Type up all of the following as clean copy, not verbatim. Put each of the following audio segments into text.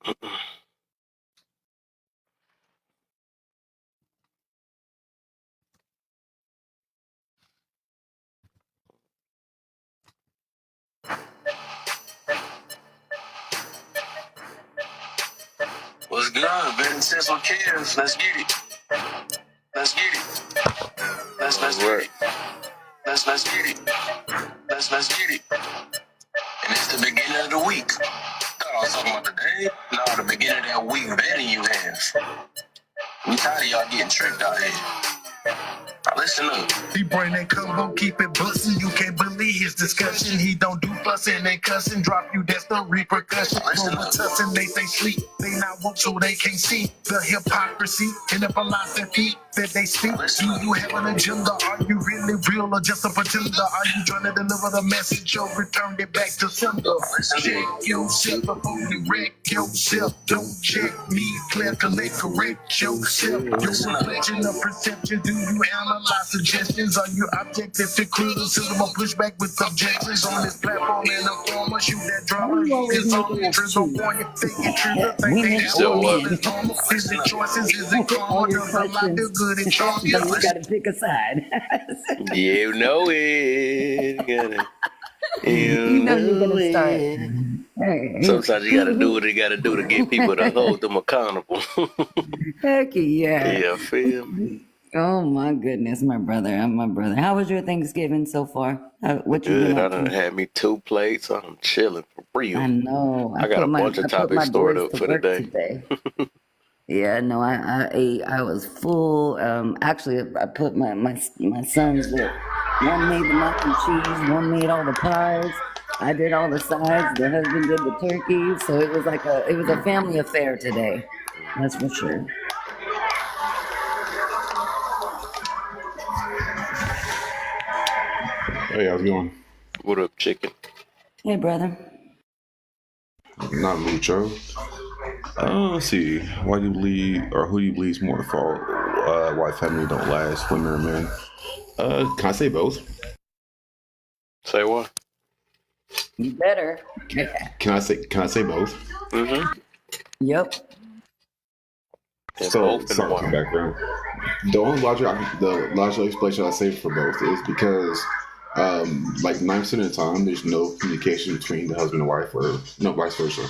What's good? Betting Central Kids. Let's get it. Let's get it. Let's get it. Let's get it. Let's get it. And it's the beginning of the week. Thought I was talking about the day. No, the beginning of that week betting you have. We tired of y'all getting tricked out here. Listen up. He bring that combo, keep it bustin'. You can't believe his discussion. He don't do fussin' and cussin'. Drop you, that's the repercussion. Listen Over up. tussin', they say sleep. They not woke so they can't see the hypocrisy and the philosophy that they speak. Do you have an agenda? Are you really real or just a pretender? Are you trying to deliver the message or return it back to sender? Check yourself before you wreck yourself. Don't check me, clear, collect, correct yourself. Your reflection of perception. Do you analyze suggestions? Are you objective to criticism or pushback with objections on this platform and a form of shoot that drama? It's all triple point. You think it true, think they So what? it's normal. Is it choices? Is it karma? Does a lot feel good and charm? But you gotta pick a side. You know it. You know you're gonna start. Hey. Sometimes you gotta do what you gotta do to get people to hold them accountable. Heck yeah. Yeah, feel me? Oh my goodness, my brother. How was your Thanksgiving so far? What you Good. been I up done to? had me 2 plates. I'm chilling for real. I know. I got put a bunch of I put topics my stored boys up to for the work day. today. Yeah, no, I ate. I was full. Actually, I put my sons that one made the mac and cheese, one made all the pies. I did all the sides. The husband did the turkey. So it was like a family affair today. That's for sure. Hey, how's it going? What up, chicken? Hey, brother. Not mucho. Let's see. Why do you believe, or who do you believe is more at fault? Why family don't last, women or men? Can I say both? Say what? You better. Can I say both? Mm-hmm. Yep. So, sorry for the background. The only logical explanation I say for both is because, like 9% of the time, there's no communication between the husband and wife, or no, vice versa.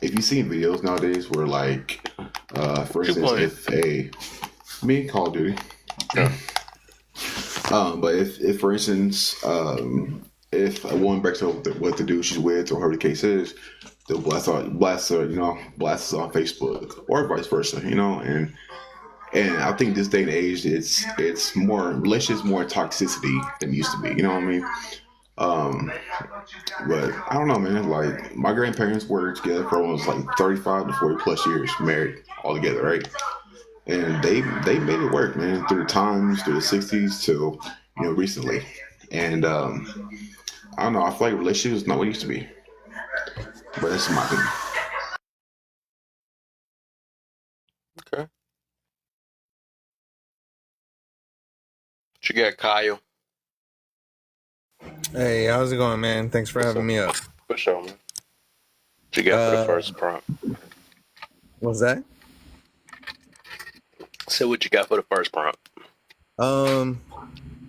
If you see videos nowadays where, like, for instance, me Call of Duty. Yeah. But if for instance, if a woman breaks up with the dude she's with, or whoever the case is, they'll blast us on Facebook, or vice versa, and I think this day and age, it's more relationships, more toxicity than it used to be. You know what I mean? But I don't know, man. Like, my grandparents were together for almost like 35 to 40 plus years, married all together, right? And they made it work, man, through the times, through the 60s to recently. And I don't know. I feel like relationships is not what it used to be. But that's my opinion. Okay. What you got, Kyle? Hey, how's it going, man? Thanks for having me up. For sure, man. What you got for the first prompt? What's that? Say what you got for the first prompt.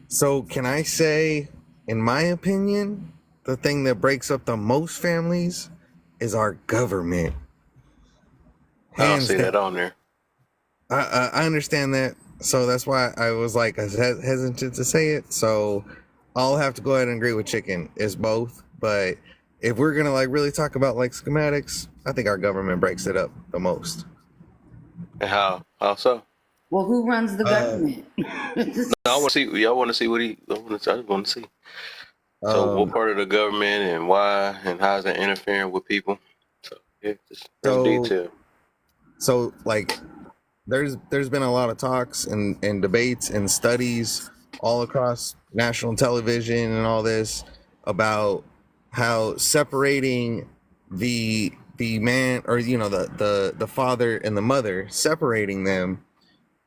So can I say, in my opinion, the thing that breaks up the most families is our government. I don't see that on there. I understand that, so that's why I was like hesitant to say it. So I'll have to go ahead and agree with Chicken. It's both, but if we're gonna like really talk about like schematics, I think our government breaks it up the most. And how so? Well, who runs the government? No, I want to see. Y'all want to see what he? I just want to see. So, what part of the government and why and how is that interfering with people? So, yeah, just detail. So, like, there's been a lot of talks and debates and studies all across national television and all this about how separating the man, or the father and the mother, separating them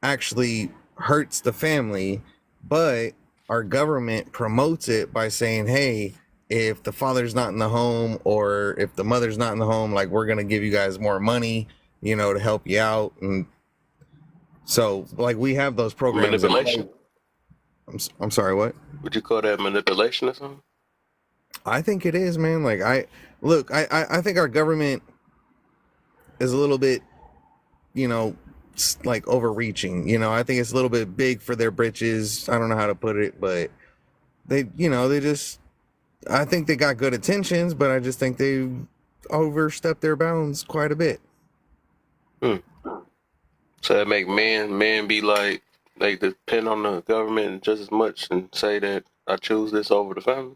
actually hurts the family, but our government promotes it by saying, hey, if the father's not in the home or if the mother's not in the home, like we're gonna give you guys more money, you know, to help you out. And so like we have those programs in place. Manipulation. I'm sorry, what? Would you call that manipulation or something? I think it is, man. Like I think our government is a little bit, you know, like overreaching. You know, I think it's a little bit big for their britches. I don't know how to put it, but they, you know, they just, I think they got good intentions, but I just think they overstepped their bounds quite a bit. So that make men be like, they depend on the government just as much and say that I choose this over the family.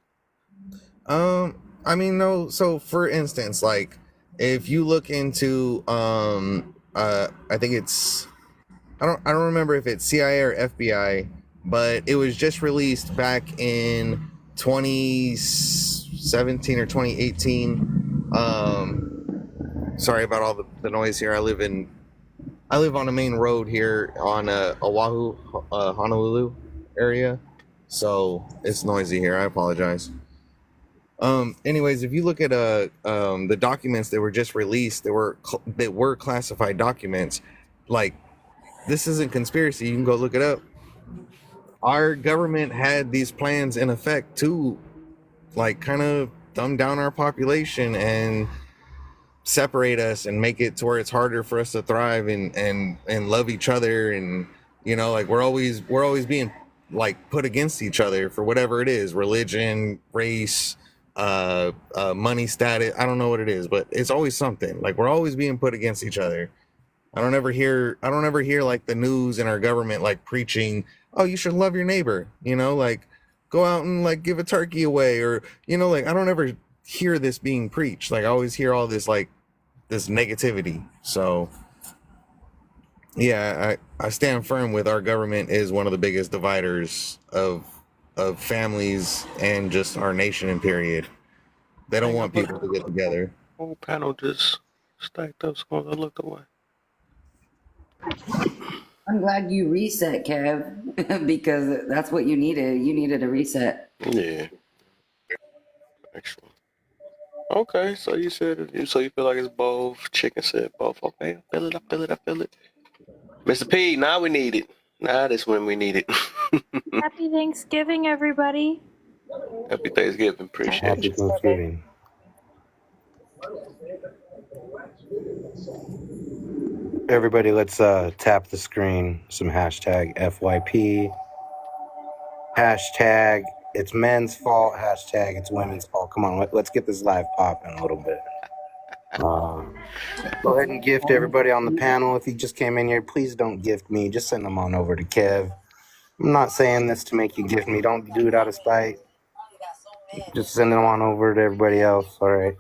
I mean, no. So for instance, like if you look into, I think it's, I don't remember if it's CIA or FBI, but it was just released back in 2017 or 2018. Sorry about all the noise here. I live on a main road here on Oahu, Honolulu area, so it's noisy here. I apologize. Anyways, if you look at the documents that were just released, that were classified documents, like this isn't conspiracy. You can go look it up. Our government had these plans in effect to, like, kind of dumb down our population and separate us and make it to where it's harder for us to thrive and love each other. And you know, like we're always being like put against each other for whatever it is, religion, race, money, status. I don't know what it is, but it's always something. Like we're always being put against each other. I don't ever hear like the news and our government like preaching, oh, you should love your neighbor, you know, like go out and like give a turkey away, or you know, like I don't ever hear this being preached. Like I always hear all this like this negativity. So yeah, I stand firm with our government is one of the biggest dividers of families and just our nation in period. They don't want people to get together. Whole panel just stacked up, so I looked away. I'm glad you reset, Kev, because that's what you needed. You needed a reset. Yeah. Actually. Okay, so you said so you feel like it's both. Chicken said both. Okay, I feel it. Mr. P, now we need it. Now that's when we need it. Happy Thanksgiving, everybody. Happy Thanksgiving. Appreciate Happy you. Thanksgiving. Everybody, let's tap the screen. Some hashtag FYP. Hashtag it's men's fault. Hashtag it's women's fault. Come on, let's get this live popping a little bit. Go ahead and gift everybody on the panel. If you just came in here, please don't gift me. Just send them on over to Kev. I'm not saying this to make you gift me. Don't do it out of spite. Just send them on over to everybody else. All right.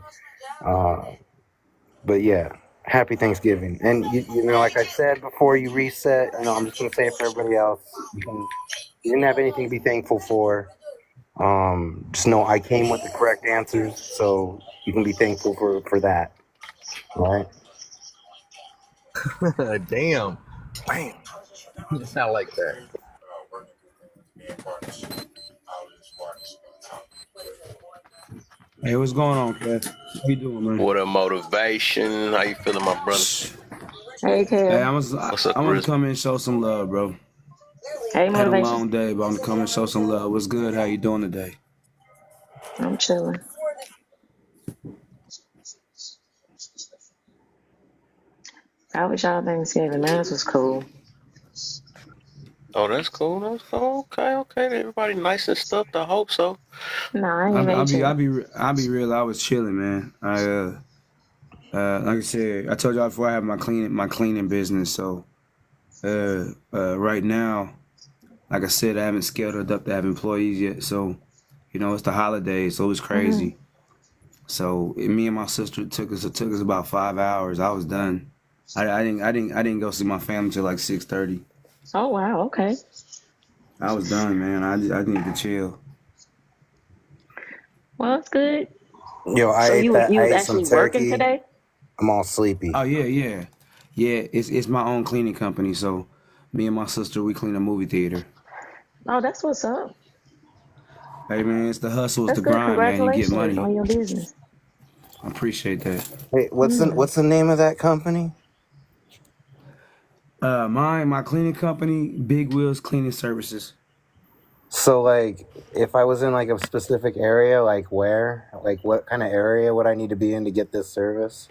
But yeah, happy Thanksgiving. And you know, like I said before you reset, you know, I'm just gonna say it for everybody else. You didn't have anything to be thankful for. Just know I came with the correct answers, so you can be thankful for that. All right. Damn. Bam. It's not like that. Hey, what's going on, Kev? How you doing, man? What a motivation. How you feeling, my brother? Hey, Kev. Hey, What's up, I want Chris? to come in and show some love, bro. Hey, Had a motivation. long day, but I'm coming and show some love. What's good? How you doing today? I'm chilling. How was y'all Thanksgiving? Man, this was cool. Oh, that's cool. That's cool. Okay. Everybody nice and stuffed. I hope so. Nah, I ain't I'll made be you. real. I was chilling, man. Like I said, I told y'all before I have my cleaning business. So, right now, like I said, I haven't scaled it up to have employees yet. So, you know, it's the holidays, so it's crazy. So, me and my sister it took us about 5 hours. I was done. I didn't go see my family till like 6:30. Oh, wow. Okay. I was done, man. I need to chill. Well, it's good. Yo, I So ate you that. was I ate actually some working turkey. today? I'm all sleepy. Oh yeah. It's my own cleaning company. So, me and my sister we clean a movie theater. Oh, that's what's up. Hey man, it's the hustle, it's That's the good. grind, man. You get Congratulations money. on your business. I appreciate that. Wait, what's the name of that company? My cleaning company, Big Wheels Cleaning Services. So like, if I was in like a specific area, like where, like what kind of area would I need to be in to get this service?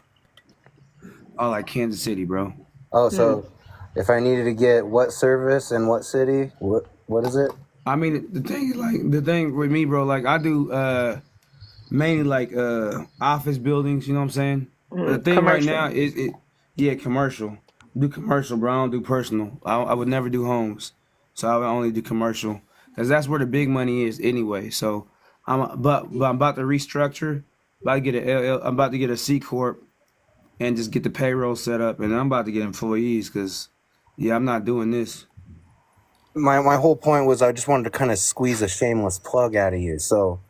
Oh, like Kansas City, bro. Oh, so if I needed to get what service in what city, what is it? I mean, the thing with me, bro, like I do mainly like office buildings, you know what I'm saying? But the thing right Commercial. now is yeah, commercial. Do commercial, bro. I don't do personal. I would never do homes. So I would only do commercial. Cause that's where the big money is anyway. So but I'm about to restructure, about to get I'm about to get a C Corp and just get the payroll set up, and I'm about to get employees because yeah, I'm not doing this. My whole point was I just wanted to kind of squeeze a shameless plug out of you. So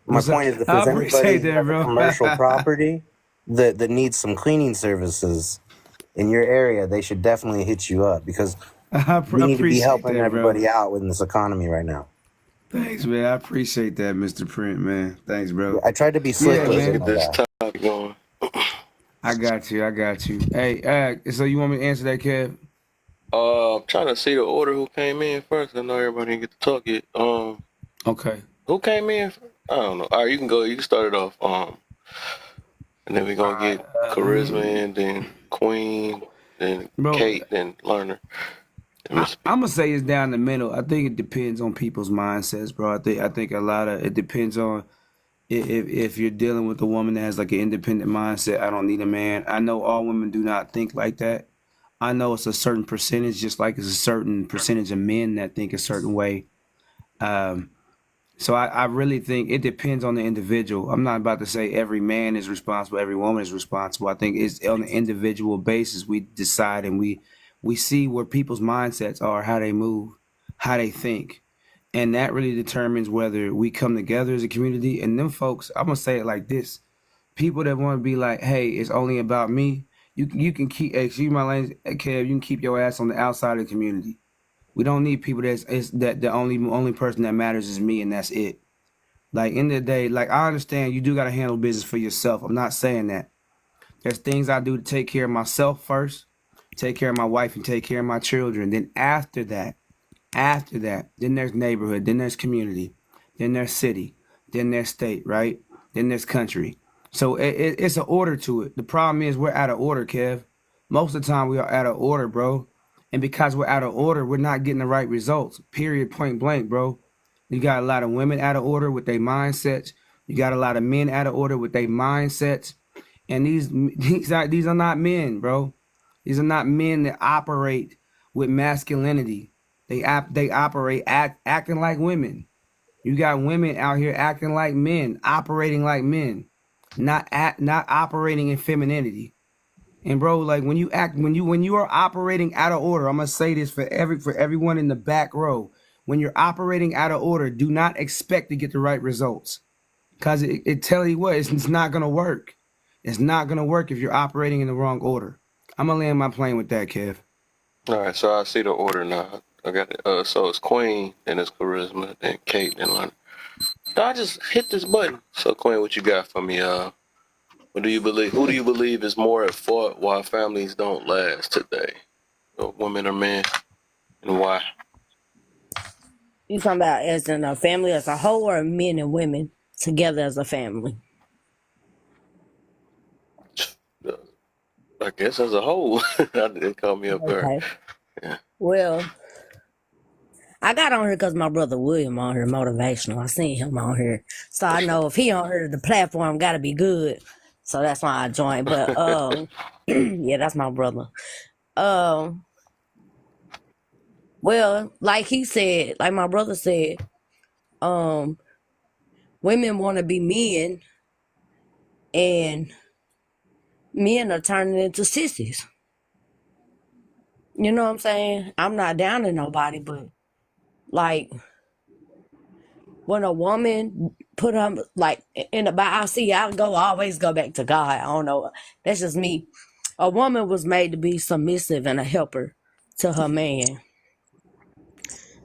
my What's up? point is, if I there's anybody appreciate who that, has a bro. commercial property that needs some cleaning services in your area, they should definitely hit you up because I we need to be appreciate helping that, bro. everybody out in this economy right now. Thanks, man. I appreciate that, Mr. Print, man. Thanks, bro. I tried to be slick Yeah, with Let's it. man. get my this guy. topic going. I got you. Hey, so you want me to answer that, Kev? I'm trying to see the order who came in first. I know everybody didn't get to talk yet. Okay. Who came in? I don't know. All right, you can go. You can start it off. And then we're gonna get Charisma in, then Queen, then Bro, Kate, then Lerner. And Mr. P. I'm gonna say it's down the middle. I think it depends on people's mindsets, bro. I think a lot of it depends on if you're dealing with a woman that has like an independent mindset. I don't need a man. I know all women do not think like that. I know it's a certain percentage, just like it's a certain percentage of men that think a certain way. So I really think it depends on the individual. I'm not about to say every man is responsible, every woman is responsible. I think it's on an individual basis we decide and we see where people's mindsets are, how they move, how they think. And that really determines whether we come together as a community. And them folks, I'm gonna say it like this. People that want to be like, hey, it's only about me, you can keep, excuse my language, Kev, you can keep your ass on the outside of the community. We don't need people that the only person that matters is me and that's it. Like in the day, like I understand you do gotta handle business for yourself. I'm not saying that. There's things I do to take care of myself first, take care of my wife and take care of my children. Then after that, then there's neighborhood, then there's community, then there's city, then there's state, right? Then there's country. So it's an order to it. The problem is we're out of order, Kev. Most of the time we are out of order, bro. And because we're out of order, we're not getting the right results. Period, point blank, bro. You got a lot of women out of order with their mindsets. You got a lot of men out of order with their mindsets. And these are not men, bro. These are not men that operate with masculinity. They operate acting like women. You got women out here acting like men, operating like men, not operating in femininity. And bro, like when you are operating out of order, I'm gonna say this for everyone in the back row. When you're operating out of order, do not expect to get the right results, cause it tell you what, it's not gonna work. It's not gonna work if you're operating in the wrong order. I'm gonna land my plane with that, Kev. All right, so I see the order now. I got it. So it's Queen, then it's Charisma, then Kate, then Lerner. I just hit this button. So Queen, what you got for me? What do you believe? Who do you believe is more at fault why families don't last today? Women or men, and why? You talking about as in a family as a whole, or men and women together as a family? I guess as a whole. They call me up there. Okay. Yeah. Well, I got on here because my brother William on here, motivational. I seen him on here, so I know if he on here, the platform got to be good. So that's why I joined. But yeah, that's my brother. Well, like he said, like my brother said, women want to be men, and men are turning into sissies. You know what I'm saying? I'm not down to nobody, but like when a woman put her like in the Bible, always go back to God. I don't know. That's just me. A woman was made to be submissive and a helper to her man.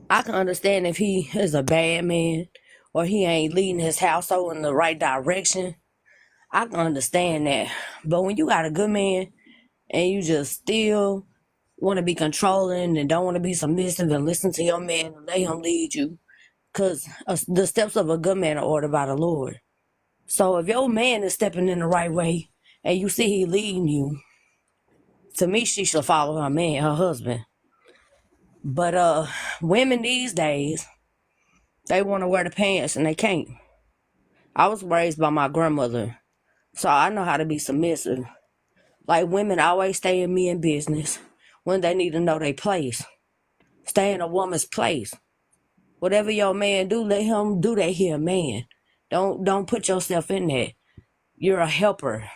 I can understand if he is a bad man or he ain't leading his household in the right direction, I can understand that. But when you got a good man and you just still want to be controlling and don't want to be submissive and listen to your man and let him lead you, because the steps of a good man are ordered by the Lord. So if your man is stepping in the right way and you see he leading you, to me, she should follow her man, her husband. But women these days, they want to wear the pants and they can't. I was raised by my grandmother, so I know how to be submissive. Like, women always stay in men business when they need to know their place. Stay in a woman's place. Whatever your man do, let him do that here, man. Don't put yourself in there. You're a helper.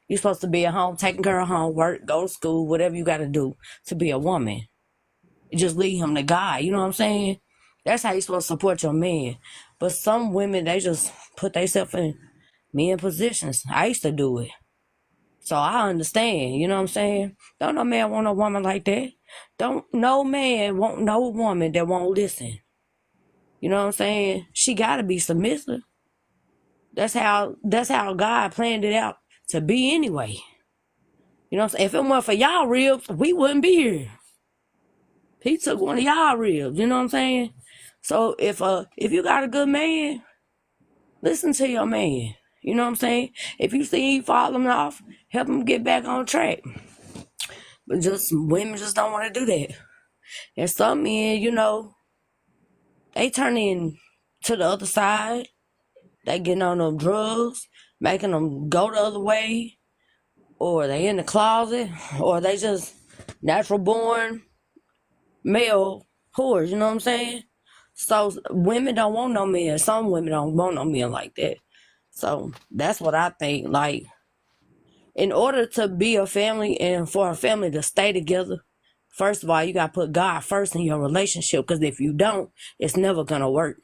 You're supposed to be at home, taking care of homework, go to school, whatever you got to do to be a woman. Just leave him to God. You know what I'm saying? That's how you're supposed to support your man. But some women, they just put themselves in men positions. I used to do it. So I understand. You know what I'm saying? Don't no man want a woman like that. Don't no man want no woman that won't listen. You know what I'm saying? She got to be submissive. That's how God planned it out to be anyway. You know what I'm saying? If it weren't for y'all ribs, we wouldn't be here. He took one of y'all ribs, you know what I'm saying? So if you got a good man, listen to your man. You know what I'm saying? If you see he falling off, help him get back on track. But women just don't want to do that. And some men, you know, they turn in to the other side. They getting on them drugs, making them go the other way, or they in the closet, or they just natural born male whores, you know what I'm saying? So women don't want no men. Some women don't want no men like that. So that's what I think. Like, in order to be a family and for a family to stay together, first of all, you got to put God first in your relationship, because if you don't, it's never going to work.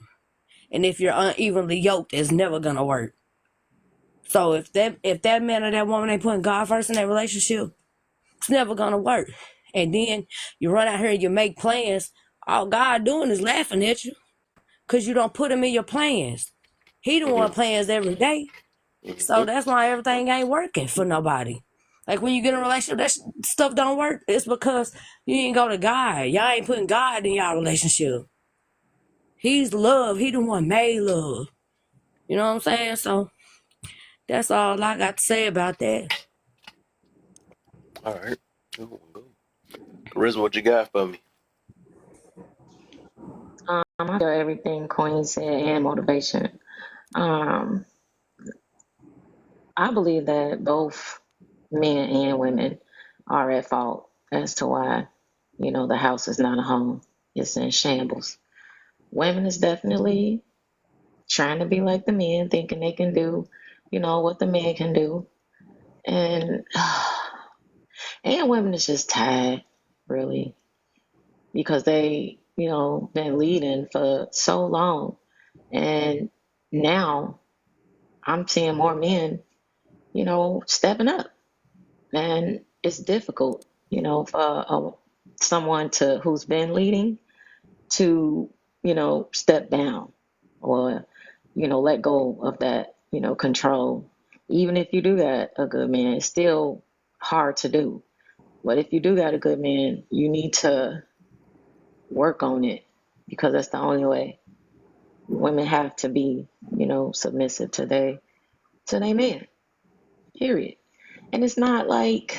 And if you're unevenly yoked, it's never going to work. So if that man or that woman ain't putting God first in their relationship, it's never going to work. And then you run out here and you make plans. All God doing is laughing at you because you don't put him in your plans. He the one plans every day. So that's why everything ain't working for nobody. Like, when you get in a relationship, that stuff don't work. It's because you ain't go to God. Y'all ain't putting God in y'all relationship. He's love. He the one made love. You know what I'm saying? So that's all I got to say about that. All right. Riz, what you got for me? I feel everything Queen said and motivation. Um, I believe that both men and women are at fault as to why, the house is not a home. It's in shambles. Women is definitely trying to be like the men, thinking they can do, what the man can do. And women is just tired, really, because they, been leading for so long. And now I'm seeing more men, stepping up. And it's difficult, for someone who's been leading to, step down or, let go of that, control. Even if you do got a good man, it's still hard to do. But if you do got a good man, you need to work on it, because that's the only way. Women have to be, submissive to their man, period. And it's not like,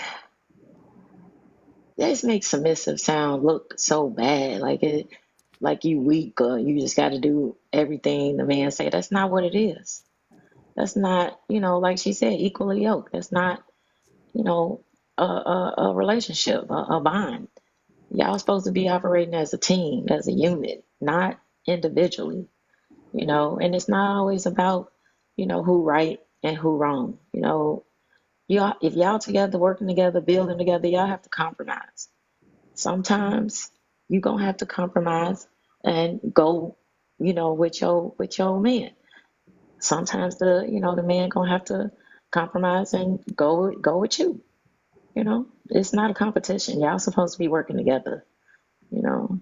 this makes submissive look so bad, like you weak or you just got to do everything the man say. That's not what it is. That's not, like she said, equally yoked. That's not, a relationship, a bond. Y'all supposed to be operating as a team, as a unit, not individually, and it's not always about, who right and who wrong. If y'all together, working together, building together, y'all have to compromise. Sometimes you gonna have to compromise and go, with your man. Sometimes the man gonna have to compromise and go with you. It's not a competition. Y'all supposed to be working together, and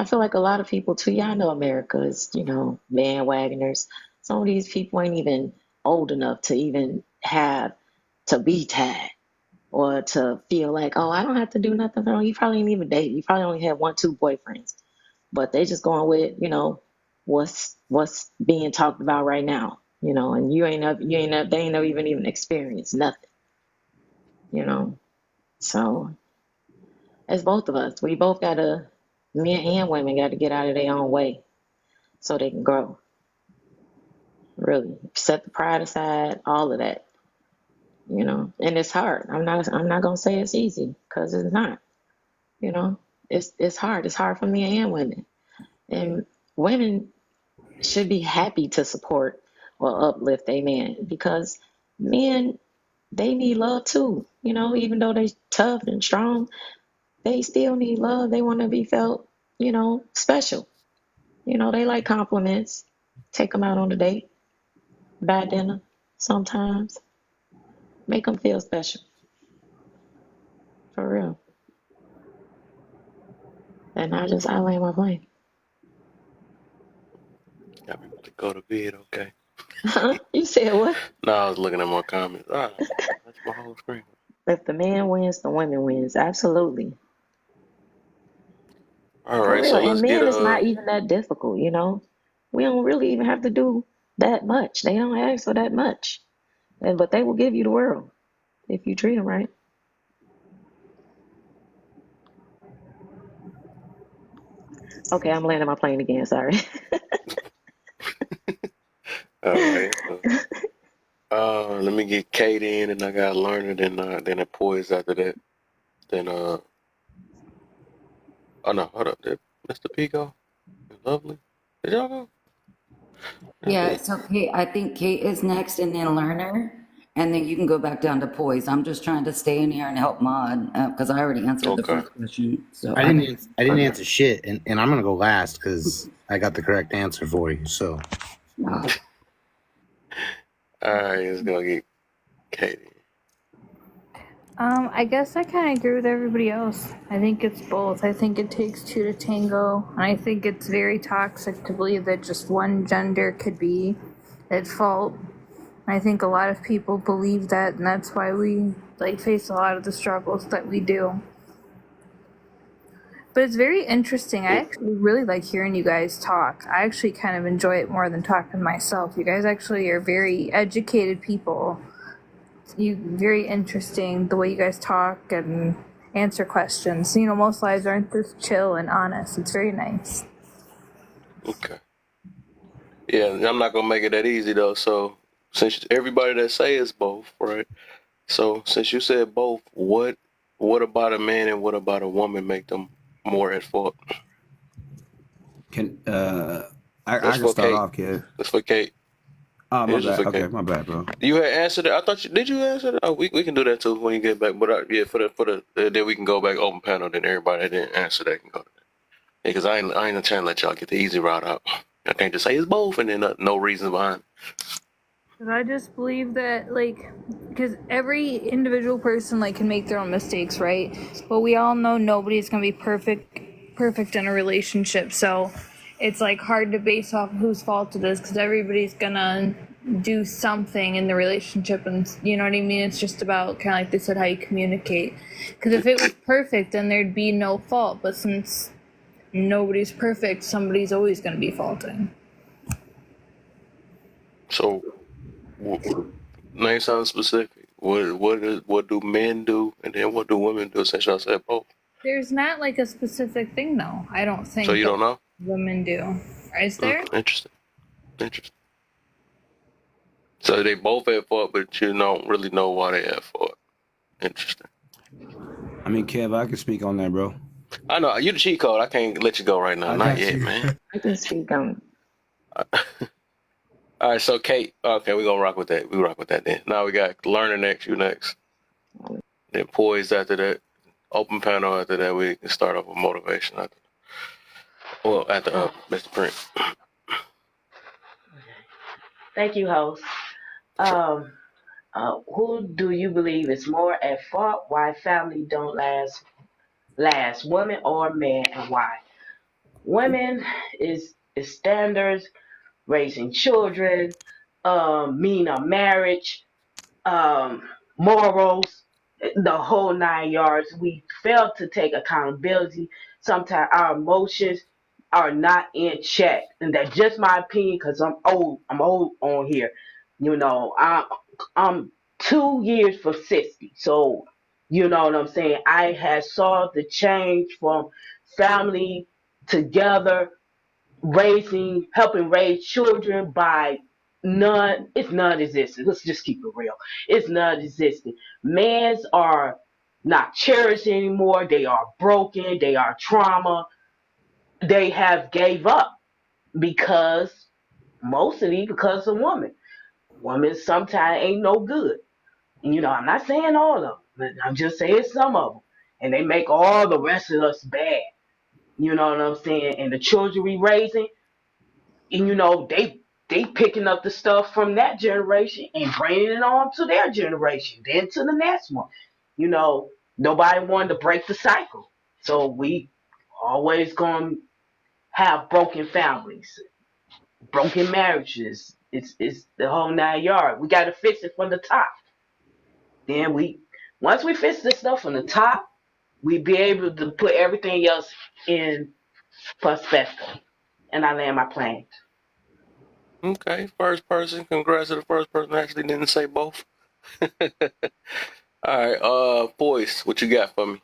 I feel like a lot of people too, y'all know America is, bandwagoners. Some of these people ain't even old enough to even have to be tagged or to feel like, oh, I don't have to do nothing wrong. You probably ain't even date. You probably only have 1, 2 boyfriends. But they just going with, what's being talked about right now, and they ain't never even experienced nothing, you know. So as both of us, we both gotta, men and women got to get out of their own way so they can grow. Really set the pride aside, all of that, And it's hard. I'm not gonna say it's easy because it's not. It's hard. It's hard for men and women. And women should be happy to support or uplift a man because men, they need love too. Even though they tough and strong, they still need love. They want to be felt, special. They like compliments. Take them out on a date, buy dinner sometimes. Make them feel special. For real. And I land my plane. Got me to go to bed, okay. You said what? No, I was looking at more comments. That's my whole screen. If the man wins, the women wins. Absolutely. All For right, real. so And let's get men, it's not even that difficult, We don't really even have to do that much. They don't ask for that much. But they will give you the world if you treat them right. Okay, I'm landing my plane again. Sorry. all right. Let me get Kate in, and I got Lerner, then it Poise after that. Then oh no, hold up, did Mr. P go? Lovely, did y'all go? Yeah, so Kate, I think Kate is next and then Lerner, and then you can go back down to Poise. I'm just trying to stay in here and help Mod because I already answered the Okay. first question. So I didn't answer shit, and I'm gonna go last because I got the correct answer for you. So Oh, All right, let's go get Katie. I guess I kind of agree with everybody else. I think it's both. I think it takes two to tango, and I think it's very toxic to believe that just one gender could be at fault. I think a lot of people believe that, and that's why we face a lot of the struggles that we do. But it's very interesting. I actually really like hearing you guys talk. I actually kind of enjoy it more than talking myself. You guys actually are very educated people. Very interesting the way you guys talk and answer questions. Most lives aren't this chill and honest. It's very nice. Okay. Yeah, I'm not gonna make it that easy though. So since everybody that say it's both, right? So since you said both, what about a man and what about a woman make them more at fault? Can I That's can for start Kate. off, kid. That's for Kate. Oh, my Here's just bad. for Okay, Kate. my bad, bro. You had answered it. I thought did you answer it? Oh, we can do that too when you get back. But yeah, for the then we can go back open panel. Then everybody that didn't answer that can go to that. Yeah, because I ain't trying to let y'all get the easy route out. I can't just say it's both and then no reason behind it. I just believe that, because every individual person, can make their own mistakes, right? But we all know nobody's gonna be perfect in a relationship. So it's, hard to base off whose fault it is, because everybody's gonna do something in the relationship, and you know what I mean? It's just about, kind of like they said, how you communicate. Because if it was perfect, then there'd be no fault. But since nobody's perfect, somebody's always gonna be faulting. So, name something specific. What do men do, and then what do women do? Since y'all said both. There's not a specific thing, though. I don't think. So you don't know? Women do. Is there? Interesting. So they both at fault, but you don't really know why they at fault. Interesting. I mean, Kev, I can speak on that, bro. I know you the cheat code. I can't let you go right now. I Not got yet, you. man. I can speak on. All right, so Kate. Okay, we're gonna rock with that. We rock with that then. Now we got Lerner next. You next. Then Poise after that. Open panel after that. We can start off with motivation after. Well, after Mr. Print. Thank you, host. Who do you believe is more at fault? Why family don't last, women or men, and why? Women is standards, raising children, meaning a marriage, um, morals, the whole 9 yards. We fail to take accountability. Sometimes our emotions are not in check, and that's just my opinion because I'm old. I'm old on here. You know, I'm 2 years for 60, so you know what I'm saying. I had saw the change from family together helping raise children by it's non-existent. Let's just keep it real. It's non-existent. Mans are not cherished anymore. They are broken. They are trauma. They have gave up because mostly because of women. Women sometimes ain't no good. You know, I'm not saying all of them, but I'm just saying some of them. And they make all the rest of us bad. You know what I'm saying? And the children we raising, and you know they picking up the stuff from that generation and bringing it on to their generation, then to the next one. You know, nobody wanted to break the cycle, so we always gonna have broken families, broken marriages. It's the whole 9 yard. We got to fix it from the top. Then once we fix this stuff from the top, we be able to put everything else in perspective. And I land my plane. Okay, first person. Congrats to the first person that actually didn't say both. All right, Boyce, what you got for me?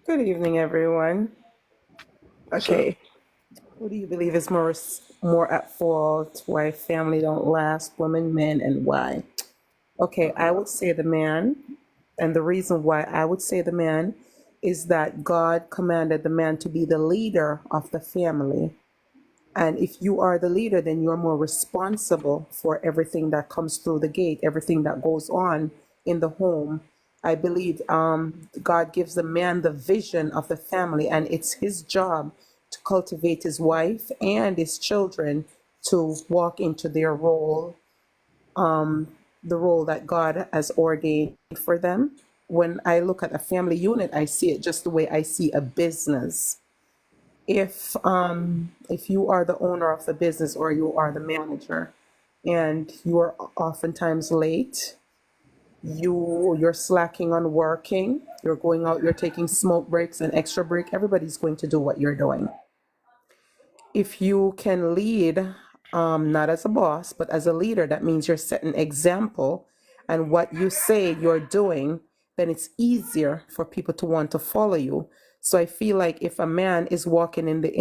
Good evening, everyone. What's up? Okay, who do you believe is more at fault? Why family don't last? Women, men, and why? Okay, I would say the man, and the reason why I would say the man is that God commanded the man to be the leader of the family. And if you are the leader, then you're more responsible for everything that comes through the gate, everything that goes on in the home. I believe God gives the man the vision of the family, and it's his job to cultivate his wife and his children to walk into their role, the role that God has ordained for them. When I look at a family unit, I see it just the way I see a business. If you are the owner of the business or you are the manager and you are oftentimes late, you're slacking on working, you're going out, you're taking smoke breaks and extra break, everybody's going to do what you're doing. If you can lead, not as a boss, but as a leader, that means you're setting example, and what you say you're doing, then it's easier for people to want to follow you. So I feel like if a man is walking in the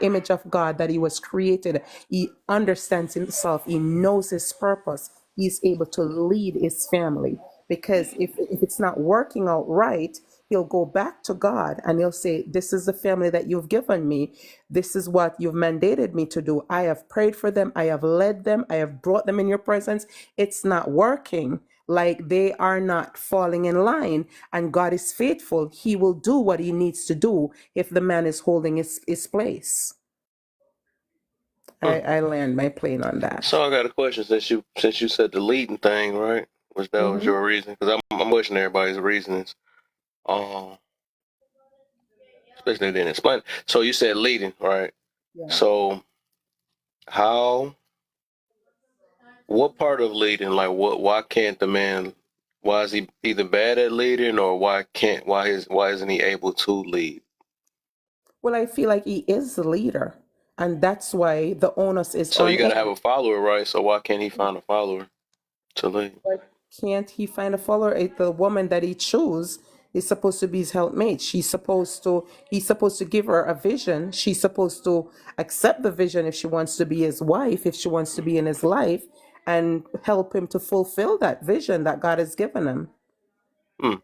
image of God that he was created, he understands himself, he knows his purpose, he's able to lead his family. Because if it's not working out right, he'll go back to God and he'll say, this is the family that you've given me. This is what you've mandated me to do. I have prayed for them. I have led them. I have brought them in your presence. It's not working. Like they are not falling in line, and God is faithful. He will do what he needs to do if the man is holding his place. I land my plane on that. So I got a question since you said the leading thing, right? Was your reason? Because I'm questioning everybody's reasonings. Especially didn't explain. So you said leading, right? Yeah. So what part of leading, like why can't the man, why is he either bad at leading or why isn't he able to lead? Well, I feel like he is the leader, and that's why the onus is So on you got to him. have a follower, right? So why can't he find a follower to lead? Why can't he find a follower? The woman that he chooses is supposed to be his helpmate. He's supposed to give her a vision. She's supposed to accept the vision if she wants to be his wife, if she wants to be in his life, and help him to fulfill that vision that God has given him.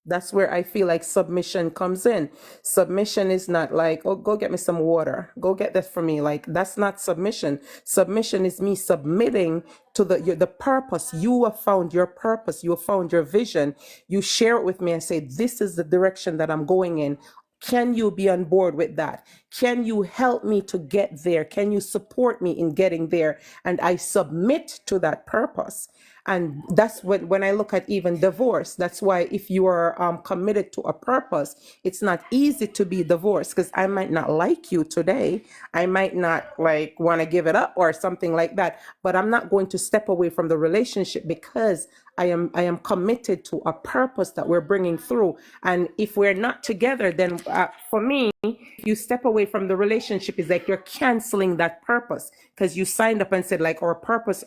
That's where I feel like submission comes in. Submission is not like, oh, go get me some water. Go get that for me. Like, that's not submission. Submission is me submitting to the purpose. You have found your purpose. You have found your vision. You share it with me and say, this is the direction that I'm going in. Can you be on board with that? Can you help me to get there? Can you support me in getting there? And I submit to that purpose. And that's when I look at even divorce, that's why if you are committed to a purpose, it's not easy to be divorced, because I might not like you today. I might not like want to give it up or something like that, but I'm not going to step away from the relationship because I am committed to a purpose that we're bringing through. And if we're not together, then for me, if you step away from the relationship, it's like you're canceling that purpose, because you signed up and said like our purpose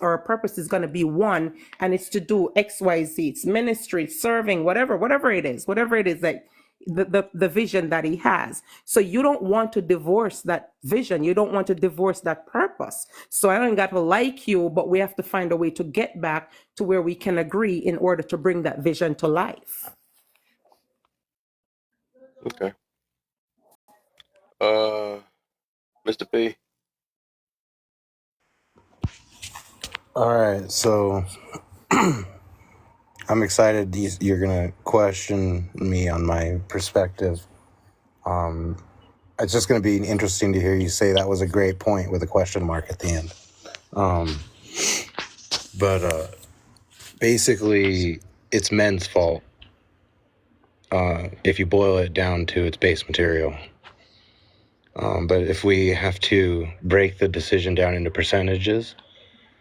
is going to be one, and it's to do XYZ. It's ministry, it's serving, whatever it is that the vision that he has. So you don't want to divorce that vision. You don't want to divorce that purpose. So I don't got to like you, but we have to find a way to get back to where we can agree in order to bring that vision to life. Okay. Mr. P. All right, so I'm excited you're gonna question me on my perspective. It's just gonna be interesting to hear you say that was a great point with a question mark at the end. But basically, it's men's fault if you boil it down to its base material. But if we have to break the decision down into percentages,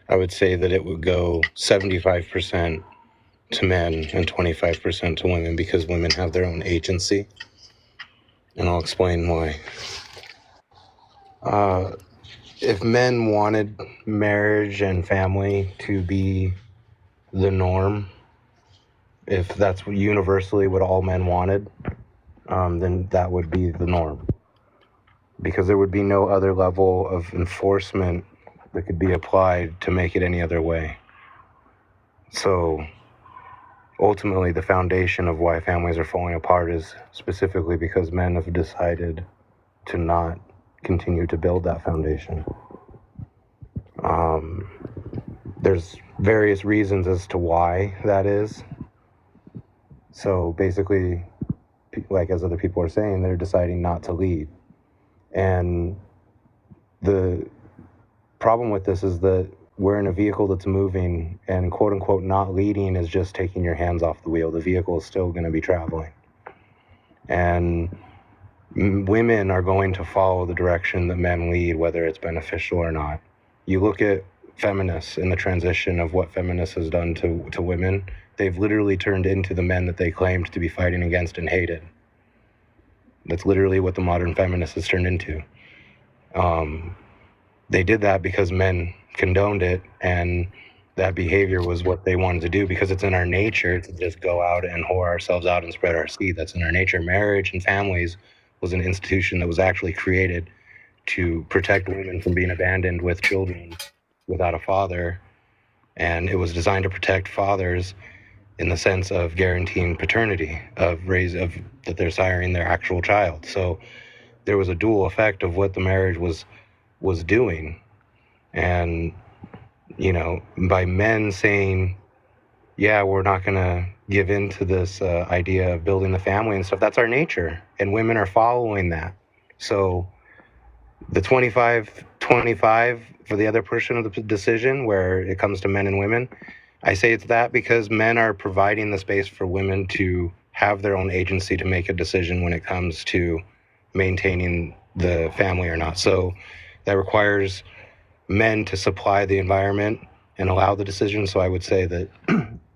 I would say that it would go 75% to men and 25% to women, because women have their own agency. And I'll explain why. If men wanted marriage and family to be the norm, if that's universally what all men wanted, then that would be the norm. Because there would be no other level of enforcement that could be applied to make it any other way. So ultimately, the foundation of why families are falling apart is specifically because men have decided to not continue to build that foundation. There's various reasons as to why that is. So basically, like as other people are saying, they're deciding not to lead. And the problem with this is that we're in a vehicle that's moving, and quote unquote not leading is just taking your hands off the wheel. The vehicle is still going to be traveling. And women are going to follow the direction that men lead, whether it's beneficial or not. You look at feminists and the transition of what feminists has done to women. They've literally turned into the men that they claimed to be fighting against and hated. That's literally what the modern feminist has turned into. They did that because men condoned it, and that behavior was what they wanted to do, because it's in our nature to just go out and whore ourselves out and spread our seed. That's in our nature. Marriage and families was an institution that was actually created to protect women from being abandoned with children without a father. And it was designed to protect fathers in the sense of guaranteeing paternity, of that they're siring their actual child. So there was a dual effect of what the marriage was doing. And, you know, by men saying, yeah, we're not going to give in to this idea of building the family and stuff, that's our nature. And women are following that. So the 25-25 for the other portion of the decision, where it comes to men and women, I say it's that because men are providing the space for women to have their own agency to make a decision when it comes to maintaining the family or not. So that requires men to supply the environment and allow the decision. So I would say that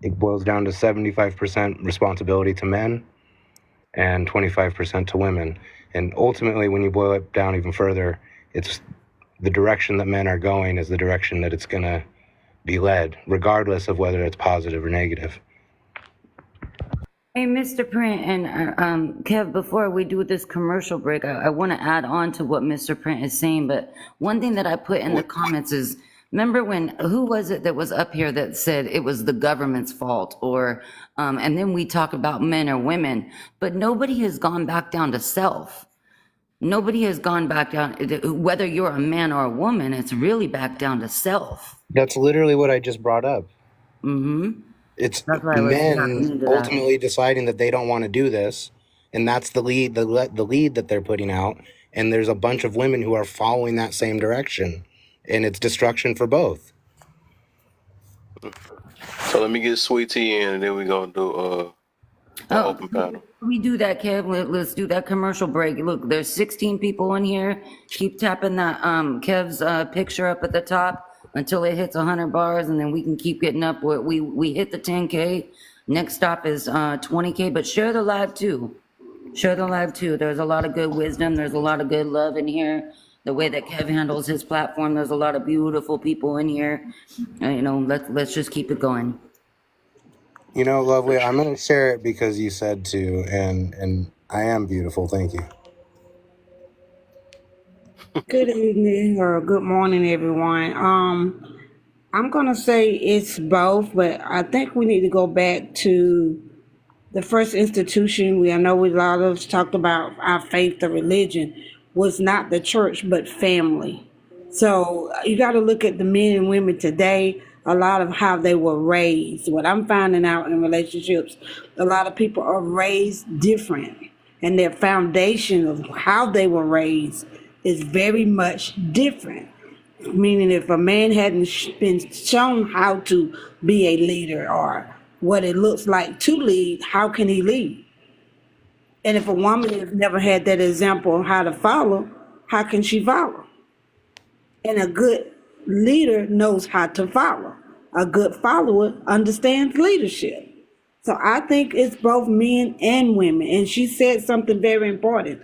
it boils down to 75% responsibility to men and 25% to women. And ultimately, when you boil it down even further, it's the direction that men are going is the direction that it's going to be led, regardless of whether it's positive or negative. Hey, Mr. Print and Kev, before we do this commercial break, I want to add on to what Mr. Print is saying. But one thing that I put in the comments is, remember who was it that was up here that said it was the government's fault, or and then we talk about men or women, but nobody has gone back down to self. Nobody has gone back down, whether you're a man or a woman, it's really back down to self. That's literally what I just brought up. Mm-hmm. It's That's why I was tapping men into that. ultimately deciding that they don't want to do this, and that's the lead that they're putting out. And there's a bunch of women who are following that same direction, and it's destruction for both. So let me get Sweet Tea in, and then we gonna do the Oh, open panel. we do that, Kev. Let's do that commercial break. Look, there's 16 people in here. Keep tapping that Kev's picture up at the top until it hits 100 bars, and then we can keep getting up. We hit the 10K. Next stop is 20K, but share the live too. Share the live too. There's a lot of good wisdom. There's a lot of good love in here. The way that Kev handles his platform, there's a lot of beautiful people in here. You know, let's just keep it going. You know, lovely. I'm gonna share it because you said to, and I am beautiful. Thank you. Good evening or good morning, everyone. I'm gonna say it's both, but I think we need to go back to the first institution. I know a lot of us talked about our faith, the religion, was not the church, but family. So you got to look at the men and women today, a lot of how they were raised. What I'm finding out in relationships, a lot of people are raised different, and their foundation of how they were raised is very much different. Meaning, if a man hadn't been shown how to be a leader or what it looks like to lead, how can he lead? And if a woman has never had that example of how to follow, how can she follow? And a good leader knows how to follow. A good follower understands leadership. So I think it's both men and women. And she said something very important.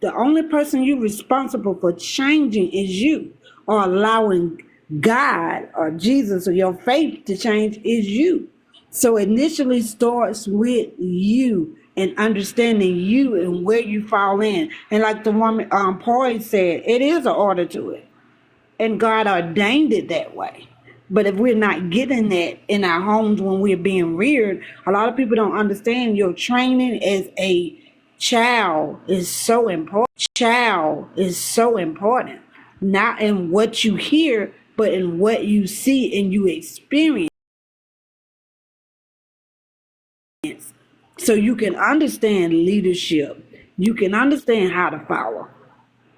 The only person you're responsible for changing is you, or allowing God or Jesus or your faith to change is you. So initially starts with you and understanding you and where you fall in. And like the woman Poise said, it is an order to it. And God ordained it that way. But if we're not getting that in our homes when we're being reared, a lot of people don't understand your training as a child is so important. Child is so important. Not in what you hear, but in what you see and you experience. So you can understand leadership. You can understand how to follow.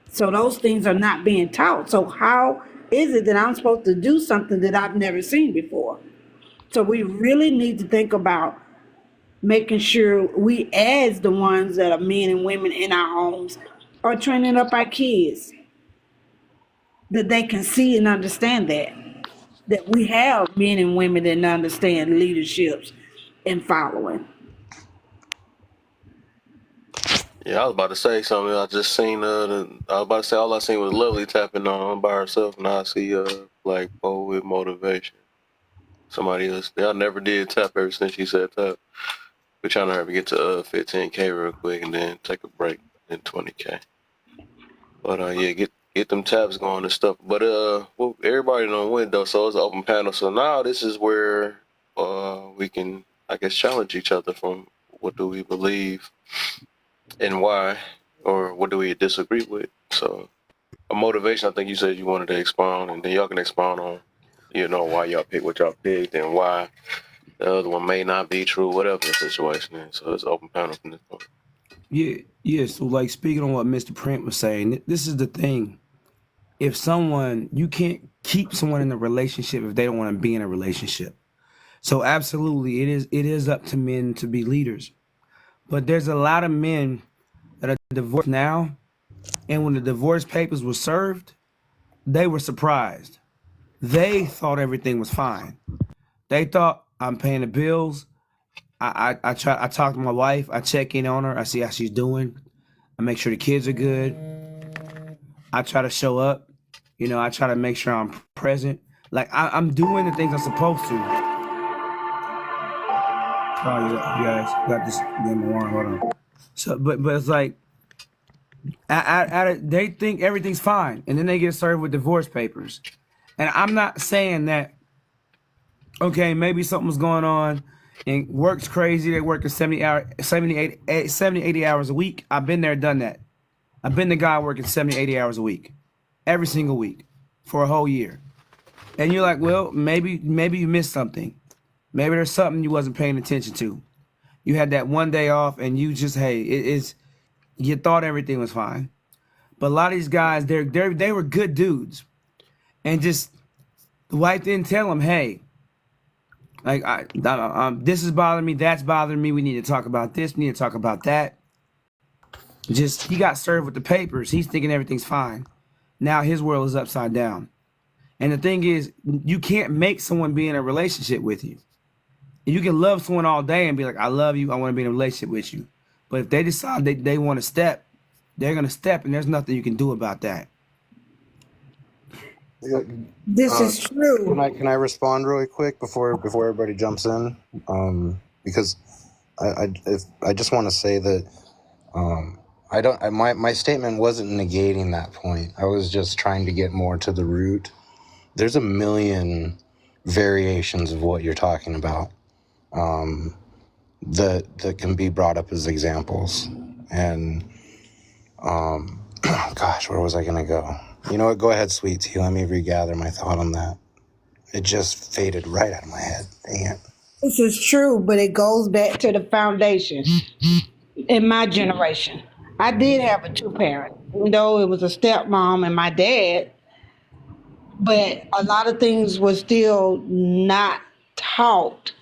So those things are not being taught. So how is it that I'm supposed to do something that I've never seen before? So we really need to think about making sure we, as the ones that are men and women in our homes, are training up our kids, that they can see and understand that we have men and women that understand leaderships and following. Yeah, I was about to say something. I just seen I was about to say all I seen was Lovely tapping on by herself. Now I see Black Bo with motivation. Somebody else. I never did tap ever since she said tap. We're trying to hurry get to 15K real quick and then take a break, then 20K. But yeah, get them taps going and stuff. But well, everybody don't win though, so it's an open panel. So now this is where we can, I guess, challenge each other from what do we believe and why, or what do we disagree with. So a motivation, I think you said you wanted to expound, and then y'all can expound on, you know, why y'all picked what y'all picked and why the other one may not be true, whatever the situation is. So it's open panel from this point. Yeah. So like speaking on what Mr. Print was saying, this is the thing. If you can't keep someone in a relationship if they don't want to be in a relationship. So absolutely, it is up to men to be leaders. But there's a lot of men that are divorced now, and when the divorce papers were served, they were surprised. They thought everything was fine. They thought, I'm paying the bills. I talk to my wife. I check in on her. I see how she's doing. I make sure the kids are good. I try to show up. You know, I try to make sure I'm present. Like I'm doing the things I'm supposed to. Oh, you guys got this game on. Hold on. So, but it's like, they think everything's fine, and then they get served with divorce papers. And I'm not saying that. Okay, maybe something was going on, and work's crazy. They work 70, 80 hours a week. I've been there, done that. I've been the guy working 70, 80 hours a week, every single week, for a whole year. And you're like, well, maybe you missed something. Maybe there's something you wasn't paying attention to. You had that one day off, and you just, you thought everything was fine. But a lot of these guys, they were good dudes, and just the wife didn't tell them, hey, Like, this is bothering me. That's bothering me. We need to talk about this. We need to talk about that. Just, he got served with the papers. He's thinking everything's fine. Now his world is upside down. And the thing is, you can't make someone be in a relationship with you. You can love someone all day and be like, I love you. I want to be in a relationship with you. But if they decide they want to step, they're going to step, and there's nothing you can do about that. This is true. Can I respond really quick before everybody jumps in? Because I just want to say that my statement wasn't negating that point. I was just trying to get more to the root. There's a million variations of what you're talking about that can be brought up as examples. And gosh, where was I gonna go? You know what? Go ahead, Sweet Tea. Let me regather my thought on that. It just faded right out of my head. Dang it. This is true, but it goes back to the foundation. In my generation, I did have a two-parent, even though it was a stepmom and my dad, but a lot of things were still not taught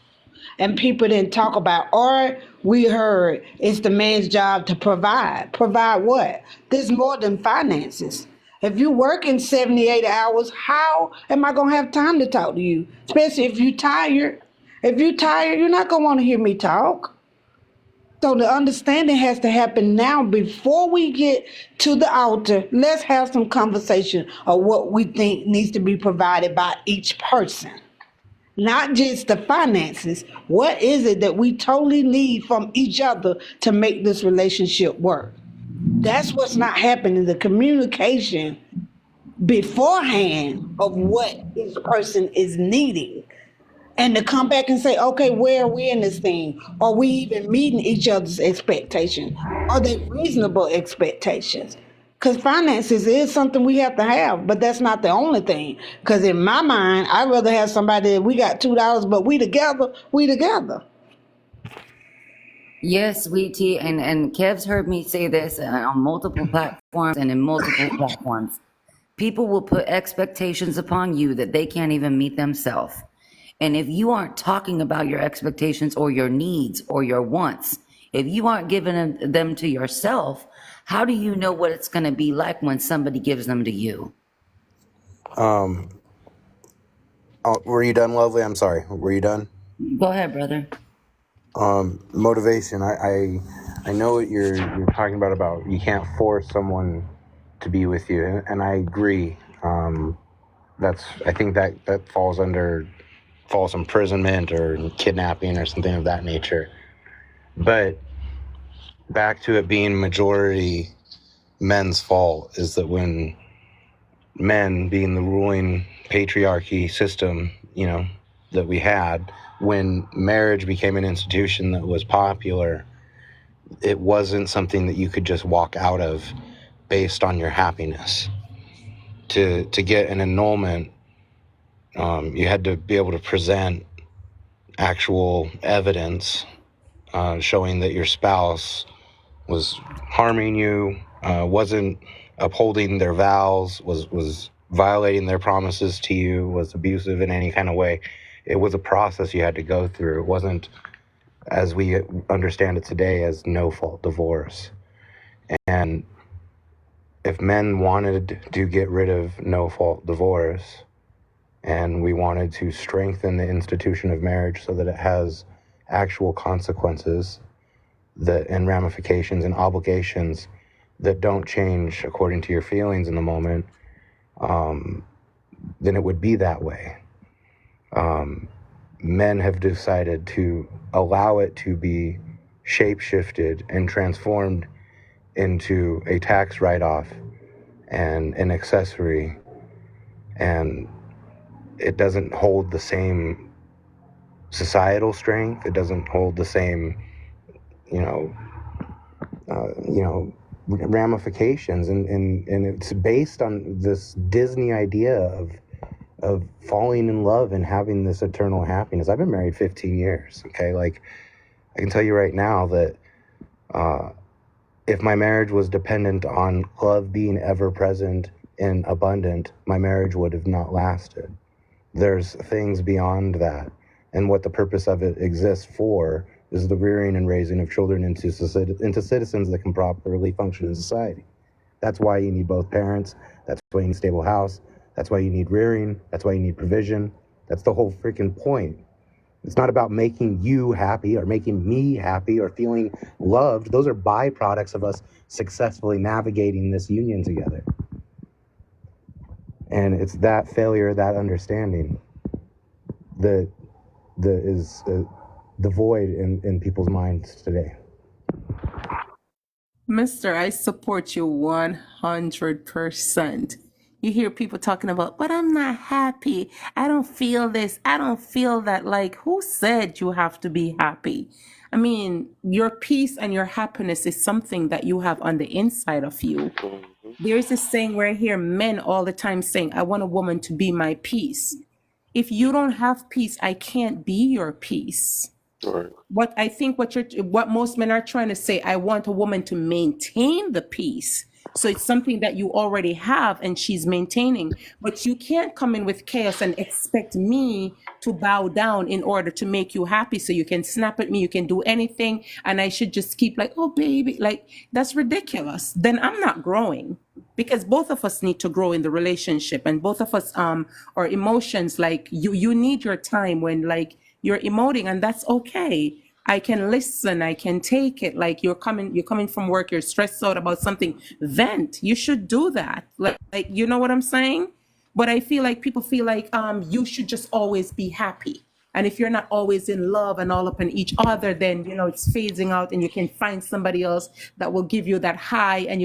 and people didn't talk about, or we heard it's the man's job to provide. Provide what? There's more than finances. If you're working 78 hours, how am I going to have time to talk to you? Especially if you're tired. If you're tired, you're not going to want to hear me talk. So the understanding has to happen now before we get to the altar. Let's have some conversation of what we think needs to be provided by each person. Not just the finances. What is it that we totally need from each other to make this relationship work? That's what's not happening. The communication beforehand of what each person is needing. And to come back and say, okay, where are we in this thing? Are we even meeting each other's expectations? Are they reasonable expectations? Because finances is something we have to have, but that's not the only thing. Because in my mind, I'd rather have somebody that we got $2, but we together. Yes, Sweet Tea, and Kev's heard me say this on multiple platforms and in multiple platforms. People will put expectations upon you that they can't even meet themselves. And if you aren't talking about your expectations or your needs or your wants, if you aren't giving them to yourself, how do you know what it's going to be like when somebody gives them to you? Were you done, Lovely? I'm sorry. Were you done? Go ahead, brother. Motivation. I know what you're talking about you can't force someone to be with you, and I agree. I think that falls under false imprisonment or kidnapping or something of that nature. But back to it being majority men's fault is that when men, being the ruling patriarchy system, that we had, when marriage became an institution that was popular, it wasn't something that you could just walk out of based on your happiness. To get an annulment, you had to be able to present actual evidence showing that your spouse was harming you, wasn't upholding their vows, was violating their promises to you, was abusive in any kind of way. It was a process you had to go through. It wasn't, as we understand it today, as no-fault divorce. And if men wanted to get rid of no-fault divorce, and we wanted to strengthen the institution of marriage so that it has actual consequences and ramifications and obligations that don't change according to your feelings in the moment, then it would be that way. Men have decided to allow it to be shape-shifted and transformed into a tax write-off and an accessory, and it doesn't hold the same societal strength. It doesn't hold the same, ramifications, and it's based on this Disney idea of falling in love and having this eternal happiness. I've been married 15 years. Okay, like I can tell you right now that if my marriage was dependent on love being ever present and abundant, my marriage would have not lasted. There's things beyond that, and what the purpose of it exists for is the rearing and raising of children into citizens that can properly function in society. That's why you need both parents. That's why you need a stable house. That's why you need rearing. That's why you need provision. That's the whole freaking point. It's not about making you happy or making me happy or feeling loved. Those are byproducts of us successfully navigating this union together. And it's that failure, that understanding that is the void in people's minds today. Mister, I support you 100%. You hear people talking about, but I'm not happy. I don't feel this. I don't feel that. Like, who said you have to be happy? I mean, your peace and your happiness is something that you have on the inside of you. There's this saying where I hear men all the time saying, I want a woman to be my peace. If you don't have peace, I can't be your peace. Right. What I think what most men are trying to say, I want a woman to maintain the peace. So it's something that you already have and she's maintaining, but you can't come in with chaos and expect me to bow down in order to make you happy. So you can snap at me, you can do anything, and I should just keep like, oh baby, like that's ridiculous. Then I'm not growing, because both of us need to grow in the relationship, and both of us our emotions, like you need your time when like you're emoting, and that's okay. I can listen, I can take it. Like you're coming from work, you're stressed out about something, vent. You should do that. Like you know what I'm saying? But I feel like people feel like you should just always be happy. And if you're not always in love and all up in each other, then it's phasing out, and you can find somebody else that will give you that high, and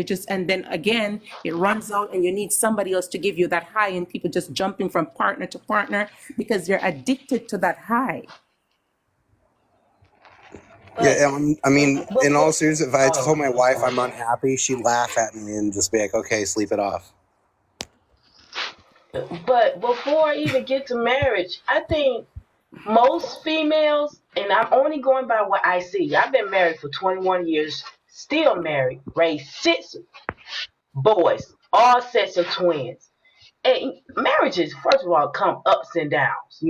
then again it runs out, and you need somebody else to give you that high, and people just jumping from partner to partner because they're addicted to that high. Yeah, I mean, in all seriousness, if I told my wife I'm unhappy, she'd laugh at me and just be like, okay, sleep it off. But before I even get to marriage, I think most females, and I'm only going by what I see. I've been married for 21 years, still married, raised 6 boys, all sets of twins. And marriages, first of all, come ups and downs.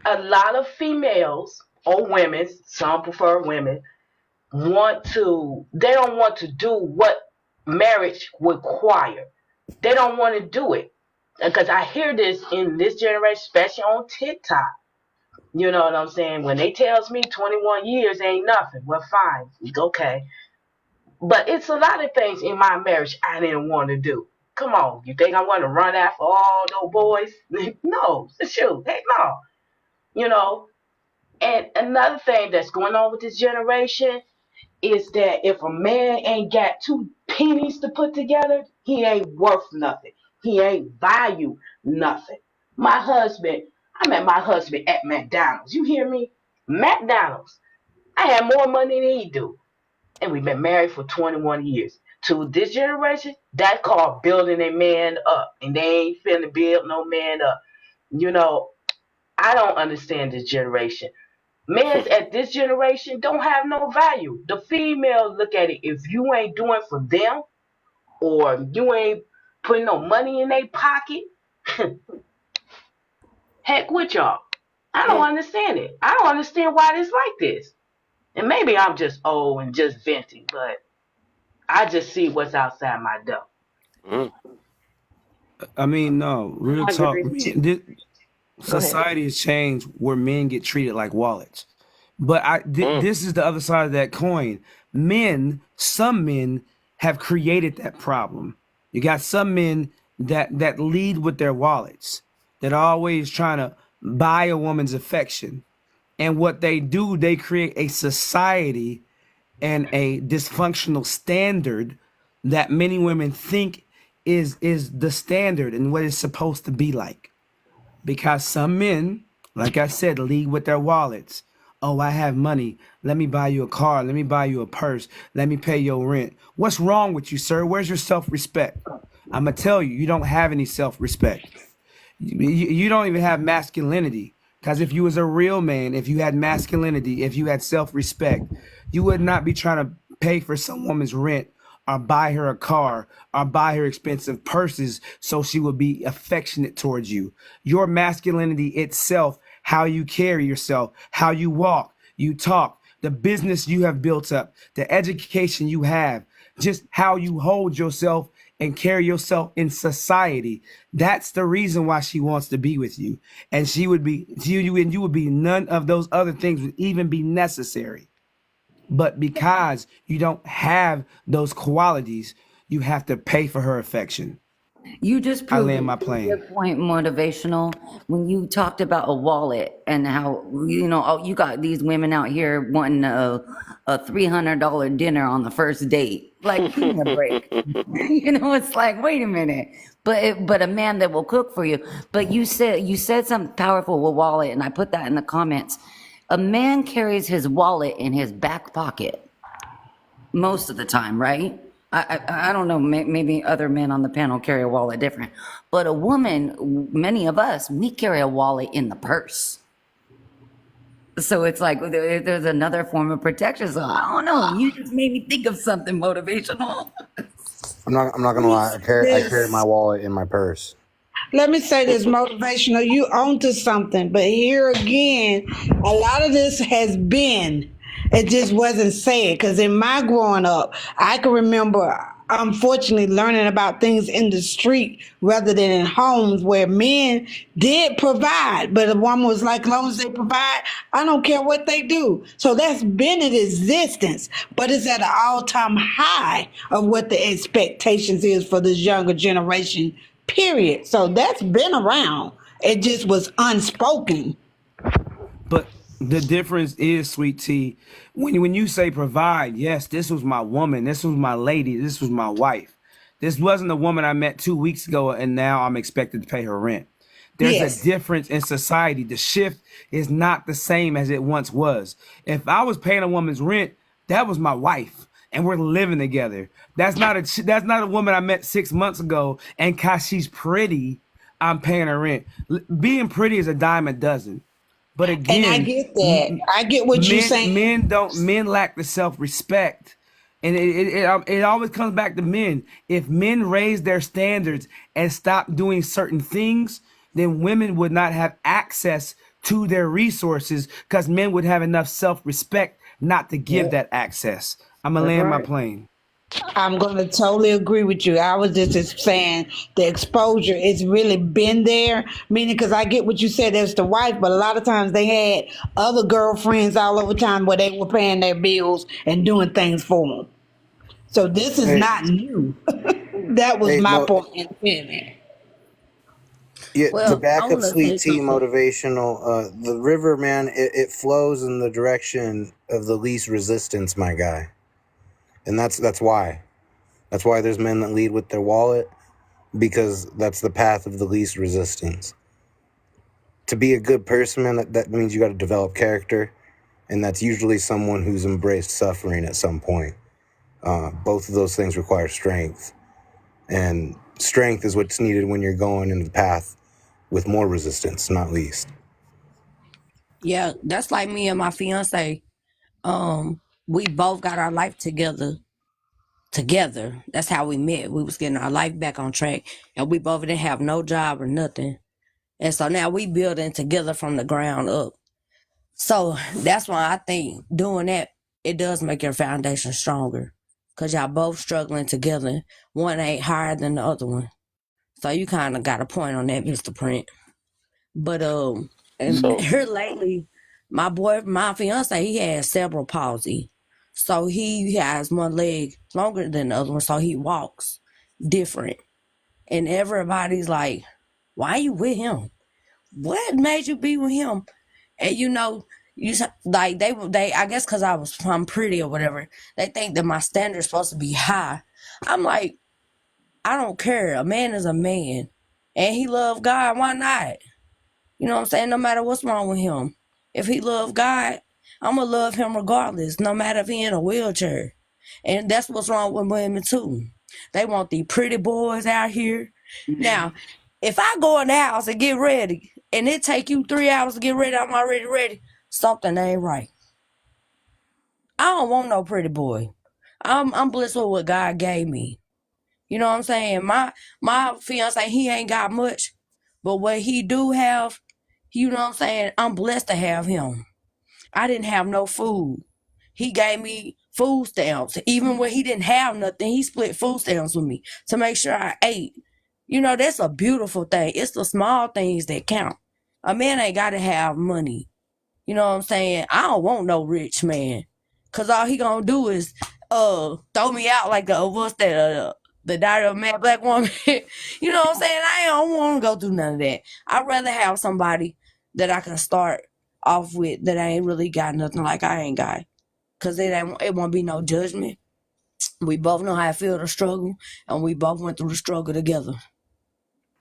A lot of females or women, some prefer women, they don't want to do what marriage requires. They don't want to do it. Because I hear this in this generation, especially on TikTok. You know what I'm saying? When they tells me 21 years ain't nothing, well, fine, it's okay. But it's a lot of things in my marriage I didn't want to do. Come on, you think I'm going to run after all those boys? No, shoot, heck no. And another thing that's going on with this generation is that if a man ain't got 2 pennies to put together, he ain't worth nothing. He ain't value nothing. I met my husband at McDonald's. You hear me? McDonald's. I had more money than he do. And we've been married for 21 years. To this generation, that's called building a man up. And they ain't finna build no man up. I don't understand this generation. Men at this generation don't have no value. The females look at it, if you ain't doing for them, or you ain't putting no money in their pocket, heck with y'all. I don't understand it. I don't understand why it's like this. And maybe I'm just old and just venting, but I just see what's outside my door. I mean, no, real I talk. agree. Society has changed where men get treated like wallets. But this is the other side of that coin. Some men have created that problem. You got some men that lead with their wallets, that are always trying to buy a woman's affection. And what they do, they create a society and a dysfunctional standard that many women think is the standard and what it's supposed to be like. Because some men, like I said, lead with their wallets. Oh, I have money. Let me buy you a car. Let me buy you a purse. Let me pay your rent. What's wrong with you, sir? Where's your self-respect? I'm going to tell you, you don't have any self-respect. You don't even have masculinity. Because if you was a real man, if you had masculinity, if you had self-respect, you would not be trying to pay for some woman's rent or buy her a car or buy her expensive purses so she would be affectionate towards you. Your masculinity itself how you carry yourself, how you walk, you talk, the business you have built up, the education you have, just how you hold yourself and carry yourself in society. That's the reason why she wants to be with you. And she would be you and you would be none of those other things would even be necessary. But because you don't have those qualities, you have to pay for her affection. You just I proved land my it to your plane. point, motivational, when you talked about a wallet and how, oh, you got these women out here wanting a $300 dinner on the first date. Like, give me a break. It's like, wait a minute. But a man that will cook for you. But you said something powerful with wallet, and I put that in the comments. A man carries his wallet in his back pocket most of the time, right? I don't know, maybe other men on the panel carry a wallet different, but a woman, many of us, we carry a wallet in the purse. So it's like there's another form of protection. So I don't know. You just made me think of something motivational. I'm not gonna lie. I carry my wallet in my purse. Let me say this, motivational. You onto something, but here again, a lot of this has been. It just wasn't said. Because in my growing up, I can remember, unfortunately, learning about things in the street rather than in homes where men did provide. But a woman was like, as long as they provide, I don't care what they do. So that's been in existence. But it's at an all-time high of what the expectations is for this younger generation, period. So that's been around. It just was unspoken. But the difference is, Sweet Tea, when you say provide, yes, this was my woman, this was my lady, this was my wife. This wasn't a woman I met 2 weeks ago and now I'm expected to pay her rent. There's Yes. a difference in society. The shift is not the same as it once was. If I was paying a woman's rent, that was my wife and we're living together. That's not a woman I met 6 months ago and cause she's pretty, I'm paying her rent. Being pretty is a dime a dozen. But again, And I get that. I get what you're saying. Men lack the self-respect. And it always comes back to men. If men raise their standards and stop doing certain things, then women would not have access to their resources because men would have enough self-respect not to give that access. I'm going to land my plane. I'm going to totally agree with you. I was just saying the exposure it's really been there, meaning because I get what you said as the wife, but a lot of times they had other girlfriends all over time where they were paying their bills and doing things for them. So this is Hey, not new. That was hey, my point in saying Yeah, to Well, I back up want to say Sweet Tea something. motivational, the river, man, it flows in the direction of the least resistance, my guy. And that's why. That's why there's men that lead with their wallet, because that's the path of the least resistance. To be a good person, man, that means you got to develop character, and that's usually someone who's embraced suffering at some point. Both of those things require strength, and strength is what's needed when you're going in the path with more resistance, not least. Yeah, that's like me and my fiance. We both got our life together. That's how we met. We was getting our life back on track, and we both didn't have no job or nothing. And so now we building together from the ground up. So that's why I think doing that, it does make your foundation stronger. Cause y'all both struggling together. One ain't higher than the other one. So you kind of got a point on that, Mr. Print. But and So here lately, my fiance, he has cerebral palsy. So he has one leg longer than the other one, so he walks different. And everybody's like, why you with him? What made you be with him? And like they I guess because I'm pretty or whatever, they think that my standard's supposed to be high. I'm like, I don't care. A man is a man. And he love God, why not? You know what I'm saying? No matter what's wrong with him. If he love God, I'm going to love him regardless, no matter if he in a wheelchair. And that's what's wrong with women too. They want these pretty boys out here. Now, if I go in the house and get ready, and it take you 3 hours to get ready, I'm already ready, something ain't right. I don't want no pretty boy. I'm blessed with what God gave me. You know what I'm saying? My fiance, he ain't got much, but what he do have, You know what I'm saying? I'm blessed to have him. I didn't have no food. He gave me food stamps. Even when he didn't have nothing, he split food stamps with me to make sure I ate. You know, that's a beautiful thing. It's the small things that count. A man ain't got to have money. You know what I'm saying? I don't want no rich man. Cause all he gonna do is throw me out like the Diary of a Mad Black Woman. You know what I'm saying? I don't want to go through none of that. I'd rather have somebody that I can start off with that I ain't really got nothing like I ain't got. Cause it won't be no judgment. We both know how I feel the struggle, and we both went through the struggle together.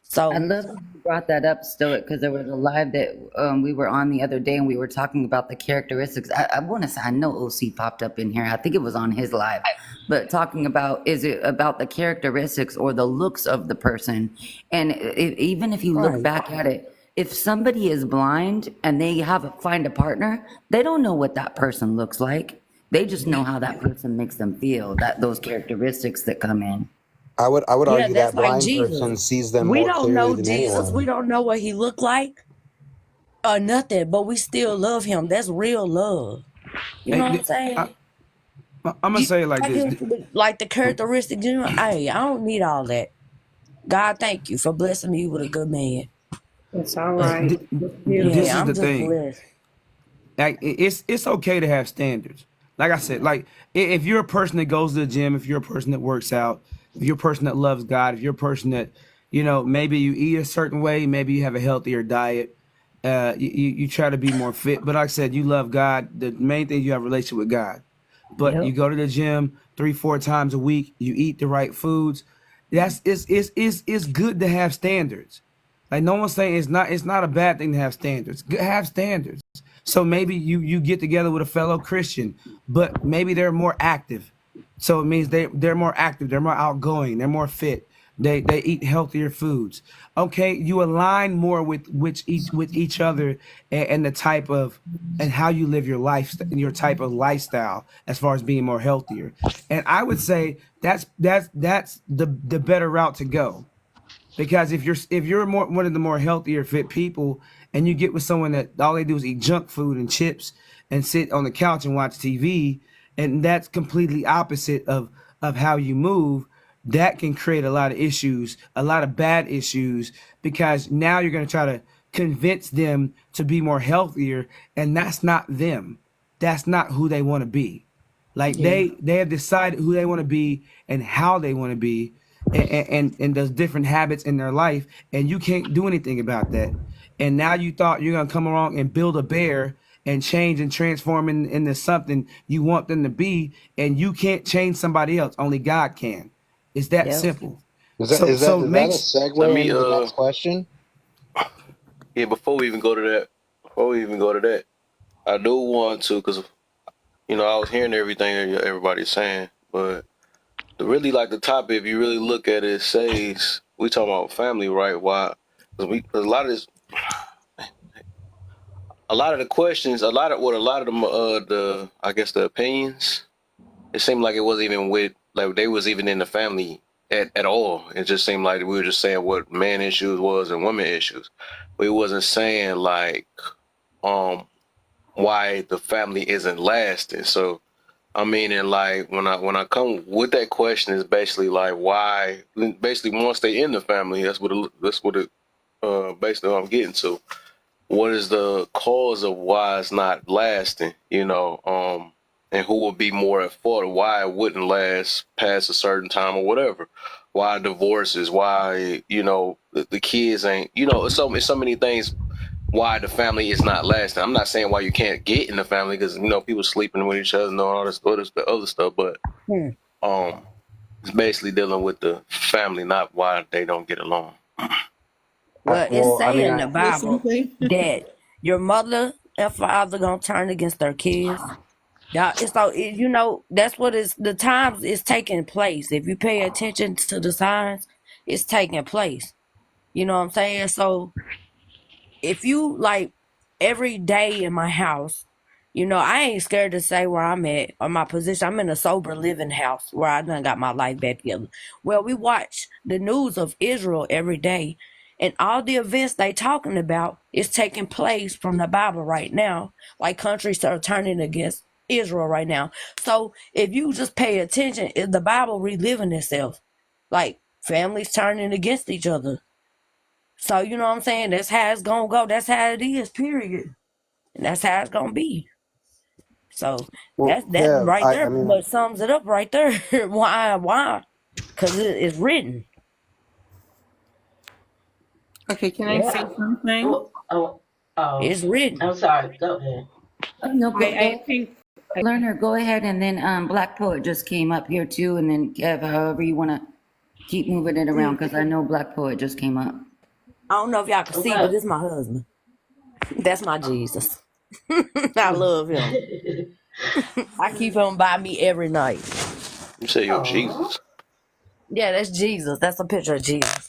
So I love that you brought that up, Stoic, because there was a live that we were on the other day, and we were talking about the characteristics. I want to say, I know OC popped up in here. I think it was on his live, but talking about, is it about the characteristics or the looks of the person? And even if you look right. back at it, if somebody is blind and they find a partner, they don't know what that person looks like. They just know how that person makes them feel, those characteristics that come in. I would Yeah, argue that's that like blind Jesus. person sees them We more don't clearly know than Jesus. anyone. We don't know what he looked like or nothing, but we still love him. That's real love. You know Hey, what I'm saying? I'm gonna say it like this. Like the characteristics, you know, hey, I don't need all that. God, thank you for blessing me with a good man. It's all Th- right. th- Yeah, This is I'm the just thing. blessed. Like it's okay to have standards. Like I said, like if you're a person that goes to the gym, if you're a person that works out, if you're a person that loves God, if you're a person that, you know, maybe you eat a certain way, maybe you have a healthier diet, you try to be more fit. But like I said, you love God. The main thing, you have a relationship with God. But you Yep. go to the gym 3-4 times a week, you eat the right foods. It's good to have standards. Like no one's saying it's not a bad thing to have standards. Have standards. So maybe you get together with a fellow Christian, but maybe they're more active. So it means they're more active, they're more outgoing, they're more fit. They eat healthier foods. Okay, you align more with each other, and the type of and how you live your life, your type of lifestyle as far as being more healthier. And I would say that's the better route to go. Because if you're more one of the more healthier fit people, and you get with someone that all they do is eat junk food and chips and sit on the couch and watch TV, and that's completely opposite of how you move, that can create a lot of issues, a lot of bad issues, because now you're going to try to convince them to be more healthier, and that's not them. That's not who they want to be. Like Yeah. they have decided who they want to be and how they want to be, and those different habits in their life, and you can't do anything about that. And now you thought you're gonna come along and build a bear and change and transform into something you want them to be, and you can't change somebody else. Only God can. It's that Yep. simple. Is that So is that is that a makes Let segue me into the next question? yeah, before we even go to that, I do want to, because you know I was hearing everything that everybody's saying, but really like the topic, if you really look at it, it says we talking about family, right? Why? Because a lot of this, a lot of the questions, a lot of the I guess the opinions, it seemed like it wasn't even like they was even in the family at all. It just seemed like we were just saying what man issues was and women issues. We wasn't saying like why the family isn't lasting. So I mean, and like when I come with that question, is basically like why, basically once they in the family, that's what it basically what I'm getting to. What is the cause of why it's not lasting? You know, and who would be more at fault? Why it wouldn't last past a certain time or whatever? Why divorces? Why, you know, the kids ain't, you know, it's so many things why the family is not lasting. I'm not saying why you can't get in the family, because you know people sleeping with each other and all this other stuff, but Hmm. it's basically dealing with the family, not why they don't get along. Well, it's Well, I saying mean, in the Bible something? that your mother and father gonna turn against their kids. You know, that's what is the times is taking place. If you pay attention to the signs, it's taking place. You know what I'm saying? So if you like every day in my house, you know, I ain't scared to say where I'm at or my position. I'm in a sober living house where I done got my life back together. Well, we watch the news of Israel every day, And all the events they talking about is taking place from the Bible right now. Like countries are turning against Israel right now. So if you just pay attention, the Bible reliving itself. Like families turning against each other. So you know what I'm saying? That's how it's gonna go. That's how it is, period. And that's how it's gonna be. So Well, that Kev, right there I mean, but sums it up right there. Why? Because it's written. Okay, can I say something? It's written. I'm sorry. Go ahead. No, I think Learner, go ahead, and then Black Poet just came up here too, and then Kev, however you want to keep moving it around, because I know Black Poet just came up. I don't know if y'all can see, but this is my husband. That's my Jesus. I love him. I keep him by me every night. You say your Jesus? Yeah, that's Jesus. That's a picture of Jesus.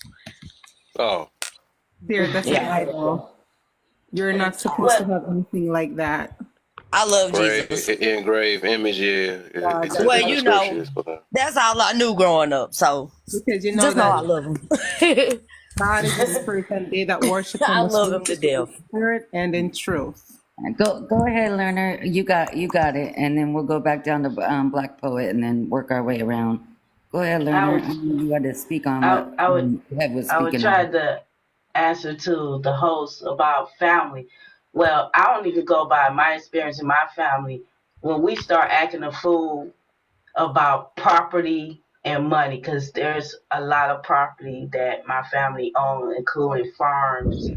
Oh. There, that's an idol. You're not supposed to have anything like that. I love Grave, Jesus. engraved image, yeah. Well, you know, that's all I knew growing up. So because you know just know that I love him. God is the spirit, and they that worship him I must love him to worship in death. spirit and in truth. Go ahead, Learner. You got it, and then we'll go back down to Black Poet, and then work our way around. Go ahead, Learner. You got to speak on what Kev was I would speaking try on. to answer to the host about family. Well, I don't even go by my experience in my family. When we start acting a fool about property and money, because there's a lot of property that my family owns, including farms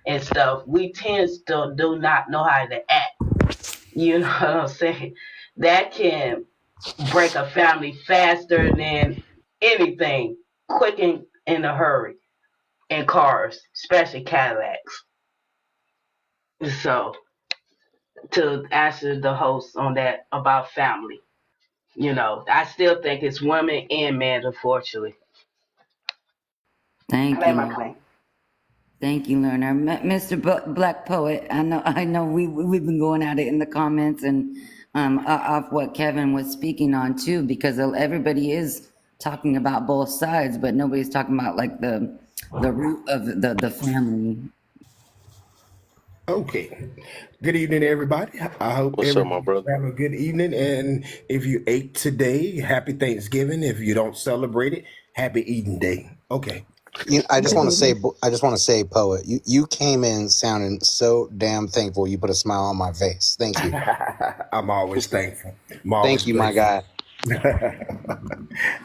and stuff, we tend to do not know how to act. You know what I'm saying? That can break a family faster than anything, quick and in a hurry, in cars, especially Cadillacs. So, to answer the host on that about family, I still think it's women and men, unfortunately. Thank I made my you. point. Thank you, Learner. Mr. Black Poet, I know we've been going at it in the comments and off what Kevin was speaking on too, because everybody is talking about both sides, but nobody's talking about like the root of the family. Okay. Good evening, everybody. I hope What's up, my brother? have a good evening. And if you ate today, happy Thanksgiving. If you don't celebrate it, happy eating day. Okay. I just want to say, Poet, you came in sounding so damn thankful. You put a smile on my face. Thank you. I'm always thankful. Thank you, my guy.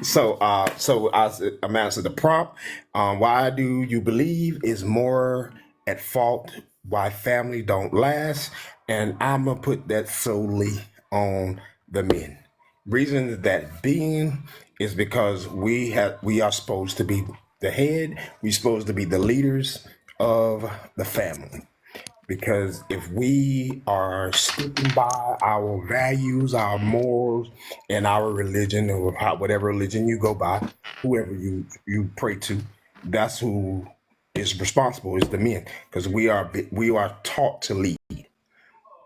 So I'm answering the prompt. Why do you believe is more at fault? Why family don't last? And I'm gonna put that solely on the men. Reason that being is because we are supposed to be the head. We're supposed to be the leaders of the family. Because if we are sticking by our values, our morals, and our religion, or whatever religion you go by, whoever you pray to, that's who is responsible, is the men. Because we are taught to lead.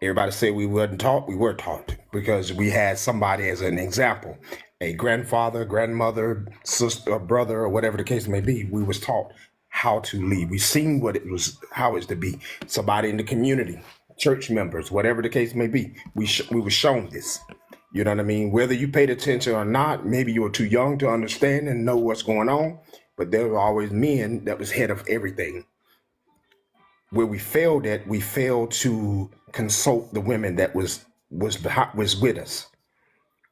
Everybody say we wasn't taught. We were taught because we had somebody as an example, a grandfather, grandmother, sister, or brother, or whatever the case may be. We was taught how to lead. We seen how it's to be. Somebody in the community, church members, whatever the case may be. We were shown this. You know what I mean? Whether you paid attention or not, maybe you were too young to understand and know what's going on. But there were always men that was head of everything. Where we failed to consult the women that was with us.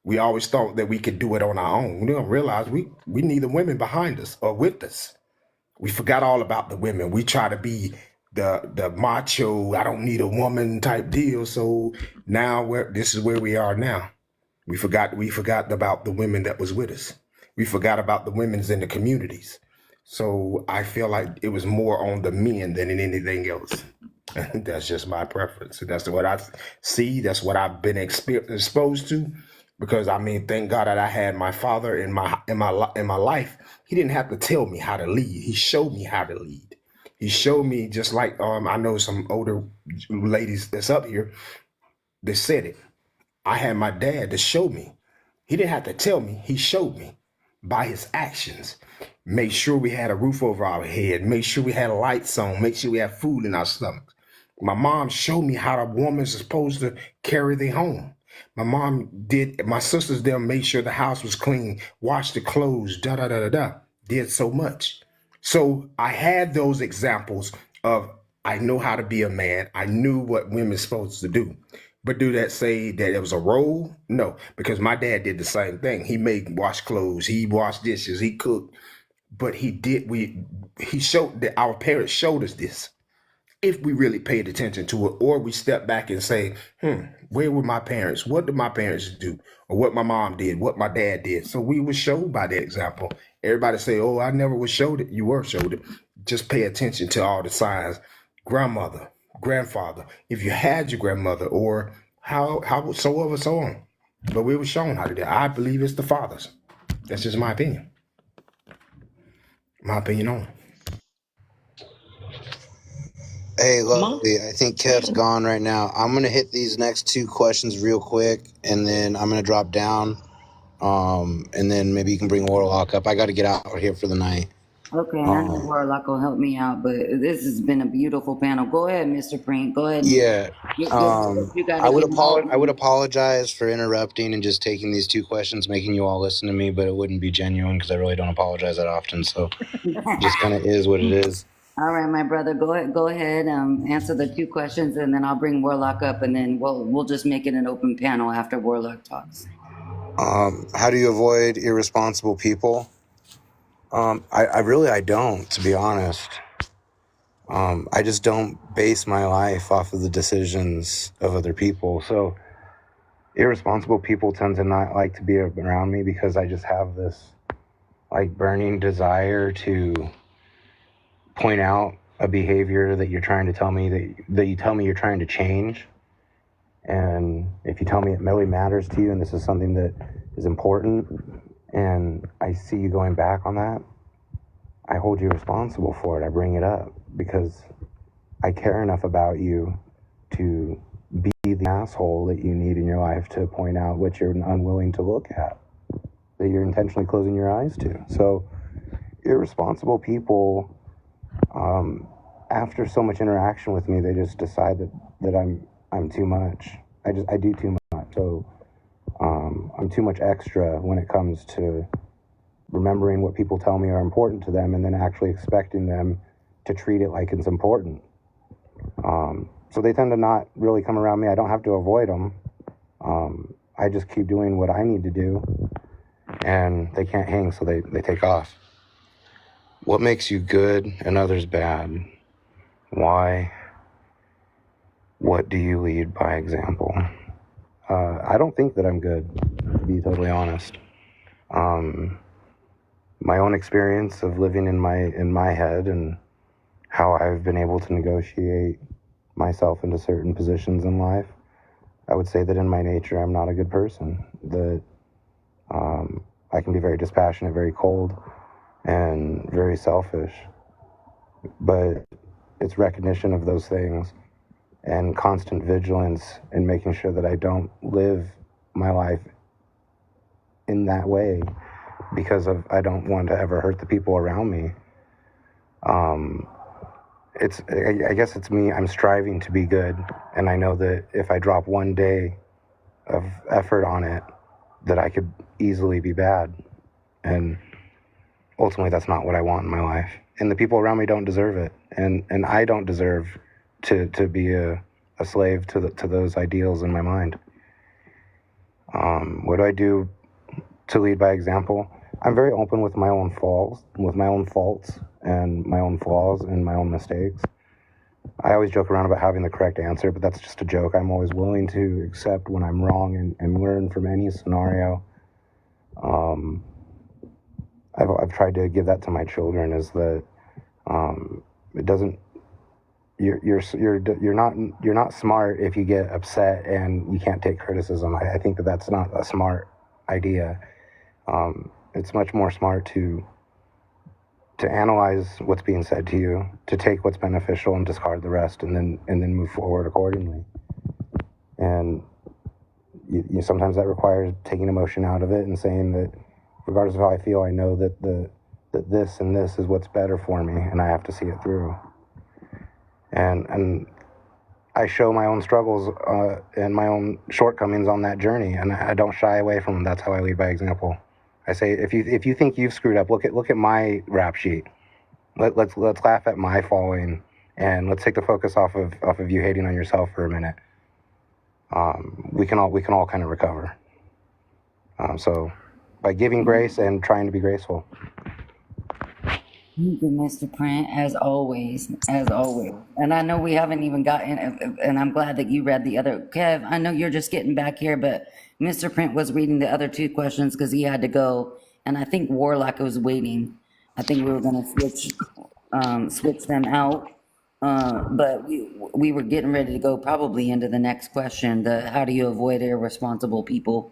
We always thought that we could do it on our own. We don't realize we need the women behind us or with us. We forgot all about the women. We try to be the macho, I don't need a woman type deal. So now this is where we are now. We forgot about the women that was with us. We forgot about the women's in the communities. So I feel like it was more on the men than in anything else. That's just my preference. That's what I see. That's what I've been exposed to. Because I mean, thank God that I had my father in my life. He didn't have to tell me how to lead. He showed me how to lead. He showed me, just like I know some older ladies that's up here that said it. I had my dad to show me. He didn't have to tell me. He showed me by his actions. make sure we had a roof over our head, make sure we had lights on, make sure we had food in our stomachs. My mom showed me how a woman's supposed to carry their home. My sisters them made sure the house was clean, washed the clothes, did so much. So I had those examples of I know how to be a man. I knew what women's supposed to do. But do that say that it was a role? No, because my dad did the same thing. He wash clothes, he washed dishes, he cooked. But he showed that our parents showed us this. If we really paid attention to it, or we step back and say, where were my parents? What did my parents do? Or what my mom did, what my dad did. So we were showed by that example. Everybody say, oh, I never was showed it. You were showed it. Just pay attention to all the signs. Grandmother, grandfather, if you had your grandmother, or how so on. But we were shown how to do it. I believe it's the fathers. That's just my opinion. My opinion on it. Hey, lovely. I think Kev's gone right now. I'm going to hit these next 2 questions real quick, and then I'm going to drop down. And then maybe you can bring Warlock up. I got to get out here for the night. Okay, I know Warlock will help me out, but this has been a beautiful panel. Go ahead, Mr. Prink. Go ahead. Yeah. You gotta I would get involved. I would apologize for interrupting and just taking these 2 questions, making you all listen to me, but it wouldn't be genuine because I really don't apologize that often. So it just kind of is what it is. All right, my brother, go ahead, answer the 2 questions, and then I'll bring Warlock up, and then we'll just make it an open panel after Warlock talks. How do you avoid irresponsible people? I don't, to be honest. I just don't base my life off of the decisions of other people. So irresponsible people tend to not like to be around me because I just have this like burning desire to point out a behavior that you're trying to tell me that you tell me you're trying to change. And if you tell me it really matters to you and this is something that is important and I see you going back on that, I hold you responsible for it. I bring it up because I care enough about you to be the asshole that you need in your life to point out what you're unwilling to look at, that you're intentionally closing your eyes to. So irresponsible people, after so much interaction with me, they just decide that I'm too much. I do too much. So I'm too much extra when it comes to remembering what people tell me are important to them and then actually expecting them to treat it like it's important. So they tend to not really come around me. I don't have to avoid them. I just keep doing what I need to do and they can't hang, so they take off. What makes you good and others bad? Why? What do you lead by example? I don't think that I'm good, to be totally honest. My own experience of living in my head and how I've been able to negotiate myself into certain positions in life, I would say that in my nature, I'm not a good person. That I can be very dispassionate, very cold, and very selfish. But it's recognition of those things and constant vigilance in making sure that I don't live my life in that way because I don't want to ever hurt the people around me. I guess it's me. I'm striving to be good, and I know that if I drop one day of effort on it, that I could easily be bad. And ultimately, that's not what I want in my life. And the people around me don't deserve it, and I don't deserve to be a slave to those ideals in my mind. What do I do to lead by example? I'm very open with my own faults, and my own flaws and my own mistakes. I always joke around about having the correct answer, but that's just a joke. I'm always willing to accept when I'm wrong and learn from any scenario. I've tried to give that to my children, is that it doesn't. You're not smart if you get upset and you can't take criticism. I think that's not a smart idea. It's much more smart to analyze what's being said to you, to take what's beneficial and discard the rest, and then move forward accordingly. And you sometimes that requires taking emotion out of it and saying that regardless of how I feel, I know that that this and this is what's better for me, and I have to see it through. And I show my own struggles and my own shortcomings on that journey, and I don't shy away from them. That's how I lead by example. I say, if you think you've screwed up, look at my rap sheet. Let's laugh at my falling, and let's take the focus off of you hating on yourself for a minute. We can all kind of recover. So by giving grace and trying to be graceful. Thank you, Mr. Print, as always, as always. And I know we haven't even gotten, and I'm glad that you read the other. Kev, I know you're just getting back here, but Mr. Print was reading the other two questions because he had to go, and I think Warlock was waiting. I think we were gonna switch them out, but we were getting ready to go probably into the next question, the how do you avoid irresponsible people?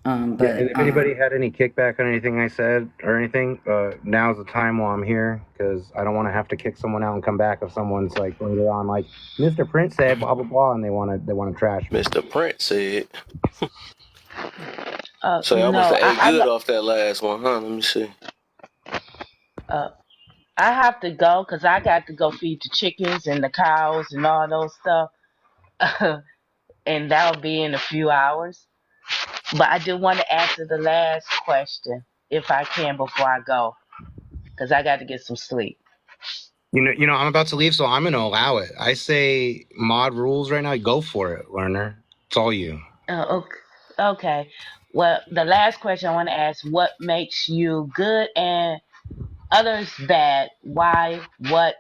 And if anybody had any kickback on anything I said or anything, now's the time while I'm here, because I don't want to have to kick someone out and come back if someone's like later on like, Mr. Prince said blah blah blah, and they want to trash me. Mr. Prince said. So No, I must have ate good I off that last one, huh? Let me see. I have to go because I got to go feed the chickens and the cows and all those stuff, and that'll be in a few hours. But I do want to answer the last question if I can before I go, because I got to get some sleep. You know, I'm about to leave, so I'm gonna allow it. I say mod rules right now. Go for it, learner. It's all you. Okay. Well, the last question I want to ask: what makes you good and others bad? Why? What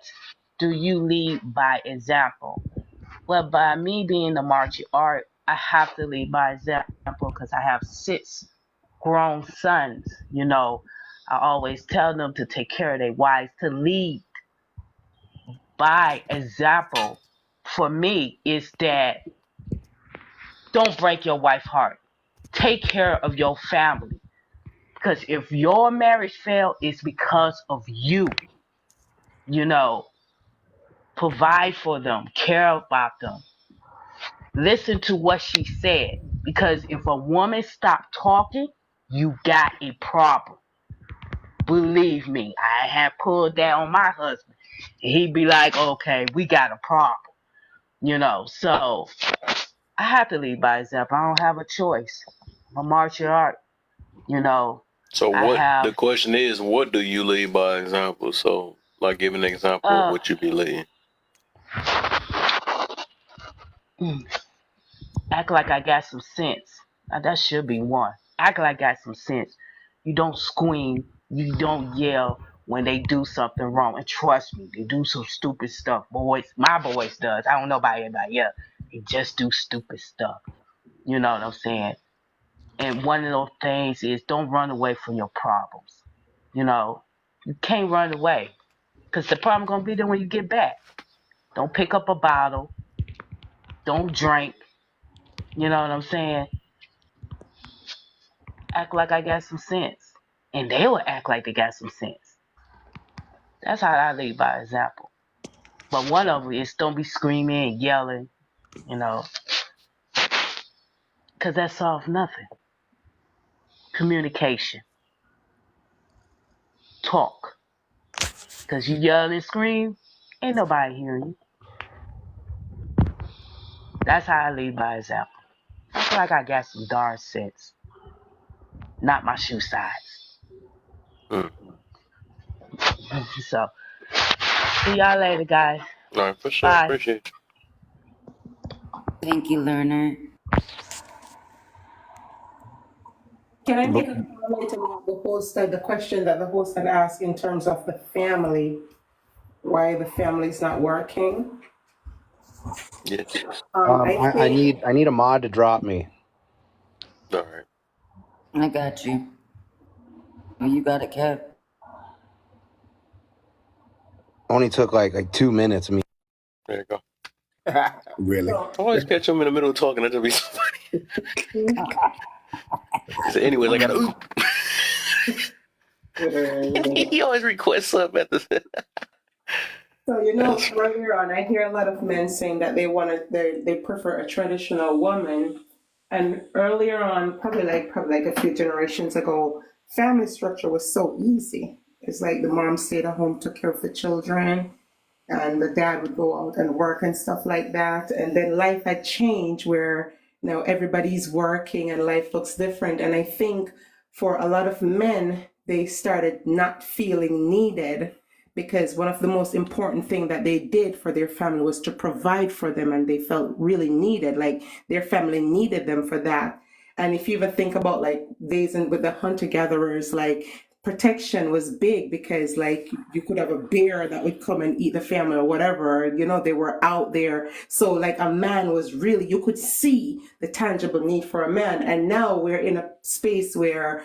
do you lead by example? Well, by me being the martial art, I have to lead by example because I have 6 grown sons. You know, I always tell them to take care of their wives, to lead by example. For me, is that don't break your wife's heart. Take care of your family. Because if your marriage failed, it's because of you. You know, provide for them, care about them. Listen to what she said. Because if a woman stopped talking, you got a problem. Believe me, I have pulled that on my husband. And he'd be like, okay, we got a problem. You know, so I have to lead by example. I don't have a choice. I'm a martial art. You know, So the question is, what do you lead by example? So, like, give an example of what you be leading. Act like I got some sense. Now, that should be one. Act like I got some sense. You don't scream. You don't yell when they do something wrong. And trust me, they do some stupid stuff. Boys, my boys does. I don't know about anybody else. They just do stupid stuff. You know what I'm saying? And one of those things is don't run away from your problems. You know, you can't run away because the problem going to be there when you get back. Don't pick up a bottle. Don't drink. You know what I'm saying? Act like I got some sense. And they will act like they got some sense. That's how I lead by example. But one of them is don't be screaming and yelling, you know, because that solves nothing. Communication. Talk. Because you yell and scream, ain't nobody hearing you. That's how I lead by example. I feel like I got some darn sense. Not my shoe size. So, see y'all later, guys. All right, for sure. Bye. Appreciate you. Thank you, learner. Can I make a comment about the host, the question that the host had asked in terms of the family, why the family's not working? Yes. I need a mod to drop me. All right. I got you. Oh, you got it, Kev. Only took like 2 minutes. There you go. Really? I always catch him in the middle of talking. That'll be so funny. So anyways, I gotta. He always requests something at the. So you know, earlier on, I hear a lot of men saying that they prefer a traditional woman, and earlier on, probably like a few generations ago, family structure was so easy. It's like the mom stayed at home, took care of the children, and the dad would go out and work and stuff like that. And then life had changed where now everybody's working and life looks different. And I think for a lot of men, they started not feeling needed because one of the most important thing that they did for their family was to provide for them, and they felt really needed, like their family needed them for that. And if you ever think about like days with the hunter gatherers, like protection was big because like you could have a bear that would come and eat the family or whatever, they were out there. So like a man was really, you could see the tangible need for a man. And now we're in a space where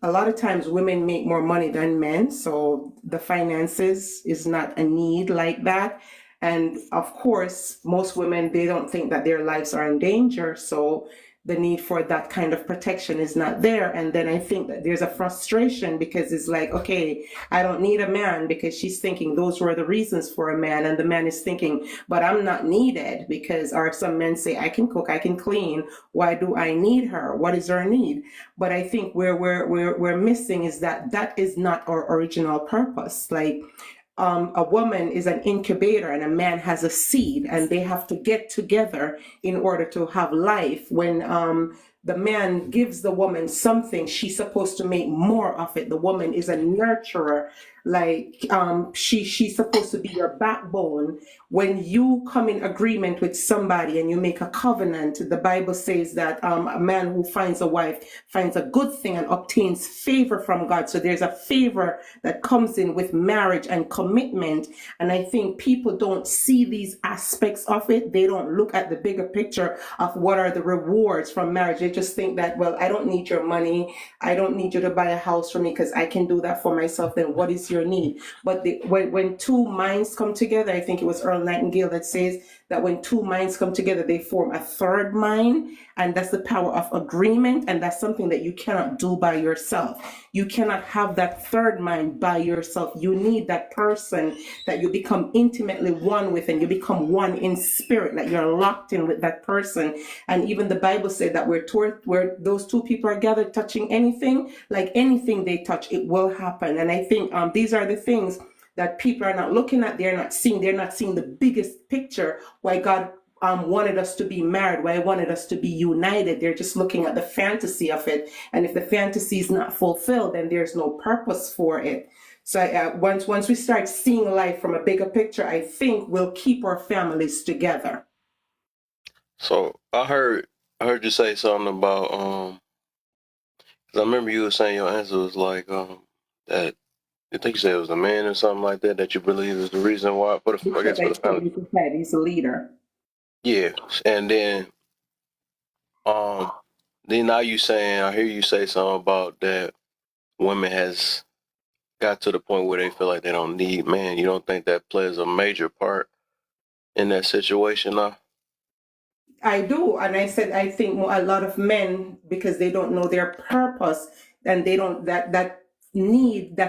a lot of times women make more money than men, so the finances is not a need like that. And of course, most women, they don't think that their lives are in danger, so the need for that kind of protection is not there. And then I think that there's a frustration because it's like, okay, I don't need a man, because she's thinking those were the reasons for a man, and the man is thinking, but I'm not needed, because, or some men say, I can cook, I can clean, why do I need her? What is her need? But I think where we're missing is that is not our original purpose. Like, a woman is an incubator and a man has a seed, and they have to get together in order to have life. When the man gives the woman something, she's supposed to make more of it. The woman is a nurturer. Like she's supposed to be your backbone. When you come in agreement with somebody and you make a covenant, the Bible says that a man who finds a wife finds a good thing and obtains favor from God. So there's a favor that comes in with marriage and commitment. And I think people don't see these aspects of it. They don't look at the bigger picture of what are the rewards from marriage. They just think that, well, I don't need your money. I don't need you to buy a house for me because I can do that for myself. Then what is your need? But when two minds come together, I think it was Earl Nightingale that says that when two minds come together, they form a third mind, and that's the power of agreement, and that's something that you cannot do by yourself. You cannot have that third mind by yourself. You need that person that you become intimately one with, and you become one in spirit, like you're locked in with that person. And even the Bible said that where those two people are gathered touching anything, like anything they touch, it will happen. And I think these are the things that people are not looking at. They're not seeing the biggest picture, why God wanted us to be married, why he wanted us to be united. They're just looking at the fantasy of it. And if the fantasy is not fulfilled, then there's no purpose for it. So once we start seeing life from a bigger picture, I think we'll keep our families together. So I heard you say something about because I remember you were saying your answer was like that. I think you said it was a man or something like that you believe is the reason why for the family. He's a leader. Yeah, and then now you saying, I hear you say something about that women has got to the point where they feel like they don't need man. You don't think that plays a major part in that situation now? I do, and I said I think a lot of men, because they don't know their purpose, and they don't that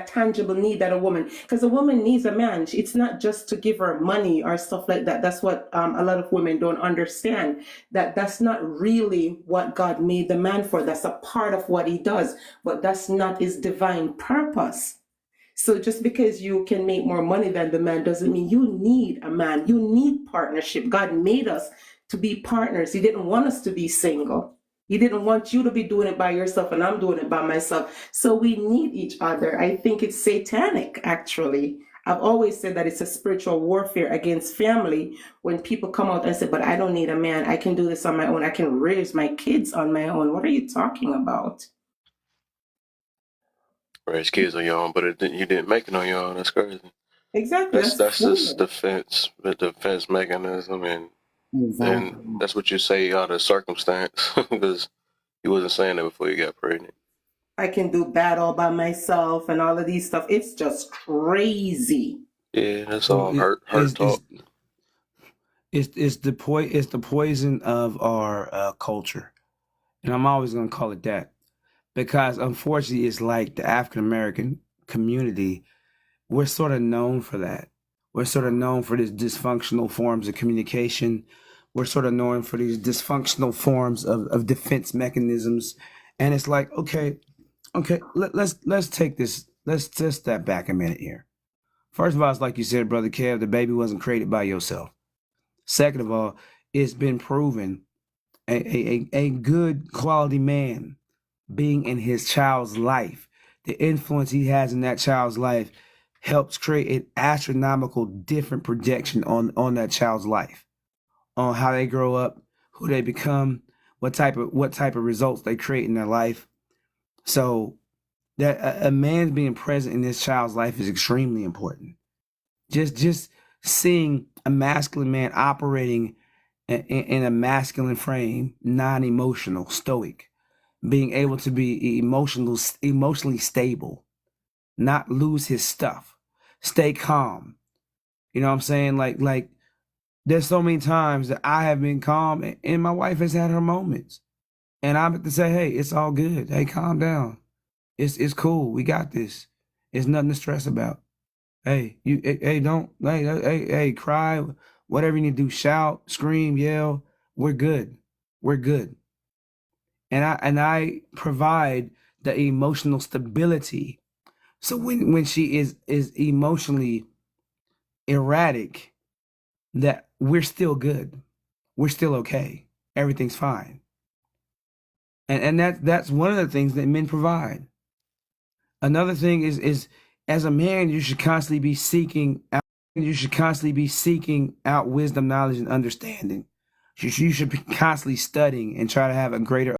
tangible need that a woman, because a woman needs a man. It's not just to give her money or stuff like that. That's what a lot of women don't understand, that's not really what God made the man for. That's a part of what he does, but that's not his divine purpose. So just because you can make more money than the man doesn't mean you need a man. You need partnership. God made us to be partners. He didn't want us to be single. He didn't want you to be doing it by yourself and I'm doing it by myself. So we need each other. I think it's satanic, actually. I've always said that it's a spiritual warfare against family when people come out and say, but I don't need a man. I can do this on my own. I can raise my kids on my own. What are you talking about? Raise kids on your own, but you didn't make it on your own. That's crazy. Exactly. That's just the defense mechanism, and that's what you say out of circumstance, because you wasn't saying that before you got pregnant. I can do bad all by myself and all of these stuff. It's just crazy. Yeah, that's all hurt talk. It's the poison of our culture, and I'm always gonna call it that, because unfortunately, it's like the African American community. We're sort of known for that. We're sort of known for these dysfunctional forms of communication. We're sort of known for these dysfunctional forms of defense mechanisms. And it's like, okay, let's take this let's just step back a minute here. First of all, it's like you said, Brother Kev, the baby wasn't created by yourself. Second of all, it's been proven a good quality man being in his child's life, the influence he has in that child's life helps create an astronomical different projection on that child's life, on how they grow up, who they become, what type of results they create in their life. So that a man being present in this child's life is extremely important. Just seeing a masculine man operating in a masculine frame, non-emotional, stoic, being able to be emotionally stable, not lose his stuff, stay calm. You know what I'm saying? Like there's so many times that I have been calm and my wife has had her moments. And I have to say, hey, it's all good. Hey, calm down. It's cool. We got this. It's nothing to stress about. Hey, cry, whatever you need to do, shout, scream, yell. We're good. We're good. And I provide the emotional stability. So when she is emotionally erratic, that we're still good. We're still okay. Everything's fine. And that's one of the things that men provide. Another thing is as a man, you should constantly be seeking out wisdom, knowledge, and understanding. You should be constantly studying and try to have a greater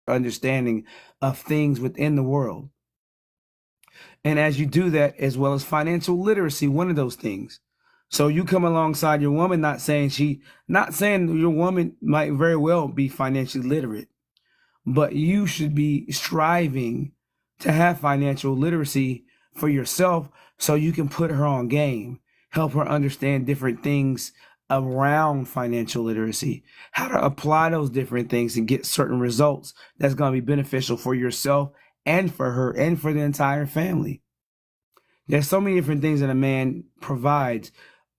understanding of things within the world. And as you do that, as well as financial literacy, one of those things. So you come alongside your woman, not saying your woman might very well be financially literate, but you should be striving to have financial literacy for yourself so you can put her on game, help her understand different things around financial literacy, how to apply those different things and get certain results that's going to be beneficial for yourself and for her and for the entire family. There's so many different things that a man provides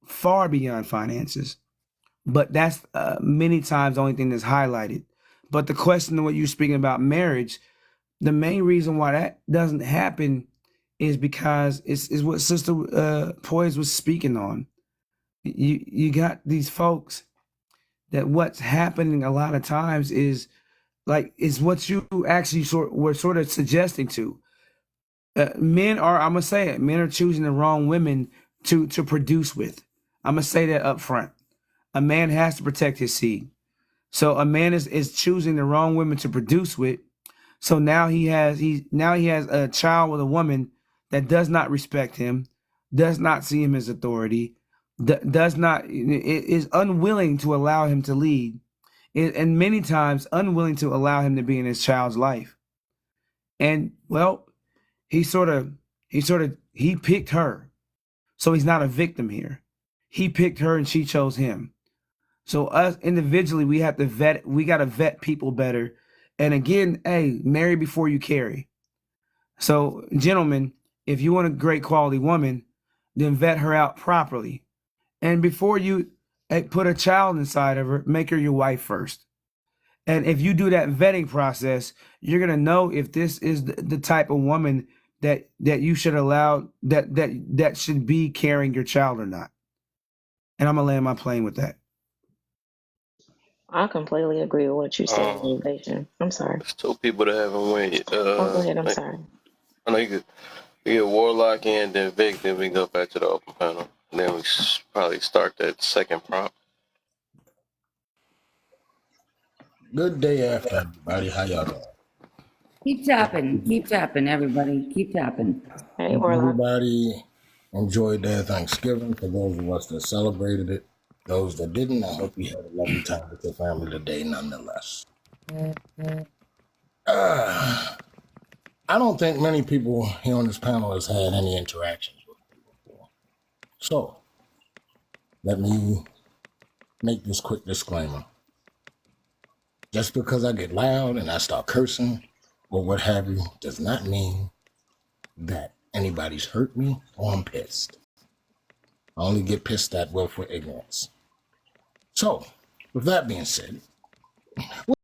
far beyond finances, but that's many times the only thing that's highlighted. But the question of what you're speaking about marriage, the main reason why that doesn't happen is because is what Sister Poise was speaking on. You got these folks that what's happening a lot of times is what you actually were sort of suggesting to. Men are choosing the wrong women to produce with. I'm going to say that up front. A man has to protect his seed. So a man is choosing the wrong women to produce with. So now he has a child with a woman that does not respect him, does not see him as authority, is unwilling to allow him to lead, and many times unwilling to allow him to be in his child's life. And well, he picked her. So he's not a victim here. He picked her and she chose him. So us individually, we got to vet people better. And again, hey, marry before you carry. So gentlemen, if you want a great quality woman, then vet her out properly. And before you put a child inside of her, make her your wife first. And if you do that vetting process, you're going to know if this is the type of woman that you should allow, that should be carrying your child or not. And I'm going to land my plane with that. I completely agree with what you said, Invasion. I'm sorry. There's two people that haven't went yet. Go ahead. I'm sorry. I know you get Warlock in, then Vic, then we can go back to the open panel. And then we probably start that second prompt. Good day after everybody. How y'all doing? Keep tapping, everybody. Keep tapping. Hey, Warlock. Everybody enjoyed their Thanksgiving. For those of us that celebrated it, those that didn't, I hope you had a lovely time with your family today nonetheless. I don't think many people here on this panel has had any interactions with me before. So, let me make this quick disclaimer. Just because I get loud and I start cursing or what have you does not mean that anybody's hurt me or I'm pissed. I only get pissed at willful ignorance. So, with that being said,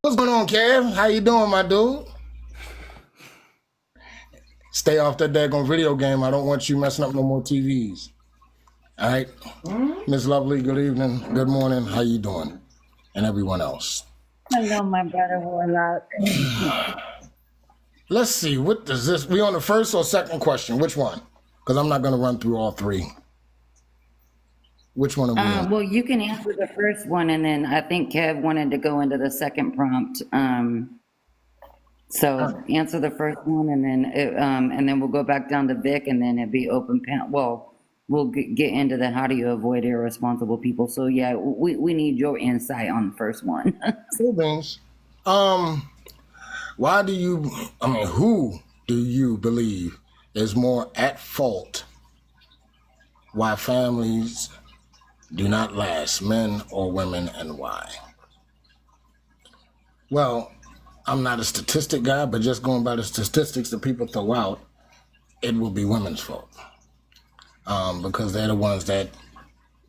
what's going on, Kev? How you doing, my dude? Stay off that daggone video game. I don't want you messing up no more TVs. All right? Miss Lovely, good evening. Good morning. How you doing? And everyone else. Hello, my brother Warlock. Let's see. What does this... We on the first or second question? Which one? Because I'm not going to run through all three. Which one are we on? Well, you can answer the first one, and then I think Kev wanted to go into the second prompt. So answer the first one, and then we'll go back down to Vic, and then it'd be open panel. Well, we'll get into the how do you avoid irresponsible people. So yeah, we need your insight on the first one. Cool beans. Why do you? I mean, who do you believe is more at fault? Why families do not last, men or women, and why? Well, I'm not a statistic guy, but just going by the statistics that people throw out, it will be women's fault. Because they're the ones that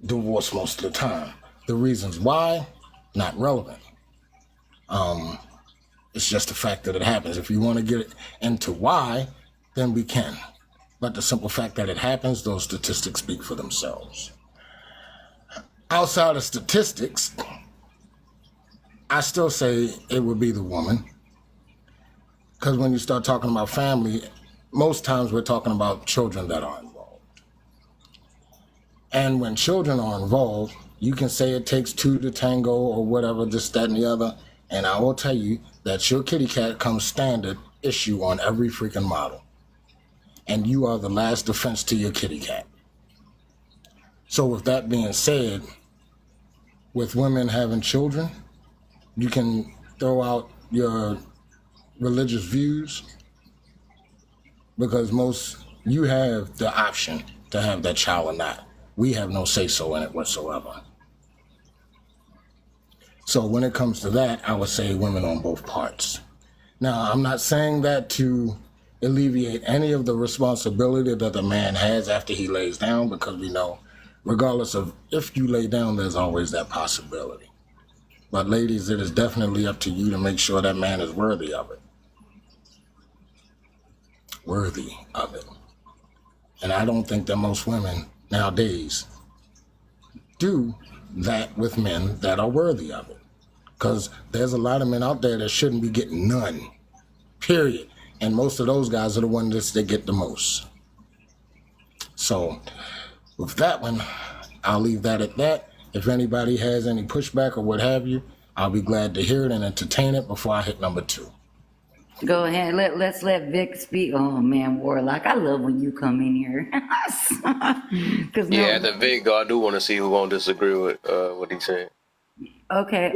divorce most of the time. The reasons why, not relevant. It's just the fact that it happens. If you want to get into why, then we can. But the simple fact that it happens, those statistics speak for themselves. Outside of statistics, I still say it would be the woman. Because when you start talking about family, most times we're talking about children that are involved. And when children are involved, you can say it takes two to tango or whatever, this, that, and the other. And I will tell you that your kitty cat comes standard issue on every freaking model. And you are the last defense to your kitty cat. So with that being said, with women having children, you can throw out your religious views because you have the option to have that child or not. We have no say-so in it whatsoever. So when it comes to that, I would say women on both parts. Now, I'm not saying that to alleviate any of the responsibility that the man has after he lays down, because we know, regardless of if you lay down, there's always that possibility. But ladies, it is definitely up to you to make sure that man is worthy of it. Worthy of it. And I don't think that most women nowadays do that with men that are worthy of it. Because there's a lot of men out there that shouldn't be getting none, period. And most of those guys are the ones that get the most. So with that one, I'll leave that at that. If anybody has any pushback or what have you, I'll be glad to hear it and entertain it before I hit number 2. Go ahead. Let's let Vic speak. Oh man, Warlock, I love when you come in here. Yeah, the Vic, I do want to see who won't disagree with what he said. Okay.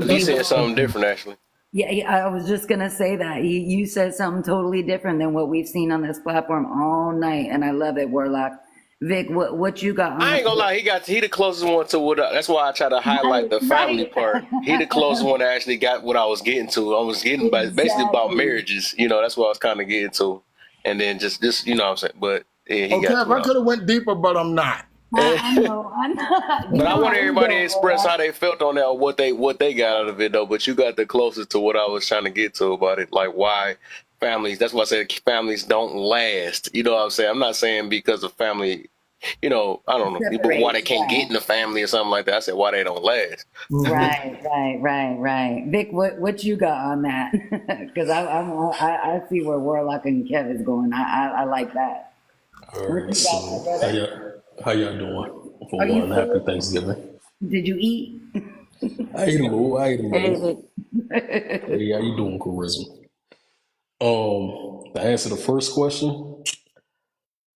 He said something different, actually. Yeah, I was just gonna say that you said something totally different than what we've seen on this platform all night, and I love it, Warlock. Vic, what you got? I ain't gonna lie, he the closest one to what. That's why I try to highlight the family part. He the closest one that actually got what I was getting to. I was getting basically about marriages. You know, that's what I was kind of getting to, and then just you know what I'm saying. But yeah, he got. I could have went deeper, but I'm not. I know. But I want everybody to express how they felt on that, or what they got out of it, though. But you got the closest to what I was trying to get to about it, like why families. That's why I said families don't last. You know what I'm saying? I'm not saying because of family. You know, I don't know, people why they can't get in the family or something like that. I said why they don't last. Right. Vic, what you got on that? Because I see where Warlock and Kev is going. I like that. All right, so how y'all doing? For one, happy Thanksgiving. Did you eat? I ate a little. Hey, how you doing, Charisma? To answer the first question,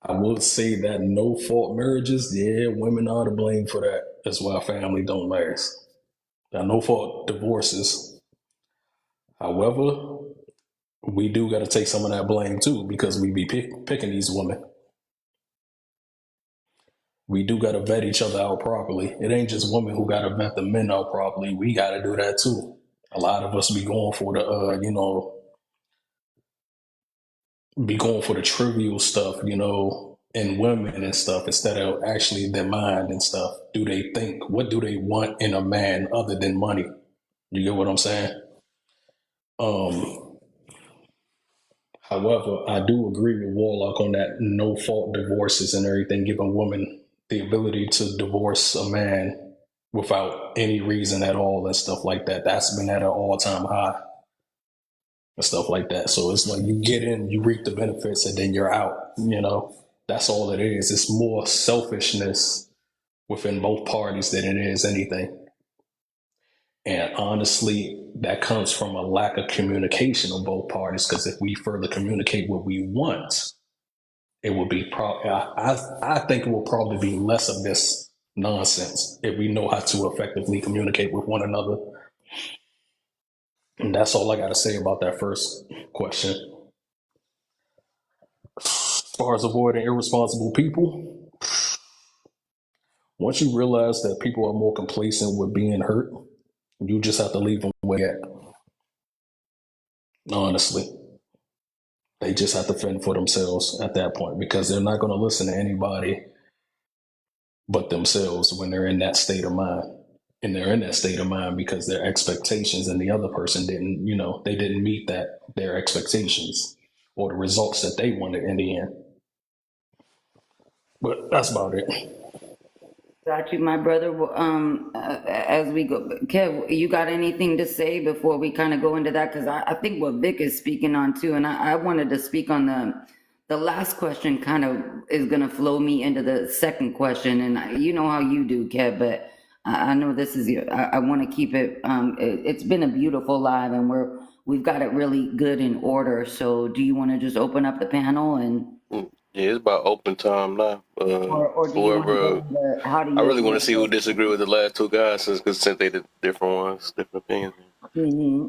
I would say that no fault marriages, yeah, women are to blame for that. That's why family don't last. Now, no fault divorces. However, we do got to take some of that blame too, because we be picking these women. We do got to vet each other out properly. It ain't just women who got to vet the men out properly. We got to do that too. A lot of us be going for the, be going for the trivial stuff, in women and stuff, instead of actually their mind and stuff. Do they think? What do they want in a man other than money? You get what I'm saying? However, I do agree with Warlock on that no fault divorces and everything, giving women the ability to divorce a man without any reason at all and stuff like that. That's been at an all-time high and stuff like that. So it's like you get in, you reap the benefits, and then you're out. That's all it is. It's more selfishness within both parties than it is anything. And honestly, that comes from a lack of communication on both parties. Because if we further communicate what we want, it will be I think it will probably be less of this nonsense if we know how to effectively communicate with one another. And that's all I got to say about that first question. As far as avoiding irresponsible people, once you realize that people are more complacent with being hurt, you just have to leave them where they're at. Honestly, they just have to fend for themselves at that point, because they're not going to listen to anybody but themselves when they're in that state of mind. And they're in that state of mind because their expectations and the other person didn't, they didn't meet their expectations or the results that they wanted in the end. But that's about it. Got you, my brother. As we go, Kev, you got anything to say before we kind of go into that? Because I think what Vic is speaking on too, and I wanted to speak on the last question. Kind of is going to flow me into the second question, and you know how you do, Kev. But I know this is I want to keep it. It's been a beautiful live, and we've got it really good in order. So, do you want to just open up the panel and? Yeah, it's about open time now. Or do you Whoever, how do you? I really want to see who disagree with the last two guys, since they the different ones, different opinions.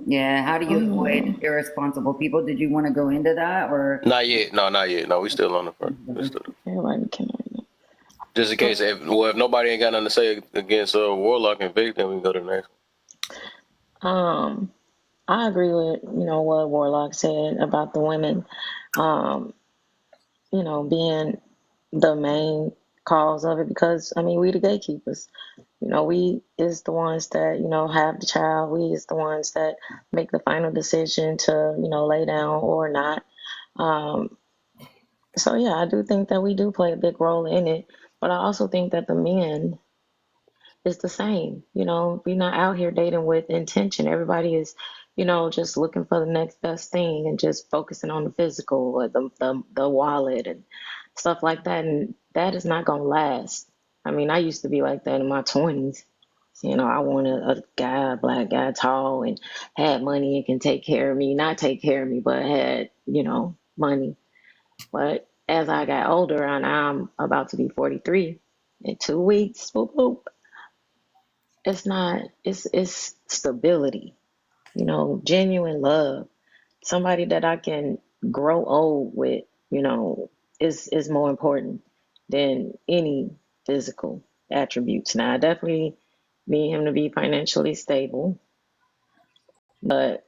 Yeah, how do you avoid irresponsible people? Did you want to go into that or? Not yet. No, not yet. No, we still on the first. Just in case, if nobody ain't got nothing to say against Warlock and Vic, then we can go to the next one. I agree with what Warlock said about the women. Being the main cause of it, because we the gatekeepers. We is the ones that have the child. We is the ones that make the final decision to lay down or not. So yeah, I do think that we do play a big role in it, but I also think that the men is the same. We're not out here dating with intention. Everybody is just looking for the next best thing and just focusing on the physical or the wallet and stuff like that. And that is not going to last. I used to be like that in my 20s. I wanted a black guy, tall and had money and can take care of me, not take care of me, but had, money. But as I got older, and I'm about to be 43 in 2 weeks, boop, boop, it's stability. Genuine love, somebody that I can grow old with, is more important than any physical attributes. Now, I definitely need him to be financially stable, but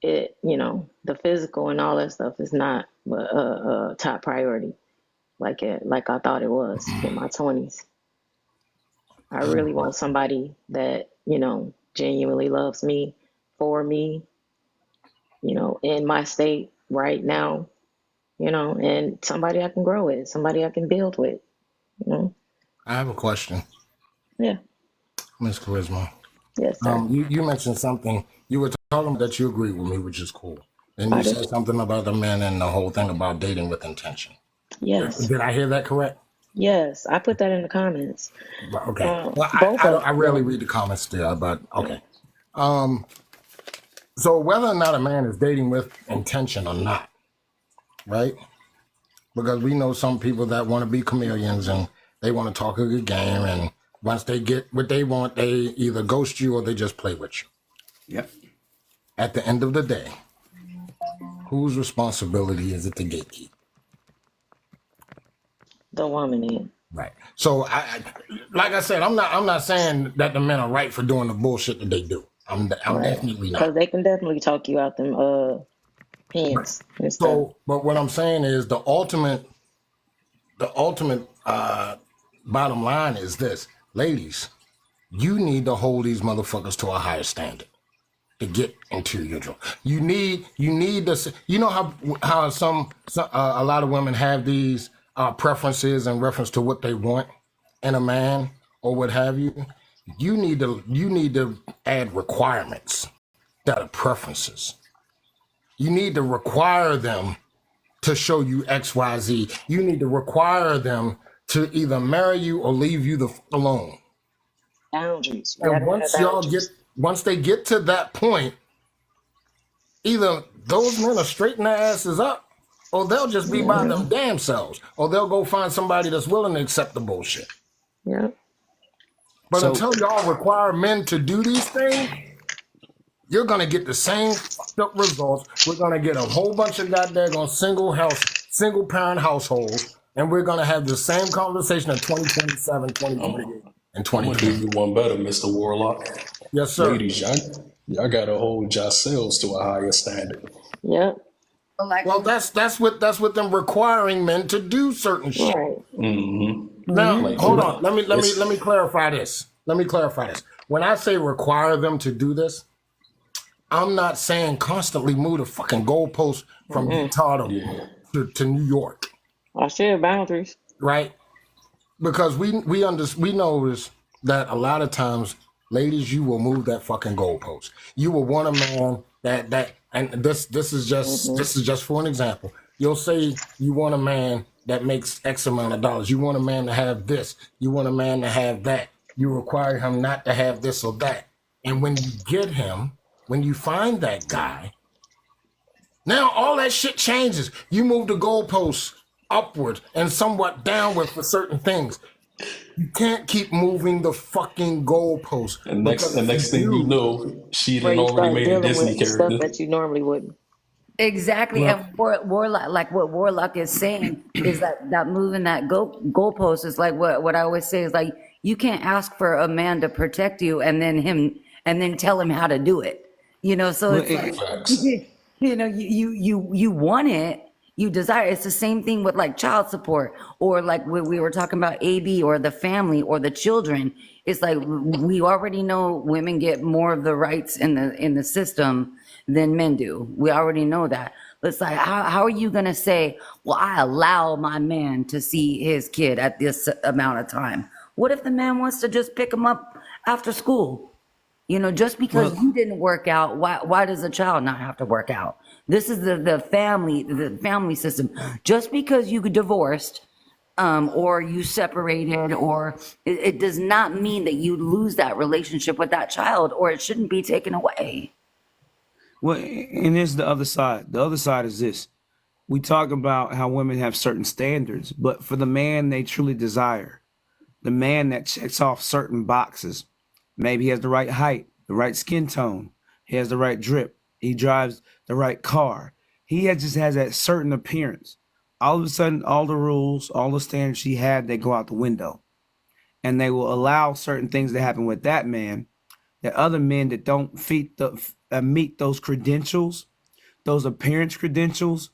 the physical and all that stuff is not a top priority like I thought it was in my 20s. I really want somebody that, genuinely loves me, for me, in my state right now, and somebody I can grow with, somebody I can build with. I have a question. Yeah. Ms. Charisma. Yes, sir. You mentioned something. You were talking that you agree with me, which is cool. And you said something about the men and the whole thing about dating with intention. Yes. Did I hear that correct? Yes, I put that in the comments. Okay. Well, I rarely read the comments still, but okay. So whether or not a man is dating with intention or not, right? Because we know some people that want to be chameleons and they want to talk a good game, and once they get what they want, they either ghost you or they just play with you. Yep. At the end of the day, whose responsibility is it to gatekeep? The woman is. Right. So, like I said, I'm not saying that the men are right for doing the bullshit that they do. I'm definitely not. Because they can definitely talk you out them pants and stuff. So, but what I'm saying is the ultimate bottom line is this: ladies, you need to hold these motherfuckers to a higher standard. to get into your drawer. You need this. You know how some a lot of women have these preferences in reference to what they want in a man or what have you. You need to add requirements that are preferences. You need to require them to show you X, Y, Z. You need to require them to either marry you or leave you the f- alone. Boundaries. We And gotta have once they get to that point, either those men are straightening their asses up, or they'll just be by them damn selves, or they'll go find somebody that's willing to accept the bullshit. Yeah. But So- until y'all require men to do these things, you're gonna get the same fucked up results. We're gonna get a whole bunch of goddamn single parent households, and we're gonna have the same conversation in 2027, 2028, and I'm gonna 2030. give you one better, Mr. Warlock. Yes, sir. Ladies, y'all gotta hold yourselves to a higher standard. Yep. Well, that's what them requiring men to do certain shit. Right. Mm-hmm. Now, Like, hold on. Let it's- me clarify this. When I say require them to do this, I'm not saying constantly move the fucking goalpost from Utah to New York, I said boundaries. right? Because we notice that a lot of times, ladies, you will move that fucking goalpost. You will want a man that and this is just for an example. You'll say you want a man that makes X amount of dollars. You want a man to have this. You want a man to have that. You require him not to have this or that. And when you get him, when you find that guy, now all that shit changes. You move the goalposts upward and somewhat downward for certain things. You can't keep moving the fucking goalposts. And next thing you know, she Where done you already start made a dealing Disney with stuff character. that you normally wouldn't. Exactly, Well- and Warlock, like what Warlock is saying, is that moving that goalpost is like what I always say is like you can't ask for a man to protect you and then tell him how to do it. You know, so Well, it's it- like Facts. you know you want it, you desire. It's the same thing with like child support or like we were talking about AB or the family or the children. It's like we already know women get more of the rights in the system than men do. We already know that. But it's like, how are you going to say, well, I allow my man to see his kid at this amount of time? What if the man wants to just pick him up after school? You know, just because you didn't work out, why does a child not have to work out? This is the family system. Just because you divorced, or you separated, or it does not mean that you lose that relationship with that child, or it shouldn't be taken away. Well, and here's the other side. The other side is this. We talk about how women have certain standards, but for the man they truly desire, the man that checks off certain boxes, maybe he has the right height, the right skin tone, he has the right drip, he drives the right car, just has that certain appearance. All of a sudden, all the rules, all the standards she had, they go out the window. And they will allow certain things to happen with that man that other men that don't meet those credentials, those appearance credentials,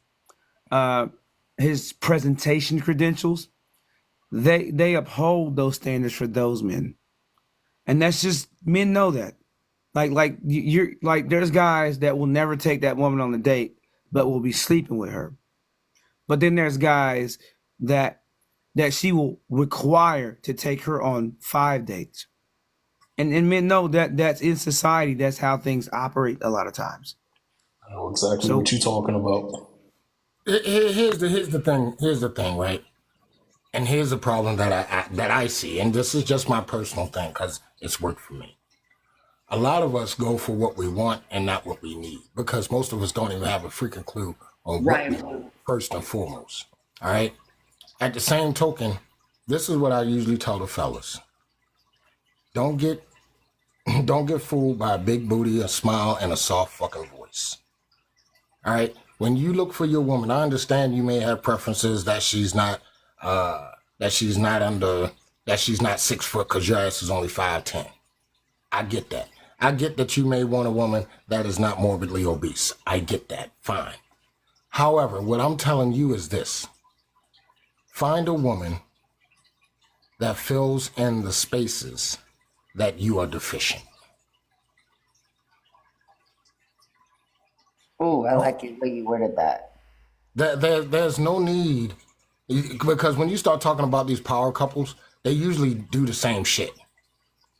his presentation credentials, they uphold those standards for those men. And that's just, men know that. You're like, there's guys that will never take that woman on a date, but will be sleeping with her. But then there's guys that she will require to take her on 5 dates. And men know that that's in society, that's how things operate a lot of times. I know exactly what you're talking about. Here's the thing, right? And here's the problem that I see, and this is just my personal thing because it's worked for me. A lot of us go for what we want and not what we need because most of us don't even have a freaking clue on what we need first and foremost. All right. At the same token, this is what I usually tell the fellas: don't get fooled by a big booty, a smile, and a soft fucking voice. All right. When you look for your woman, I understand you may have preferences that she's not 6 foot because your ass is only 5'10". I get that. I get that you may want a woman that is not morbidly obese. I get that. Fine. However, what I'm telling you is this: find a woman that fills in the spaces that you are deficient. Oh, I like it the way you worded that. There's no need, because when you start talking about these power couples, they usually do the same shit.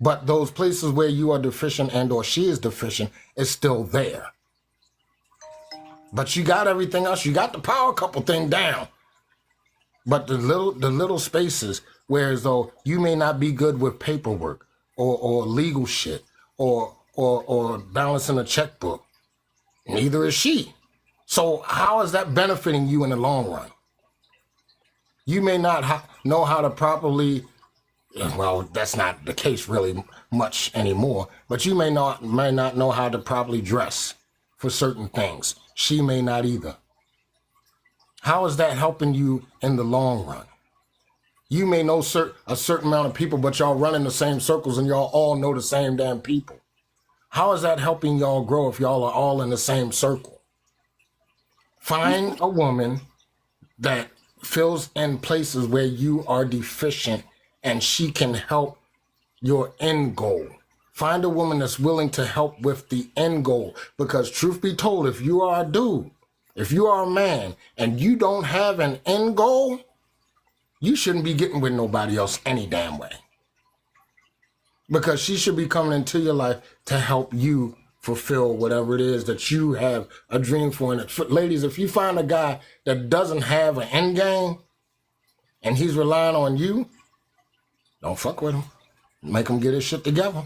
But those places where you are deficient and or she is deficient is still there. But you got everything else. You got the power couple thing down. But the little spaces where as though you may not be good with paperwork or legal shit or balancing a checkbook, neither is she. So how is that benefiting you in the long run? You may not know how to properly, well, that's not the case really much anymore, but you may not know how to properly dress for certain things. She may not either. How is that helping you in the long run? You may know a certain amount of people, but y'all run in the same circles and y'all all know the same damn people. How is that helping y'all grow if y'all are all in the same circle? Find a woman that fills in places where you are deficient and she can help your end goal. Find a woman that's willing to help with the end goal, because truth be told, if you are a dude, if you are a man and you don't have an end goal, you shouldn't be getting with nobody else any damn way. Because she should be coming into your life to help you fulfill whatever it is that you have a dream for. And ladies, if you find a guy that doesn't have an end game and he's relying on you, don't fuck with him. Make him get his shit together.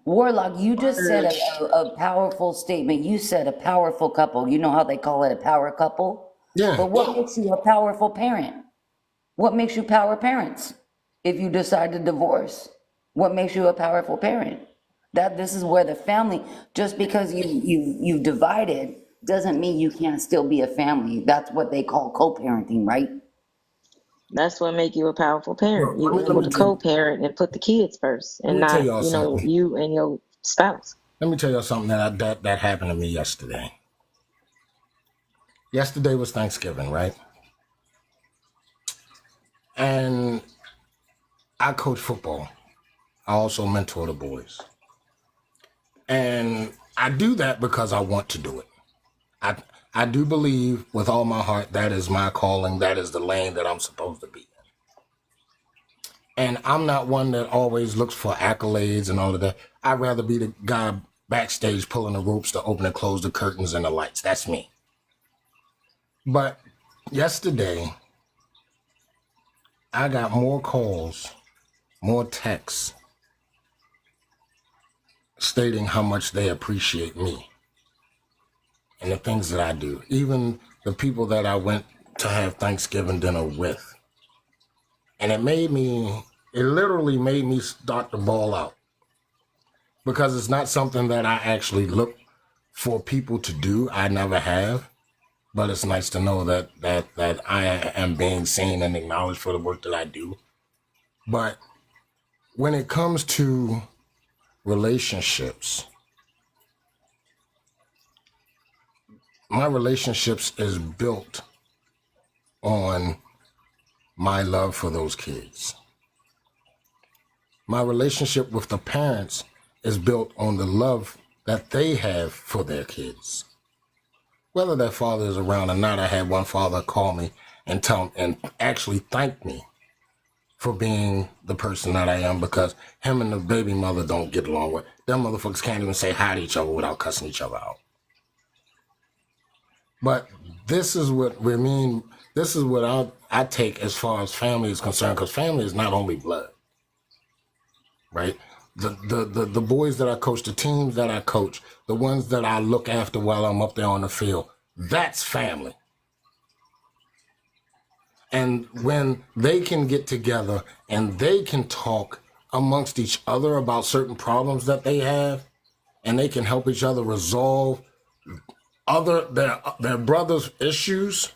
Warlock, you just said a powerful statement. You said a powerful couple. You know how they call it a power couple? Yeah. But what makes you a powerful parent? What makes you power parents? If you decide to divorce, what makes you a powerful parent? This is where the family, just because you've divided doesn't mean you can't still be a family. That's what they call co-parenting, right? That's what make you a powerful parent. Look, You're able to co-parent and put the kids first, and let me tell not, y'all something. you and your spouse. Let me tell y'all something that happened to me yesterday. Yesterday was Thanksgiving, right? And I coach football. I also mentor the boys. And I do that because I want to do it. I do believe with all my heart that is my calling. That is the lane that I'm supposed to be in. And I'm not one that always looks for accolades and all of that. I'd rather be the guy backstage pulling the ropes to open and close the curtains and the lights. That's me. But yesterday, I got more calls, more texts stating how much they appreciate me and the things that I do. Even the people that I went to have Thanksgiving dinner with. And it literally made me start to ball out, because it's not something that I actually look for people to do. I never have, but it's nice to know that I am being seen and acknowledged for the work that I do. But when it comes to relationships, my relationships is built on my love for those kids. My relationship with the parents is built on the love that they have for their kids. Whether their father is around or not, I had one father call me and actually thank me for being the person that I am, because him and the baby mother don't get along with. Them motherfuckers can't even say hi to each other without cussing each other out. But this is what we mean. This is what I take as far as family is concerned, because family is not only blood, right? The boys that I coach, the teams that I coach, the ones that I look after while I'm up there on the field, that's family. And when they can get together and they can talk amongst each other about certain problems that they have, and they can help each other resolve their brother's issues,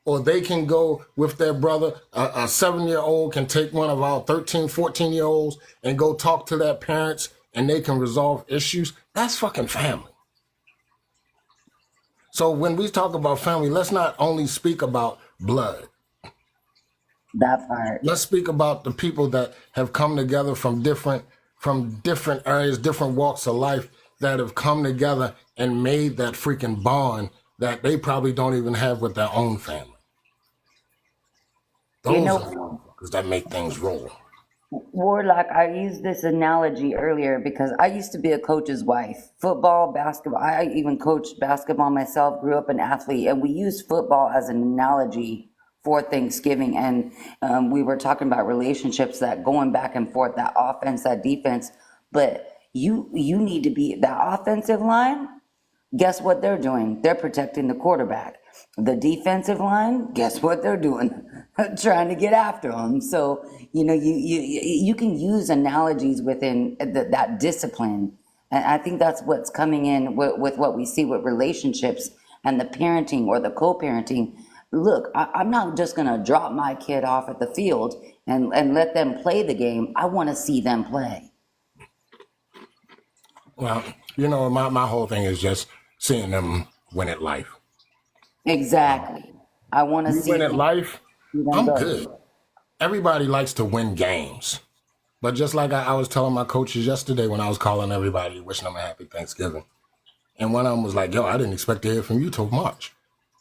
or they can go with their brother, a 7-year-old can take one of our 13, 14-year-olds and go talk to their parents, and they can resolve issues. That's fucking family. So when we talk about family, let's not only speak about blood. That part. Let's speak about the people that have come together from different areas, different walks of life, that have come together and made that freaking bond that they probably don't even have with their own family. You Those know, are the motherfuckers that make things roll. Warlock, I used this analogy earlier because I used to be a coach's wife. Football, basketball, I even coached basketball myself, grew up an athlete, and we used football as an analogy for Thanksgiving. And we were talking about relationships, that going back and forth, that offense, that defense. But you need to be that offensive line. Guess what they're doing? They're protecting the quarterback. The defensive line, guess what they're doing? Trying to get after them. So, you know, you can use analogies within that discipline. And I think that's what's coming in with what we see with relationships and the parenting or the co-parenting. Look, I'm not just going to drop my kid off at the field and let them play the game. I want to see them play. Well, you know, my whole thing is just seeing them win at life. Exactly. I want to You see win at them life, see them I'm go. good. Everybody likes to win games. But just like I was telling my coaches yesterday when I was calling everybody, wishing them a happy Thanksgiving. And one of them was like, yo, I didn't expect to hear from you till March.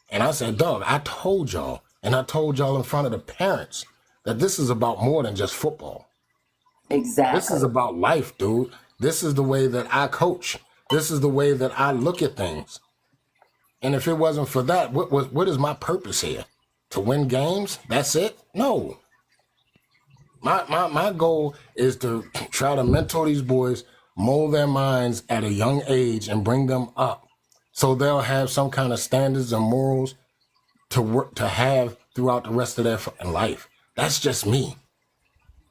And I said, dog, I told y'all, and I told y'all in front of the parents that this is about more than just football. Exactly. This is about life, dude. This is the way that I coach. This is the way that I look at things. And if it wasn't for that, what is my purpose here? To win games? That's it? No. My goal is to try to mentor these boys, mold their minds at a young age and bring them up so they'll have some kind of standards and morals to work to have throughout the rest of their fucking life. That's just me.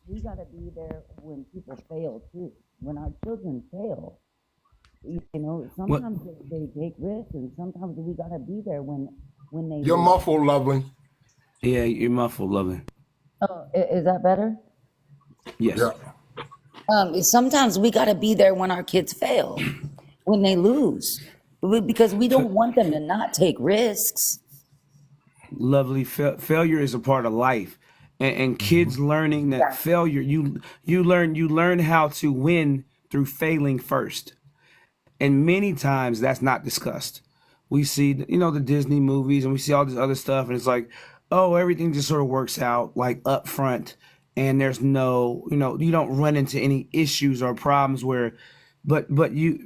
We got to be there when people fail too. When our children fail, you know, What? sometimes they take risks, and sometimes we got to be there when they You're lose. muffled, lovely. Yeah, you're muffled, loving. Oh, is that better? Yes. Yeah. Sometimes we got to be there when our kids fail, when they lose, because we don't want them to not take risks. Lovely. Failure is a part of life, and kids learning that failure. You learn how to win through failing first, and many times that's not discussed. We see, you know, the Disney movies, and we see all this other stuff, and it's like, oh, everything just sort of works out like up front, and there's no, you know, you don't run into any issues or problems where, but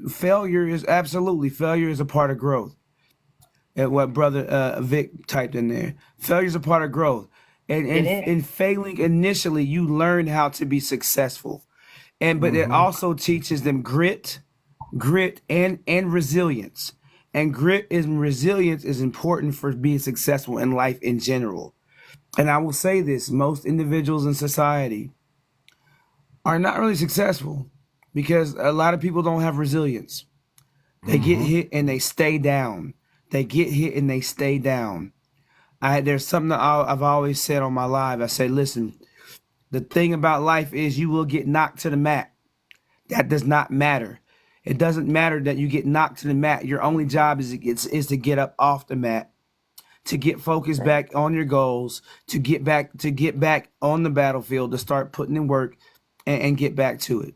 failure is a part of growth. At what brother Vic typed in there. Failure is a part of growth. And It is. in failing initially, you learn how to be successful. But it also teaches them grit and resilience. And resilience is important for being successful in life in general. And I will say this, most individuals in society are not really successful because a lot of people don't have resilience. They get hit and they stay down. They get hit and they stay down. There's something that I've always said on my live. I say, listen, the thing about life is you will get knocked to the mat. That does not matter. It doesn't matter that you get knocked to the mat. Your only job is to get up off the mat, to get focused back on your goals, to get back on the battlefield, to start putting in work and get back to it.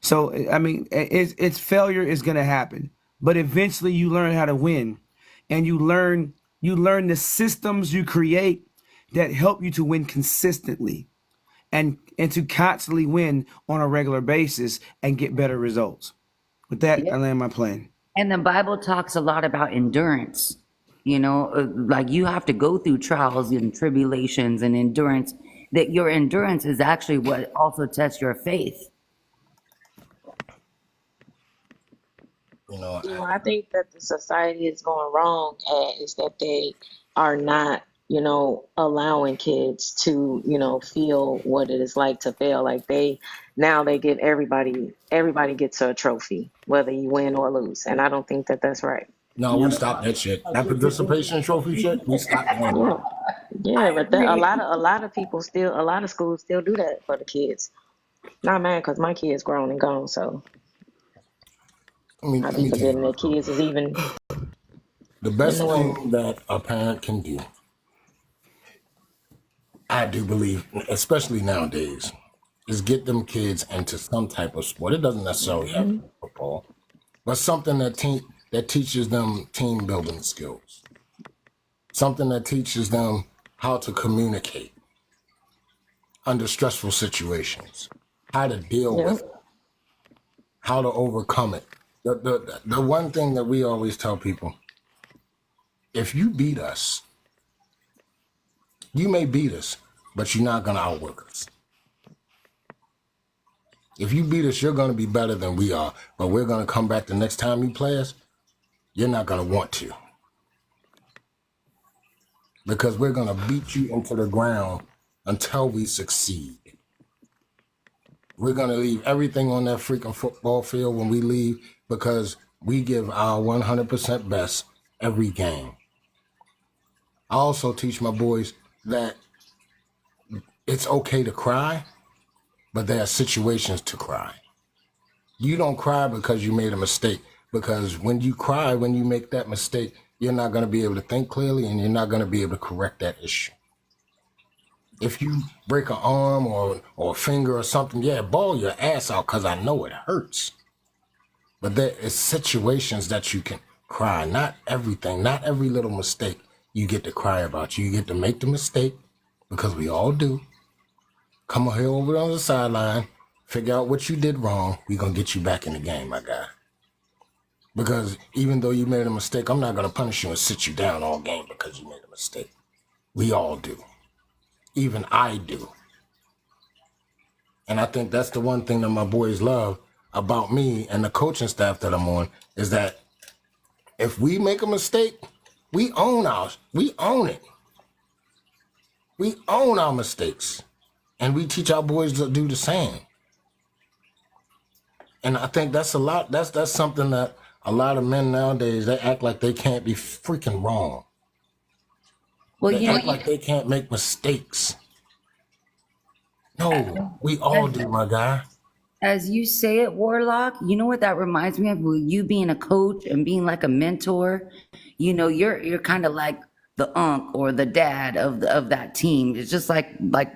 So, I mean, it's failure is going to happen, but eventually you learn how to win, and you learn the systems you create that help you to win consistently and to constantly win on a regular basis and get better results. With that, I land my plane. And the Bible talks a lot about endurance. You know, like you have to go through trials and tribulations and endurance. That your endurance is actually what also tests your faith. You know, You know, I think that the society is going wrong is that they are not, you know, allowing kids to, you know, feel what it is like to fail. Like now they get everybody gets a trophy, whether you win or lose. And I don't think that that's right. no, we stopped that shit. That participation trophy shit, we stopped that. Yeah, but a lot of schools still do that for the kids. Not mine, because my kid's grown and gone, so Let me I tell be forgetting you, that kids is even the in best the world. thing that a parent can do, I do believe, especially nowadays, is get them kids into some type of sport. It doesn't necessarily have to be football, but something that that teaches them team building skills, something that teaches them how to communicate under stressful situations, how to deal with it, how to overcome it. The one thing that we always tell people, if you beat us, you may beat us, but you're not going to outwork us. If you beat us, you're going to be better than we are, but we're going to come back the next time you play us, you're not going to want to. Because we're going to beat you into the ground until we succeed. We're going to leave everything on that freaking football field when we leave because we give our 100% best every game. I also teach my boys that it's okay to cry, but there are situations to cry. You don't cry because you made a mistake, because when you cry, when you make that mistake, you're not going to be able to think clearly and you're not going to be able to correct that issue. If you break an arm or a finger or something, yeah, bawl your ass out because I know it hurts. But there is situations that you can cry. Not everything, not every little mistake you get to cry about. You get to make the mistake, because we all do. Come here over on the sideline, figure out what you did wrong. We're going to get you back in the game, my guy. Because even though you made a mistake, I'm not going to punish you and sit you down all game because you made a mistake. We all do. Even I do. And I think that's the one thing that my boys love about me and the coaching staff that I'm on, is that if we make a mistake, we own it. We own our mistakes. And we teach our boys to do the same. And I think that's a lot. That's something that a lot of men nowadays, they act like they can't be freaking wrong. Well, They act like they can't make mistakes. No, we all do, my guy. as you say it, Warlock, you know what that reminds me of? With you being a coach and being like a mentor, you know, you're kind of like the unc or the dad of that team. It's just like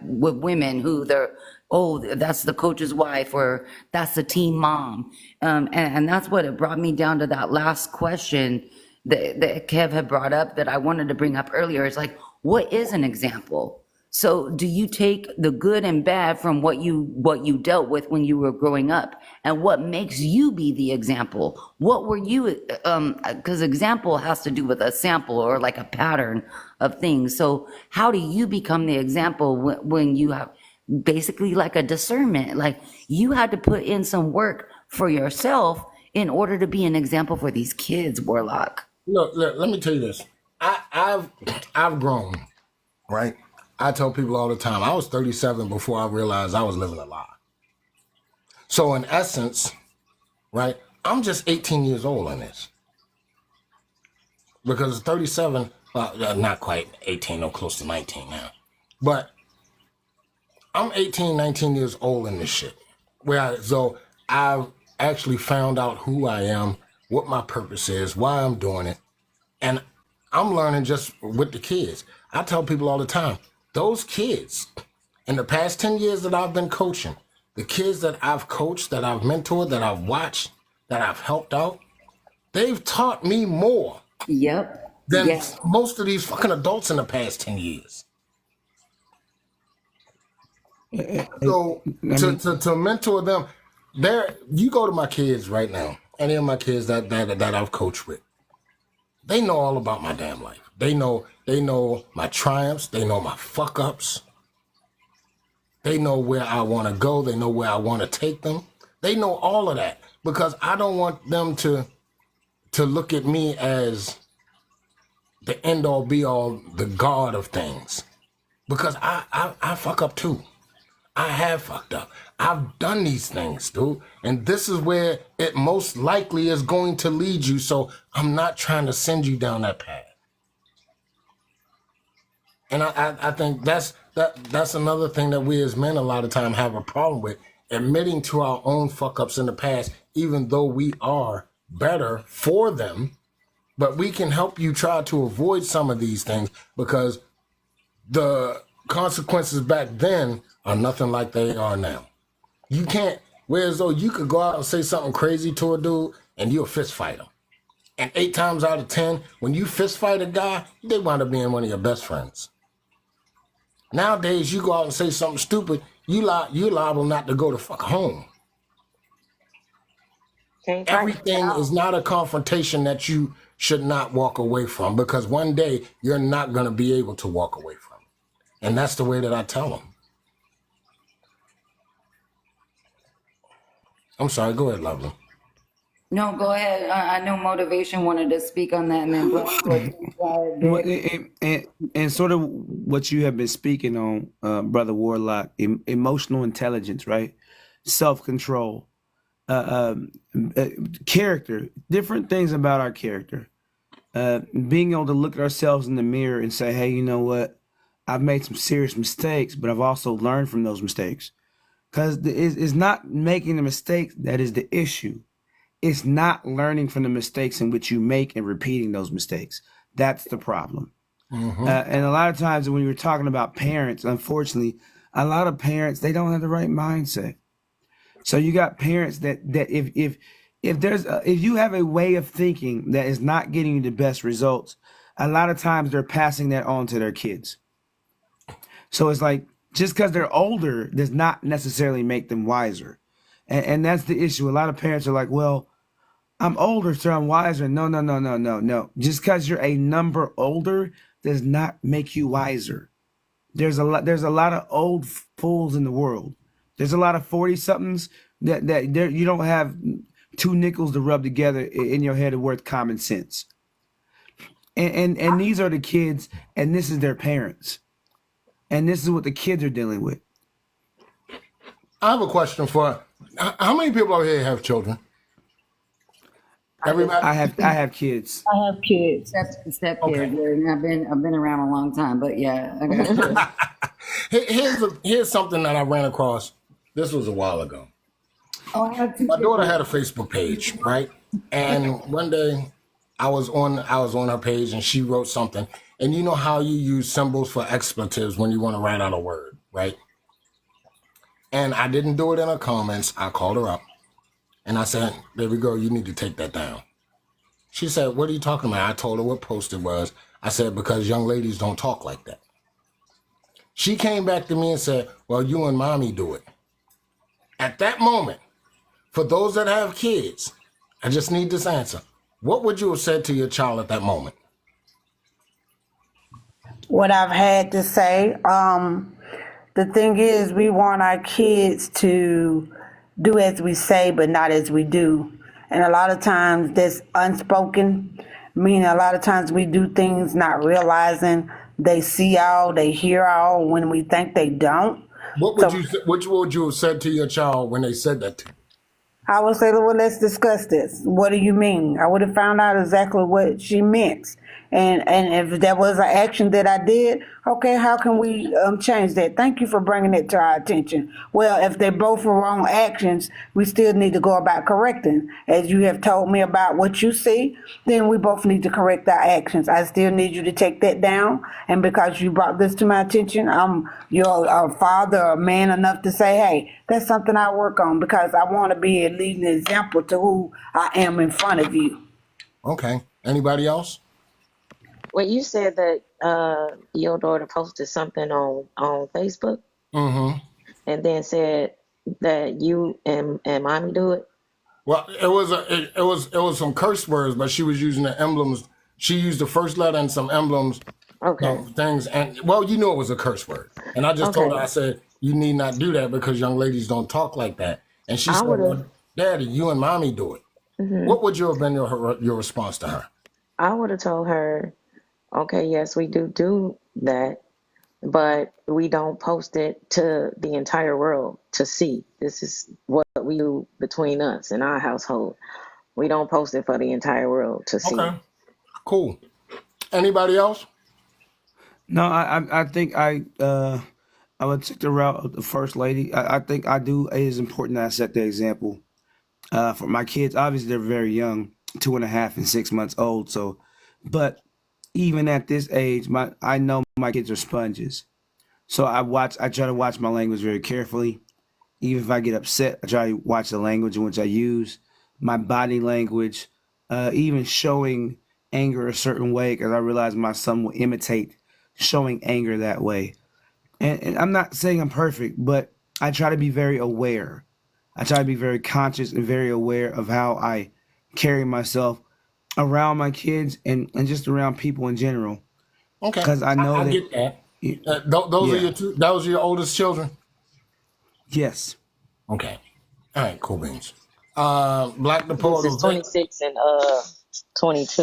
with women who they're, oh, that's the coach's wife, or that's the team mom. And that's what it brought me down to that last question that Kev had brought up that I wanted to bring up earlier. It's like, what is an example? So do you take the good and bad from what you dealt with when you were growing up, and what makes you be the example? What were you, because example has to do with a sample or like a pattern of things. So how do you become the example when you have basically like a discernment? Like you had to put in some work for yourself in order to be an example for these kids, Warlock. Look, let me tell you this. I've grown, right? I tell people all the time, I was 37 before I realized I was living a lie. So in essence, right, I'm just 18 years old in this. Because 37, not quite 18, I'm close to 19 now. But I'm 18, 19 years old in this shit. So I've actually found out who I am, what my purpose is, why I'm doing it. And I'm learning just with the kids. I tell people all the time, those kids, in the past 10 years that I've been coaching, the kids that I've coached, that I've mentored, that I've watched, that I've helped out, they've taught me more than most of these fucking adults in the past 10 years. So to mentor them, you go to my kids right now, any of my kids that I've coached with, they know all about my damn life. They know my triumphs. They know my fuck ups. They know where I want to go. They know where I want to take them. They know all of that, because I don't want them to look at me as the end all be all, the God of things, because I fuck up too. I have fucked up. I've done these things, dude. And this is where it most likely is going to lead you. So I'm not trying to send you down that path. And I think that's another thing that we as men a lot of time have a problem with, admitting to our own fuck ups in the past, even though we are better for them. But we can help you try to avoid some of these things, because the consequences back then are nothing like they are now. You can't, whereas though you could go out and say something crazy to a dude and you'll fist fight him. And 8 times out of 10, when you fist fight a guy, they wind up being one of your best friends. Nowadays, you go out and say something stupid, you're liable not to go to fuck home. Can't fight Everything is not a confrontation that you should not walk away from, because one day you're not going to be able to walk away from it. And that's the way that I tell them. I'm sorry, go ahead, Lovely. No, go ahead. I know Motivation wanted to speak on that, and then Well, and sort of what you have been speaking on, Brother Warlock, emotional intelligence, right? Self-control, character, different things about our character. Being able to look at ourselves in the mirror and say, hey, you know what? I've made some serious mistakes, but I've also learned from those mistakes. Because it's not making the mistakes that is the issue. It's not learning from the mistakes in which you make and repeating those mistakes. That's the problem. Mm-hmm. And a lot of times when you're talking about parents, unfortunately, a lot of parents, they don't have the right mindset. So you got parents that if you have a way of thinking that is not getting you the best results, a lot of times they're passing that on to their kids. So it's like, just because they're older does not necessarily make them wiser. And that's the issue. A lot of parents are like, well, I'm older, so I'm wiser. No. Just because you're a number older does not make you wiser. There's a lot of old fools in the world. There's a lot of 40-somethings that you don't have 2 nickels to rub together in your head worth common sense. And these are the kids, and this is their parents. And this is what the kids are dealing with. I have a question for how many people over here have children? Everybody? I have kids. I have kids. Step Okay. kids. And I've been around a long time, but yeah, I got kids. Here's something that I ran across. This was a while ago. Oh, I have 2 My daughter kids. had a Facebook page, right? And one day I was on her page and she wrote something. And you know how you use symbols for expletives when you want to write out a word, right? And I didn't do it in her comments. I called her up and I said, baby girl, you need to take that down. She said, what are you talking about? I told her what post it was. I said, because young ladies don't talk like that. She came back to me and said, well, you and mommy do it. At that moment, for those that have kids, I just need this answer. What would you have said to your child at that moment? What I've had to say, the thing is, we want our kids to do as we say, but not as we do. And a lot of times that's unspoken, meaning a lot of times we do things not realizing they see all, they hear all when we think they don't. What would you have said to your child when they said that to you? I would say, well, let's discuss this. What do you mean? I would have found out exactly what she meant. And if there was an action that I did, okay, how can we change that? Thank you for bringing it to our attention. Well, if they're both wrong actions, we still need to go about correcting. As you have told me about what you see, then we both need to correct our actions. I still need you to take that down. And because you brought this to my attention, I'm your father or man enough to say, hey, that's something I work on because I want to be a leading example to who I am in front of you. Okay. Anybody else? Well, you said that your daughter posted something on Facebook Mm-hmm. and then said that you and mommy do it. Well, it was some curse words, but she was using the emblems. She used the first letter and some emblems, Okay. things, and well, you know it was a curse word. And I just told her, Okay. I said, you need not do that because young ladies don't talk like that. And she I said, would have. well, Daddy, you and mommy do it. Hmm. What would you have been your response to her? I would have told her, okay, yes, we do that, but we don't post it to the entire world to see. This is what we do between us in our household. We don't post it for the entire world to see. Okay, cool. Anybody else? No, I think I would take the route of the first lady. I think I do. It is important that I set the example for my kids. Obviously, they're very young, 2.5 and 6 months old. So, but even at this age, I know my kids are sponges. So I try to watch my language very carefully. Even if I get upset, I try to watch the language in which I use, my body language, even showing anger a certain way, because I realized my son will imitate showing anger that way. And I'm not saying I'm perfect, but I try to be very aware. I try to be very conscious and very aware of how I carry myself around my kids and just around people in general. Okay, Because I know I that, get that. Those are yeah, your two. Those are your oldest children. yes. Okay. All right. Cool beans. Black the This is Portal. 26 and 22.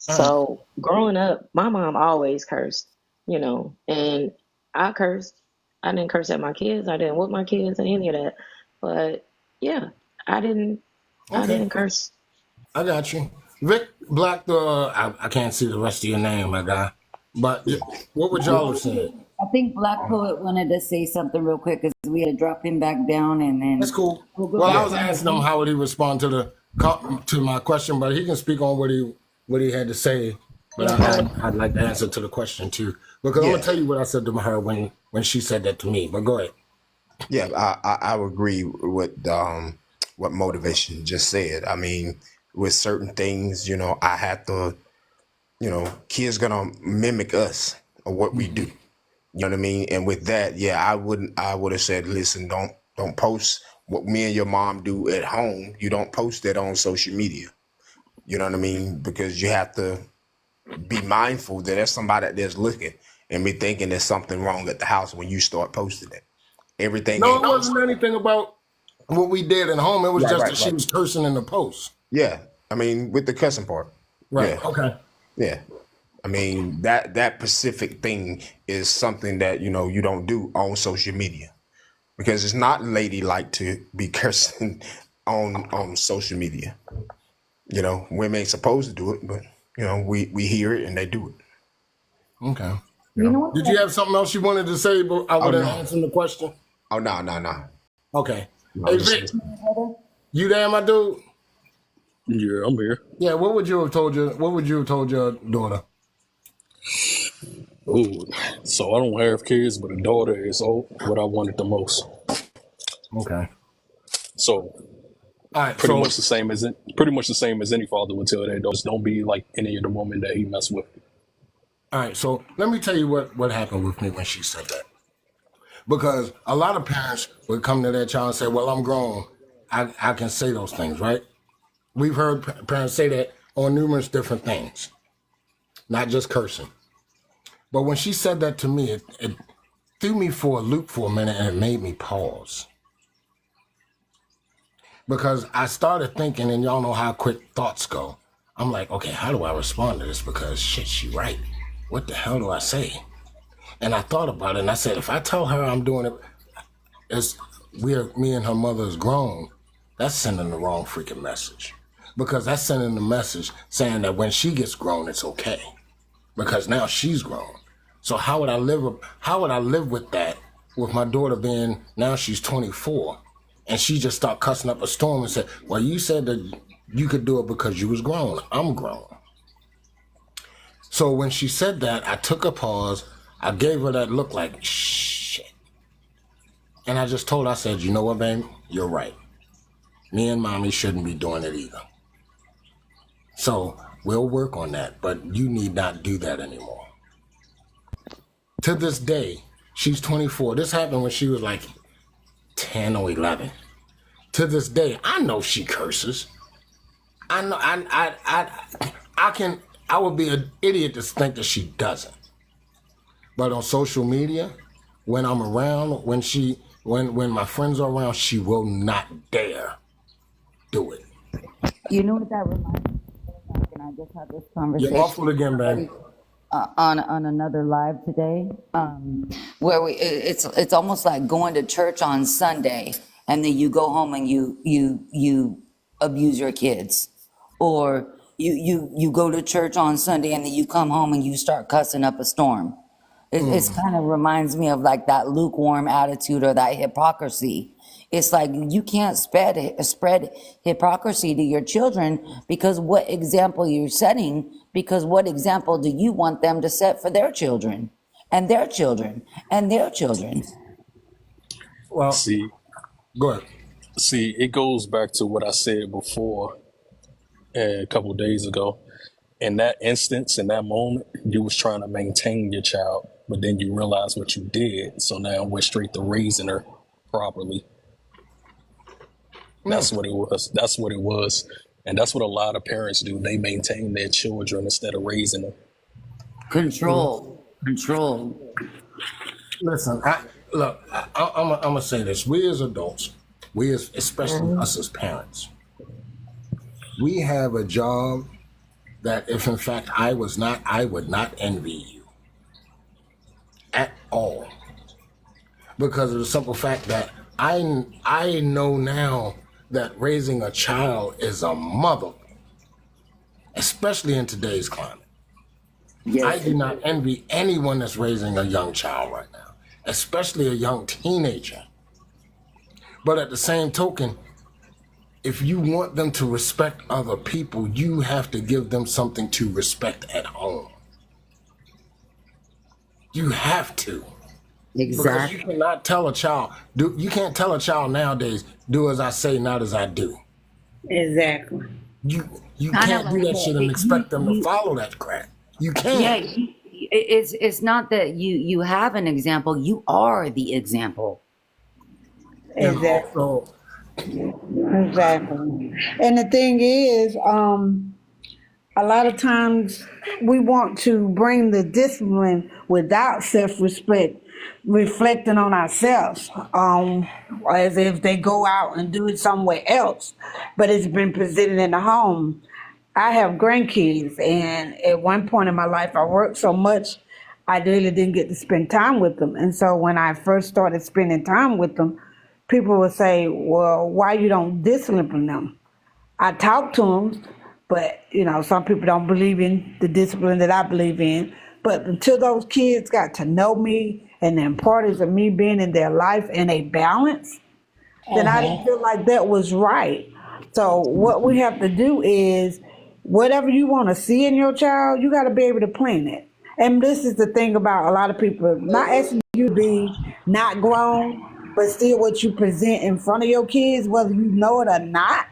All right. So growing up, my mom always cursed, and I cursed. I didn't curse at my kids. I didn't whip my kids and any of that. But yeah, I didn't. I Okay. didn't curse. I got you. Vic Black the. I can't see the rest of your name, my guy. But what would y'all have said? I think Black Poet wanted to say something real quick because we had to drop him back down and That's then cool. we'll go Well, I back was to asking him how would he respond to my question, but he can speak on what he had to say. But I'd like to answer to the question too, because I'm Yeah, gonna tell you what I said to her when she said that to me. But go ahead. yeah, I would agree with what Motivation just said. I mean, with certain things, I have to, kids gonna mimic us or what we do. You know what I mean? And with that, yeah, I would have said, listen, don't post what me and your mom do at home. You don't post that on social media. You know what I mean? Because you have to be mindful that there's somebody that's looking and be thinking there's something wrong at the house when you start posting it. Everything No, it ain't wasn't anything about what we did at home. It was just that she right. was cursing in the post. Yeah. I mean, with the cussing part. Right. Yeah. Okay. Yeah. I mean, that specific thing is something that, you don't do on social media because it's not ladylike to be cursing on social media. Women ain't supposed to do it, but we hear it and they do it. Okay. You know what? Did you have something else you wanted to say? But I would have answered the question. Oh no. Okay. No, Hey just Vic, you there, my dude? Yeah, I'm here. Yeah. What would you have told your daughter? Ooh, so I don't have kids, but a daughter is what I wanted the most. Okay. So All right. pretty So much the same as any father would tell their daughters. Don't be like any of the women that he messed with. all right. So let me tell you what happened with me when she said that. Because a lot of parents would come to their child and say, "Well, I'm grown. I can say those things, right?" We've heard parents say that on numerous different things, not just cursing. But when she said that to me, it threw me for a loop for a minute and it made me pause. Because I started thinking, and y'all know how quick thoughts go. I'm like, okay, how do I respond to this? Because shit, she right. What the hell do I say? And I thought about it and I said, if I tell her I'm doing it, me and her mother is grown, that's sending the wrong freaking message. Because that's sending the message saying that when she gets grown, it's okay. Because now she's grown. So how would I live with that with my daughter being, now she's 24, and she just start cussing up a storm and said, well, you said that you could do it because you was grown. I'm grown. So when she said that, I took a pause. I gave her that look like, shit. And I just told her, I said, you know what, babe? You're right. Me and mommy shouldn't be doing it either. So we'll work on that, but you need not do that anymore. To this day, she's 24. This happened when she was like 10 or 11. To this day, I know she curses. I know I would be an idiot to think that she doesn't. But on social media, when I'm around, when my friends are around, she will not dare do it. You know what that reminds me of? And I just had this conversation. You're muffled again, babe. On another live today, where it's almost like going to church on Sunday and then you go home and you abuse your kids, or you go to church on Sunday and then you come home and you start cussing up a storm. It's kind of reminds me of like that lukewarm attitude or that hypocrisy. It's like you can't spread hypocrisy to your children because what example you're setting, because what example do you want them to set for their children and their children and their children? Well, See, go ahead. it goes back to what I said before. a couple of days ago. In that instance, in that moment, you was trying to maintain your child, but then you realize what you did. So now we're straight to raising her properly. That's what it was. That's what it was. And that's what a lot of parents do. They maintain their children instead of raising them. Control. Listen, I'm gonna say this. We as adults, especially us as parents, we have a job that if in fact I was not, I would not envy you at all. Because of the simple fact that I know now that raising a child is a mother, especially in today's climate. Yes. I do not envy anyone that's raising a young child right now, especially a young teenager. But at the same token, if you want them to respect other people, you have to give them something to respect at home. You have to. Exactly. Because you cannot tell a child, you can't tell a child nowadays, do as I say, not as I do. Exactly. You can't do that shit and expect them to follow that crap. You can't. Yeah, it's not that you have an example, you are the example. Exactly. Exactly. And the thing is, a lot of times we want to bring the discipline without self-respect, reflecting on ourselves, as if they go out and do it somewhere else, but it's been presented in the home. I have grandkids, and at one point in my life, I worked so much, I really didn't get to spend time with them. And so when I first started spending time with them, people would say, well, why you don't discipline them? I talk to them, but, some people don't believe in the discipline that I believe in. But until those kids got to know me and the importance of me being in their life and a balance, then I didn't feel like that was right. So what we have to do is, whatever you want to see in your child, you got to be able to plan it. And this is the thing about a lot of people, not asking you to be not grown, but still what you present in front of your kids, whether you know it or not,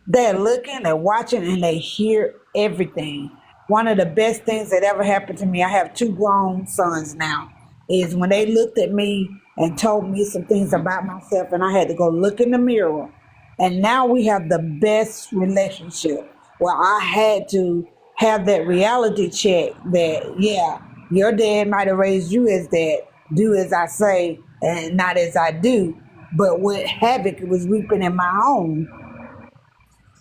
they're looking, they're watching, and they hear everything. One of the best things that ever happened to me, I have 2 grown sons now, is when they looked at me and told me some things about myself, and I had to go look in the mirror. And now we have the best relationship. Well, I had to have that reality check that, yeah, your dad might have raised you as that, do as I say and not as I do. But what havoc it was reaping in my home,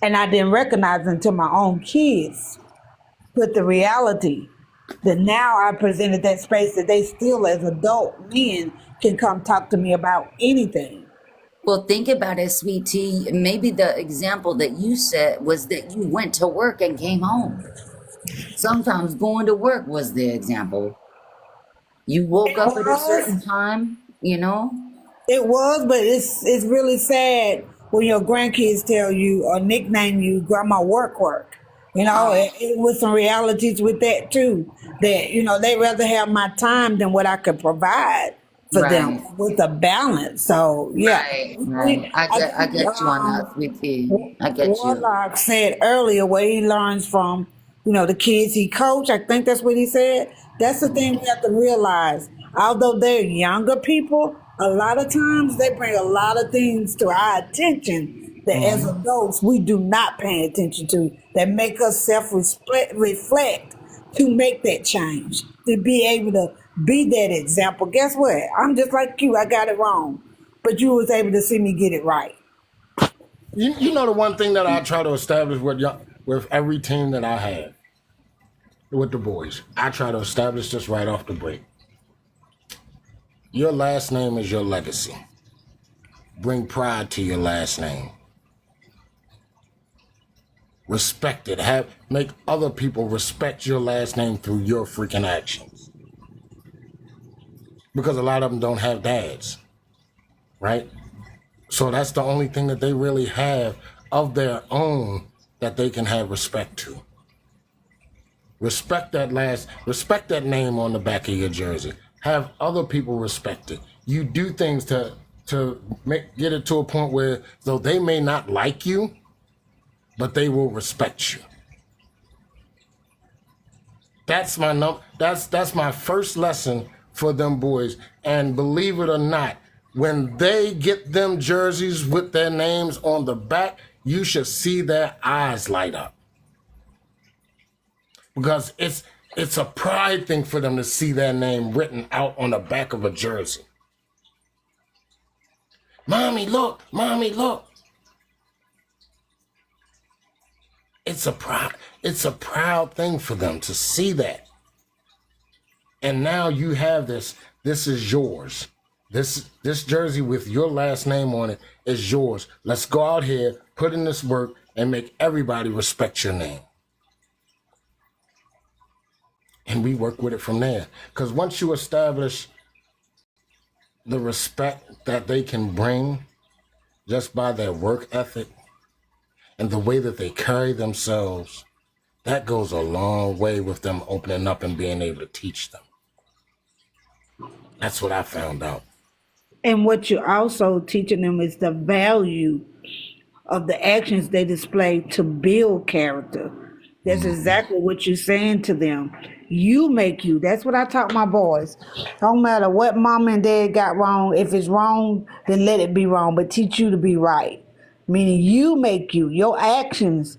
and I didn't recognize until my own kids put the reality that now I presented that space that they still, as adult men, can come talk to me about anything. Well, think about it, sweet tea. Maybe the example that you set was that you went to work and came home. Sometimes going to work was the example. You woke up at a certain time, It was, but it's really sad when your grandkids tell you or nickname you Grandma Work. It was some realities with that too. That, they'd rather have my time than what I could provide for them with a balance. So, yeah. Right. I get you on that, sweet tea. I get you. Warlock said earlier where he learns from, the kids he coached. I think that's what he said. That's the thing we have to realize. Although they're younger people, a lot of times they bring a lot of things to our attention that as adults we do not pay attention to, that make us self-reflect to make that change, to be able to be that example. Guess what? I'm just like you. I got it wrong, but you was able to see me get it right. You know the one thing that I try to establish with every team that I have, with the boys, I try to establish this right off the break. Your last name is your legacy. Bring pride to your last name. Respect it. Make other people respect your last name through your freaking actions. Because a lot of them don't have dads, right? So that's the only thing that they really have of their own that they can have respect to. Respect that name on the back of your jersey. Have other people respect it. You do things to get it to a point where, though they may not like you, but they will respect you. That's my first lesson for them boys. And believe it or not, when they get them jerseys with their names on the back, you should see their eyes light up. Because it's a pride thing for them to see their name written out on the back of a jersey. Mommy, look, mommy, look. It's a proud thing for them to see that. And now you have this is yours. This jersey with your last name on it is yours. Let's go out here, put in this work, and make everybody respect your name. And we work with it from there. Because once you establish the respect that they can bring just by their work ethic and the way that they carry themselves, that goes a long way with them opening up and being able to teach them. That's what I found out. And what you're also teaching them is the value of the actions they display to build character. That's exactly what you're saying to them. You make you. That's what I taught my boys. Don't matter what mom and dad got wrong. If it's wrong, then let it be wrong, but teach you to be right. Meaning you make you. Your actions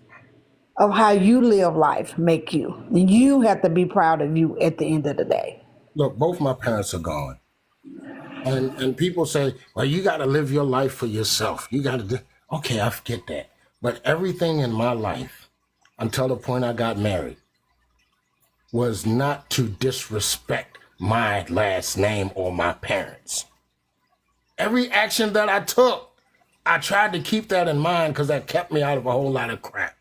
of how you live life make you. And you have to be proud of you at the end of the day. Look, both my parents are gone. And people say, well, you got to live your life for yourself. You got to do. Okay, I get that. But everything in my life, until the point I got married, was not to disrespect my last name or my parents. Every action that I took, I tried to keep that in mind because that kept me out of a whole lot of crap.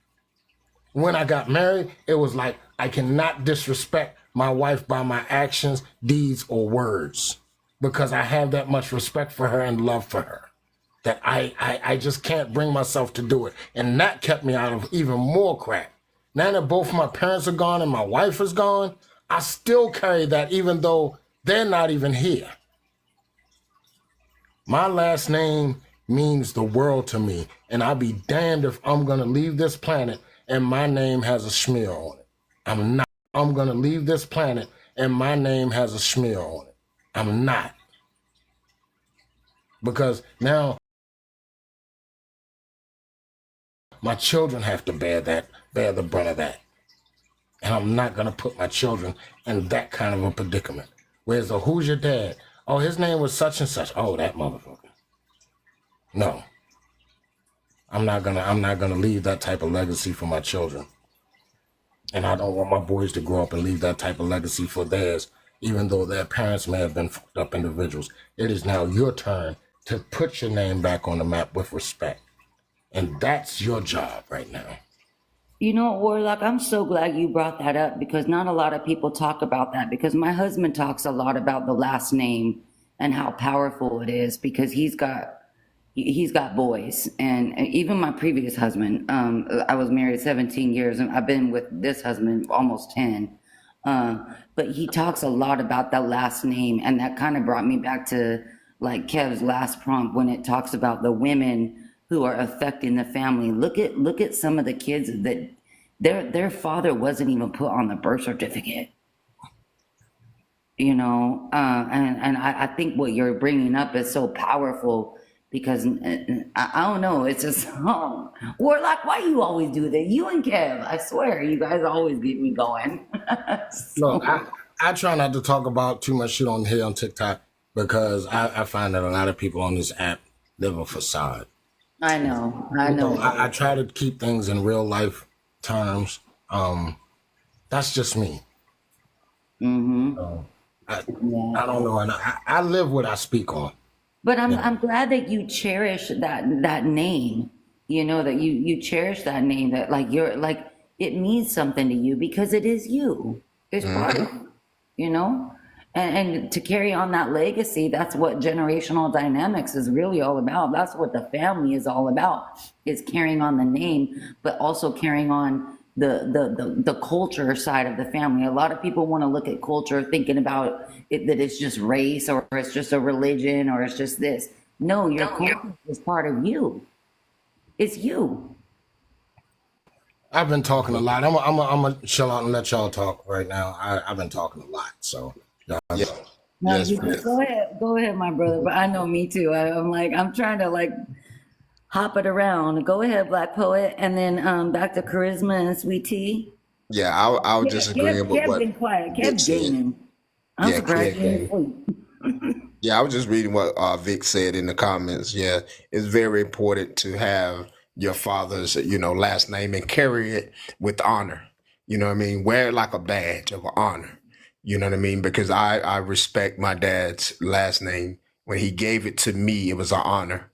When I got married, it was like, I cannot disrespect my wife by my actions, deeds, or words, because I have that much respect for her and love for her that I just can't bring myself to do it. And that kept me out of even more crap. Now that both my parents are gone and my wife is gone, I still carry that even though they're not even here. My last name means the world to me, and I'll be damned if I'm going to leave this planet and my name has a smear on it. I'm going to leave this planet and my name has a smear on it. I'm not. Because now my children have to bear the brunt of that. And I'm not going to put my children in that kind of a predicament. Whereas who's your dad? Oh, his name was such and such. Oh, that motherfucker. No. I'm not gonna leave that type of legacy for my children. And I don't want my boys to grow up and leave that type of legacy for theirs, even though their parents may have been fucked up individuals. It is now your turn to put your name back on the map with respect. And that's your job right now. You know, Warlock, I'm so glad you brought that up because not a lot of people talk about that, because my husband talks a lot about the last name and how powerful it is because he's got boys. And even my previous husband, I was married 17 years and I've been with this husband almost 10. But he talks a lot about the last name, and that kind of brought me back to like Kev's last prompt when it talks about the women who are affecting the family. Look at some of the kids that their father wasn't even put on the birth certificate. You know, and I think what you're bringing up is so powerful because I don't know, it's just Warlock, why you always do that? You and Kev, I swear, you guys always get me going. Look, I try not to talk about too much shit on here on TikTok because I find that a lot of people on this app live a facade. I know. I try to keep things in real life terms. That's just me. Mm-hmm. I don't know, and I live what I speak on. But I'm glad that you cherish that name. You know, that you cherish that name, that like you're like it means something to you because it is you. It's part of you, you know? And to carry on that legacy, that's what generational dynamics is really all about. That's what the family is all about, is carrying on the name, but also carrying on the culture side of the family. A lot of people want to look at culture thinking about it, that it's just race or it's just a religion or it's just this. No, your culture is part of you. It's you. I've been talking a lot. I'm gonna chill out and let y'all talk right now. I've been talking a lot, so Yeah. No, Yes, you man. go ahead, my brother. But I know me too. I'm trying to like hop it around. Go ahead, Black Poet, and then Dr. Charisma and Sweet Tea. Yeah, I was just agreeing with Kev what been quiet. Vic Kev said. gaming. I'm Yeah, surprised Kev you didn't Gang. sleep. Yeah, I was just reading what Vic said in the comments. Yeah, it's very important to have your father's, last name and carry it with honor. You know what I mean? Wear it like a badge of honor. You know what I mean? Because I respect my dad's last name. When he gave it to me, it was an honor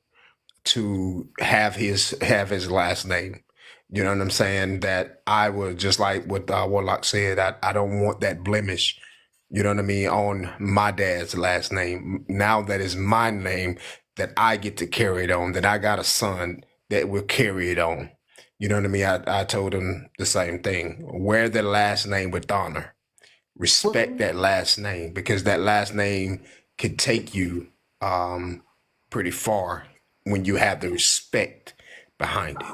to have his last name. You know what I'm saying? That I was just like what Warlock said. I don't want that blemish. You know what I mean, on my dad's last name. Now that is my name that I get to carry it on. That I got a son that will carry it on. You know what I mean? I told him the same thing. Wear the last name with honor. Respect that last name because that last name could take you pretty far when you have the respect behind it.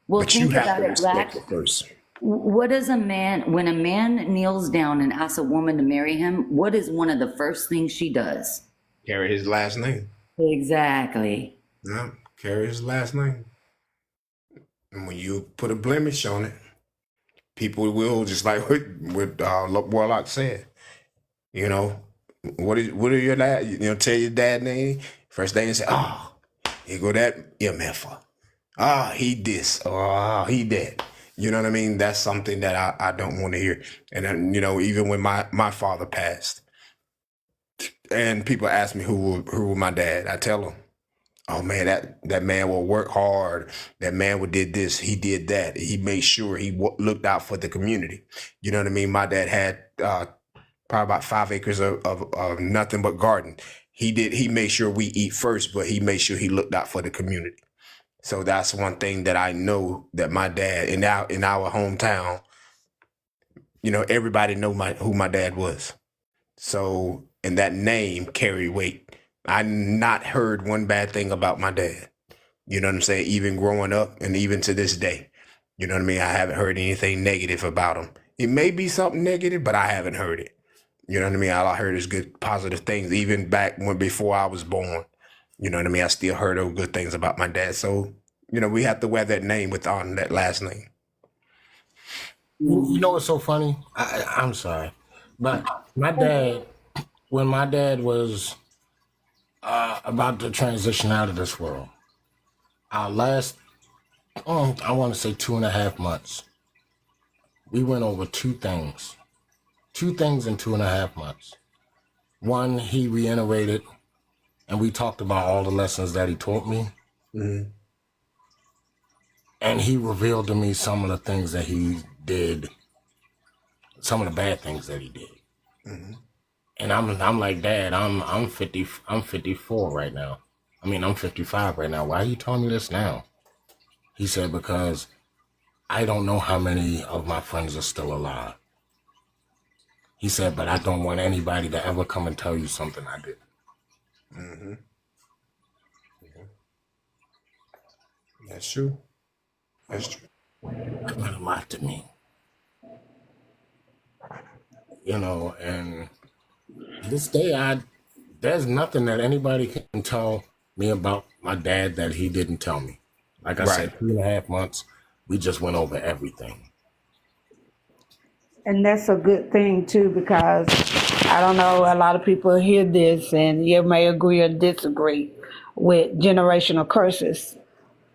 Well, But you think have about to it, Black. respect it first. What does a man, when a man kneels down and asks a woman to marry him, what is one of the first things she does? Carry his last name. Exactly. Yeah, carry his last name. And when you put a blemish on it, people will, just like what Warlock said, what are your dad, tell your dad name, first thing and say, oh, here go that MFer. He this, he that. You know what I mean? That's something that I don't want to hear. And then, even when my father passed and people ask me who was my dad, I tell them, oh man, that man will work hard. That man did this, he did that. He made sure he looked out for the community. You know what I mean? My dad had probably about 5 acres of nothing but garden. He made sure we eat first, but he made sure he looked out for the community. So that's one thing that I know that my dad in our hometown, everybody know who my dad was. So, and that name carried weight. I not heard one bad thing about my dad. You know what I'm saying? Even growing up and even to this day, you know what I mean? I haven't heard anything negative about him. It may be something negative, but I haven't heard it. You know what I mean? All I heard is good, positive things. Even back before I was born, you know what I mean? I still heard those good things about my dad. So, we have to wear that name with on that last name. You know what's so funny? I'm sorry, but my dad, when my dad was about to transition out of this world, our last, I want to say 2.5 months, we went over two things in 2.5 months. One, he reiterated, and we talked about all the lessons that he taught me. Mm-hmm. And he revealed to me some of the things that he did, some of the bad things that he did. Mm-hmm. And I'm like, Dad, I'm 54 right now. I mean, I'm 55 right now. Why are you telling me this now? He said, because I don't know how many of my friends are still alive. He said, but I don't want anybody to ever come and tell you something I did. Mm-hmm. Yeah. That's true. That's true. That meant a lot to me. And this day, there's nothing that anybody can tell me about my dad that he didn't tell me. Like I said, 2.5 months, we just went over everything. And that's a good thing too, because I don't know, a lot of people hear this and you may agree or disagree with generational curses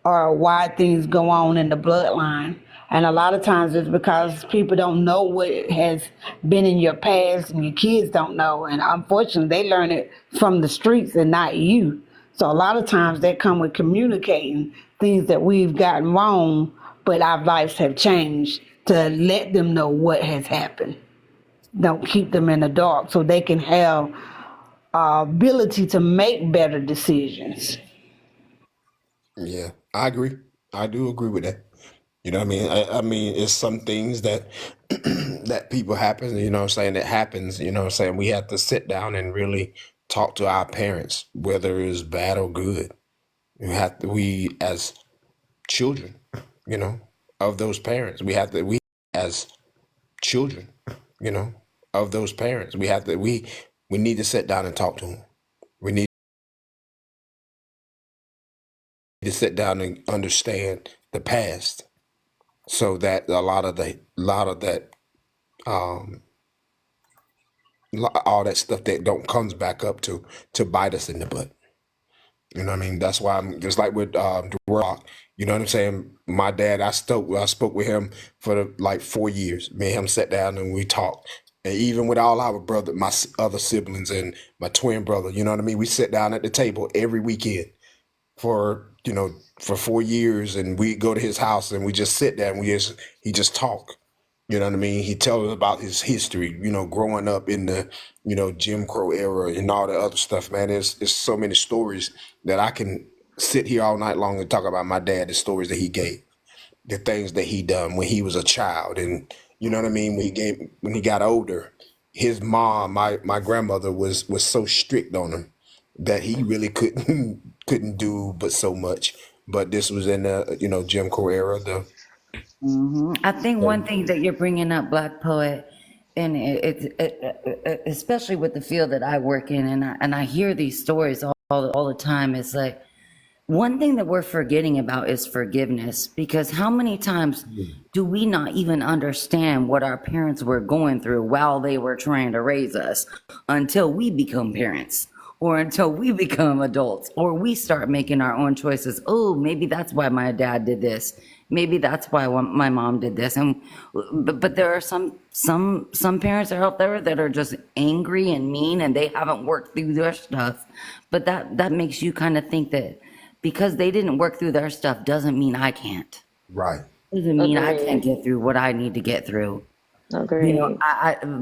or why things go on in the bloodline. And a lot of times it's because people don't know what has been in your past and your kids don't know. And unfortunately, they learn it from the streets and not you. So a lot of times they come with communicating things that we've gotten wrong, but our lives have changed to let them know what has happened. Don't keep them in the dark so they can have ability to make better decisions. Yeah, I agree. I do agree with that. You know what I mean? I mean, it's some things that that people happen, that happens, we have to sit down and really talk to our parents, whether it's bad or good. We as children, of those parents. We as children, of those parents, we need to sit down and talk to them. We need to sit down and understand the past, so that a lot of that, all that stuff that don't comes back up to bite us in the butt. You know what I mean? That's why I'm just like with Rock. You know what I'm saying? My dad, I spoke with him for like 4 years. Me and him sat down and we talked. And even with all our brother, my other siblings and my twin brother, you know what I mean? We sit down at the table every weekend for 4 years, and we go to his house and we just sit there and he just talk. You know what I mean? He tells us about his history, growing up in the, Jim Crow era and all the other stuff, man. There's so many stories that I can sit here all night long and talk about my dad, the stories that he gave, the things that he done when he was a child. And you know what I mean? When he got older, his mom, my grandmother was so strict on him that he really couldn't do but so much. But this was in the, Jim Crow era, I think one thing that you're bringing up, Black Poet, and especially with the field that I work in, and I hear these stories all the time. It's like one thing that we're forgetting about is forgiveness, because how many times do we not even understand what our parents were going through while they were trying to raise us until we become parents? Or until we become adults, or we start making our own choices. Oh, maybe that's why my dad did this. Maybe that's why my mom did this. But there are some parents out there that are just angry and mean, and they haven't worked through their stuff. But that makes you kind of think that because they didn't work through their stuff doesn't mean I can't. Right. Doesn't mean I Agreed. can't get through what I need to get through. Agreed.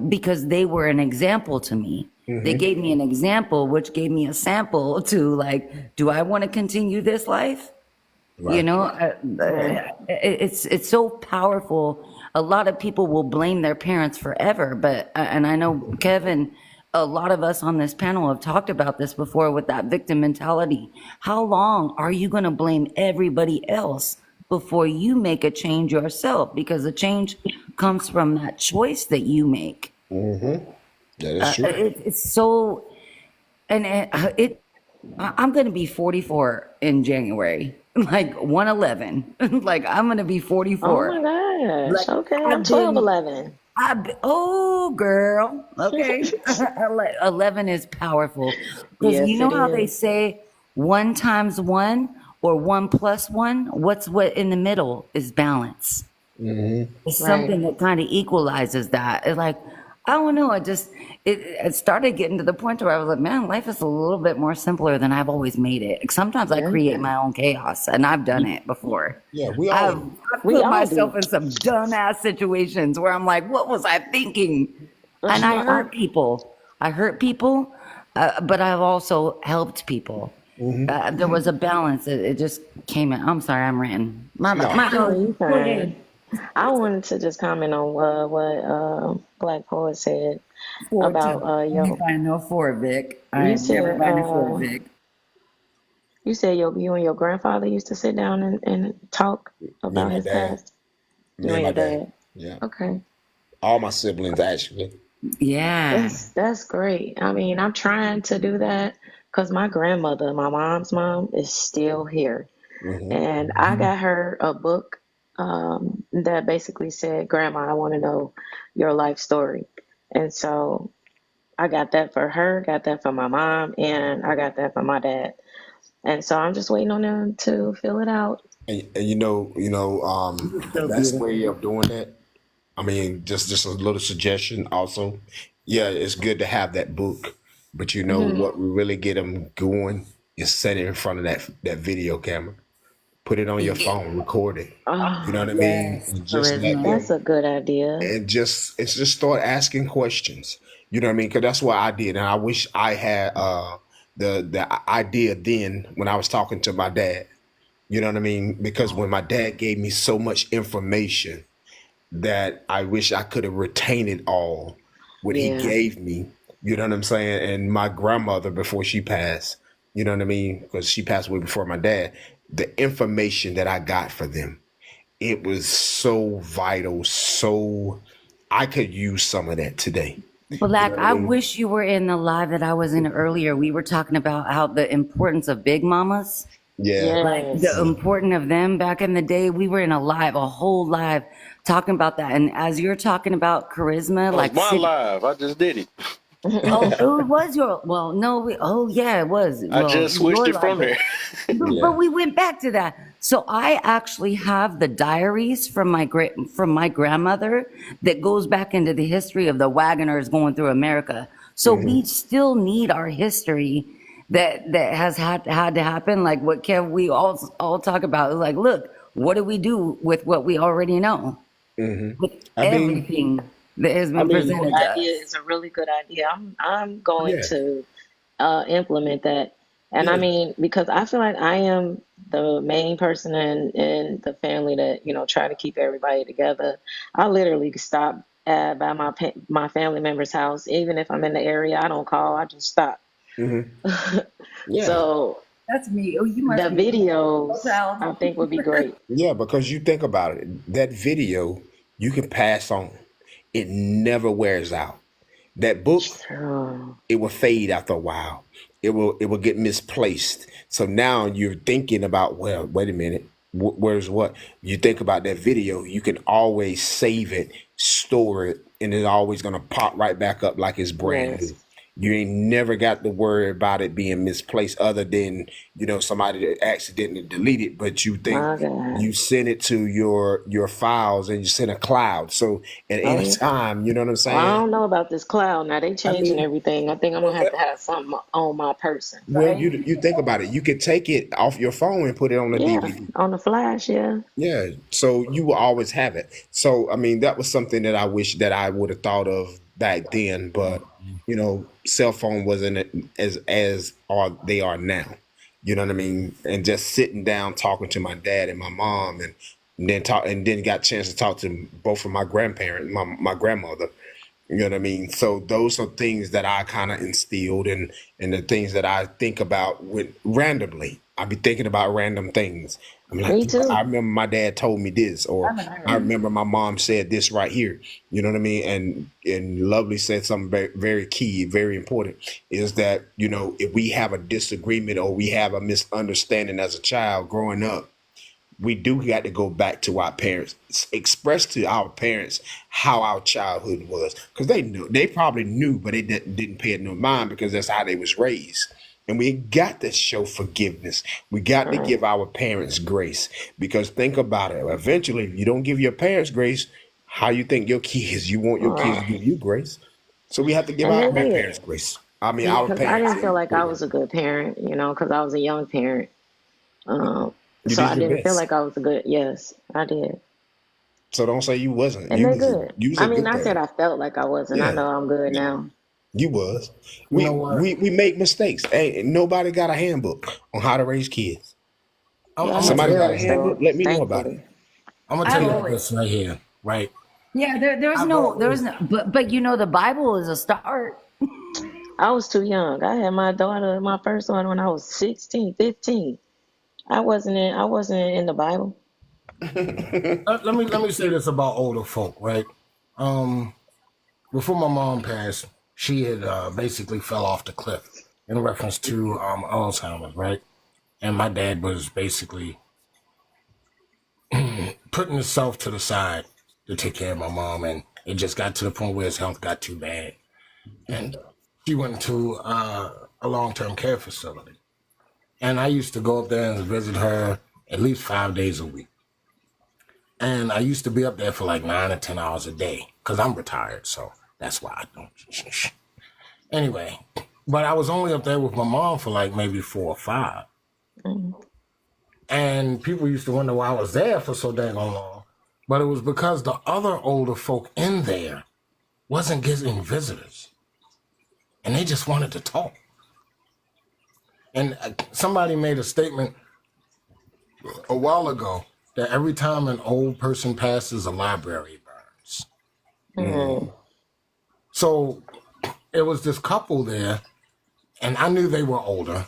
Because they were an example to me. They gave me an example, which gave me a sample to like, do I want to continue this life? Right. It's so powerful. A lot of people will blame their parents forever, but and I know Kevin, a lot of us on this panel have talked about this before with that victim mentality. How long are you going to blame everybody else before you make a change yourself? Because the change comes from that choice that you make. That is true. It's so, and I'm going to be 44 in January, like 111. Like I'm going to be 44. Oh my gosh. Like Okay, I'm I've been, 1211. oh girl, okay. 11 is powerful because Yes, you know it how they is. say 1 times 1 or 1 plus 1. What in the middle is balance. It's Right. something that kind of equalizes that. It's like, I don't know. It started getting to the point where I was like, man, life is a little bit more simpler than I've always made it. Sometimes I Yeah. create my own chaos, and I've done it before. Yeah, we I've, all I've We put all myself do. in some dumbass situations where I'm like, what was I thinking? And I hurt people. But I've also helped people. There was a balance. It just came in. I'm sorry, I'm ranting. No, you Go ahead. fine. I wanted to just comment on what Black Poet said Four about too. Let me find no four, Vic. I you ain't never said finding four, Vic. you said you and your grandfather used to sit down and talk me about and my his dad. past. Me You and and my your dad. dad. Yeah. Okay. All my siblings actually. Yeah. That's great. I mean, I'm trying to do that because my grandmother, my mom's mom, is still here. And I got her a book that basically said, Grandma, I want to know your life story. And so I got that for her, got that for my mom, and I got that for my dad. And so I'm just waiting on them to fill it out. And the best way of doing that, I mean, just a little suggestion also. Yeah, it's good to have that book, but what will really get them going is set it in front of that video camera. Put it on your phone, record it. You know what I mean? Yes. And just let That's them, a good idea. and just start asking questions. You know what I mean? Because that's what I did, and I wish I had the idea then when I was talking to my dad. You know what I mean? Because when my dad gave me so much information that I wish I could have retained it all, what he Yeah. gave me. You know what I'm saying? And my grandmother before she passed, you know what I mean? Because she passed away before my dad. The information that I got for them, it was so vital. So I could use some of that today. Black, You know what I I mean? wish you were in the live that I was in earlier. We were talking about how the importance of big mamas, Yeah. like the Yes. importance of them back in the day. We were in a whole live talking about that. And as you're talking about charisma, That was like my sit, live. I just did it. oh, it was your, well, no, oh yeah, it was. I Well, just switched your it live, from but, there. but we went back to that. So I actually have the diaries from my grandmother that goes back into the history of the Wagoners going through America. So we still need our history that has had to happen. Like what Kev, we all talk about. Like, look, what do we do with what we already know? With I mean, everything that has I been mean, presented to Idea us. is a really good idea. I'm going yeah, to implement that. And I yeah. mean, because I feel like I am the main person in the family that, try to keep everybody together. I literally stop by my family member's house. Even if I'm in the area, I don't call, I just stop. hmm Yeah. So That's me. Oh, you the must be videos, proud. I think, would be great. Yeah, because you think about it, that video you can pass on. It never wears out. That book, True. it will fade after a while. It will get misplaced. So now you're thinking about, well, wait a minute, where's what? You think about that video, you can always save it, store it, and it's always gonna pop right back up like it's brand Yes. new. You ain't never got to worry about it being misplaced, other than somebody that accidentally deleted it. But you think My God. you send it to your files and you send a cloud. So at Oh, any yeah. time, you know what I'm Well, I saying? don't know about this cloud. Now they I changing mean, everything. I think I'm well, gonna have to have something on my person. well, you think about it. You could take it off your phone and put it on a Yeah, DVD. on the flash. Yeah. Yeah, so you will always have it. So I mean, that was something that I wish that I would have thought of back then, but cell phone wasn't as are they are now. You know what I mean? And just sitting down talking to my dad and my mom, and then got a chance to talk to both of my grandparents, my grandmother. You know what I mean? So those are things that I kind of instilled, and the things that I think about with randomly. I be thinking about random things. I'm like, Me I too. remember my dad told me this, or I remember my mom said this right here. You know what I mean? And Lovely said something very, very key, very important, is that if we have a disagreement or we have a misunderstanding as a child growing up, we do got to go back to our parents, express to our parents how our childhood was, because they probably knew, but they didn't pay it no mind because that's how they was raised. And we got to show forgiveness. We got to give our parents grace, because think about it. Eventually, if you don't give your parents grace, how you think you want your kids to give you grace? So we have to give And our they did. grandparents grace. I mean, Yeah, our because I parents. didn't feel like I was a good parent, because I was a young parent. You So did I your didn't feel best. like I was a good. Yes, I did. So don't say you wasn't. And You they're was a, good. you was I a mean, good I said parent. I felt like I wasn't. I Yeah. know I'm good now. You was. You know We what? we make mistakes. Hey, nobody got a handbook on how to raise kids. I'm, Yeah, I I'm gonna had tell Somebody you got a parents this. handbook? though, Let me know about it. thankfully. I'm gonna I've tell you always, this right here, right? yeah, there's I've no, always, but the Bible is a start. I was too young. I had my first one when I was 16, 15. I wasn't in the Bible. let me say this about older folk, right? Um, Before my mom passed, she had basically fell off the cliff in reference to Alzheimer's, right? And my dad was basically putting himself to the side to take care of my mom, and it just got to the point where his health got too bad, and she went to a long-term care facility. And I used to go up there and visit her at least 5 days a week. And I used to be up there for like 9 or 10 hours a day because I'm retired, so that's why I don't. Anyway, but I was only up there with my mom for like maybe 4 or 5. Mhm. And people used to wonder why I was there for so dang long. But it was because the other older folk in there wasn't getting visitors. And they just wanted to talk. And somebody made a statement a while ago that every time an old person passes, a library burns. Mhm. So it was this couple there, and I knew they were older.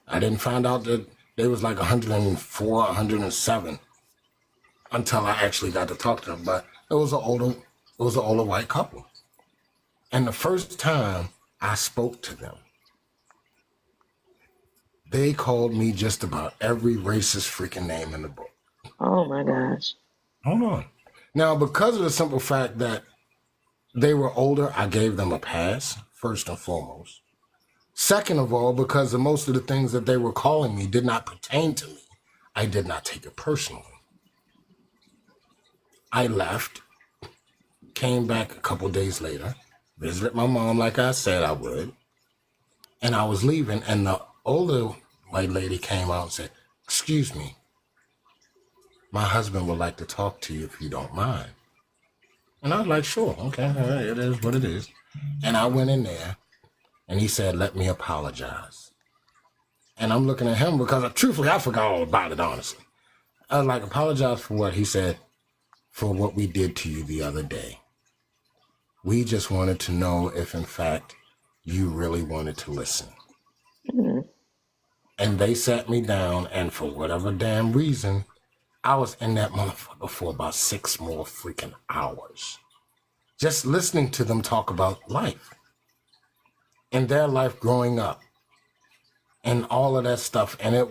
I didn't find out that they was like 104, 107. until I actually got to talk to them. But it was an older white couple. And the first time I spoke to them, they called me just about every racist freaking name in the book. Oh my gosh. Hold on. Now, because of the simple fact that they were older, I gave them a pass, first and foremost. Second of all, because of most of the things that they were calling me did not pertain to me, I did not take it personally. I left, came back a couple days later, visited my mom like I said I would, and I was leaving, and the older white lady came out and said, "Excuse me, my husband would like to talk to you if you don't mind." And I was like, "Sure, okay, all right, it is what it is." And I went in there, and he said, "Let me apologize." And I'm looking at him because truthfully, I forgot all about it, honestly. I was like, "Apologize for what?" He said, "For what we did to you the other day. We just wanted to know if, in fact, you really wanted to listen." Mm. And they sat me down, and for whatever damn reason, I was in that motherfucker for about 6 more freaking hours. Just listening to them talk about life and their life growing up and all of that stuff. And it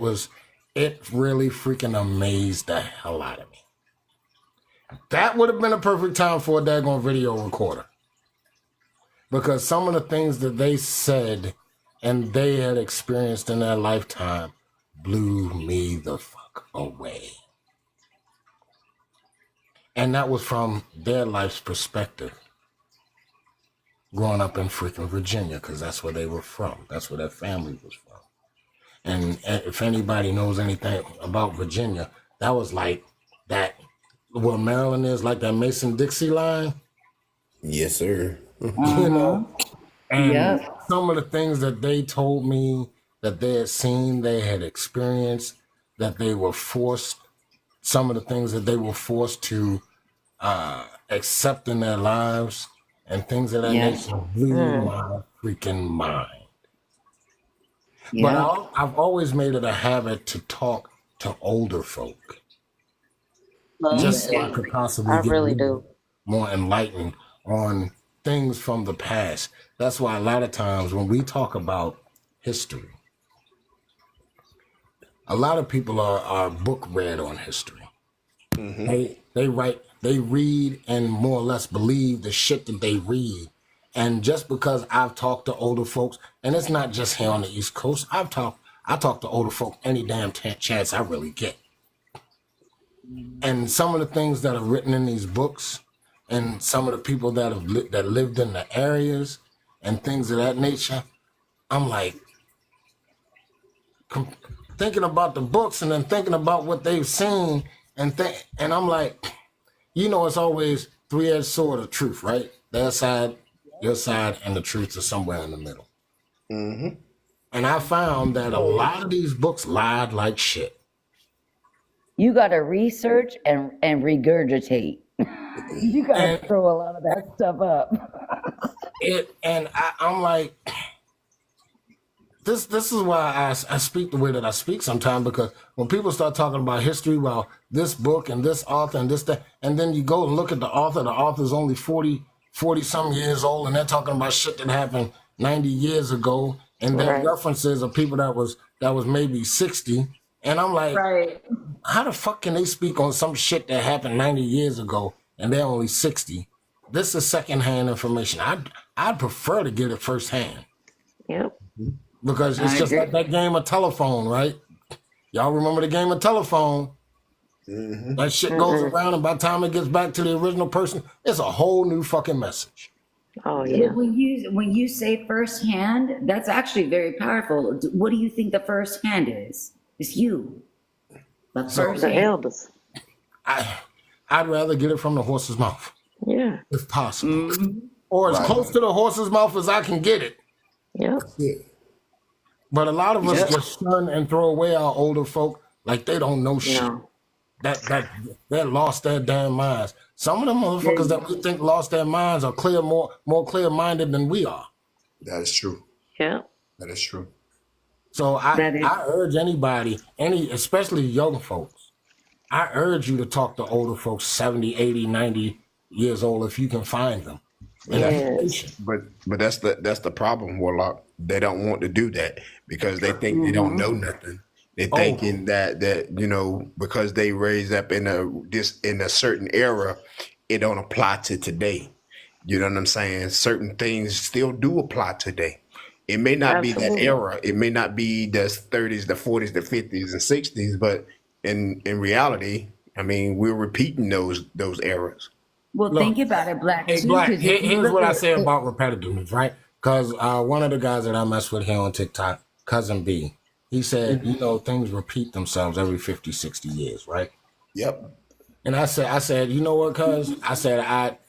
really freaking amazed the hell out of me. That would have been a perfect time for a daggone video recorder. Because some of the things that they said and they had experienced in their lifetime blew me the fuck away. And that was from their life's perspective. Growing up in freaking Virginia, because that's where they were from. That's where their family was from. And if anybody knows anything about Virginia, that was like that, where Maryland is, like that Mason-Dixie line. Yes, sir. You know? And Yep. some of the things that they told me that they had seen, they had experienced, that they were forced, some of the things that they were forced to accept in their lives and things of that Yes. nature blew Mm. my freaking mind. But Yep. I've always made it a habit to talk to older folk, Love just so I it. could possibly I get really do. more enlightened on things from the past. That's why a lot of times when we talk about history, a lot of people are book read on history. They read and more or less believe the shit that they read. And just because I've talked to older folks, and it's not just here on the East Coast, I talk to older folk any damn chance I really get. And some of the things that are written in these books, and some of the people that have that lived in the areas, and things of that nature, I'm like thinking about the books, and then thinking about what they've seen, and I'm like, it's always three-edged sword of truth, right? Their side, your side, and the truth is somewhere in the middle. And I found that a lot of these books lied like shit. You got to research and regurgitate. You got to And throw a lot of that stuff up. I'm like, this is why I speak the way that I speak sometimes, because when people start talking about history, well, this book and this author and this, that, and then you go and look at the author's only 40 some years old, and they're talking about shit that happened 90 years ago, and their Right. references are people that was maybe 60. And I'm like, Right. how the fuck can they speak on some shit that happened 90 years ago and they're only 60? This is secondhand information. I'd prefer to get it firsthand, Yep. because it's I just agree. like that game of telephone, right? Y'all remember the game of telephone? That shit goes Mm-mm. around, and by the time it gets back to the original person, it's a whole new fucking message. Oh But yeah. when you say firsthand, that's actually very powerful. What do you think the first hand is? It's you. The So first The hand. elders. I'd rather get it from the horse's mouth, Yeah. if possible, Mm-hmm. or as Right. close to the horse's mouth as I can get it. Yep. But a lot of us Yep. just shun and throw away our older folk like they don't know shit. No. That they lost their damn minds. Some of the motherfuckers that we think lost their minds are more clear-minded than we are. That is true. Yep. That is true. So That is I urge anybody, especially young folks, I urge you to talk to older folks, 70, 80, 90 years old, if you can find them. And be patient. But that's the problem, Warlock. They don't want to do that because they think they don't know nothing. They're thinking that you know, because they raised up in a certain era, it don't apply to today. You know what I'm saying? Certain things still do apply today. It may not be that Absolutely. era. It may not be the 30s, the 40s, the 50s, and 60s, but in reality, I mean, we're repeating those eras. Well, Look, think about it, Black, Hey, too, Black, because if you here's look what I at say it, about repetitiveness, right? Because one of the guys that I mess with here on TikTok, Cousin B, he said, you know, things repeat themselves every 50, 60 years, right? Yep. And I said, you know what, cuz? I said,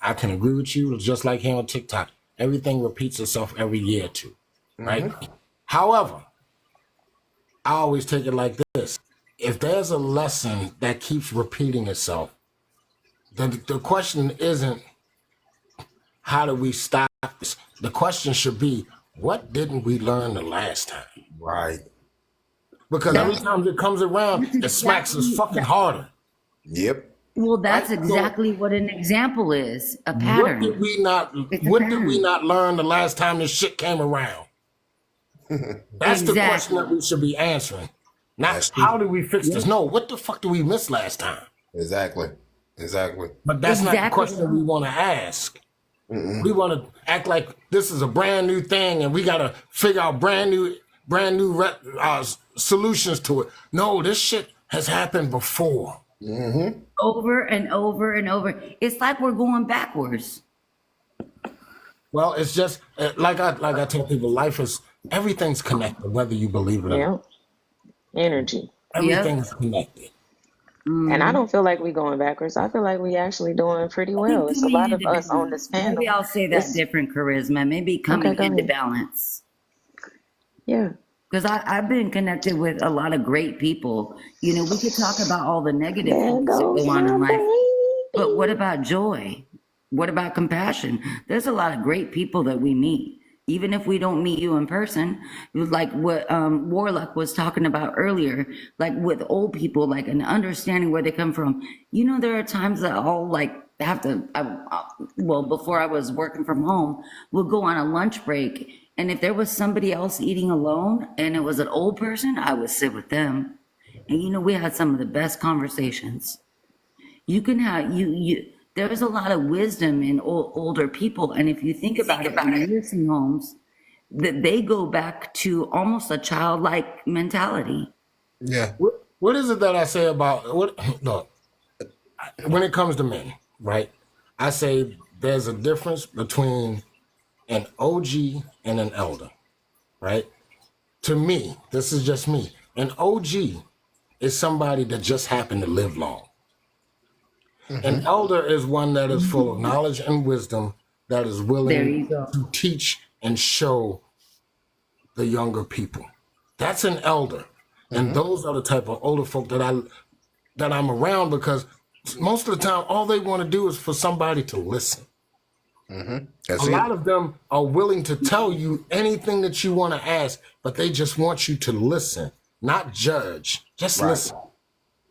I can agree with you, just like here on TikTok. Everything repeats itself every year or two, right? However, I always take it like this. If there's a lesson that keeps repeating itself, then the question isn't, how do we stop this? The question should be, what didn't we learn the last time? Right. Because every time it comes around, it smacks us fucking harder. Yep. well, that's Right? So exactly what an example is, a what pattern. did we not It's a what did we pattern. not learn the last time this shit came around? That's the question that Exactly. we should be answering. Not That's how true. do we fix this? No, what the fuck did we miss last time? Exactly. But that's not the Exactly. question we want to ask. We want to act like this is a brand new thing and we got to figure out brand new solutions to it. No, this shit has happened before. Over and over and over. It's like we're going backwards. Well, it's just like I tell people, everything's connected, whether you believe it or not. Yeah. Energy. Everything is connected. And I don't feel like we're going backwards. I feel like we actually doing pretty I think well. It's a lot coming of into us on this balance. panel. Maybe I'll say that It's different, Charisma. Maybe okay, coming go into ahead. balance. Yeah. Because I've been connected with a lot of great people. You know, we could talk about all the negative There things that goes go on my in life, but baby. what about joy? What about compassion? There's a lot of great people that we meet, even if we don't meet you in person. Like what Warlock was talking about earlier, like with old people, like an understanding where they come from. You know, there are times that I'll like have to, well, before I was working from home, we'll go on a lunch break. And if there was somebody else eating alone and it was an old person, I would sit with them. And you know, we had some of the best conversations. You can have, there's a lot of wisdom in older people. And if you think about it, in nursing homes, that they go back to almost a childlike mentality. Yeah. What is it that I say about look, when it comes to men, right? I say there's a difference between an OG and an elder, right? To me, this is just me. An OG is somebody that just happened to live long. An elder is one that is full of knowledge and wisdom, that is There willing you go. to teach and show the younger people. That's an elder. And those are the type of older folk that I'm around, because most of the time all they want to do is for somebody to listen. That's A it. lot of them are willing to tell you anything that you want to ask, but they just want you to listen, not judge. Just Right. listen.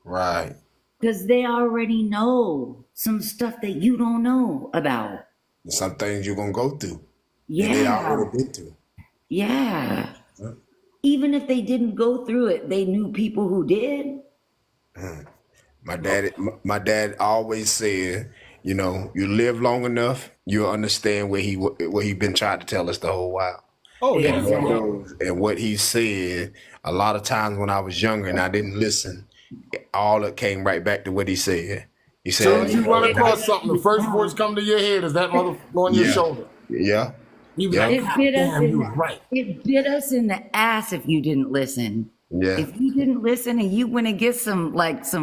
Right. Because they already know some stuff that you don't know about. Some things you're gonna go through. And they Yeah. already been through. Yeah. Even if they didn't go through it, they knew people who did. My dad always said, you know, you live long enough, you'll understand what he been trying to tell us the whole while. Oh, yeah. And what he said, a lot of times when I was younger and I didn't listen, all it came right back to what he said. He said, Soon as you run across something, the first voice come to your head is that motherfucker on your Yeah. shoulder. Yeah. You be Yeah. like, It "God bit us damn, in you was right." it bit us in the ass if you didn't listen. Yeah. If you didn't listen and you went and get some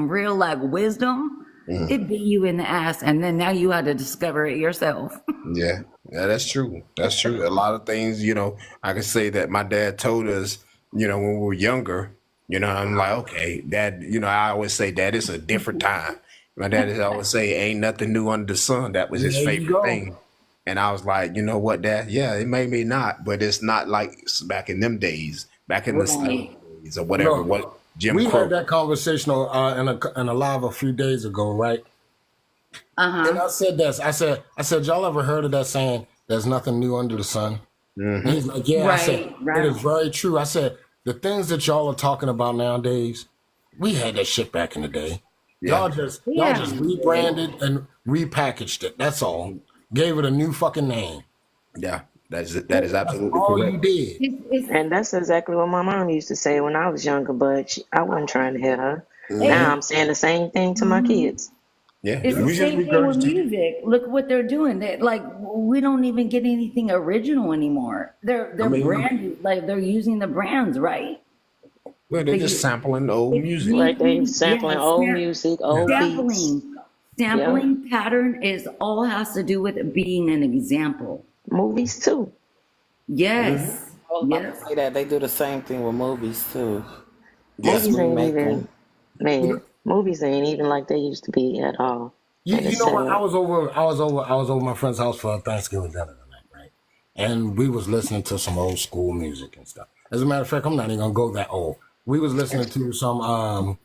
real wisdom, it bit you in the ass, and then now you had to discover it yourself. Yeah, that's true. That's true. A lot of things, you know, I can say that my dad told us, you know, when we were younger, you know, I'm like, okay, Dad, you know, I always say, Dad, it's a different time. My dad is always say, ain't nothing new under the sun. That was his There you favorite go. thing. And I was like, you know what, Dad? Yeah, it may be not, but it's not like back in them days, back in the Right. 70s or whatever. Look, What Jim We Crow. had that conversation in a live a few days ago, right? And I said this. I said, y'all ever heard of that saying, there's nothing new under the sun? And he's like, yeah. I said, it is very true. I said, the things that y'all are talking about nowadays, we had that shit back in the day. Y'all just rebranded and repackaged it. That's all. Gave it a new fucking name. Yeah, that is absolutely all correct. you did. And that's exactly what my mom used to say when I was younger, but I wasn't trying to hit her. Now I'm saying the same thing to my kids. Yeah, It's the same thing with music. Look what they're doing. We don't even get anything original anymore. They're branded, like they're using the brands right. Well, they're just sampling old music. Like they sampling old music, old beats. Sampling pattern all has to do with it being an example. Movies too. Yes. I was about to say that they do the same thing with movies too. Movies ain't remake even, them. man. Movies ain't even like they used to be at all. You And it's know what? sad. I was over my friend's house for Thanksgiving dinner tonight, right? And we was listening to some old school music and stuff. As a matter of fact, I'm not even gonna go that old. We was listening to some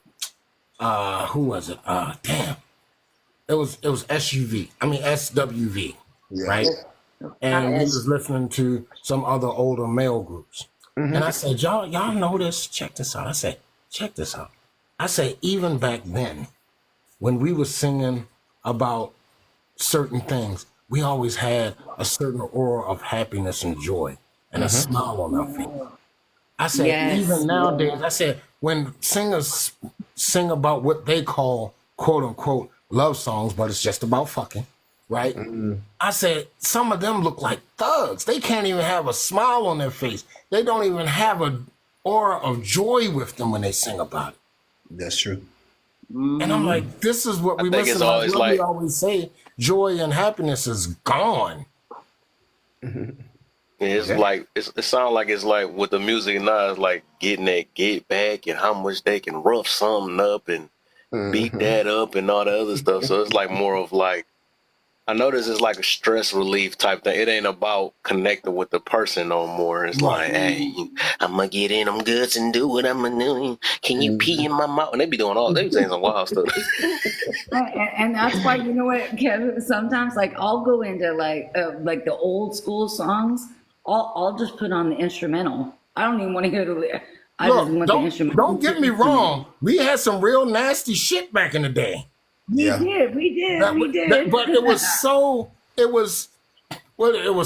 who was it? Damn. It was SWV, right? And we was listening to some other older male groups. And I said, y'all know this? Check this out. I said, check this out. I said, even back then, when we were singing about certain things, we always had a certain aura of happiness and joy and a smile on our face. I said, even nowadays, I said, when singers sing about what they call, quote unquote, love songs, but it's just about fucking, right? I said, some of them look like thugs. They can't even have a smile on their face. They don't even have an aura of joy with them when they sing about it. That's true. And I'm like, this is what we think it's listen to. always What we like- always say, joy and happiness is gone. It's like it sounds like it's like with the music now, it's like getting that get back and how much they can rough something up and beat that up and all the other stuff. So it's like more of like, I notice it's like a stress relief type thing. It ain't about connecting with the person no more. It's like, hey, I'm gonna get in them guts and do what I'm gonna do. Can you pee in my mouth? And they be doing they be saying some wild stuff. And that's why, you know what, Kevin, sometimes like I'll go into like the old school songs. I'll just put on the instrumental. I don't even want to hear the lyrics. I just want the instrumental. Don't get me wrong. We had some real nasty shit back in the day. We did. But it was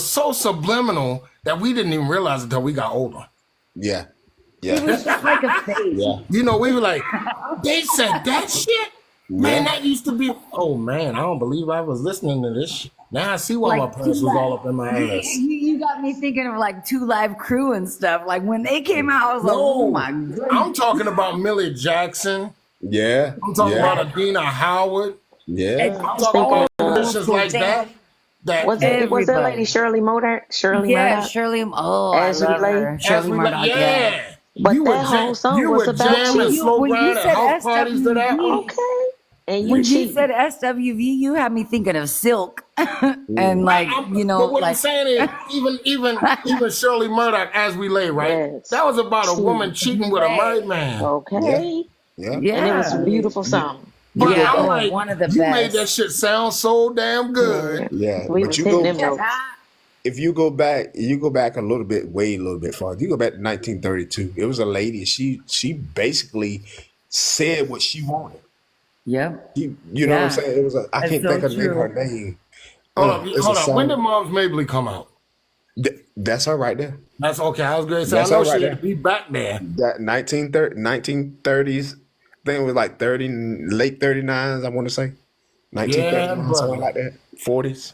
so subliminal that we didn't even realize it until we got older. Yeah. It was just like a phase. You know, we were like, they said that shit? Man, that used to be, oh man, I don't believe I was listening to this shit. Now I see why my parents was all up in my ass. You got me thinking of like 2 Live Crew and stuff. Like when they came out, I was like, oh my goodness. I'm talking about Millie Jackson. Yeah. I'm talking about Adina Howard. Yeah. I'm talking about musicians like that. Was that lady Shirley Murdoch? Shirley Murdoch? Shirley. Oh, I As we love lay? her. Shirley Murdoch. Yeah. But You that were whole song you was were about jamming cheating. slow When you grind at said house parties to that. Okay. And When you cheating. said SWV, you had me thinking of Silk, and like But what I'm like saying is, even Shirley Murdoch, As We Lay, right? Yes. That was about a woman cheating with a married man. Okay. Yeah. And it was a beautiful song. But Yeah, I'm like, one of the you made best. that shit sound so damn good. Yeah. We But was you hitting go, them notes. if you go back a little bit far. You go back to 1932. It was a lady. She basically said what she wanted. Yep. You know what I'm saying? It was I That's can't so think of true. her name. Hold It's a on. When song. did Mom's Mabley come out? That's her right there. That's okay. I was going to say, That's I know all right she had to there. be back there. That 1930s. I think it was like late 39s. I want to say 1939, something like that. 40s.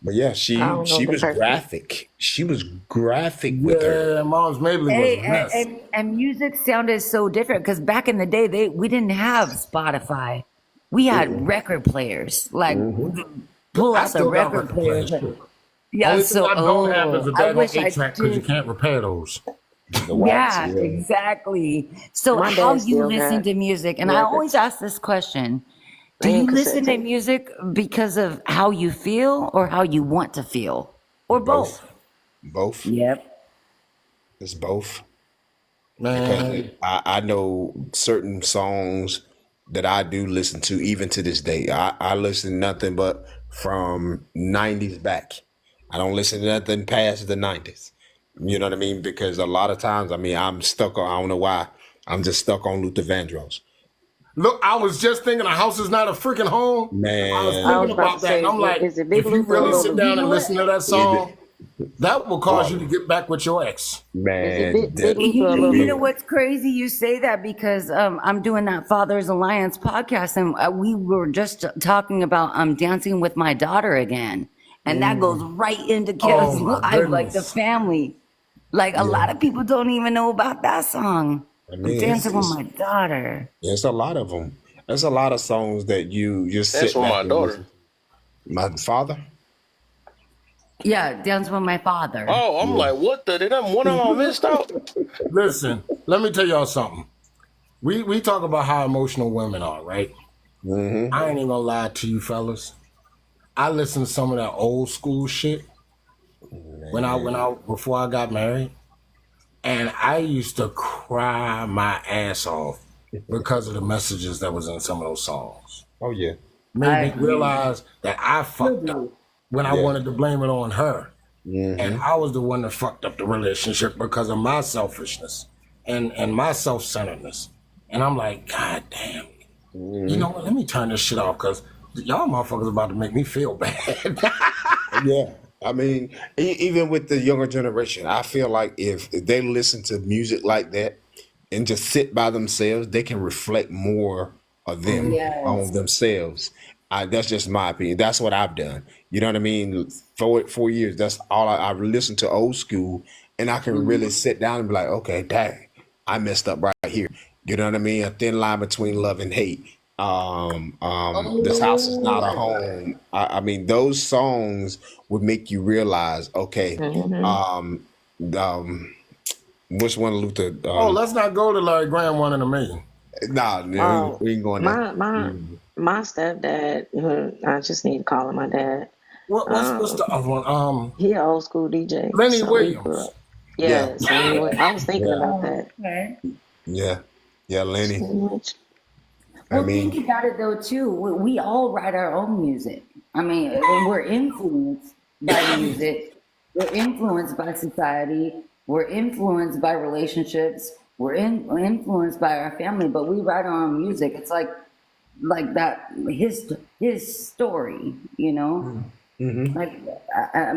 But yeah, she I don't know the was person. graphic. She was graphic with her. Yeah, Mom's Mabley was Hey, a mess. and music sounded so different because back in the day, we didn't have Spotify. We had record players. Like pull I out the still got record record players. players. Yeah, Only so thing I don't have is a I daggone wish I 8-track because you did. can't repair those. The wax, Yeah, exactly. So My how dad you still listen got to music, and I records. always ask this question. Do And you listen cassette to tape. music because of how you feel or how you want to feel? Or both? Both. Yep. It's both. because Man, I know certain songs that I do listen to even to this day. I listen to nothing but from 90s back. I don't listen to nothing past the 90s. You know what I mean? Because a lot of times, I mean, I'm stuck on, I don't know why, I'm just stuck on Luther Vandross. look, I was just thinking a house is not a freaking home. I was Man, I was thinking about about to that, and say, I'm like, is it Big if you Luther or really Little sit Luther? down and listen to that it, song, that will cause you to oh, get back with your ex. Is it man, Big Luther or You, Little you know Luther? what's crazy? You say that because I'm doing that Fathers Alliance podcast, and we were just talking about dancing with my daughter again, and that goes right into Oh Kev's my life, like the goodness. family. Like a yeah. lot of people don't even know about that song. I I'm mean, dancing with my daughter. it's a lot of them. There's a lot of songs that you just That's sit with back my and daughter. listen. My father? Yeah, dancing with my father. Oh, I'm Yeah. like, what the? Did one of them missed out? Listen, let me tell y'all something. We talk about how emotional women are, right? Mm-hmm. I ain't even gonna lie to you fellas. I listen to some of that old school shit when I before I got married, and I used to cry my ass off because of the messages that was in some of those songs. Oh yeah. Made I me agree. realize that I fucked up when I Yeah. wanted to blame it on her. And Mm-hmm. I was the one that fucked up the relationship because of my selfishness and my self-centeredness. And I'm like, God damn. You know what? Let me turn this shit off because y'all motherfuckers about to make me feel bad. Yeah. I mean, even with the younger generation, I feel like if they listen to music like that and just sit by themselves, they can reflect more of them Yes. on themselves. That's just my opinion. That's what I've done. You know what I mean? For 4 years, that's all I've listened to old school, and I can really sit down and be like, okay, dang, I messed up right here. You know what I mean? A thin line between love and hate. This house is not a home. I mean, those songs would make you realize, okay, Mm-hmm. um, which one Luther? Oh, let's not go to Larry Graham, One in a Million. Nah, Oh, we ain't going there. my stepdad. I just need to call him my dad. What's the other one? He an old school DJ. Lenny So he grew Williams. up. Yeah, Yes, anyway, I was thinking yeah, about that. Okay. yeah, Lenny. Pretty much. I Well, think mean, about it though too. We all write our own music. I mean, when we're influenced by music, we're influenced by society, we're influenced by relationships, we're influenced by our family. But we write our own music. It's like that his story, you know. mm-hmm. Like,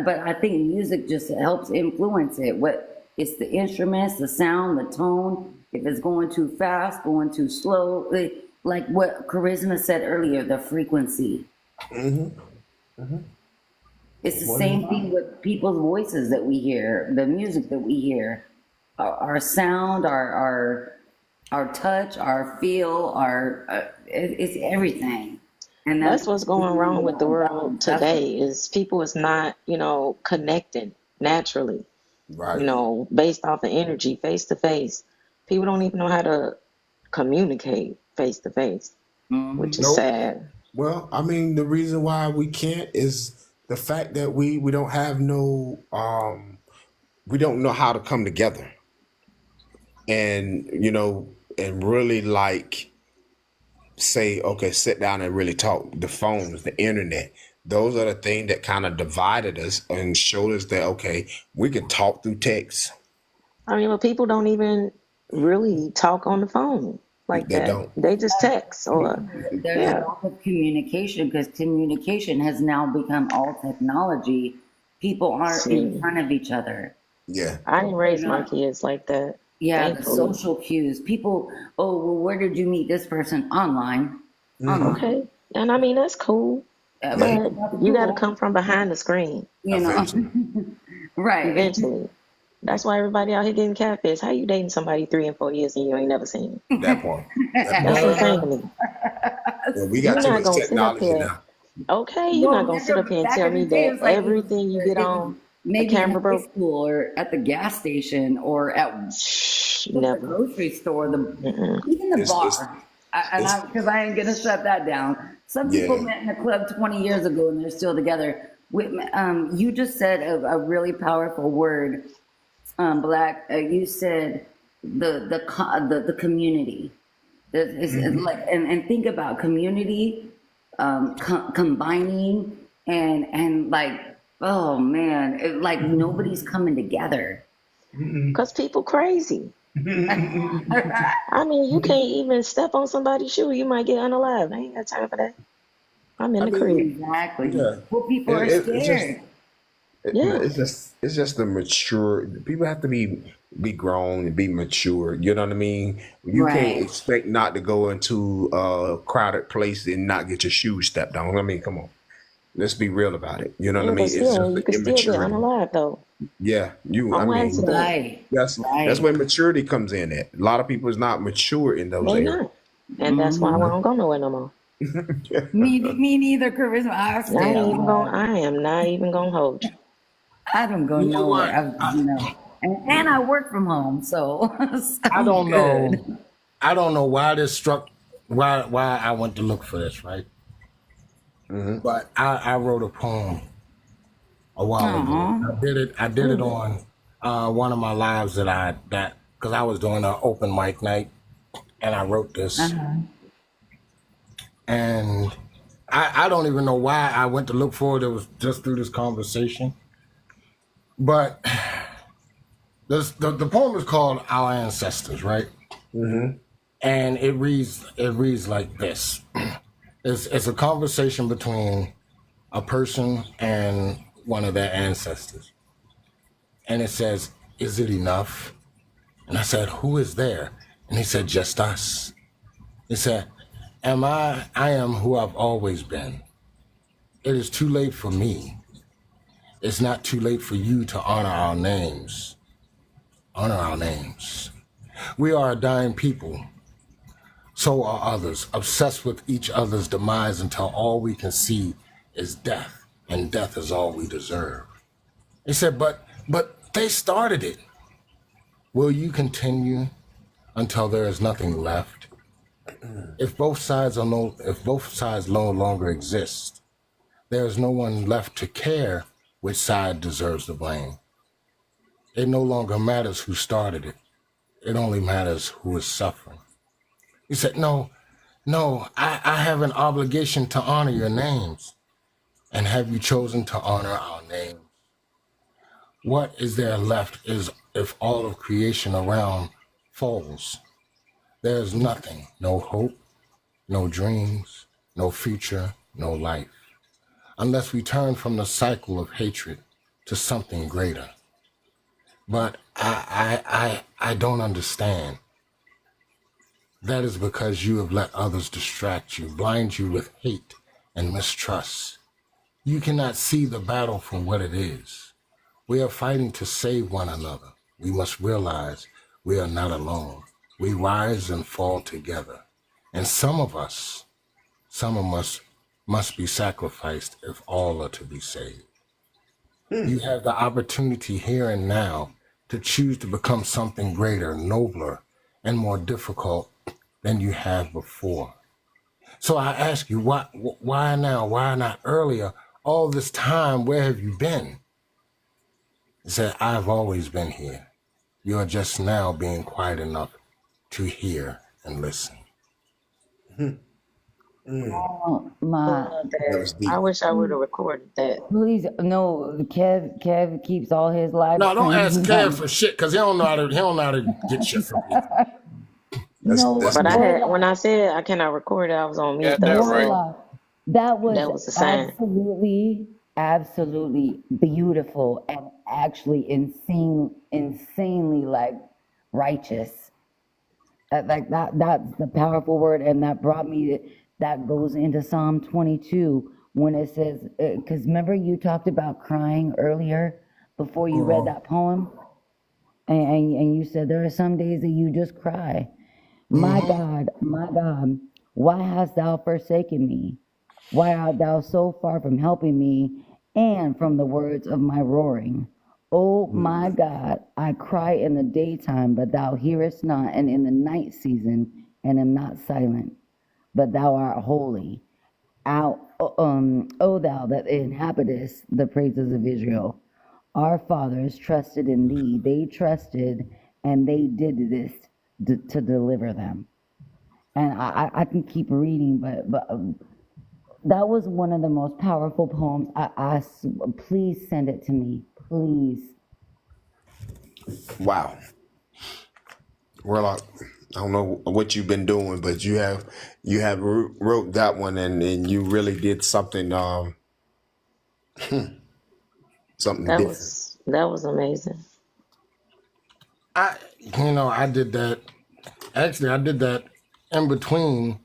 but I think music just helps influence it. What it's the instruments, the sound, the tone. If it's going too fast, going too slow, like what Charisma said earlier, the frequency. It's the same thing with people's voices that we hear, the music that we hear, our sound, our touch, our feel, it's everything. And That's what's going wrong with the world today. Is people is not, connecting naturally. Right. Based off of energy, face to face. People don't even know how to communicate face to face, which is Nope. sad. Well, I mean, the reason why we can't is the fact that we don't have no we don't know how to come together and and really like say, okay, sit down and really talk. The phones, the internet, those are the things that kind of divided us and showed us that, okay, we can talk through text. I mean, but people don't even really talk on the phone like They that. don't. They just text or There's a yeah. lack of communication because communication has now become all technology. People aren't in See, front of each other. Yeah. I didn't They're raise my not. kids like that, Yeah, the thankfully. social cues. People, oh, well, where did you meet this person? Online. Online. Okay, and I mean that's cool, But but you got to come from behind the screen you know, Eventually. right. eventually. That's why everybody out here getting catfish. How you dating somebody 3 and 4 years and you ain't never seen him? That part. That's insane to me. Well, we You're got too not much gonna sit up technology here. now. Okay, you're not gonna sit up here and Back tell in me the day, it that was like everything you get it was on a maybe in camera high broke. school or at the gas station or at the Never. grocery store, Mm-mm. even the It's bar. Because I ain't gonna shut that down. Some people yeah. met in a club 20 years ago and they're still together. You just said a really powerful word, Black. You said the community. It's like, and think about community, combining, and like, oh man, like nobody's coming together. Because people crazy. I mean, you can't even step on somebody's shoe. You might get unalive. I ain't got time for that. I'm in I the mean, crib. Exactly. yeah. Well, people are It's just scared. Yeah. it's just the mature people have to be grown and be mature. You know what I mean? You can't Right. expect not to go into a crowded place and not get your shoes stepped on. I mean, come on. Let's be real about it. You know what I Yeah, but mean? It's just still, the you could still get immaturity. unalive though. Yeah, I On mean, accident. Right. that's Right. where maturity comes in at. A lot of people is not mature in those They areas. not. And that's why we Mhm. don't go nowhere no more. Me neither, Charisma. I I stay ain't at even gonna, home. I am not even gonna hold you. I don't go You know what? nowhere. And I work from home, so I I'm don't know. good. I don't know why this struck. Why I went to look for this, right? But I wrote a poem a while ago. Aw. I did it on one of my lives that because I was doing an open mic night, and I wrote this. Uh-huh. And I don't even know why I went to look for it. It was just through this conversation. But the poem is called Our Ancestors, right? And it reads like this. It's a conversation between a person and one of their ancestors. And it says, "Is it enough?" And I said, "Who is there?" And he said, "Just us." He said, I am who I've always been. It is too late for me. It's not too late for you to honor our names. Honor our names. We are a dying people. So are others, obsessed with each other's demise until all we can see is death, and death is all we deserve. He said, but they started it. Will you continue until there is nothing left? If both sides no longer exist, there is no one left to care which side deserves the blame. It no longer matters who started it. It only matters who is suffering. He said, no, I have an obligation to honor your names. And have you chosen to honor our names? What is there left is if all of creation around falls? There is nothing, no hope, no dreams, no future, no life, unless we turn from the cycle of hatred to something greater. But I don't understand. That is because you have let others distract you, blind you with hate and mistrust. You cannot see the battle for what it is. We are fighting to save one another. We must realize we are not alone. We rise and fall together. And some of us must be sacrificed if all are to be saved. You have the opportunity here and now to choose to become something greater, nobler, and more difficult than you have before. So I ask you, why now? Why not earlier? All this time, where have you been? He said, I've always been here. You are just now being quiet enough to hear and listen. Oh, I my. love That that. was deep. I wish I would have recorded that. Please, no. Kev keeps all his live No, don't ask streams Kev on. for shit, because he don't know how to get shit from people. No, But I no had, lie. when I said I cannot record it, I was on mute Got that No though. right. So lie. That that was was the sign. absolutely beautiful and actually insanely like righteous. Like that's the powerful word, and that brought me that goes into Psalm 22 when it says, because remember you talked about crying earlier before you read that poem, and you said there are some days that you just cry. My God, why hast thou forsaken me? Why art thou so far from helping me and from the words of my roaring? Oh my God, I cry in the daytime, but thou hearest not, and in the night season, and am not silent. But thou art holy. O thou that inhabitest the praises of Israel. Our fathers trusted in thee. They trusted and they did this to deliver them. And I can keep reading, but that was one of the most powerful poems. Please send it to me, please. Wow. Warlock, I don't know what you've been doing, but you have wrote that one, and you really did something something That different. was amazing. I did that. Actually, I did that in between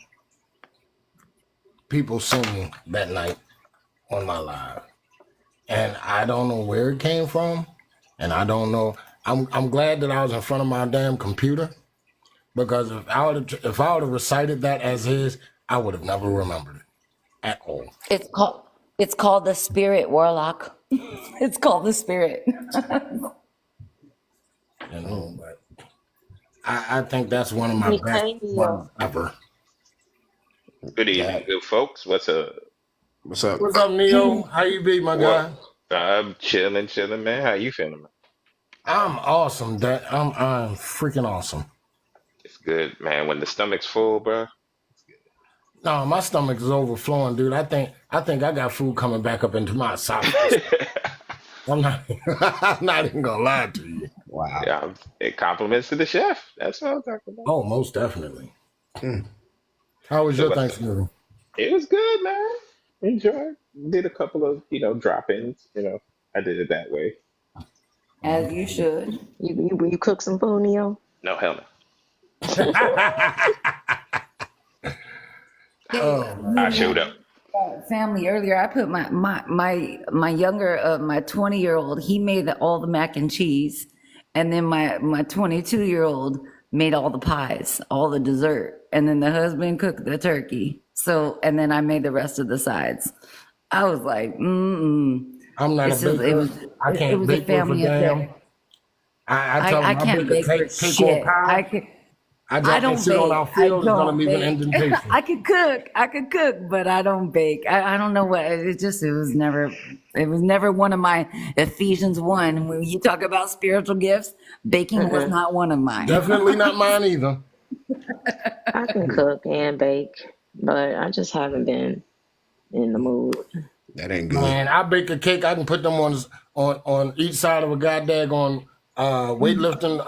people singing that night on my live, and I don't know where it came from, and I don't know. I'm glad that I was in front of my damn computer, because if I would have recited that as is, I would have never remembered it at all. It's called the Spirit, Warlock. It's called the Spirit. But I think that's one of my best ones ever. Good evening, good folks. What's up? What's up? What's up, Neo? How you be, my guy? I'm chilling, man. How you feeling, man? I'm awesome, Dad. I'm freaking awesome. It's good, man. When the stomach's full, bro. No, my stomach is overflowing, dude. I think I got food coming back up into my esophagus. I'm not even gonna lie to you. Wow. Yeah, it compliments to the chef. That's what I'm talking about. Oh, most definitely. How was your Thanksgiving? It was good, man. Enjoyed. Did a couple of, drop-ins. I did it that way. As you should. You cook some food, Neo? No, hell no. I showed up. Family earlier, I put my younger my 20-year-old, he made all the mac and cheese, and then my 22-year-old made all the pies, all the dessert, and then the husband cooked the turkey. So, and then I made the rest of the sides. I was like, I'm not a baker. I can't bake with a damn. I tell them I can't bake for shit. I don't sit on our bake. field, it's gonna leave an indentation. I could cook, but I don't bake. I don't know what it was never one of my Ephesians 1. When you talk about spiritual gifts, baking was not one of mine. Definitely not mine either. I can cook and bake, but I just haven't been in the mood. That ain't good. Man, I bake a cake. I can put them on each side of a goddamn weightlifting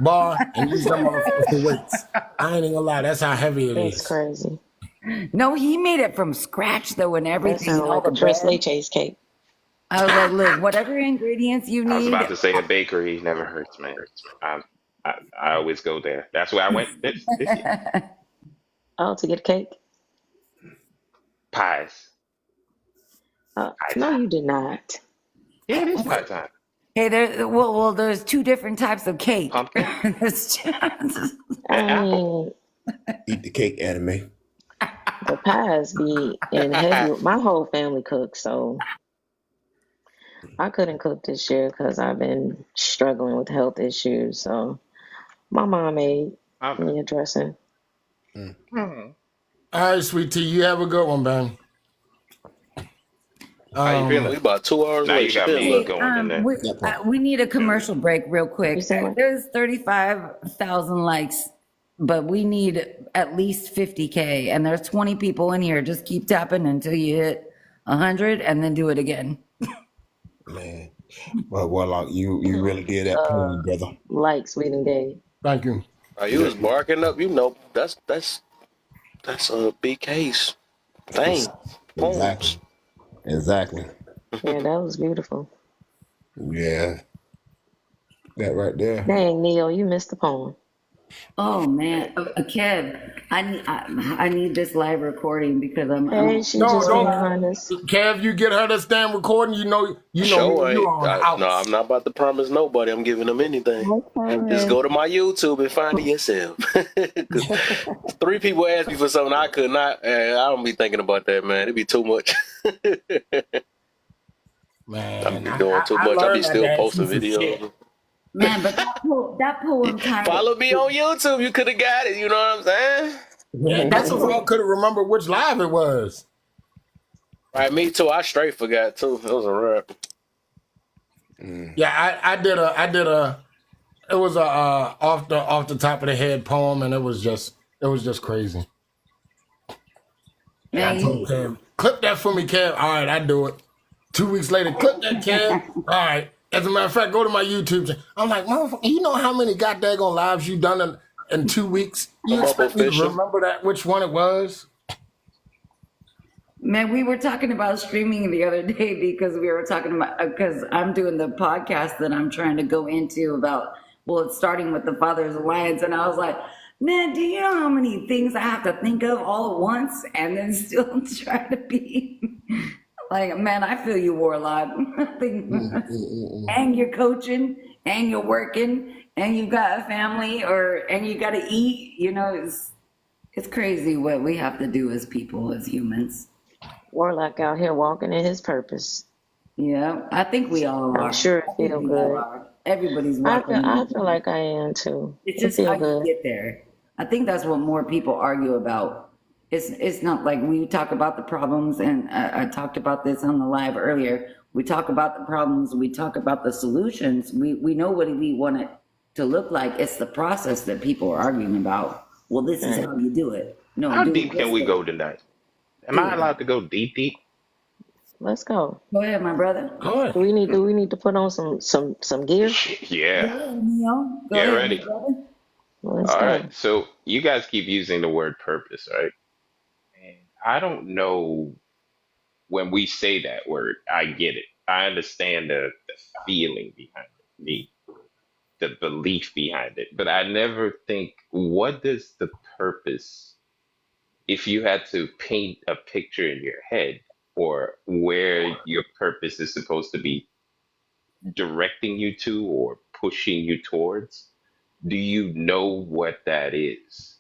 bar and use them for weights. I ain't even gonna lie, that's how heavy it is. It's crazy. No, he made it from scratch though, and That everything. sounds All like the a Tres bread. Leches cake. I was like, look, whatever ingredients you I was need. about to say a bakery never hurts, man. I always go there. That's where I went this year. Oh, to get a cake? Pies. No, you did not. Yeah, it is pie time. Hey, there's two different types of cake. Pumpkin. I mean, Eat the cake, anime. the pies be in heavy. My whole family cooks, so I couldn't cook this year because I've been struggling with health issues. So my mom made me a dressing. All right, sweet tea, you have a good one, man. How you feeling? We about 2 hours Now late. you got Still me look. going in there. We need a commercial break real quick. There's 35,000 likes, but we need at least 50K, and there's 20 people in here. Just keep tapping until you hit 100, and then do it again. Man. Well, Warlock, you really did that poem, brother. Like Sweet and Gay. Thank you. You was barking up. That's a big case thing. Exactly. Yeah, that was beautiful. Yeah. That right there. Dang, Neil, you missed the poem. Oh man, Kev, I need this live recording because I'm. Hey, she No, just don't. behind us. Kev, you get her this damn recording, you know Sure you ain't. on the house. No, I'm not about to promise nobody I'm giving them anything. Just go to my YouTube and find it yourself. 'Cause 3 people asked me for something I could not. I don't be thinking about that, man. It'd be too much. Man, I be doing too much. I be still posting videos. Man, but that poem title. Follow me on YouTube. You could have got it. You know what I'm saying? Yeah, that's what I couldn't remember which live it was. Right, me too. I straight forgot too. It was a rap. Yeah, I did a it was a off the top of the head poem, and it was just crazy. And I told Kev, clip that for me, Kev. All right, I do it. 2 weeks later, clip that, Kev. All right. As a matter of fact, go to my YouTube channel. I'm like, motherfucker, you know how many goddamn lives you done in 2 weeks? You expect me to remember that, which one it was? Man, we were talking about streaming the other day because we were talking about, because I'm doing the podcast that I'm trying to go into about, well, it's starting with the Fathers Alliance. And I was like, man, do you know how many things I have to think of all at once and then still try to be like, man, I feel you, Warlock. And you're coaching and you're working and you've got a family and you got to eat, you know, it's crazy what we have to do as people, as humans. Warlock out here walking in his purpose. Yeah, I think we all are. I'm sure it feel good. Everybody's I walking. feel like I am too. It's It just feel how you good. get there. I think that's what more people argue about. It's not like we talk about the problems, and I talked about this on the live earlier. We talk about the problems, we talk about the solutions. We know what we want it to look like. It's the process that people are arguing about. Well, this is how you do it. No, How do deep it can this we way. go tonight? Am I allowed to go deep? Let's go. Go ahead, my brother. Good. Do we need to put on some gear? Yeah. Neo. Go Get ahead, ready. my brother. Let's All go. right. So you guys keep using the word purpose, right? And I don't know when we say that word, I get it. I understand the feeling behind it, the belief behind it. But I never think, what does the purpose, if you had to paint a picture in your head for where your purpose is supposed to be directing you to or pushing you towards, do you know what that is?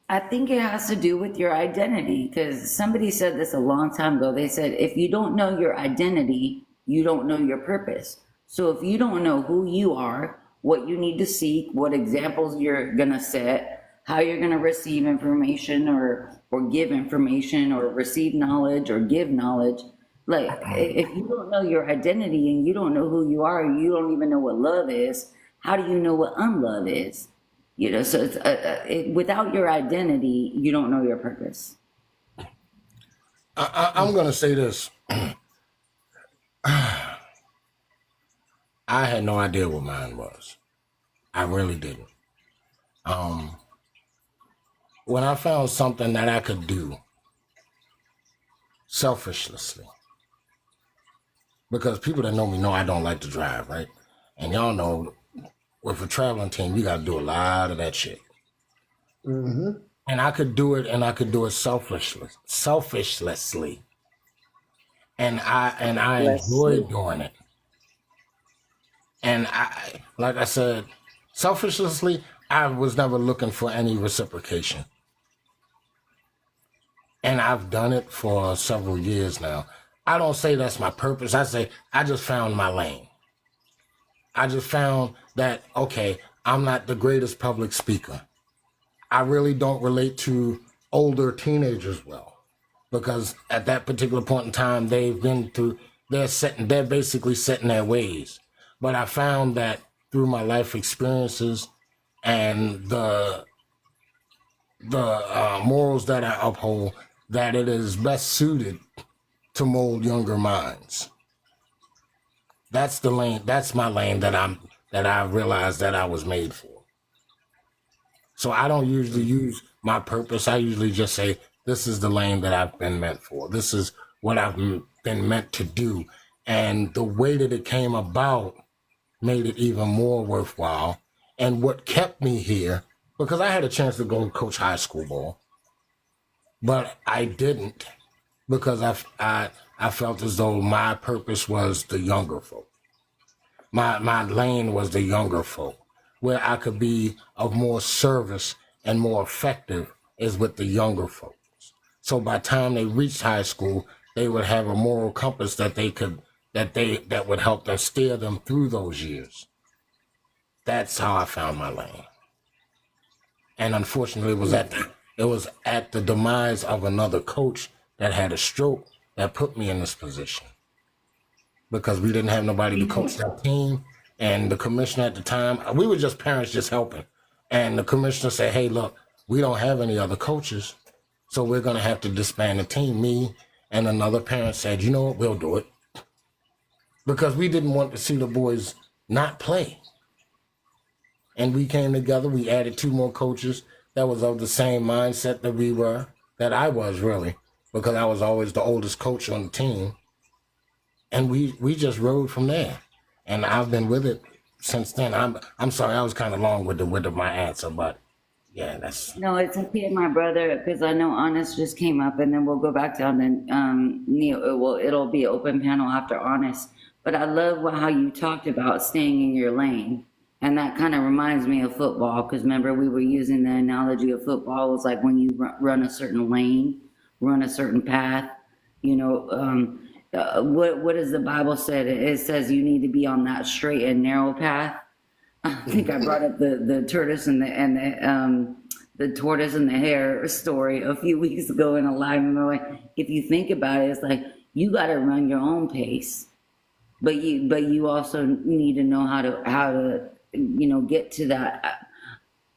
I think it has to do with your identity, because somebody said this a long time ago. They said, if you don't know your identity, you don't know your purpose. So if you don't know who you are, what you need to seek, what examples you're gonna set, how you're gonna receive information or give information or receive knowledge or give knowledge, like if you don't know your identity and you don't know who you are, you don't even know what love is, how do you know what unlove is? You know, so it's without your identity, you don't know your purpose. I'm going to say this. I had no idea what mine was. I really didn't. When I found something that I could do selfishly, because people that know me know I don't like to drive, right? And y'all know with a traveling team, you got to do a lot of that shit. Mm-hmm. And I could do it, and I could do it selfishly. And I enjoyed doing it. And I, like I said, selfishly, I was never looking for any reciprocation. And I've done it for several years now. I don't say that's my purpose. I say I just found my lane. I just found that, okay, I'm not the greatest public speaker. I really don't relate to older teenagers well, because at that particular point in time, they've been through, they're basically set in their ways. But I found that through my life experiences and the morals that I uphold, that it is best suited to mold younger minds. That's the lane. That's my lane that I realized that I was made for. So I don't usually use my purpose. I usually just say, this is the lane that I've been meant for. This is what I've been meant to do. And the way that it came about made it even more worthwhile. And what kept me here, because I had a chance to go coach high school ball, but I didn't, because I felt as though my purpose was the younger folk. My lane was the younger folk, where I could be of more service and more effective is with the younger folks. So by the time they reached high school, they would have a moral compass that would help them steer them through those years. That's how I found my lane. And unfortunately, it was at the demise of another coach that had a stroke that put me in this position, because we didn't have nobody to coach that team. And the commissioner at the time, we were just parents just helping. And the commissioner said, hey, look, we don't have any other coaches, so we're going to have to disband the team. Me and another parent said, you know what, we'll do it. Because we didn't want to see the boys not play. And we came together, we added 2 more coaches that was of the same mindset that I was really, because I was always the oldest coach on the team. And we just rode from there. And I've been with it since then. I'm sorry, I was kind of long with my answer, but yeah, that's. No, it's okay, my brother, because I know Honest just came up, and then we'll go back down to Neil. It'll be an open panel after Honest. But I love how you talked about staying in your lane, and that kind of reminds me of football. Because remember, we were using the analogy of football. It was like when you run a certain lane, run a certain path. What does the Bible say? It says you need to be on that straight and narrow path. I think I brought up the tortoise and the tortoise and the hare story a few weeks ago in a live. If you think about it, it's like you got to run your own pace, but you also need to know how to get to that.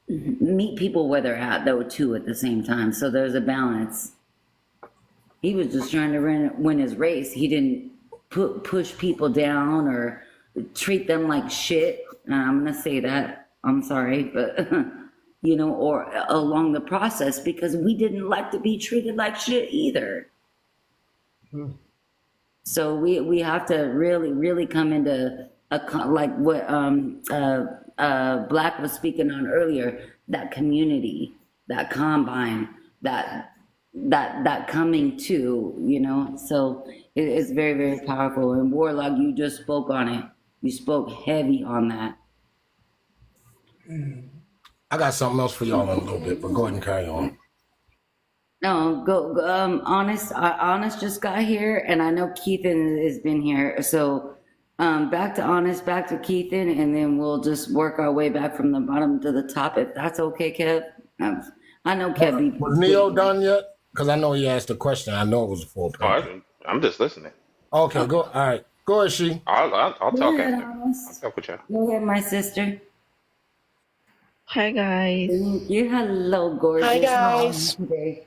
Meet people where they're at though too at the same time. So there's a balance. He was just trying to win his race. He didn't push people down or treat them like shit. I'm gonna say that. I'm sorry, but or along the process, because we didn't like to be treated like shit either. So we have to really come into like what Black was speaking on earlier, that community, that combine, that coming to, so it's very, very powerful. And Warlock, you just spoke on it. You spoke heavy on that. I got something else for y'all in a little bit, but go ahead and carry on. No, go Honest just got here, and I know Keithan has been here. So back to Honest, back to Keithan, and then we'll just work our way back from the bottom to the top, if that's okay, Kev. I know Kev. Was Neo done yet? Because I know he asked a question. I know it was a full point. I'm just listening. Okay, go. All right, go ahead, she. I'll talk Go ahead, after. Honest. I'll talk with y'all. Go ahead, my sister. Hi guys. Thank you. Hello, gorgeous. Hi, How are you guys. today?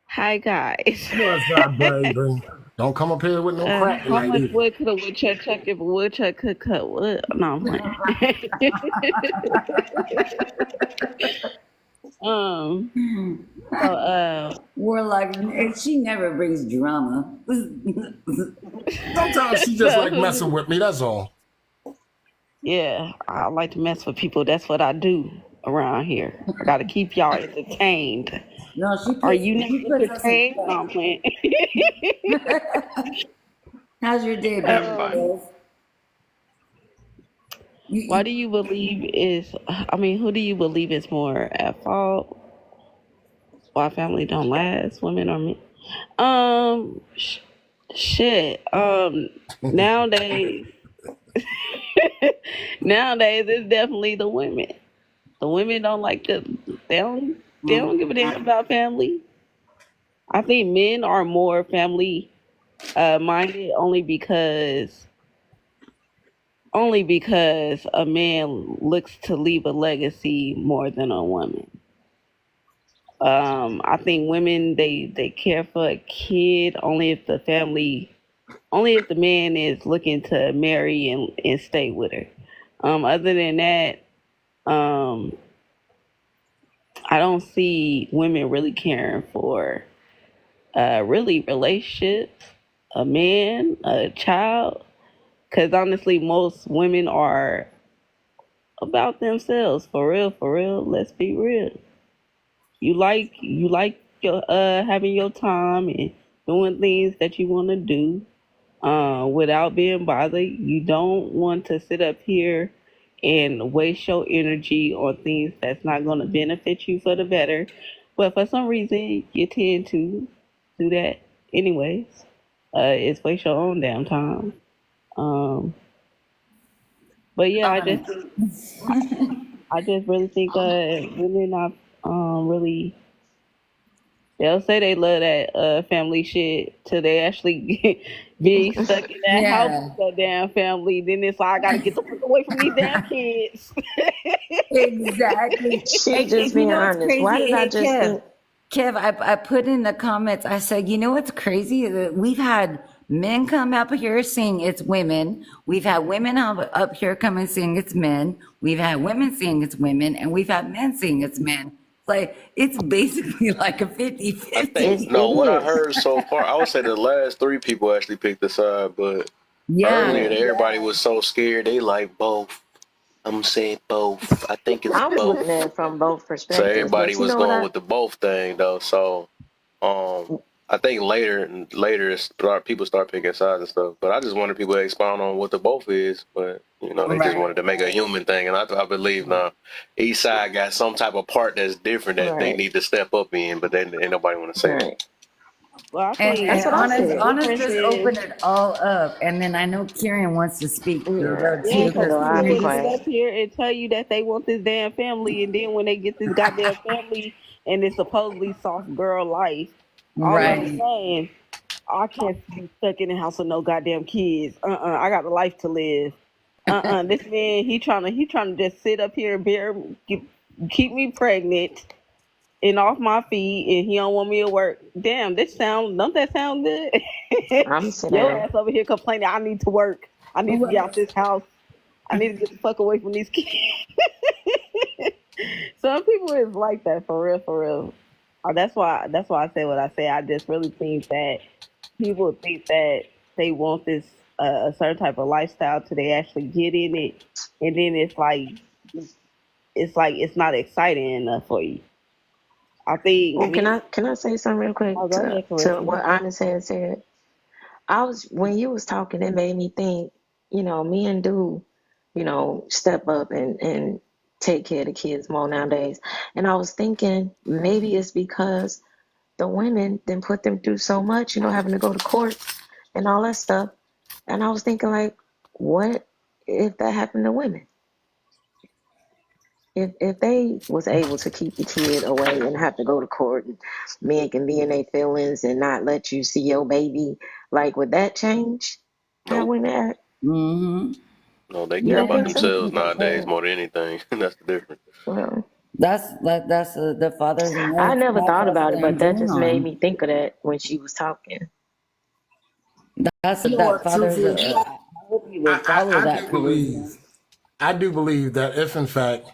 Hi guys. What's up, baby? Don't come up here with no crap How tonight much either. wood could a woodchuck chuck if a woodchuck could cut wood? No, I'm playing. Warlock, and she never brings drama. Sometimes she just like messing with me. That's all. Yeah, I like to mess with people. That's what I do around here. I gotta keep y'all entertained. No, Are you she not puts us in entertained? No, I'm playing. How's your day, baby? Why do you believe who do you believe is more at fault? Why family don't last, women or men? Shit. Nowadays, it's definitely the women. The women don't like they don't give a damn about family. I think men are more family minded only because a man looks to leave a legacy more than a woman. I think women they care for a kid only if the man is looking to marry and stay with her. Other than that, I don't see women really caring for really relationships, a man, a child. Because honestly, most women are about themselves. For real. Let's be real. You like your having your time and doing things that you want to do without being bothered. You don't want to sit up here and waste your energy on things that's not going to benefit you for the better. But for some reason, you tend to do that anyways. It's waste your own damn time. But yeah, I just really think women are really They'll say they love that family shit till they actually be stuck in that house Yeah, with that damn family. Then it's like I gotta get the fuck away from these damn kids. exactly. She Hey, just you being know what's honest. Why crazy? did I Hey, just think? Kev, I put in the comments, I said, you know what's crazy? That we've had men come up here saying it's women. We've had women up here come and saying it's men. We've had women saying it's women, and we've had men saying it's men. Like, it's basically like a 50 I 50. think It no. What I is. heard so far, I would say the last three people actually picked a side, but Yeah. earlier Yeah. everybody was so scared they like both. I'm saying both. I think it's I was looking at both. it from both So perspectives, everybody but you was know what going I? with the both thing though. So I think people start picking sides and stuff. But I just wanted people to expound on what the both is. But they just Right. wanted to make a human thing, and I believe now each side got some type of part that's different that they Right. need to step up in. But then ain't nobody want to say that. Right. Well, I And, think That's and what I honest, said. the honest, difference just is open it all up. And then I know Kieran wants to speak to Yeah. her yeah, too, You can because because go. people I'll be will Kieran's, sit quiet. up here and tell you that they want this damn family, and then when they get this goddamn family and it's supposedly soft girl life, all of a right. sudden I can't be stuck in the house with no goddamn kids. I got a life to live. This man, he trying to just sit up here and keep me pregnant and off my feet, and he don't want me to work. Damn, don't that sound good? I'm sit Your down. ass over here complaining, I need to work. I need to get out this house. I need to get the fuck away from these kids. Some people is like that for real, for real. That's why I say what I say. I just really think that people think that they want this a certain type of lifestyle till they actually get in it, and then it's like it's not exciting enough for you. I think Well, can me. I say something real quick Oh, go ahead, to Carissa. what Honest had said? I was when you was talking, it made me think. Men do, step up and take care of the kids more nowadays. And I was thinking maybe it's because the women then put them through so much, having to go to court and all that stuff. And I was thinking like, what if that happened to women? If they was able to keep the kid away and have to go to court and men can be in their feelings and not let you see your baby, like would that change how Nope. women act? Mm-hmm. No, they You care don't about think so? themselves nowadays more than anything. That's the difference. Well, That's the fathers and I wives never thought process about that it, I'm but that doing just made on. me think of that when she was talking. That's You know that what? Truth fathers. is, I hope you would follow I that, do Carissa. believe, I do believe that if in fact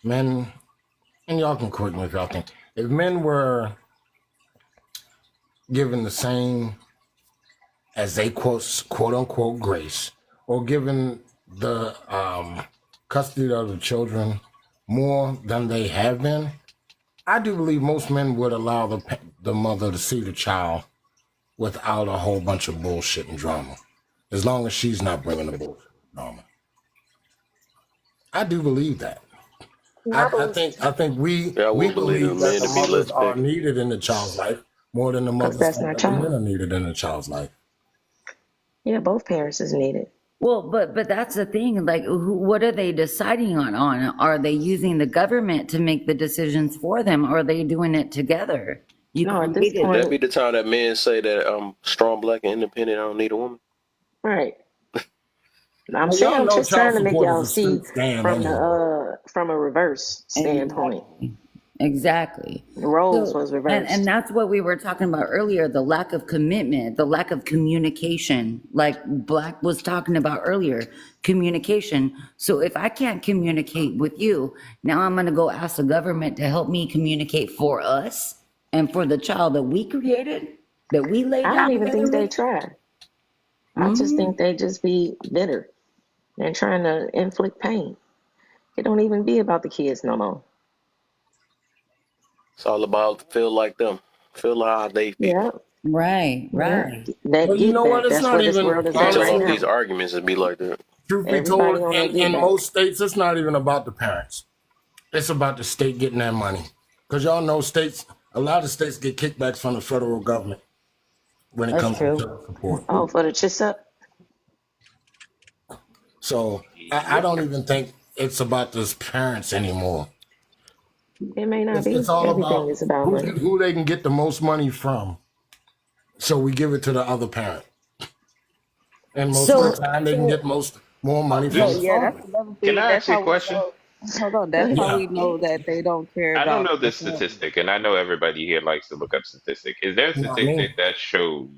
men, and y'all can correct me if y'all think, if men were given the same, as they quote unquote grace, or given the custody of the children more than they have been, I do believe most men would allow the mother to see the child without a whole bunch of bullshit and drama, as long as she's not bringing the bullshit and drama. I do believe that. I think we Yeah, I we wouldn't believe the believe that men the to be mothers less are picky. needed in the child's life more than the Because mothers that's think not that the men child. are needed in the child's life. Yeah, both parents is needed. Well, but that's the thing. Like, what are they deciding on? Are they using the government to make the decisions for them, or are they doing it together? You No, at this Would that created. be point, the time that men say that I'm strong, black, and independent? I don't need a woman. right. I'm Well, saying y'all I'm know just child trying to make support is y'all a see straight scam from anyway. from a reverse standpoint. Exactly. The roles So, was and reversed. that's what we were talking about earlier, the lack of commitment, the lack of communication, like Black was talking about earlier, communication. So if I can't communicate with you, now I'm going to go ask the government to help me communicate for us and for the child that we created, that we laid I don't down even together think they with. try. I just think they just be bitter and trying to inflict pain. It don't even be about the kids no more. It's all about feel like them, feel like how they feel. Yeah, Right, yeah. right. That Well, you get know what? back. It's That's not where this even, world is at Settle right off honestly, these now. arguments and be like that. truth be Everybody told, on that get in back. most states, it's not even about the parents. It's about the state getting that money. Because y'all know a lot of states get kickbacks from the federal government when it That's comes to true. child support. Oh, for the chiss up. So I don't even think it's about those parents anymore. It may not It's, be. it's all Everything about is about money. who they can get the most money from. So we give it to the other parent. And most of So, the time they can get more money from So the yeah, that's father. another Can thing. I That's ask you a how we question? know. Hold on, Go that's ahead. how Yeah. we know that they don't care I don't about know the this family. statistic, and I know everybody here likes to look up statistic. Is there a Not me. statistic that shows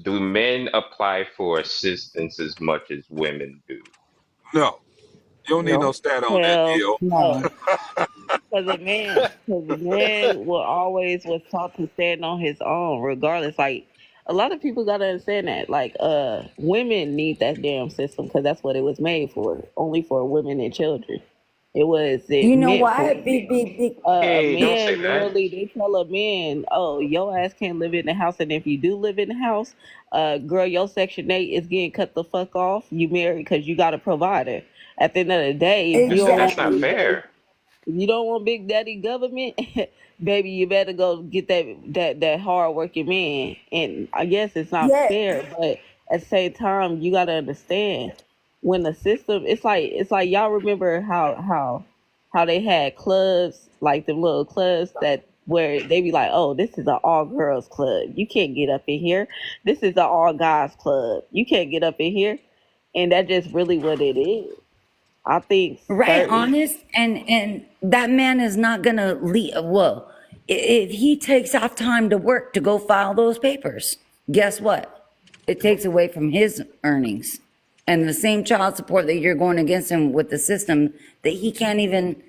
do men apply for assistance as much as women do? No, you don't need no No. stat on that, Hell Gio. no. No. Because a man will always was taught to stand on his own, regardless. Like a lot of people gotta understand that. Like women need that damn system because that's what it was made for. Only for women and children. It You know meant for why? Big. a Hey, don't say man. that. Literally, they tell a man, "Oh, your ass can't live in the house, and if you do live in the house, girl, your Section 8 is getting cut the fuck off. You married because you got a provider. At the end of the day, if you don't That's want not Exactly. Big Daddy, fair. if you don't want Big Daddy government, baby, you better go get that hard working man. And I guess it's not Yeah. fair, but at the same time, you gotta understand when the system. It's like y'all remember how they had clubs like them little clubs that where they be like, oh, this is an all girls club. You can't get up in here. This is an all guys club. You can't get up in here. And that's just really what it is. I think Right, certain honest, and that man is not gonna leave. Well, if he takes off time to work to go file those papers, guess what? It takes away from his earnings, and the same child support that you're going against him with the system that he can't even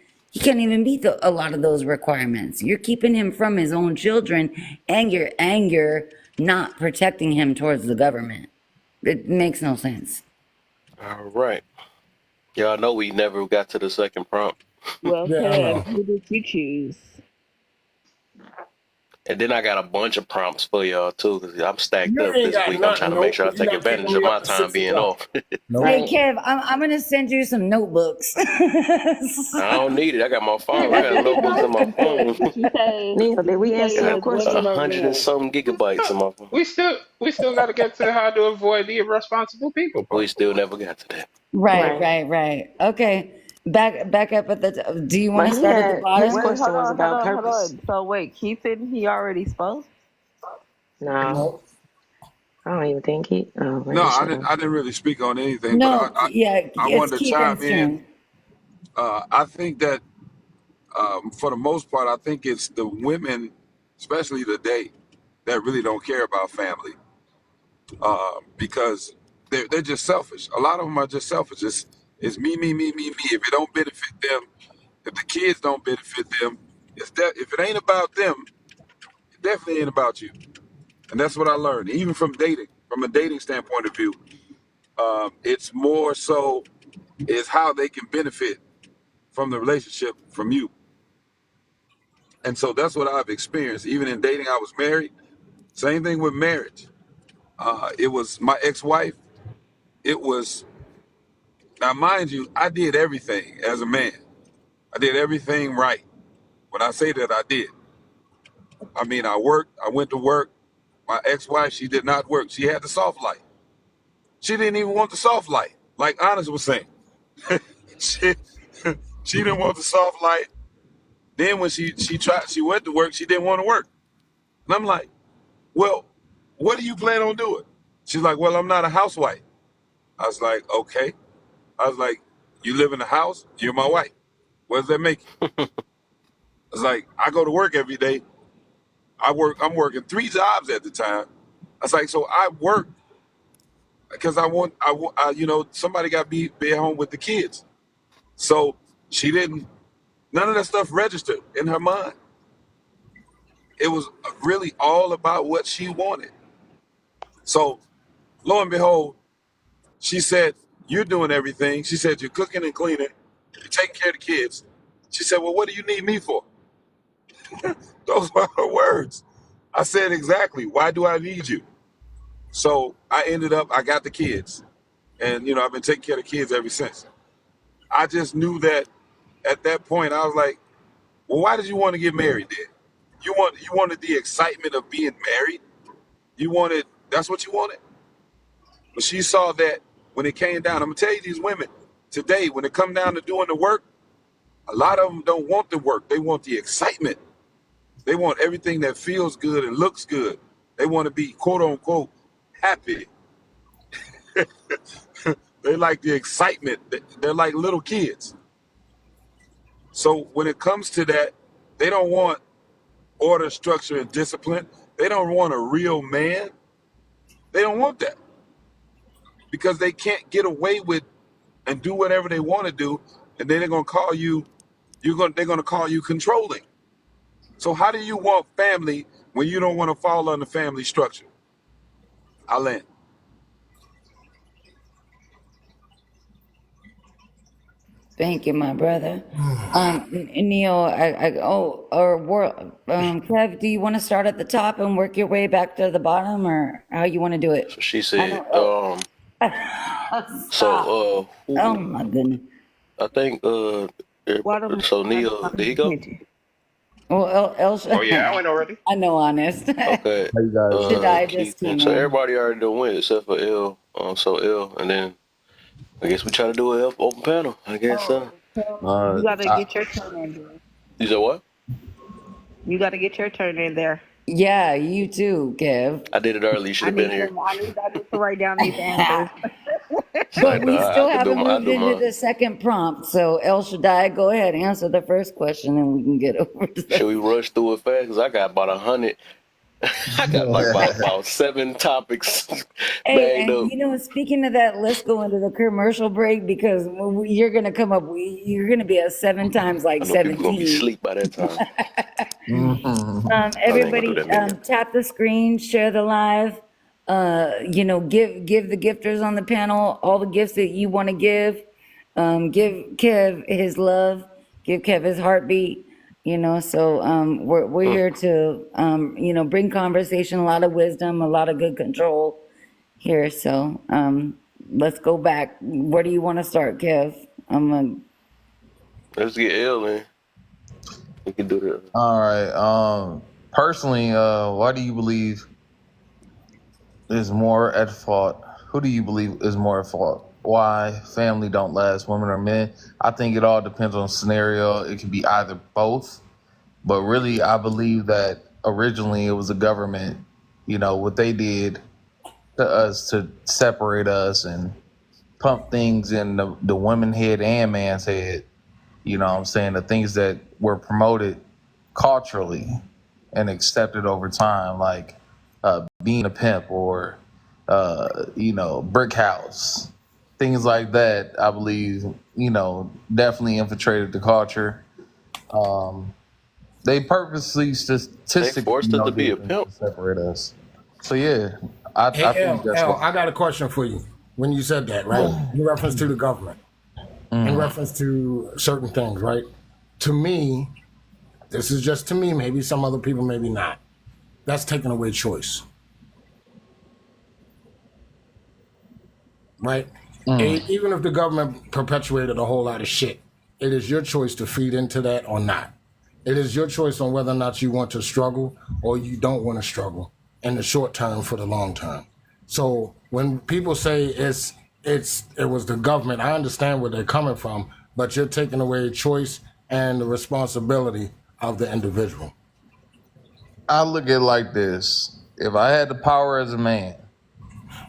meet a lot of those requirements. You're keeping him from his own children, and you're not protecting him towards the government. It makes no sense. All right. Y'all know we never got to the second prompt. well, Yeah, I Kev, know. who did you choose? And then I got a bunch of prompts for y'all too, because I'm stacked You up ain't this got week. I'm nothing. trying to make Nope. sure I You're take not advantage keeping of me my up to time 6 being o'clock. off. Nope. Hey, Right. Kev, I'm gonna send you some notebooks. I don't need it. I got my phone. I That's got what you notebooks in my know. phone. Did you say? Neil, did Did we you say answer it your Got was women question? a or hundred and men? some gigabytes in my phone. We still got to get to how to avoid the irresponsible people part. We still never got to that. Right, Right. right. Okay. Back up at the do you want But to start at the his Wait, bottom? question was about hold purpose. on. So wait, Keith said he already spoke. No, Nope. I don't even think he. Oh, No, maybe shut up. I didn't really speak on anything, but No, yeah, I it's wanted to chime Keithan's in. turn. I think that for the most part, I think it's the women, especially today, that really don't care about family because they're just selfish. A lot of them are just selfish. It's me, me, me, me, me. If it don't benefit them, if the kids don't benefit them, if it ain't about them, it definitely ain't about you. And that's what I learned, even from dating, from a dating standpoint of view. It's more so is how they can benefit from the relationship from you. And so that's what I've experienced. Even in dating, I was married. Same thing with marriage. It was my ex-wife. It was, now mind you, I did everything as a man. I did everything right. When I say that, I did. I mean, I worked, I went to work. My ex-wife, she did not work. She had the soft life. She didn't even want the soft light, like Honest was saying. she, she didn't want the soft light. Then when she went to work, she didn't want to work. And I'm like, well, what do you plan on doing? She's like, well, I'm not a housewife. I was like, okay. I was like, you live in the house, you're my wife. What does that make you? I was like, I go to work every day. I'm working 3 jobs at the time. I was like, so I work because somebody got to be at home with the kids. So she didn't, none of that stuff registered in her mind. It was really all about what she wanted. So lo and behold, she said, you're doing everything. She said, you're cooking and cleaning. You're taking care of the kids. She said, well, what do you need me for? Those were her words. I said, exactly. Why do I need you? So I got the kids. And, I've been taking care of the kids ever since. I just knew that at that point, I was like, well, why did you want to get married then? You wanted the excitement of being married? That's what you wanted? But she saw that when it came down, I'm going to tell you, these women today, when it come down to doing the work, A lot of them don't want the work. They want the excitement. They want everything that feels good and looks good. They want to be quote unquote happy. They like the excitement. They're like little kids. So when it comes to that, they don't want order, structure, and discipline. They don't want a real man. They don't want that because they can't get away with and do whatever they want to do, and then they're gonna call you. They're gonna call you controlling. So how do you want family when you don't want to fall under family structure? I land. Thank you, my brother. Neil, Kev, do you want to start at the top and work your way back to the bottom, or how you want to do it? So she I said, know. Stop. so Oh my goodness. I think so Neil, did he go? Well, Oh yeah, I went already. I know, honest. Okay. How you guys? Should I Keith, just came so in? everybody already done went except for L. So L, and then I guess we try to do an open panel. I guess so. You gotta get your turn in there. You said what? You gotta get your turn in there. Yeah, you too, Kev. I did it early. You should I have been need here. them. I need to write down these answers. But we still I can do haven't my, I moved do into mine. the second prompt. So El Shaddai, go ahead, answer the first question, and we can get over to Should we rush through it fast? Cause I got about 100. I got like about 7 topics Hey, bagged and up. you know, speaking of that, let's go into the commercial break because you're gonna come up. You're gonna be at 7 times like I know people gonna be 17. asleep by that time. I ain't gonna do Everybody, that many. tap the screen, share the live. You know, give the gifters on the panel all the gifts that you want to give. Give Kev his love. Give Kev his heartbeat. You know, so we're here to you know, bring conversation, a lot of wisdom, a lot of good control here. So let's go back. Where do you want to start, Kev? Let's get L in. We can do that. All right. Personally, why do you believe is more at fault? Who do you believe is more at fault? Why family don't last, women or men? I think it all depends on scenario. It can be either both, but really I believe that originally it was the government, you know, what they did to us to separate us and pump things in the women head and man's head. You know what I'm saying? The things that were promoted culturally and accepted over time, like being a pimp or, you know, brick house, things like that, I believe, you know, definitely infiltrated the culture. They purposely, They statistically, forced you us know, to be a did things pimp. to separate us. So yeah, I Hey, think that's L, what. I got a question for you. When you said that, right? In reference to the government, in reference to certain things, right? To me, this is just to me, maybe some other people, maybe not. That's taking away choice, right? Even if the government perpetuated a whole lot of shit, it is your choice to feed into that or not. It is your choice on whether or not you want to struggle or you don't want to struggle in the short term for the long term. So when people say it was the government, I understand where they're coming from, but you're taking away choice and the responsibility of the individual. I look at it like this. If I had the power as a man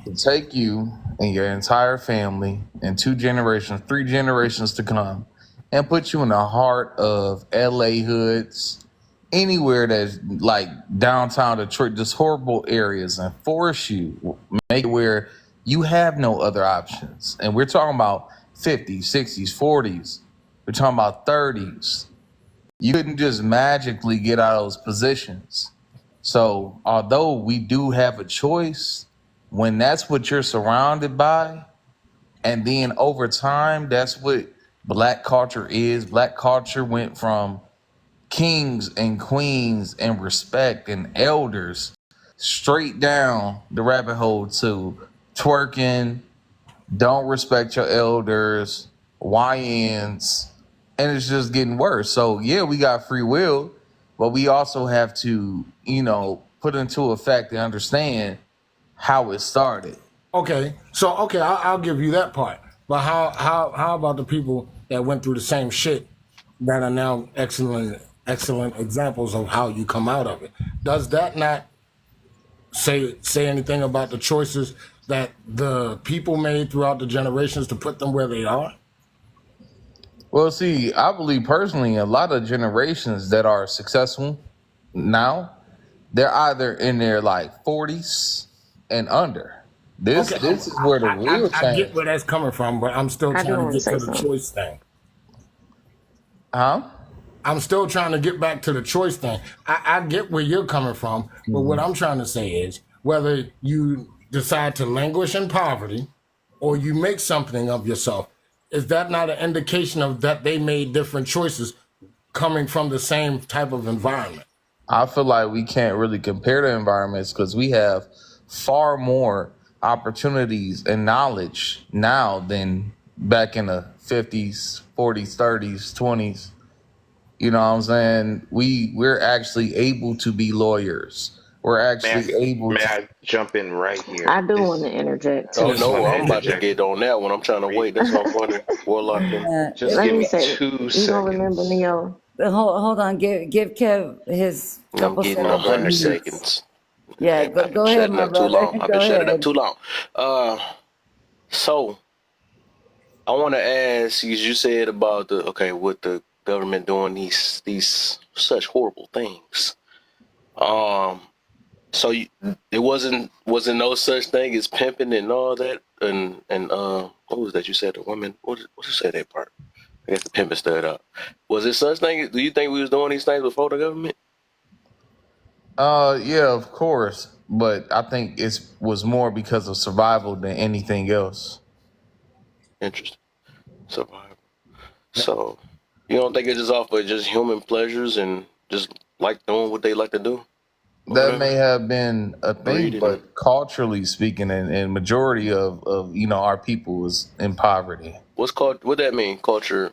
to take you and your entire family and 2 generations, 3 generations to come, and put you in the heart of LA hoods, anywhere that's like downtown Detroit, just horrible areas, and force you, make it where you have no other options. And we're talking about 50s, 60s, 40s. We're talking about 30s. You couldn't just magically get out of those positions. So although we do have a choice, when that's what you're surrounded by, and then over time, that's what Black culture is. Black culture went from kings and queens and respect and elders straight down the rabbit hole to twerking, don't respect your elders, YNs, and it's just getting worse. So yeah, we got free will, but we also have to, you know, put into effect and understand how it started. Okay, so I'll give you that part. But how about the people that went through the same shit that are now excellent examples of how you come out of it. Does that not say anything about the choices that the people made throughout the generations to put them where they are? Well, see, I believe personally, a lot of generations that are successful now, they're either in their like 40s and under. This Okay, this is where the real I get change. where that's coming from, but I'm still I do trying want to to get to say the something. choice thing. Huh? I'm still trying to get back to the choice thing. I get where you're coming from, but what I'm trying to say is whether you decide to languish in poverty or you make something of yourself, is that not an indication of that they made different choices coming from the same type of environment? I feel like we can't really compare the environments because we have far more opportunities and knowledge now than back in the 50s, 40s, 30s, 20s. You know what I'm saying? We're actually able to be lawyers. We're actually able May to. I jump in right here? I do want This to interject Oh too. just want no, to I'm about to interject. get on that one. I'm trying to wait. That's what I'm wondering. Warlock and Just Let give me me say, 2 you gonna remember seconds. Neo? Hold on. Give Kev his I'm couple getting Oh, seconds go that 100 ahead, he sir. needs. seconds. Yeah, I've been go ahead, shutting my up too brother. long. I've been Go shutting up ahead. too long. So I want to ask you. You said about with the government doing these such horrible things. Um, so it wasn't no such thing as pimping and all that, and what was that you said? The women. What did you say that part? I guess the pimping stood up. Was it such thing? Do you think we was doing these things before the government? Yeah, of course, but I think it was more because of survival than anything else. Interesting. Survival. So you don't think it's just off of just human pleasures and just like doing what they like to do or That whatever, may have been a thing, breeding and but culturally speaking, and majority of our people was in poverty. what that mean? Culturally.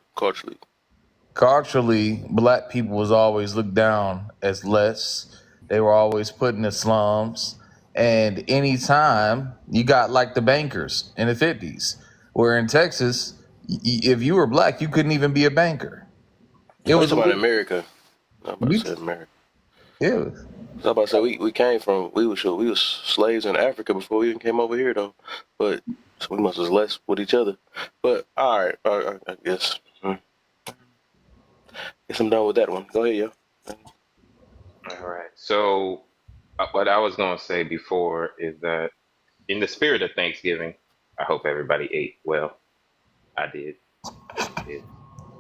Culturally, black people was always looked down as less. They were always put in the slums. And anytime you got like the bankers in the 50s, where in Texas, if you were black, you couldn't even be a banker. It Oh, you was a talking about America? I'm about to we, say America. yeah. I was about to say we came from we was slaves in Africa before we even came over here though, but so we must was less with each other. But all right, I guess. Guess I'm done with that one. Go ahead, yo. All right. So what I was going to say before is that in the spirit of Thanksgiving, I hope everybody ate well. I did. I did.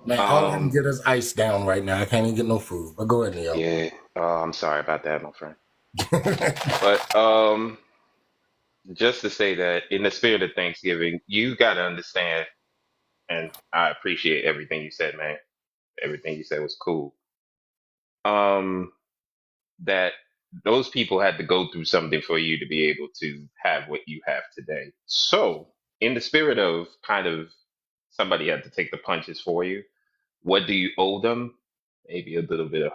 Man, all I can get is ice down right now. I can't even get no food. But go ahead, Neo. Yeah. I'm sorry about that, my friend. But just to say that in the spirit of Thanksgiving, you got to understand, and I appreciate everything you said, man. Everything you said was cool. Um, that those people had to go through something for you to be able to have what you have today. So, in the spirit of kind of somebody had to take the punches for you, what do you owe them? Maybe a little bit of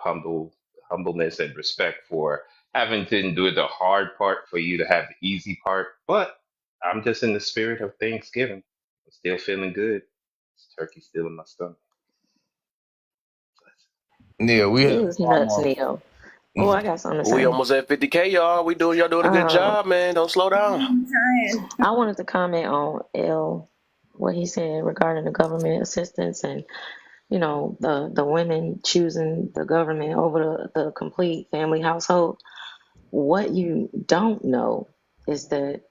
humbleness and respect for having to endure the hard part for you to have the easy part. But I'm just in the spirit of Thanksgiving. I'm still feeling good. This turkey still in my stomach. Yeah, we You have was far nuts, more. Neo. Oh, I got something to We say. almost at 50K, y'all. Y'all doing a good Um, job, man. Don't slow down. I wanted to comment on what he said regarding the government assistance and the women choosing the government over the complete family household. What you don't know is that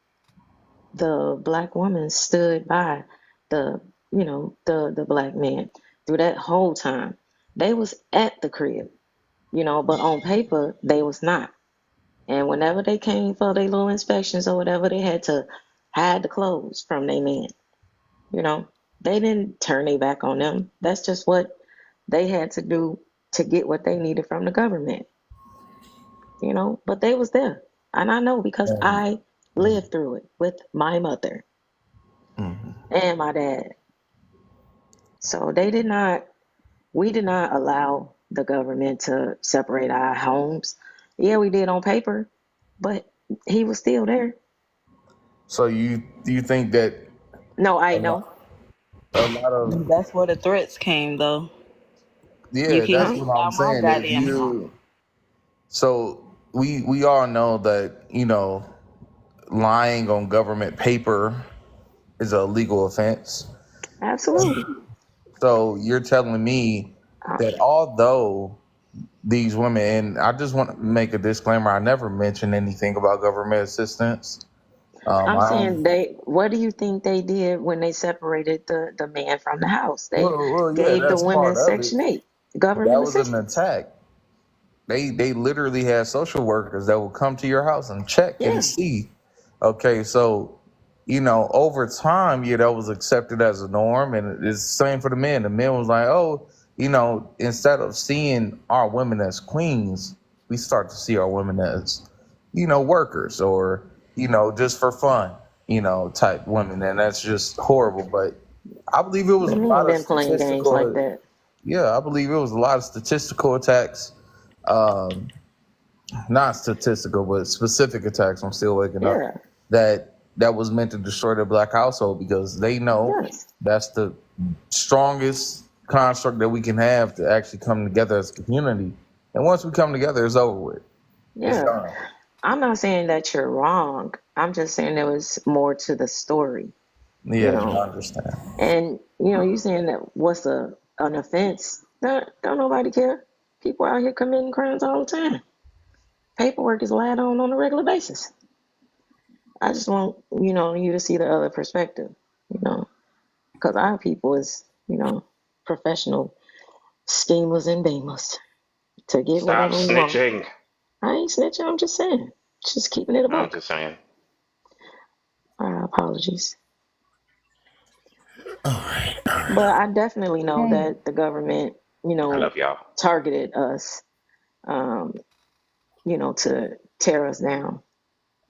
the black woman stood by the the black man through that whole time. They was at the crib, but on paper they was not. And whenever they came for their little inspections or whatever, they had to hide the clothes from their man. You know, they didn't turn their back on them. That's just what they had to do to get what they needed from the government. But they was there. And I know because I lived through it with my mother and my dad. So we did not allow the government to separate our homes. Yeah, we did on paper, but he was still there. So you think that No, I a know. lot, a lot of That's where the threats came, though. You Yeah, keep that's Huh? what moving I'm out my saying. If goddamn house. you so we all know that, lying on government paper is a legal offense. Absolutely. So you're telling me I- that although these women, and I just want to make a disclaimer, I never mentioned anything about government assistance. I'm I saying don't. they. What do you think they did when they separated the man from the house? They Well, yeah, gave the that's women part of it. Section 8 But that government was an assistance. attack. They literally had social workers that will come to your house and check and Yeah. see. Okay, so over time, yeah, that was accepted as a norm, and it's the same for the men. The men was like, oh, instead of seeing our women as queens, we start to see our women as, workers, or just for fun, type women, and that's just horrible. But I believe it was The a men lot of been playing games like statistical. that. Yeah, I believe it was a lot of statistical attacks. Um, Not statistical, but specific attacks. I'm still waking up. Yeah. That was meant to destroy the black household because they know Yes. that's the strongest construct that we can have to actually come together as a community. And once we come together, it's over with. It's Yeah. done. I'm not saying that you're wrong. I'm just saying there was more to the story, you Yeah, I know. understand. And you saying that what's an offense? Don't nobody care. People out here committing crimes all the time. Paperwork is lied on a regular basis. I just want you to see the other perspective, because our people is professional schemers and beamers to get Stop whatever we want. snitching. I ain't snitching. I'm just saying, just keeping it a I'm buck. just saying. Apologies. But I definitely know that the government, I love y'all. targeted us, to tear us down.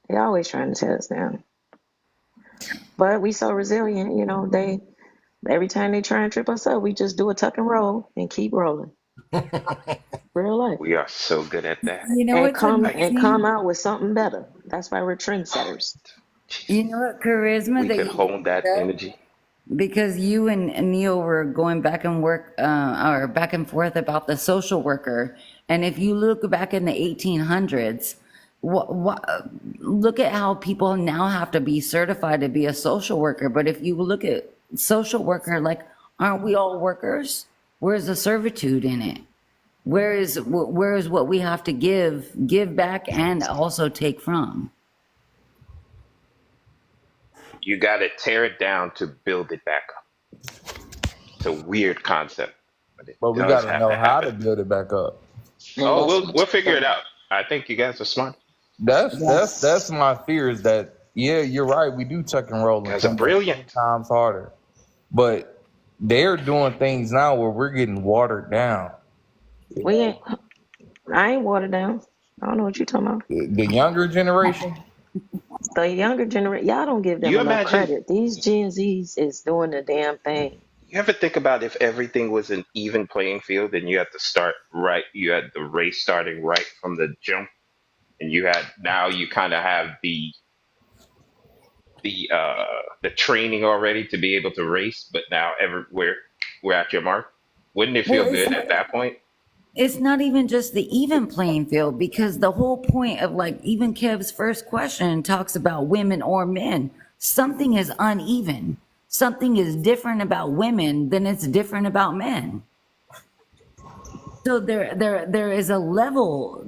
They're always trying to tear us down. But we so resilient, they every time they try and trip us up, we just do a tuck and roll and keep rolling. Real life. We are so good at that. You know And what's come amazing? out with something better. That's why we're trendsetters. You know what charisma We that could you hold that brought up? energy. Because you and Neil were going back or back and forth about the social worker, and if you look back in the 1800s, look at how people now have to be certified to be a social worker. But if you look at social worker, like, aren't we all workers? Where's the servitude in it? Where is what we have to give back and also take from? You got to tear it down to build it back up. It's a weird concept, but it But we does got to have know to how to happen. build it back up. And Oh, that's we'll what figure it out. I think you guys are smart. That's my fear is that, yeah, you're right. We do tuck and roll You and guys are come back 10 brilliant. times harder. But they're doing things now where we're getting watered down. I ain't watered down. I don't know what you're talking about. The younger generation, The younger generation, y'all don't give them You enough imagine, credit. These Gen Zs is doing the damn thing. you ever think about if everything was an even playing field and you had to start right, you had the race starting right from the jump, and now you kind of have the training already to be able to race, but now we're at your mark. Wouldn't it Well, feel good at that point? it's not even just the even playing field, because the whole point of, like, even Kev's first question talks about women or men. Something is uneven. Something is different about women than it's different about men. So there is a level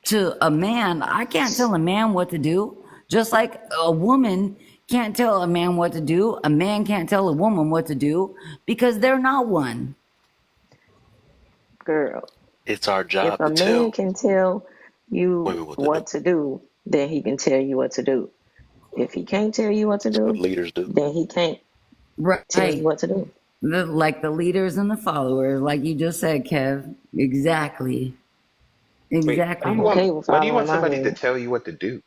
to a man. I can't tell a man what to do, just like a woman can't tell a man what to do. A man can't tell a woman what to do because they're not one. Girl, It's our if job a to man tell can tell you women what to do. what to do, then he can tell you what to do. If he can't tell you what to That's what do, leaders do. then he can't tell you Right. what to do. Like the leaders and the followers, like you just said, Kev. Exactly. Wait, Exactly. I'm okay with why do you following want my somebody to lead. tell you what to do?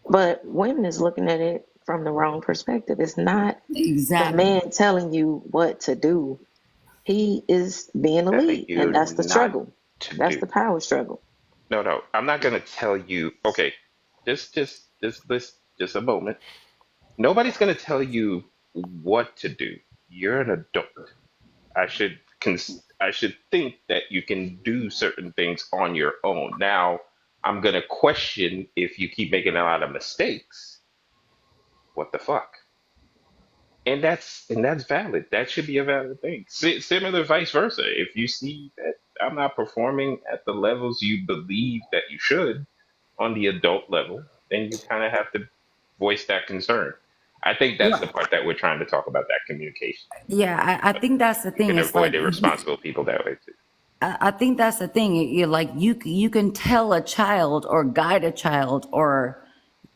But women is looking at it from the wrong perspective. It's not the Exactly. man telling you what to do. He is being the Telling lead, you and that's the not struggle. to That's do. the power struggle. No, I'm not gonna tell you. Okay, just a moment. Nobody's gonna tell you what to do. You're an adult. I should I should think that you can do certain things on your own. Now, I'm gonna question if you keep making a lot of mistakes. What the fuck? And that's valid. That should be a valid thing. Similar vice versa. If you see that I'm not performing at the levels you believe that you should on the adult level, then you kind of have to voice that concern. I think that's the Yeah, part that we're trying to talk about, that communication. yeah. I think that's the You thing. can It's avoid like irresponsible people that way too. I think that's the thing. You're like you can tell a child or guide a child or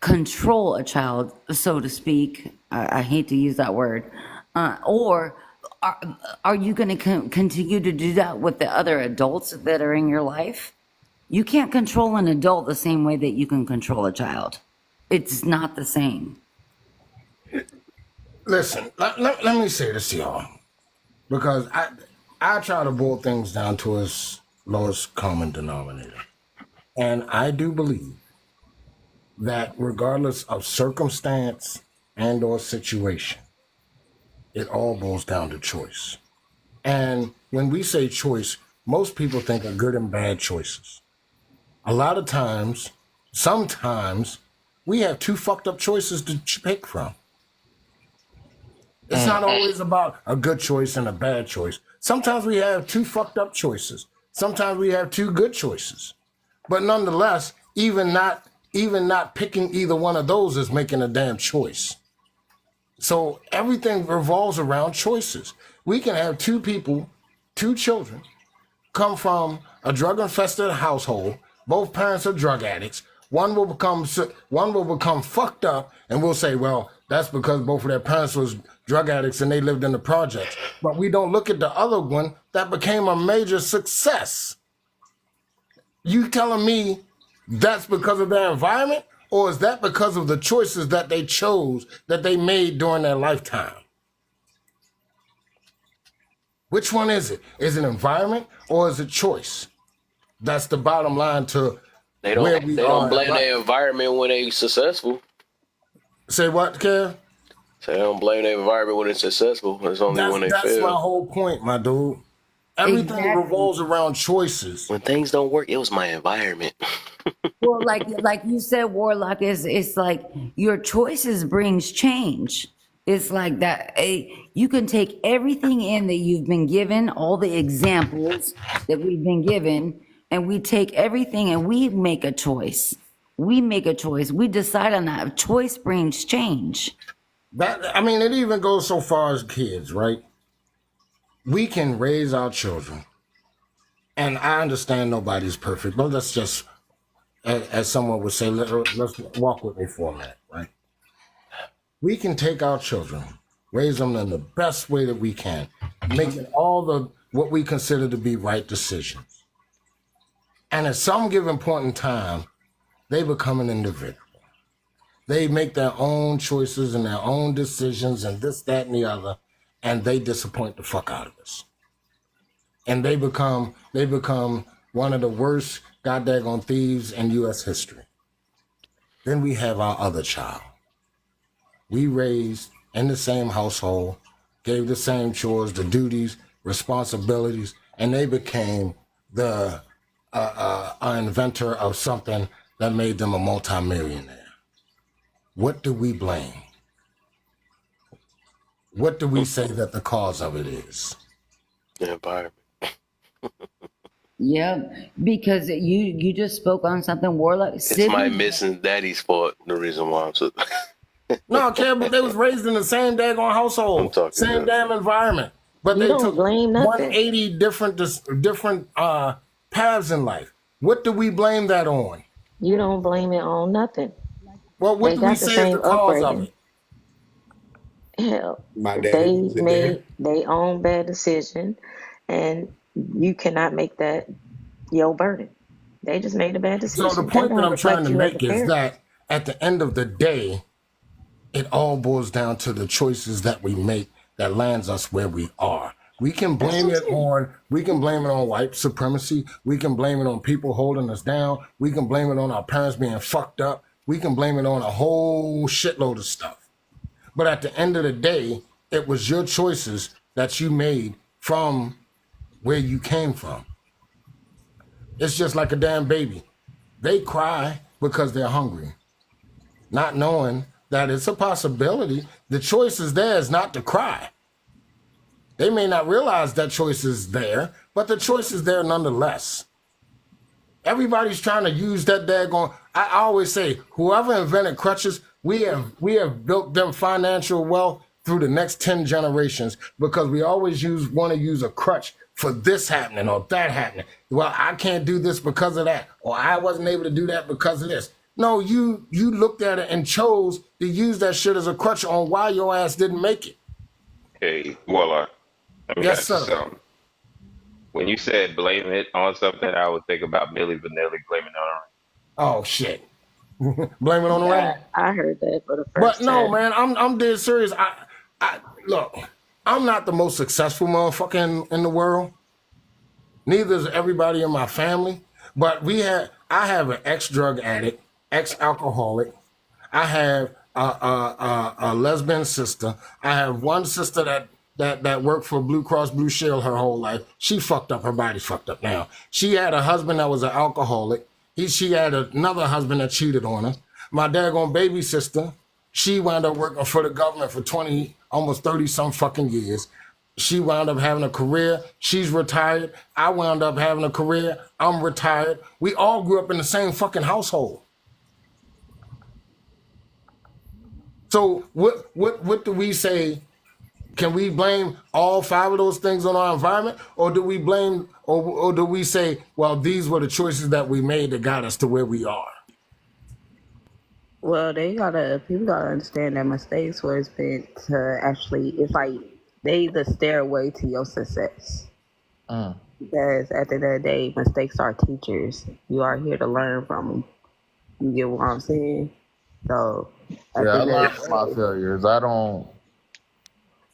control a child, so to speak. I hate to use that word. Or are, are you going to continue to do that with the other adults that are in your life? You can't control an adult the same way that you can control a child. It's not the same. Listen, let me say this to y'all, because I try to boil things down to its lowest common denominator. And I do believe that regardless of circumstance and or situation, it all boils down to choice. And when we say choice, most people think of good and bad choices. A lot of times, sometimes, we have two fucked up choices to pick from. It's not always about a good choice and a bad choice. Sometimes we have two fucked up choices. Sometimes we have two good choices. But nonetheless, even not picking either one of those is making a damn choice. So everything revolves around choices. We can have two people, two children, come from a drug-infested household. Both parents are drug addicts. One will become fucked up, and we'll say, well, that's because both of their parents was drug addicts and they lived in the projects. But we don't look at the other one that became a major success. You telling me that's because of their environment, or is that because of the choices that they chose, that they made during their lifetime? Which one is it? Is it environment or is it choice? That's the bottom line to They where don't we they are don't in blame life. their environment when they successful. Say what, Kev? So they don't blame their environment when it's successful. It's only when they That's my fail. whole point, my dude. Everything Exactly. revolves around choices. When things don't work, it was my environment. Well, like you said, Warlock, is it's like your choices brings change. It's like that. You can take everything in that you've been given, all the examples that we've been given, and we take everything and we make a choice. We make a choice. We decide on that. Choice brings change. It even goes so far as kids, right? We can raise our children, and I understand nobody's perfect, but let's just, as someone would say, let's walk with me for a minute, right? We can take our children, raise them in the best way that we can, making all the what we consider to be right decisions. And at some given point in time, they become an individual. They make their own choices and their own decisions and this, that, and the other, and they disappoint the fuck out of us. And they become one of the worst goddamn thieves in U.S. history. Then we have our other child. We raised in the same household, gave the same chores, the duties, responsibilities, and they became the inventor of something that made them a multimillionaire. What do we blame? What do we say that the cause of it is? The environment. Yeah, because you just spoke on something, Warlock. It's my Siblings, missing daddy's fault. The reason why I'm so. No, Kev, but they was raised in the same daggone I'm household, talking same to. damn environment. But You they don't took blame nothing. 180 different paths in life. What do we blame that on? You don't blame it on nothing. Well, what They do we got the say is same the cause of upbringing. it? Hell, My daddy they wasn't made there. their own bad decision, and you cannot make that your burden. They just made a bad So the decision. That point that don't I'm trying reflect to you as a make is parent. that at the end of the day, it all boils down to the choices that we make that lands us where we are. We can That's blame what it I'm saying. on white supremacy. We can blame it on people holding us down. We can blame it on our parents being fucked up. We can blame it on a whole shitload of stuff. But at the end of the day, it was your choices that you made from where you came from. It's just like a damn baby. They cry because they're hungry, not knowing that it's a possibility. The choice is theirs not to cry. They may not realize that choice is there, but the choice is there nonetheless. Everybody's trying to use that daggone. I always say, whoever invented crutches, we have built them financial wealth through the next 10 generations because we always want to use a crutch for this happening or that happening. Well, I can't do this because of that, or I wasn't able to do that because of this. No, you looked at it and chose to use that shit as a crutch on why your ass didn't make it. Hey, Warlock, let me Yes, ask you sir. something. When you said blame it on something, I would think about Milli Vanilli blaming it on Oh shit. Blame it on the rain. Yeah, I heard that for the But first no, time. man, I'm dead serious. I look, I'm not the most successful motherfucker in the world. Neither is everybody in my family. But I have an ex-drug addict, ex-alcoholic. I have a lesbian sister. I have one sister that worked for Blue Cross Blue Shield her whole life. She fucked up. Her body's fucked up now. She had a husband that was an alcoholic. She had another husband that cheated on her. My daggone baby sister, she wound up working for the government for 20, almost 30 some fucking years. She wound up having a career. She's retired. I wound up having a career. I'm retired. We all grew up in the same fucking household. So what do we say? Can we blame all 5 of those things on our environment, or do we blame, or do we say, well, these were the choices that we made that got us to where we are? Well, people gotta understand that mistakes was meant to actually, it's like they the stairway to your success. Because at the end of the day, mistakes are teachers. You are here to learn from them. You get what I'm saying? So, at Yeah, the I end learn of the from my day, failures. I don't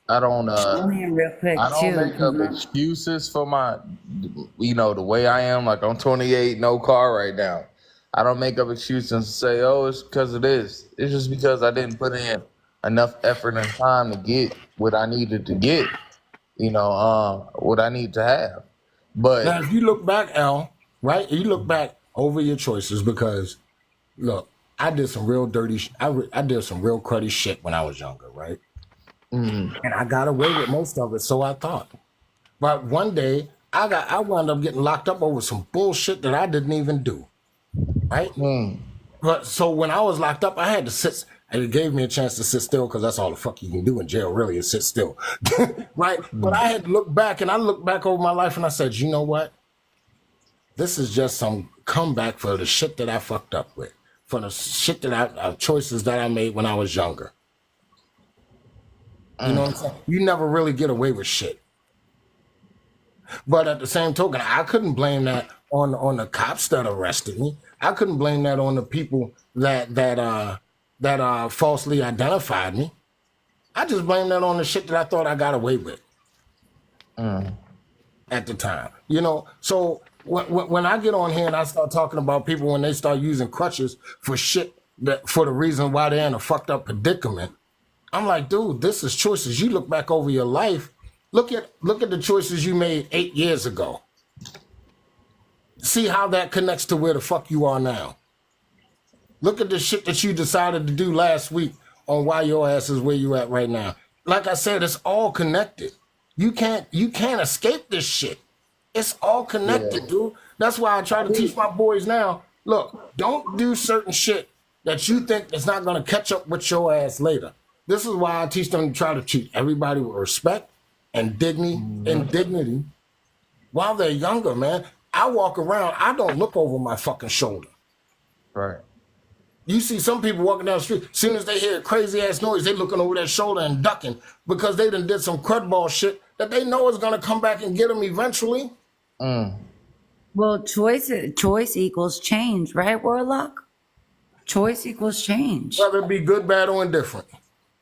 I'm here real quick I don't too, make up excuses for my, the way I am. Like I'm 28, no car right now. I don't make up excuses and say, oh, it's because of this. It's just because I didn't put in enough effort and time to get what I needed to get, what I need to have. But Now, if you look back, Al, right? You look back over your choices because, look, I did some real dirty. I did some real cruddy shit when I was younger, right? And I got away with most of it, so I thought. But one day, I wound up getting locked up over some bullshit that I didn't even do, right? But so when I was locked up, I had to sit. And it gave me a chance to sit still because that's all the fuck you can do in jail, really, is sit still, right? But I had to look back, and I looked back over my life, and I said, you know what? This is just some comeback for the shit that I fucked up with, for the shit that choices that I made when I was younger. You know what I'm saying? You never really get away with shit. But at the same token, I couldn't blame that on the cops that arrested me. I couldn't blame that on the people that falsely identified me. I just blame that on the shit that I thought I got away with at the time. So when I get on here and I start talking about people when they start using crutches for shit for the reason why they're in a fucked up predicament, I'm like, dude, this is choices. You look back over your life. Look at the choices you made 8 years ago. See how that connects to where the fuck you are now. Look at the shit that you decided to do last week on why your ass is where you at right now. Like I said, it's all connected. You can't escape this shit. It's all connected, dude. That's why I try to teach my boys now. Look, don't do certain shit that you think is not gonna catch up with your ass later. This is why I teach them to try to treat everybody with respect and dignity while they're younger, man. I walk around, I don't look over my fucking shoulder. Right. You see some people walking down the street, as soon as they hear a crazy ass noise, they looking over their shoulder and ducking because they done did some crudball shit that they know is gonna come back and get them eventually. Well, choice equals change, right, Warlock? Choice equals change. Whether it be good, bad, or indifferent.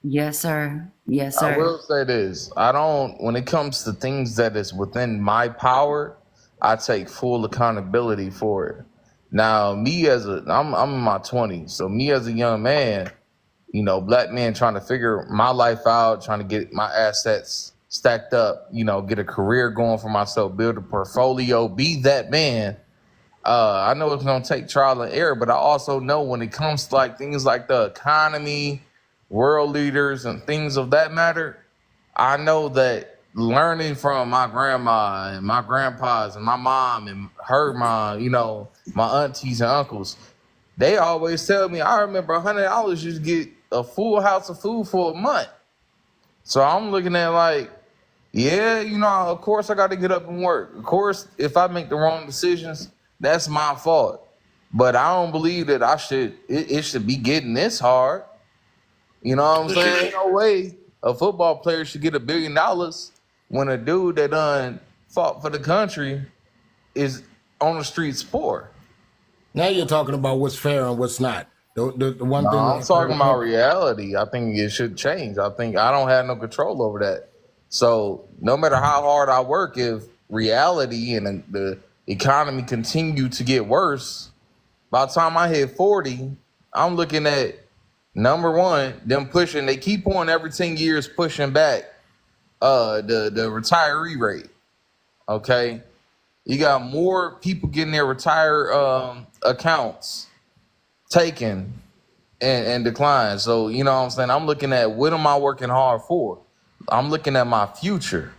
Yes, sir. Yes, I sir. will say this. when it comes to things that is within my power, I take full accountability for it. Now, I'm in my 20s, so me as a young man, black man trying to figure my life out, trying to get my assets stacked up, get a career going for myself, build a portfolio, be that man. I know it's gonna take trial and error, but I also know when it comes to like things like the economy, world leaders, and things of that matter, I know that learning from my grandma and my grandpas and my mom and her mom, my aunties and uncles, they always tell me, I remember $100 used to get a full house of food for a month. So I'm looking at like, yeah, of course I got to get up and work. Of course, if I make the wrong decisions, that's my fault. But I don't believe that it should be getting this hard. You know what I'm saying? No way a football player should get $1 billion when a dude that done fought for the country is on the streets poor. Now you're talking about what's fair and what's not. The one No, thing I'm talking about reality. I think it should change. I think I don't have no control over that. So no matter how hard I work, if reality and the economy continue to get worse, by the time I hit 40, I'm looking at number one, them pushing. They keep on every 10 years pushing back the retiree rate. Okay, you got more people getting their retire accounts taken and declined. So you know what I'm saying? I'm looking at what am I working hard for? I'm looking at my future.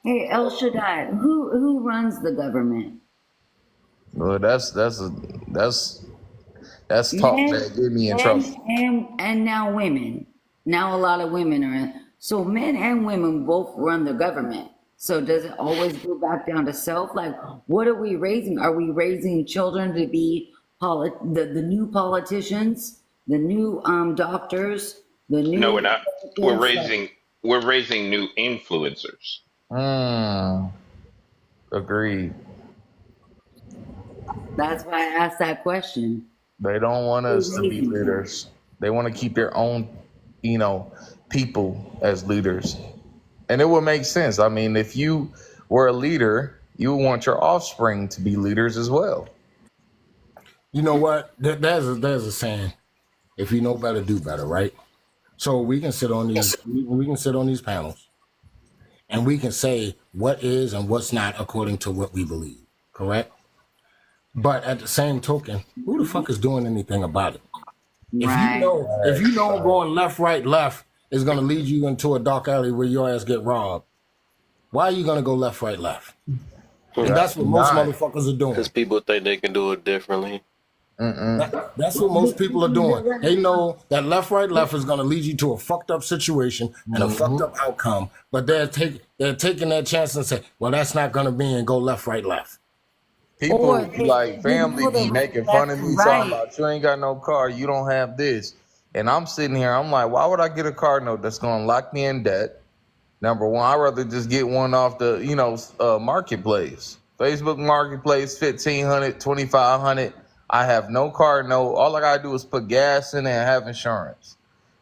Hey, El Shaddai, who runs the government? Well, that's talk Men that get me in trouble. and now women. Now a lot of women are in. So men and women both run the government. So does it always go back down to self? Like, what are we raising? Are we raising children to be the new politicians, the new doctors, the new? No, we're not. We're raising new influencers. Agreed. That's why I asked that question. They don't want us to be leaders. They want to keep their own, people as leaders. And it would make sense. I mean, if you were a leader, you would want your offspring to be leaders as well. You know what? There's a saying: if you know better, do better, right? So we can sit on these panels, and we can say what is and what's not according to what we believe. Correct? But at the same token, who the fuck is doing anything about it? If you know going left, right, left is going to lead you into a dark alley where your ass get robbed, why are you going to go left, right, left? And that's what most motherfuckers are doing. Because people think they can do it differently. That's what most people are doing. They know that left, right, left is going to lead you to a fucked up situation and a fucked up outcome. But they're taking that chance and say, well, that's not going to be, and go left, right, left. People like family be making fun of me, talking about you ain't got no car, you don't have this. And I'm sitting here, I'm like, why would I get a car note that's going to lock me in debt? Number one, I'd rather just get one off the, marketplace. Facebook Marketplace, $1,500, $2,500. I have no car note. All I got to do is put gas in it and have insurance.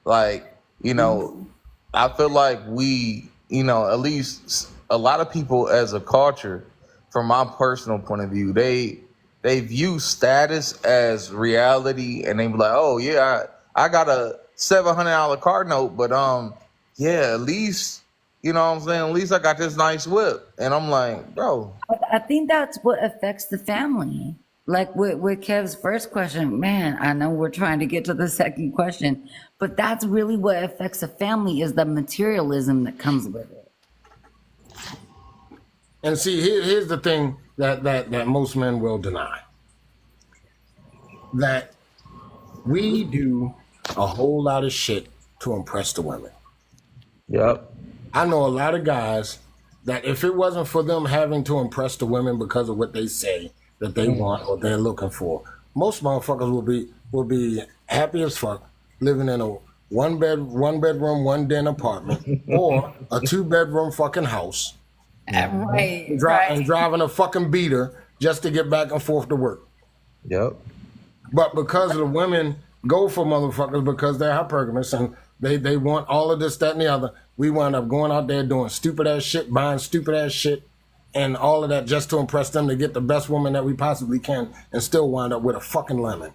Like, I feel like we, at least a lot of people as a culture, from my personal point of view, they view status as reality, and they be like, oh yeah, I got a $700 car note, but at least at least I got this nice whip. And I'm like, bro, But I think that's what affects the family. Like with Kev's first question, man, I know we're trying to get to the second question, but that's really what affects a family is the materialism that comes with it. And see, here's the thing that most men will deny. That we do a whole lot of shit to impress the women. Yep. I know a lot of guys that if it wasn't for them having to impress the women because of what they say that they want or they're looking for, most motherfuckers will be happy as fuck living in a one bedroom, one den apartment or a 2-bedroom fucking house. Right. And driving a fucking beater just to get back and forth to work. Yep. But because the women go for motherfuckers because they're hypergamous and they want all of this, that, and the other, we wind up going out there doing stupid ass shit, buying stupid ass shit, and all of that just to impress them to get the best woman that we possibly can and still wind up with a fucking lemon.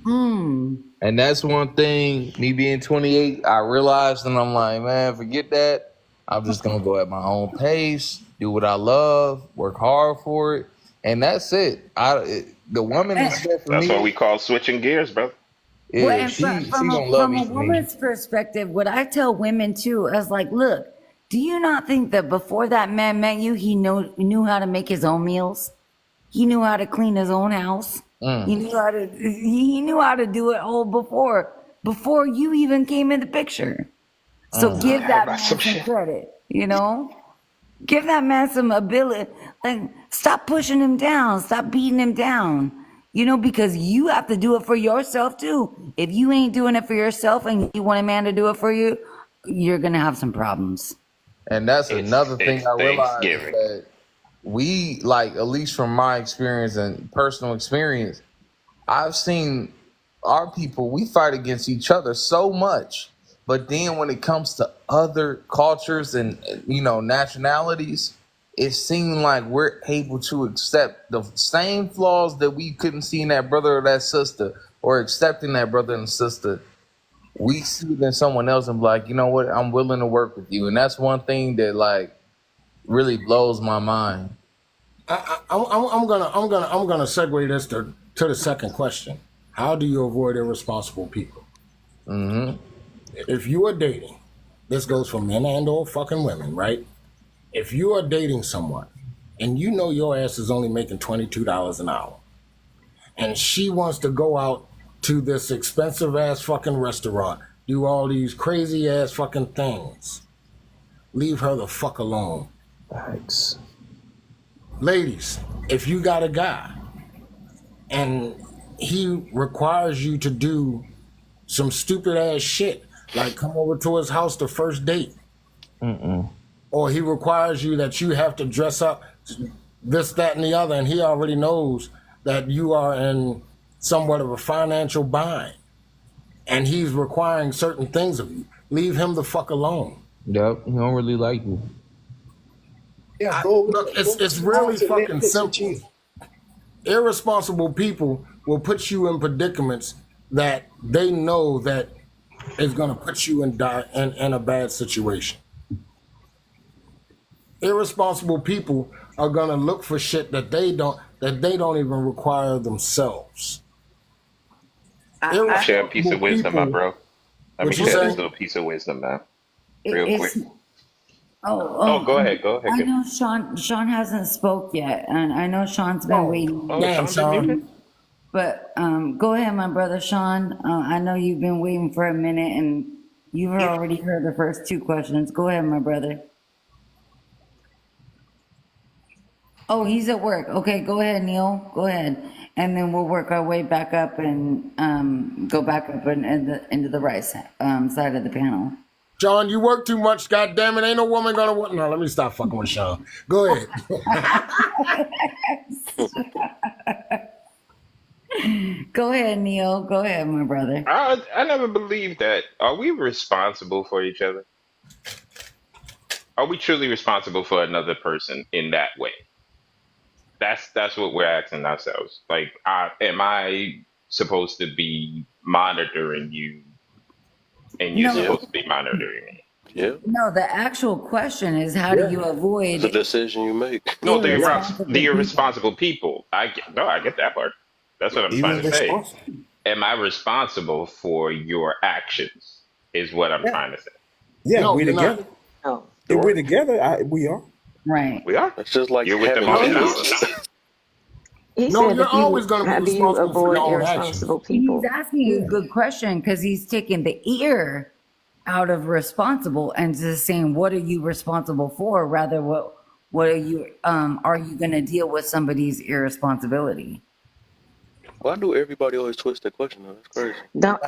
And that's one thing, me being 28, I realized, and I'm like, man, forget that. I'm just going to go at my own pace, do what I love, work hard for it. And that's it. The woman is there for That's me. what we call switching gears, brother. Yeah, Well, and she from gonna love from me a for me. woman's perspective, what I tell women too is like, look, do you not think that before that man met you, he knew how to make his own meals? He knew how to clean his own house. He knew how to do it all before you even came in the picture. So give that man some credit, you know? Give that man some ability. Like, stop pushing him down. Stop beating him down. You know, because you have to do it for yourself too. If you ain't doing it for yourself and you want a man to do it for you, you're gonna have some problems. And that's another thing It's I realized Thanksgiving. that we, like, at least from my experience and personal experience, I've seen our people, we fight against each other so much. But then when it comes to other cultures and, you know, nationalities, it seemed like we're able to accept the same flaws that we couldn't see in that brother or that sister, or accepting that brother and sister. We see it in someone else and be like, you know what, I'm willing to work with you. And that's one thing that, like, really blows my mind. I'm gonna segue this to the second question. How do you avoid irresponsible people? If you are dating, this goes for men and or fucking women, right? If you are dating someone and you know your ass is only making $22 an hour, and she wants to go out to this expensive ass fucking restaurant, do all these crazy ass fucking things, leave her the fuck alone. Thanks. Ladies, if you got a guy and he requires you to do some stupid ass shit, like come over to his house the first date, or he requires you that you have to dress up this, that, and the other, and he already knows that you are in somewhat of a financial bind, and he's requiring certain things of you, leave him the fuck alone. Yep, he don't really like you. Yeah, Look, it's really fucking simple. Irresponsible people will put you in predicaments that they know that is going to put you in a bad situation. Irresponsible people are going to look for shit that they don't even require themselves. I share a piece of wisdom, my bro. Let me What you share say? this little piece of wisdom now, real It's quick. oh, Go ahead. I know Sean hasn't spoke yet, and I know Sean's been waiting. Damn, Sean. But go ahead, my brother Sean. I know you've been waiting for a minute, and you've already heard the first two questions. Go ahead, my brother. Oh, he's at work. Okay, go ahead, Neil. Go ahead, and then we'll work our way back up and go back up into the right side of the panel. Sean, you work too much, goddammit. Ain't no woman gonna want. No, let me stop fucking with Sean. Go ahead. Go ahead, Neil. Go ahead, my brother. I never believed that. Are we responsible for each other? Are we truly responsible for another person in that way? That's what we're asking ourselves. Like, am I supposed to be monitoring you, and you're No. supposed to be monitoring me? Yeah. No, the actual question is how do you avoid It's a decision you make. No, the irresponsible irresponsible people. I get that part. That's what I'm trying to say. Am I responsible for your actions? Is what I'm trying to say. Yeah, No, we you're together. not. If we're together, we are. Right. We are. It's just like You're with them having all kids. the time. He No, said, you're if you, always gonna be how do you responsible for avoid your own actions. irresponsible people? He's asking a good question because he's taking the ear out of responsible and just saying, what are you responsible for? Rather, what are you going to deal with somebody's irresponsibility? Why do everybody always twist that question? Though? That's crazy.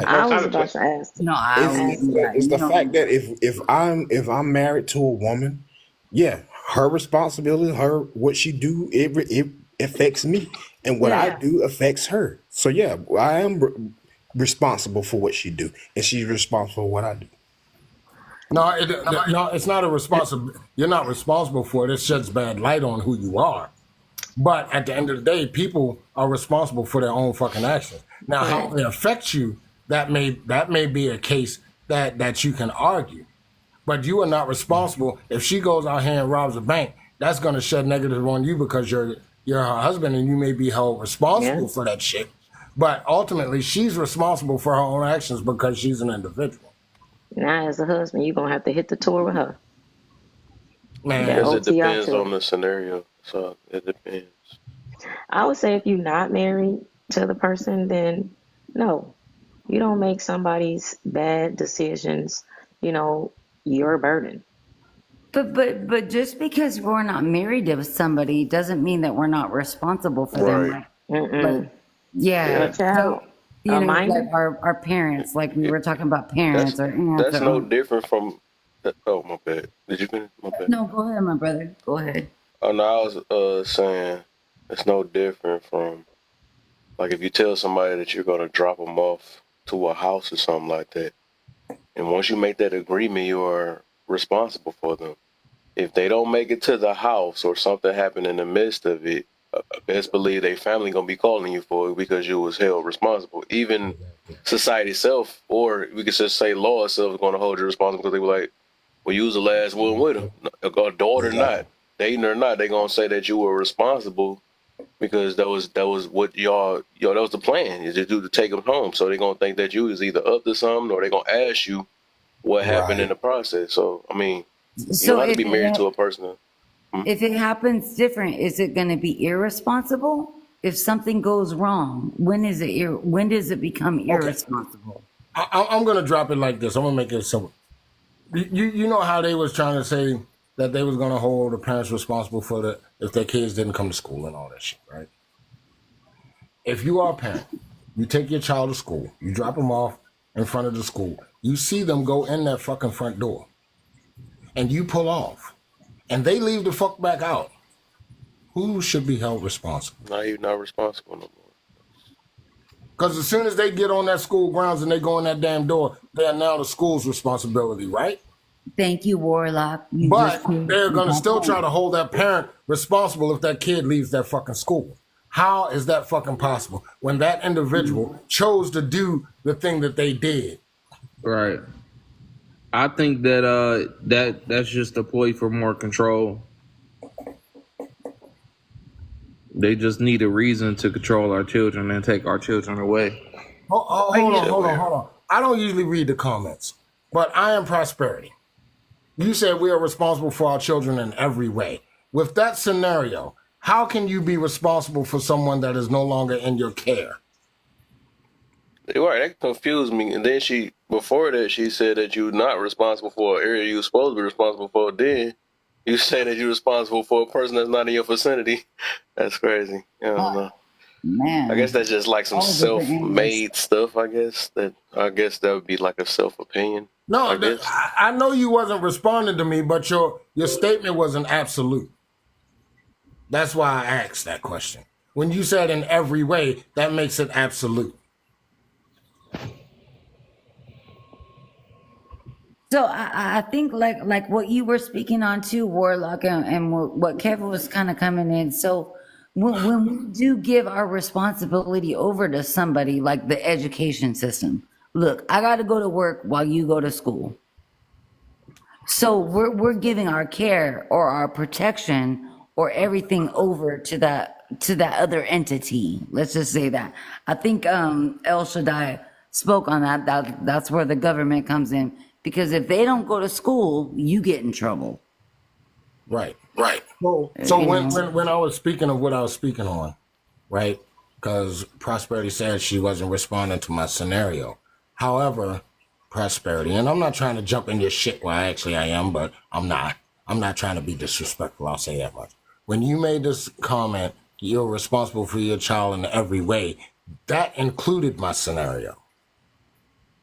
I was about to ask. No, I It's, it's the fact that if I'm married to a woman, yeah, her responsibility, what she do, it affects me, and what I do affects her. So yeah, I am responsible for what she do, and she's responsible for what I do. No, it's not a responsible. You're not responsible for it. It sheds bad light on who you are. But at the end of the day, people are responsible for their own fucking actions. Now, how it affects you, that may be a case that you can argue. But you are not responsible. If she goes out here and robs a bank, that's going to shed negative on you because you're her husband and you may be held responsible for that shit. But ultimately, she's responsible for her own actions because she's an individual. Now, as a husband, you're going to have to hit the tour with her. Man, Because it OTR depends tour. on the scenario. So it depends. I would say if you're not married to the person, then no, you don't make somebody's bad decisions, your burden. But just because we're not married to somebody doesn't mean that we're not responsible for them. Right. Like, yeah. A child, So, a minor. like our parents, like we were talking about parents That's or aunts. that's Or, no different from. Oh, my bad. Did you finish? My bad. no, go ahead, my brother. Go ahead. Oh no, I was saying it's no different from like if you tell somebody that you're gonna drop them off to a house or something like that, and once you make that agreement, you are responsible for them. If they don't make it to the house or something happened in the midst of it, best believe they family gonna be calling you for it because you was held responsible. Even society itself, or we could just say law itself, is gonna hold you responsible because they were like, well, you was the last one with them, a daughter or not, dating or not, they gonna say that you were responsible because that was what y'all that was the plan is to take them home. So they gonna think that you was either up to something or they gonna ask you what happened in the process. So I mean, you So don't have to if be married to a person. it happens different, is it going to be irresponsible? If something goes wrong, when does it become irresponsible? I'm going to drop it like this. I'm going to make it simple. You know how they was trying to say that they was going to hold the parents responsible for if their kids didn't come to school and all that shit, right? If you are a parent, you take your child to school, you drop them off in front of the school, you see them go in that fucking front door, and you pull off, and they leave the fuck back out. Who should be held responsible? Now you're not responsible no more. Because as soon as they get on that school grounds and they go in that damn door, they are now the school's responsibility, right? Thank you, Warlock. But they're going to still try to hold that parent responsible if that kid leaves that fucking school. How is that fucking possible when that individual chose to do the thing that they did? Right. I think that that's just a ploy for more control. They just need a reason to control our children and take our children away. Hold on. I don't usually read the comments, but I am Prosperity. You said we are responsible for our children in every way. With that scenario, how can you be responsible for someone that is no longer in your care? Right, that confused me. And then before that, she said that you're not responsible for an area you're supposed to be responsible for. Then you say that you're responsible for a person that's not in your vicinity. That's crazy. I don't know. Man. I guess that's just like some All different self-made stuff. I guess that would be like a self-opinion. No, I guess. I know you wasn't responding to me, but your statement was an absolute. That's why I asked that question. When you said in every way, that makes it absolute. So I think like what you were speaking on too, Warlock, and what Kevin was kind of coming in. So when we do give our responsibility over to somebody like the education system, look, I got to go to work while you go to school. So we're giving our care or our protection or everything over to that other entity. Let's just say that. I think El Shaddai spoke on that. That's where the government comes in. Because if they don't go to school, you get in trouble. Right. So when I was speaking of what I was speaking on, right? Because Prosperity said she wasn't responding to my scenario. However, Prosperity, and I'm not trying to jump in your shit. Well, actually I am, but I'm not. I'm not trying to be disrespectful. I'll say that much. When you made this comment, you're responsible for your child in every way. That included my scenario.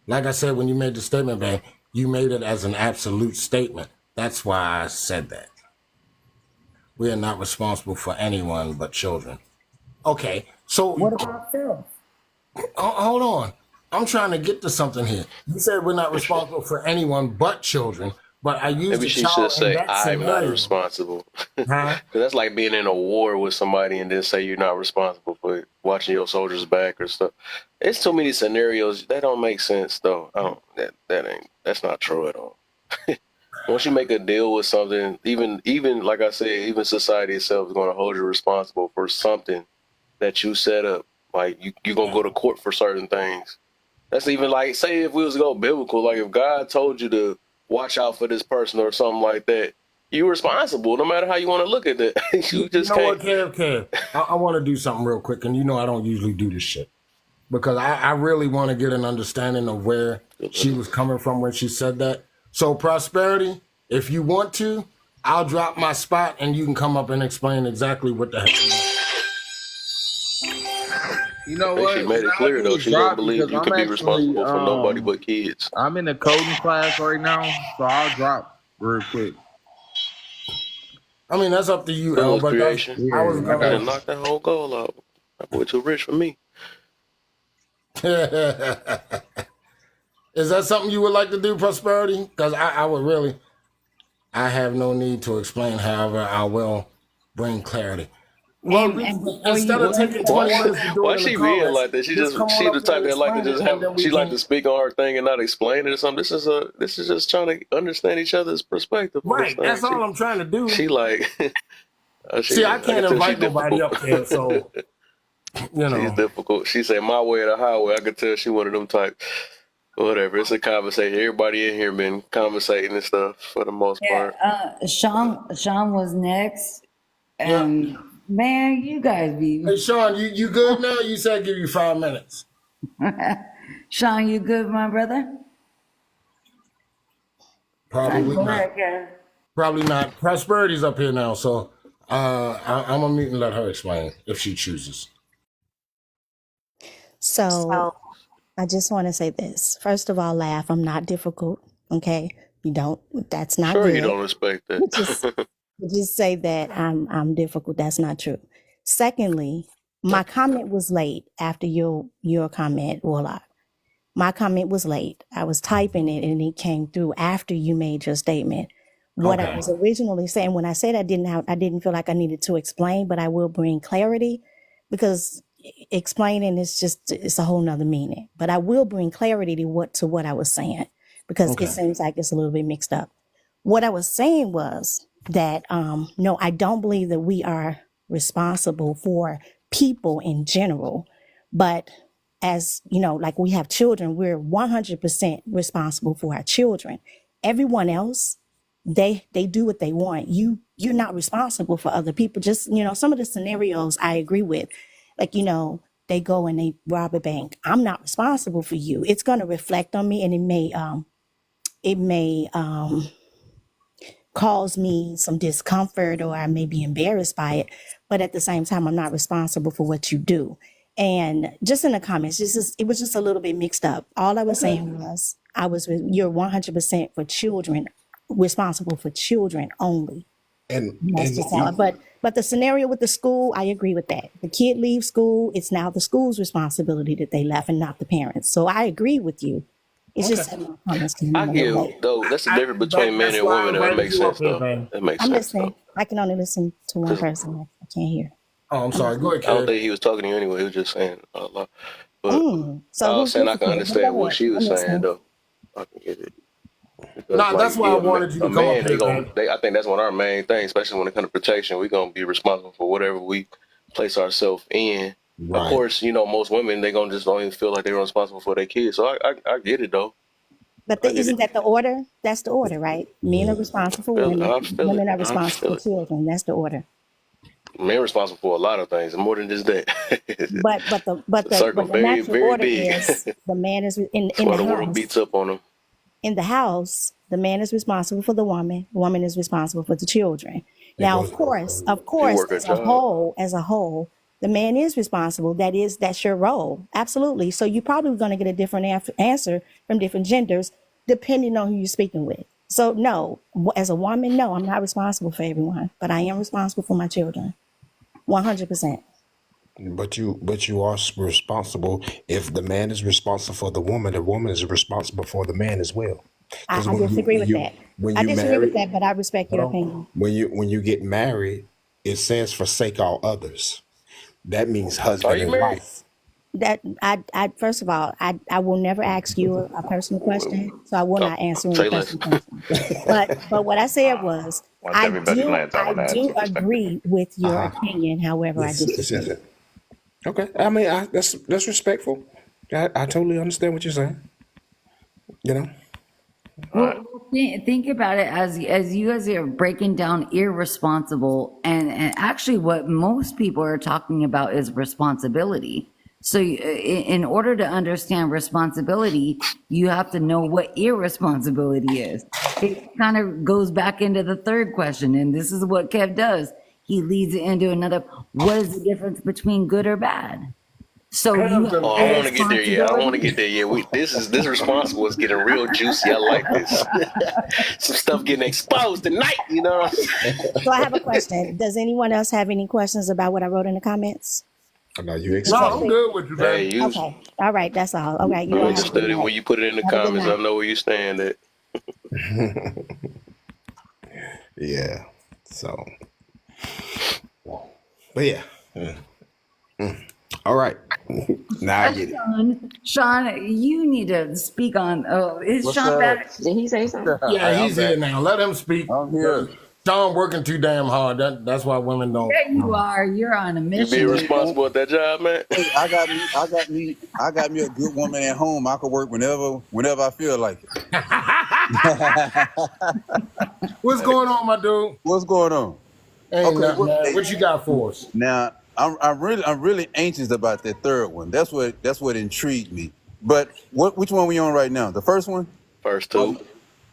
Like I said, when you made the statement, man, you made it as an absolute statement. That's why I said that. We are not responsible for anyone but children. Okay, so what about self? Hold on. I'm trying to get to something here. You said we're not responsible for anyone but children, but I used Maybe the she child should in say, that I'm not scenario. responsible. Huh? Because that's like being in a war with somebody and then say you're not responsible for watching your soldiers back or stuff. It's too many scenarios that don't make sense though. I don't, that's not true at all. Once you make a deal with something, even like I said, even society itself is going to hold you responsible for something that you set up. Like you're gonna go to court for certain things. That's even like, say if we was to go biblical, like if God told you to watch out for this person or something like that, you're responsible no matter how you want to look at that. You just You know what, can't. Kev? I want to do something real quick, and you know I don't usually do this shit because I really want to get an understanding of where she was coming from when she said that. So, Prosperity, if you want to, I'll drop my spot, and you can come up and explain exactly what the heck. You know Hey, what? she made it clear though. She don't believe you can be responsible for nobody but kids. I'm in a coding class right now, so I'll drop real quick. I mean, that's up to you, Goals but creation. I was I gotta gonna. knock that whole goal out. That boy too rich for me. Is that something you would like to do, Prosperity? Because I would really. I have no need to explain. However, I will bring clarity. Well, instead of taking 20 minutes to do Why it in she the being comments, like that? She come on she up the here type and that like to explain just it, and then have. we She like can. to speak on her thing and not explain it or something. This is just trying to understand each other's perspective on this Right, that's thing. all I'm trying to do. She like. See, I can't can tell she invite nobody difficult. up there, so you She's know. difficult. She said my way or the highway. I could tell she one of them type. Whatever. It's a conversation. Everybody in here been conversating and stuff for the most part. Sean was next. Yeah. Man, you guys be. Hey, Sean, you good now? You said give you 5 minutes. Sean, you good, my brother? Probably Go not. ahead, Kev. Probably not. Prosperity's up here now, so I'm gonna meet and let her explain if she chooses. So I just want to say this. First of all, laugh. I'm not difficult. Okay. You don't, that's not Sure, you good. don't respect Just that. just say that I'm difficult. That's not true. Secondly, my comment was late after your comment, Warlock. My comment was late. I was typing it and it came through after you made your statement. What I Okay. was originally saying, when I said I didn't feel like I needed to explain, but I will bring clarity because explaining is just, it's a whole nother meaning. But I will bring clarity to what I was saying because Okay. it seems like it's a little bit mixed up. What I was saying was that no, I don't believe that we are responsible for people in general, but as you know, like we have children, we're 100% responsible for our children. Everyone else, they do what they want. You're not responsible for other people. Just, you know, some of the scenarios I agree with, like, you know, they go and they rob a bank. I'm not responsible for you. It's going to reflect on me, and it may cause me some discomfort, or I may be embarrassed by it. But at the same time, I'm not responsible for what you do. And just in the comments, it was just a little bit mixed up. All I was saying was, you're 100% for children, responsible for children only. And That's just how. But the scenario with the school, I agree with that. The kid leaves school, it's now the school's responsibility that they left, and not the parents. So I agree with you. It's just that my comments came I in a get little late. though. That's the difference between men That's and why I women. That invited makes you up sense here, though. man. That makes I'm sense though. listening. I can only listen to one person. I can't hear. Oh, I'm sorry. Go ahead, I don't Kev. think he was talking to you anyway. He was just saying a lot. But I So was saying I can who's understand go what ahead. she was I'm saying listening. though. I can get it. Because Nah, that's like why I yeah, wanted you a to come up man, here, man. I think that's one of our main things, especially when it comes to protection. We're gonna be responsible for whatever we place ourselves in. Of right. course, you know, most women they gonna just don't even feel like they're responsible for their kids. So I get it though. But I get isn't it. that the order? That's the order, right? Men are responsible for women. I feel it. Women are I responsible feel for it. children. That's the order. Men responsible for a lot of things, and more than just that. But The circle the very, natural very order big. is the man is in That's why the the world house. beats up on them. In the house, the man is responsible for the woman. The woman is responsible for the children. Now, of course, You work a as a job. whole, the man is responsible. That's your role. Absolutely. So you're probably going to get a different answer from different genders, depending on who you're speaking with. So no, as a woman, no, I'm not responsible for everyone, but I am responsible for my children. 100%. But you are responsible. If the man is responsible for the woman is responsible for the man as well. Because I disagree with that. when I you disagree with marry, that, but I respect your opinion. when you get married, it says forsake all others. That means Are husband you and married? wife. That I first of all, I will never ask you a personal question, so I will Oh, not answer any say less. personal questions. But what I said was, Once everybody lands on I an do answer, respect it. agree with your Uh-huh. opinion. However, I Yes, yes, disagree. yes. Okay. I mean, that's respectful. I totally understand what you're saying. You know. All right. Well, think about it as you guys are breaking down irresponsible, and actually what most people are talking about is responsibility. So in order to understand responsibility, you have to know what irresponsibility is. It kind of goes back into the third question, and this is what Kev does. He leads it into another. What is the difference between good or bad? So you have Oh, I don't want to get there yet. I don't want to irresponsibility. get there yet. This responsible is getting real juicy. I like this. Some stuff getting exposed tonight, you know. So I have a question. Does anyone else have any questions about what I wrote in the comments? I know you No, exposed. I'm good with you, Hey, man. you Okay. All right. That's all. Okay. You you all need to have a good study night. when you put it in the Have a good comments. I night. know where you stand at. Yeah. So, but yeah. All right. Now I get it. Sean, you need to speak on. Oh, is What's Sean up? back? Did he say something? Yeah, I'm he's here back. now. Let him speak. I'm here. Sean working too damn hard. That's why women don't. There you are. You're on a You mission. being responsible at that job, man. Hey, I got me a good woman at home. I can work whenever I feel like it. What's going on, my dude? What's going on? Ain't Okay, nothing, man. What you got for us? now I'm really anxious about that third one. That's what intrigued me. But which one we on right now? The first one? First two.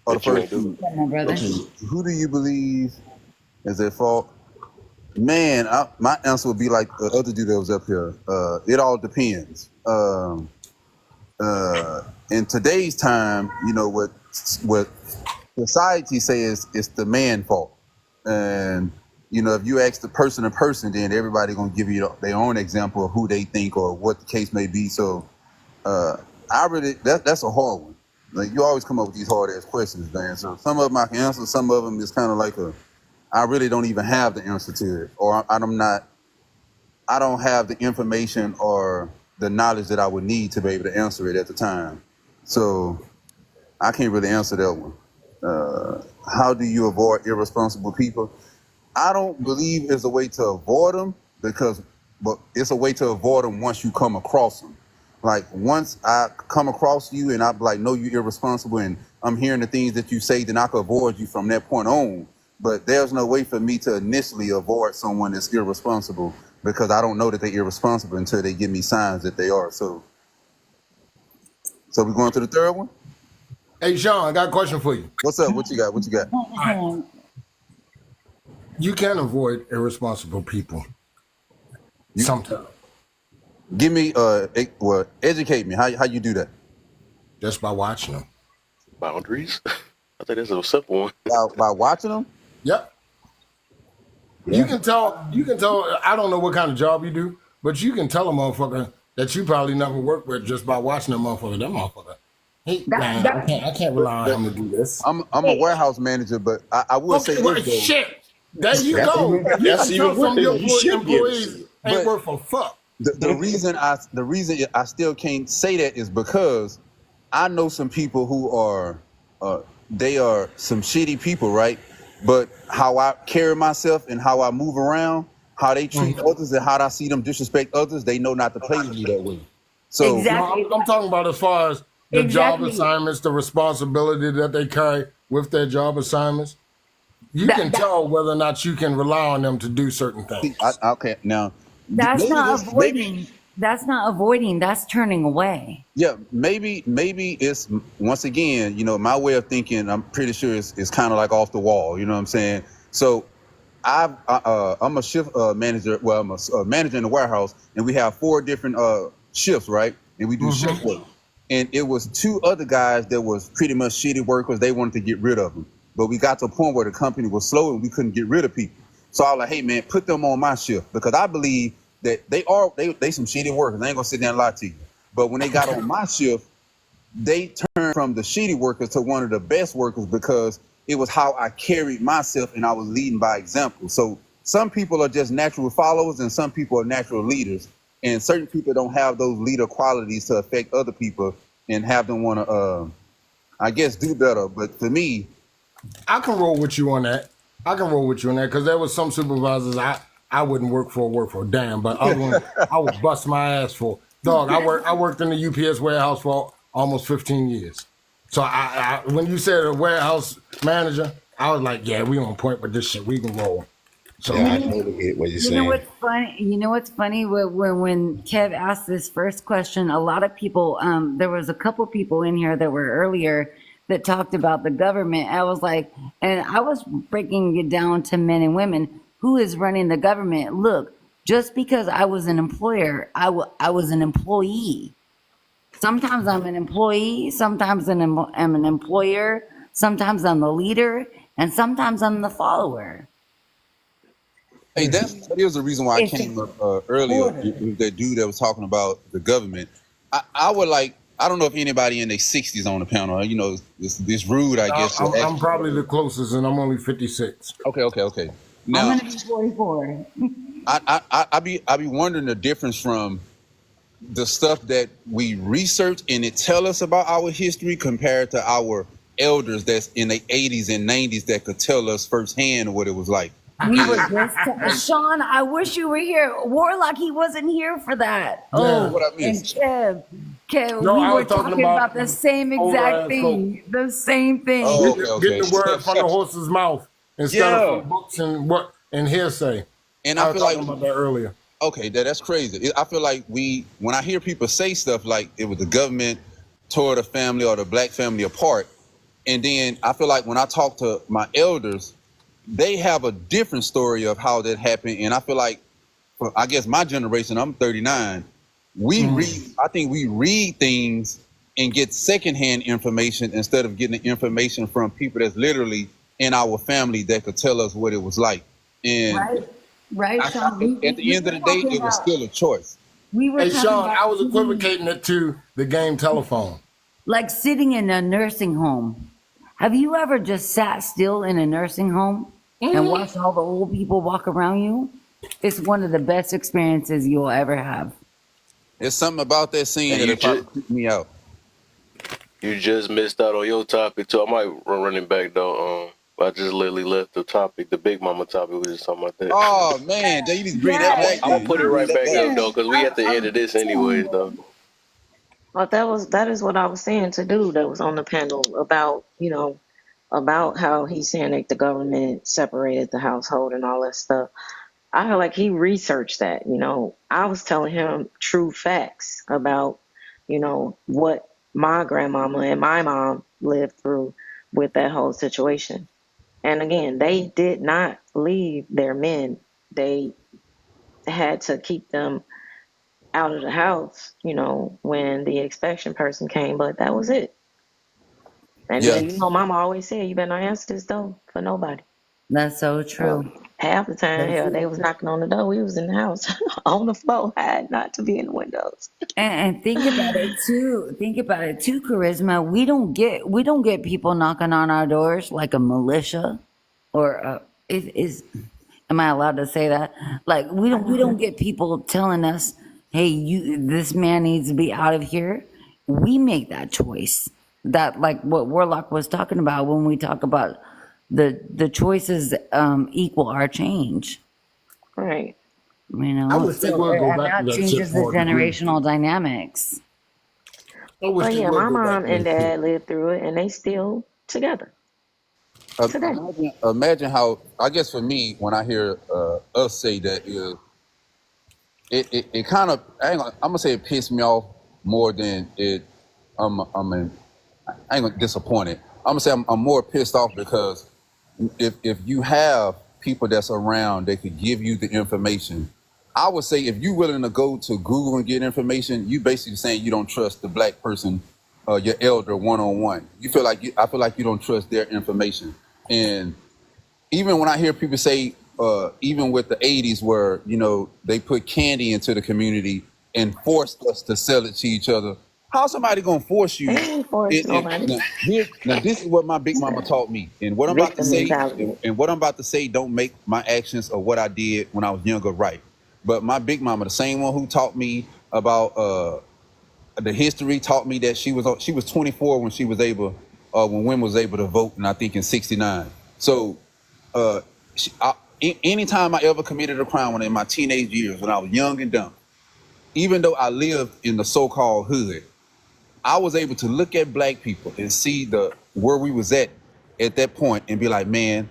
Or the That you first ain't do. two? My brother. Okay. Who do you believe is at fault? Man, my answer would be like the other dude that was up here. It all depends. In today's time, you know what society says it's the man fault, and you know if you ask the person in person, then everybody gonna give you their own example of who they think or what the case may be. So, that's a hard one. Like you always come up with these hard ass questions, man. So some of them I can answer, some of them is kind of like I really don't even have the answer to it, or I don't have the information or the knowledge that I would need to be able to answer it at the time. So I can't really answer that one. How do you avoid irresponsible people? I don't believe it's a way to avoid them but it's a way to avoid them once you come across them. Like once I come across you and I'm like, no, you're irresponsible and I'm hearing the things that you say, then I can avoid you from that point on. But there's no way for me to initially avoid someone that's irresponsible because I don't know that they're irresponsible until they give me signs that they are. So we're going to the third one? Hey, Sean, I got a question for you. What's up? What you got? You can avoid irresponsible people. Sometimes. Give me, educate me. How you do that? Just by watching them. Boundaries? I think that's a simple one. By watching them? Yep. Yeah. You can tell, I don't know what kind of job you do, but you can tell a motherfucker that you probably never worked with just by watching that motherfucker. That motherfucker. Hey, man, I can't rely on him to do this. I'm a warehouse manager, but I will say well, this, though. shit. There you go. You can tell some of your employees ain't worth a fuck. The reason I still can't say that is because I know some people who are they are some shitty people, right? But how I carry myself and how I move around, how they treat others and how I see them disrespect others, they know not to play with me that way. So Exactly. No, I'm talking about as far as the job assignments, the responsibility that they carry with their job assignments. You can tell whether or not you can rely on them to do certain things. Okay, now That's not avoiding. That's not avoiding. That's turning away. Yeah, maybe it's once again, you know, my way of thinking. I'm pretty sure it's kind of like off the wall. You know what I'm saying? So, I'm a shift manager. Well, I'm a manager in the warehouse, and we have 4 different shifts, right? And we do shift work. And it was 2 other guys that was pretty much shitty workers. They wanted to get rid of them, but we got to a point where the company was slow and we couldn't get rid of people. So I was like, hey man, put them on my shift because I believe that they some shitty workers. I ain't gonna sit there and lie to you. But when they got on my shift, they turned from the shitty workers to one of the best workers because it was how I carried myself and I was leading by example. So some people are just natural followers and some people are natural leaders. And certain people don't have those leader qualities to affect other people and have them want to, I guess, do better. But for me, I can roll with you on that. Because there was some supervisors I wouldn't work for a damn, but other ones I would bust my ass for. Dog, I worked in the UPS warehouse for almost 15 years. So I when you said a warehouse manager, I was like, yeah, we on point with this shit. We can roll. So Yeah, I totally get what you're You know saying. what's funny? You know what's funny? When Kev asked this first question, a lot of people, there was a couple people in here that were earlier that talked about the government. I was like, and I was breaking it down to men and women. Who is running the government? Look, just because I was an employer, I was an employee. Sometimes I'm an employee, sometimes I'm an employer, sometimes I'm the leader, and sometimes I'm the follower. hey, that is the reason why I It's came up earlier order. with that dude that was talking about the government. I would like, I don't know if anybody in their 60s on the panel, you know, this rude, I guess. to I'm ask- probably the closest, and I'm only 56. Okay. I'm Now, gonna be 44. I be wondering the difference from the stuff that we research and it tell us about our history compared to our elders that's in the 80s and 90s that could tell us firsthand what it was like. We were just Sean, I wish you were here. Warlock, he wasn't here for that. Yeah. Oh, What I and missed? Kev, No, we I were was talking talking about about the same old exact ass thing. The same thing. Oh, Get the word from the horse's mouth instead Yeah. of from books and hearsay. And I I was feel like, talking about that earlier. okay, that's crazy. I feel like when I hear people say stuff like it was the government tore the family or the black family apart, and then I feel like when I talk to my elders, they have a different story of how that happened. And I feel like, for, I guess my generation, I'm 39, I think we read things and get secondhand information instead of getting the information from people that's literally in our family that could tell us what it was like. And Right, Sean. at the end of the day, it was still a choice. We were Hey, talking Sean, about I was equivocating it to the game telephone. like sitting in a nursing home. Have you ever just sat still in a nursing home and watched all the old people walk around you? It's one of the best experiences you'll ever have. There's something about that scene And that you it probably creeped me out. You just missed out on your topic too. I might run it back though. I just literally left the topic, the Big Mama topic. We was just talking about that. Oh man, you need to bring that back. I'm gonna put it right back Yeah. up though, because we at the end of this anyways though. Well, that is what I was saying to dude that was on the panel about, about how he's saying that the government separated the household and all that stuff. I feel like he researched that, I was telling him true facts about, what my grandmama and my mom lived through with that whole situation. And again, they did not leave their men. They had to keep them out of the house, when the inspection person came, but that was it. And Yeah. then, mama always said, you better not answer this door for nobody. That's so true. Half the time, hell, they was knocking on the door. We was in the house on the floor, had not to be in the windows. And think about it too. Think about it too, Charisma. We don't get people knocking on our doors like a militia, or am I allowed to say that? Like we don't get people telling us, "Hey, this man needs to be out of here." We make that choice. That like what Warlock was talking about when we talk about the choices equal our change. Right. I wish they would go and back that to that changes shit the more degree. generational dynamics. I wish But they yeah, would my go back mom to and that shit. dad lived through it, and they still together today. Imagine how, I guess for me, when I hear us say that, it kind of, I'm gonna say it pissed me off more than it. I ain't gonna disappointed. I'm gonna say I'm more pissed off because if you have people that's around that could give you the information, I would say if you're willing to go to Google and get information, you basically saying you don't trust the black person, your elder one-on-one. I feel like you don't trust their information. And even when I hear people say, even with the 80s where, they put candy into the community and forced us to sell it to each other, How somebody gonna force They you? ain't force nobody. Now this is what my big mama taught me, and what I'm about to Victim say, mentality. and what I'm about to say, don't make my actions or what I did when I was younger right. But my big mama, the same one who taught me about the history, taught me that she was 24 when she was able, when women was able to vote, and I think in '69. So, anytime I ever committed a crime when in my teenage years, when I was young and dumb, even though I lived in the so-called hood, I was able to look at black people and see where we was at that point and be like, man,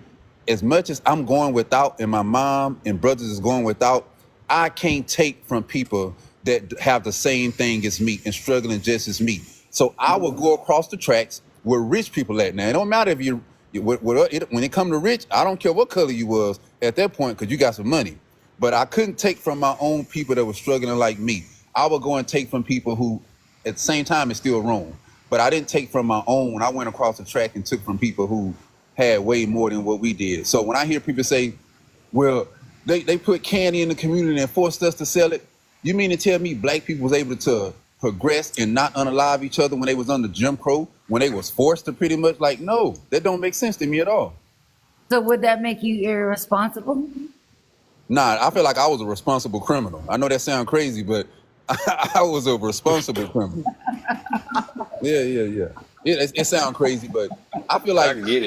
as much as I'm going without and my mom and brothers is going without, I can't take from people that have the same thing as me and struggling just as me. So I will go across the tracks where rich people at. Now, it don't matter if when it come to rich, I don't care what color you was at that point because you got some money. But I couldn't take from my own people that were struggling like me. I would go and take from people who, at the same time, it's still wrong. But I didn't take from my own. I went across the track and took from people who had way more than what we did. So when I hear people say, well, they put candy in the community and forced us to sell it, you mean to tell me black people was able to progress and not unalive each other when they was under Jim Crow, when they was forced to pretty much, like, no, that don't make sense to me at all. So would that make you irresponsible? Nah, I feel like I was a responsible criminal. I know that sounds crazy, but I was a responsible criminal. Yeah. It sounds crazy, but I feel like I get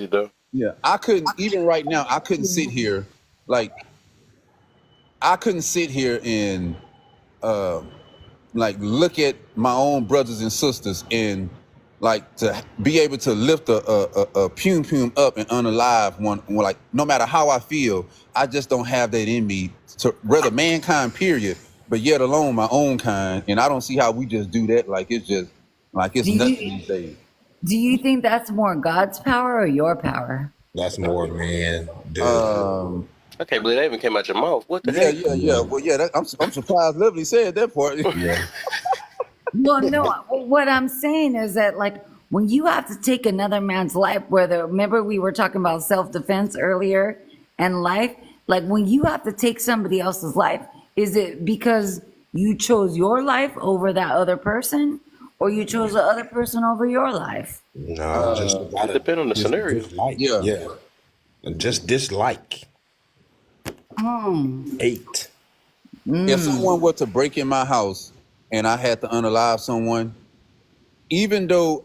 it though. Yeah, I couldn't, even right now, I couldn't sit here, and look at my own brothers and sisters and like to be able to lift a pum up and unalive one, like no matter how I feel, I just don't have that in me to rather mankind, period, but yet alone my own kind, and I don't see how we just do that like it's nothing these days. Do you think that's more God's power or your power? That's more, man. I can't believe that even came out your mouth. What the heck? Yeah. Well, yeah, I'm surprised Lovely said that part. Yeah. Well, no, what I'm saying is that, like, when you have to take another man's life, remember we were talking about self-defense earlier and life, like when you have to take somebody else's life, is it because you chose your life over that other person, or you chose the other person over your life? No, just it depends on the scenario. Dislike. Yeah. Just dislike. 8. If someone were to break in my house and I had to unalive someone, even though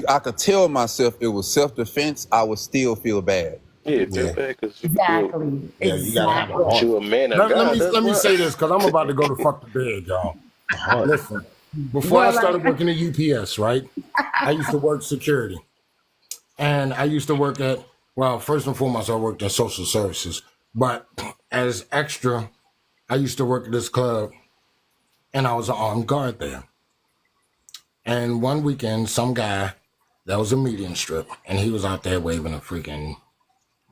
I could tell myself it was self-defense, I would still feel bad. Yeah, feel bad because Exactly. You gotta have a heart. you a man of God. Let me say this, because I'm about to go to fuck the bed, y'all. Listen, before I started working at UPS, right, I used to work security. And I used to work at, well, first and foremost, I worked at social services. But as extra, I used to work at this club, and I was an armed guard there. And one weekend, some guy that was a medium strip, and he was out there waving a freaking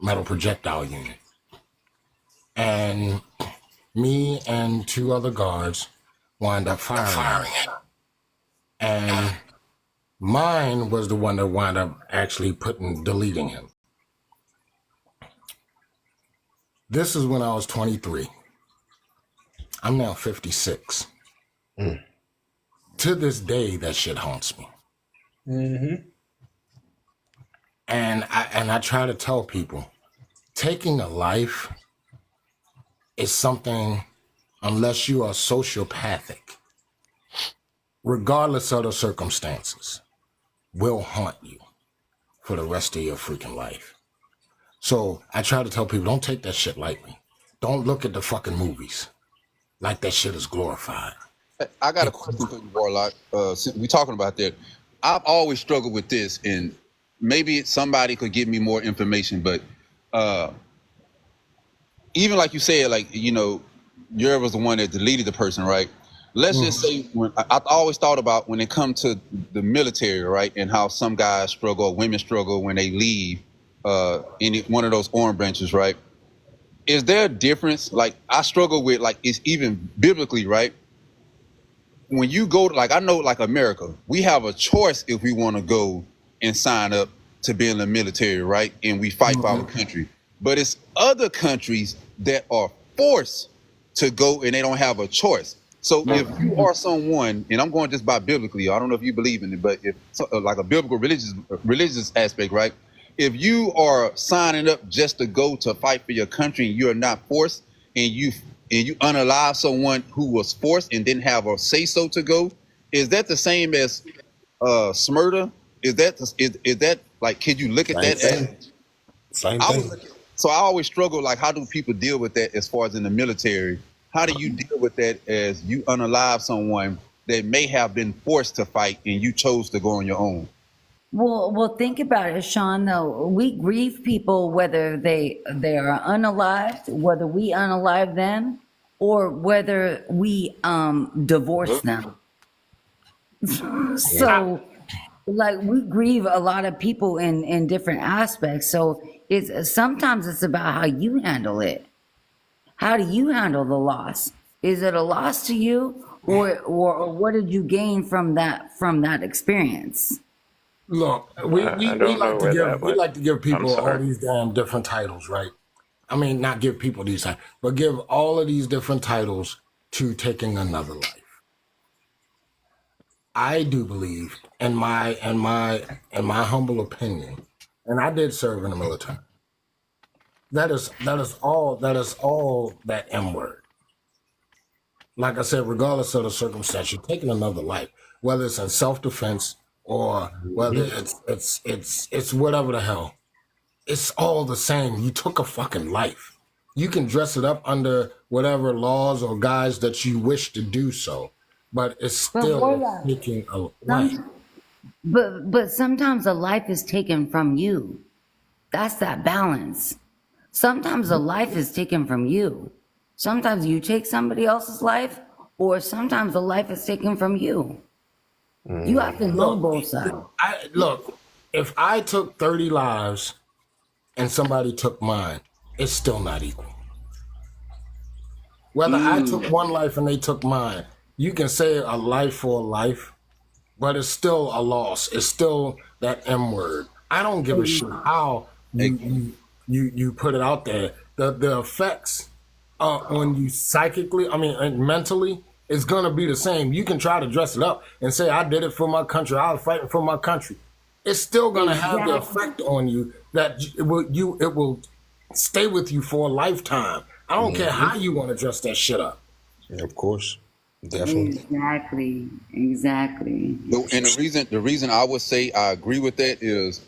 metal projectile unit. And me and 2 other guards wound up firing it. And mine was the one that wound up actually deleting him. This is when I was 23. I'm now 56. To this day, that shit haunts me. Mm-hmm. And I try to tell people, taking a life is something, unless you are sociopathic, regardless of the circumstances, will haunt you for the rest of your freaking life. So I try to tell people, don't take that shit lightly. Don't look at the fucking movies like that shit is glorified. I got a question for you, Warlock. Since we talking about that, I've always struggled with this, and maybe somebody could give me more information, but even like you said, like, you was the one that deleted the person, right? Let's just say, I always thought about when it comes to the military, right, and how some guys struggle, women struggle when they leave one of those orange branches, right? Is there a difference? Like, I struggle with, like, it's even biblically, right? When you go to, like, I know, like, America, we have a choice if we want to go and sign up to be in the military, right? And we fight for our country. But it's other countries that are forced to go and they don't have a choice. So if you are someone, and I'm going just by biblically, I don't know if you believe in it, but if like a biblical religious aspect, right? If you are signing up just to go to fight for your country and you're not forced, and you unalive someone who was forced and didn't have a say so to go, is that the same as smurder? Is that like? Can you look at Same that as? thing. Same I thing. was so I always struggle like, how do people deal with that as far as in the military? How do you deal with that as you unalive someone that may have been forced to fight and you chose to go on your own? Well, think about it, Sean. Though we grieve people whether they are unalived, whether we unalive them, or whether we divorce them. So, like, we grieve a lot of people in different aspects. So sometimes it's about how you handle it. How do you handle the loss? Is it a loss to you, or what did you gain from that experience? Look, we I don't know where that went. like to give I'm people all sorry. these damn different titles, right? I mean, not give people these titles, but give all of these different titles to taking another life. I do believe, in my humble opinion, and I did serve in the military. That is all that M word. Like I said, regardless of the circumstance, you're taking another life, whether it's in self-defense or whether it's whatever the hell. It's all the same. You took a fucking life. You can dress it up under whatever laws or guise that you wish to do so, but it's But still hold on. taking a life. But sometimes a life is taken from you. That's that balance. Sometimes a life is taken from you. Sometimes you take somebody else's life, or sometimes a life is taken from you. You have to know both sides. Look, if I took 30 lives and somebody took mine, it's still not equal. Whether I took one life and they took mine, you can say a life for a life, but it's still a loss. It's still that M word. I don't give a shit how you put it out there. The effects on you psychically, and mentally, is gonna be the same. You can try to dress it up and say, I did it for my country, I was fighting for my country. It's still gonna have the effect on you that it will stay with you for a lifetime. I don't care how you want to dress that shit up. Yeah, of course. Definitely. Exactly. And the reason I would say I agree with that is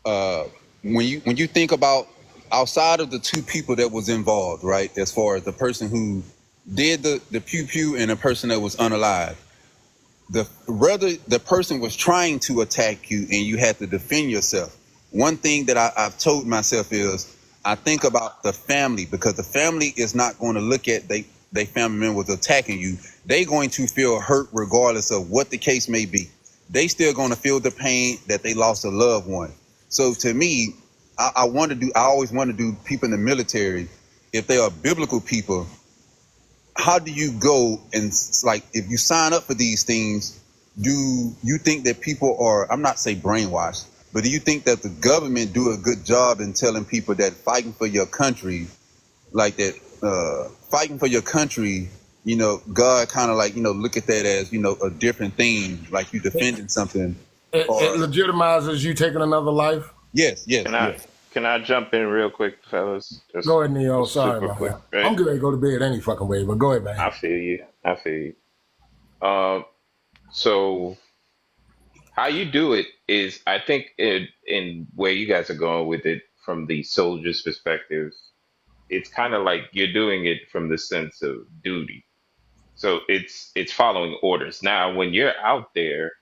when you think about outside of the two people that was involved, right? As far as the person who did the pew pew and the person that was unalive, whether the person was trying to attack you and you had to defend yourself. One thing that I've told myself is I think about the family, because the family is not going to look at they family member was attacking you. They going to feel hurt regardless of what the case may be. They still going to feel the pain that they lost a loved one. So to me, I always want to do people in the military, if they are biblical people, how do you go and, like, if you sign up for these things, do you think that people are, I'm not say brainwashed, but do you think that the government do a good job in telling people that fighting for your country, like that, fighting for your country, God kind of like, look at that as, a different thing, like you defending something. It legitimizes you taking another life? Yes. Can I jump in real quick, fellas? Just, Go ahead, Neo. just Sorry super about quick, that. right? I'm going to go to bed any fucking way, but go ahead, man. I feel you. So how you do it is, I think, in where you guys are going with it from the soldier's perspective, it's kind of like you're doing it from the sense of duty. So it's following orders. Now, when you're out there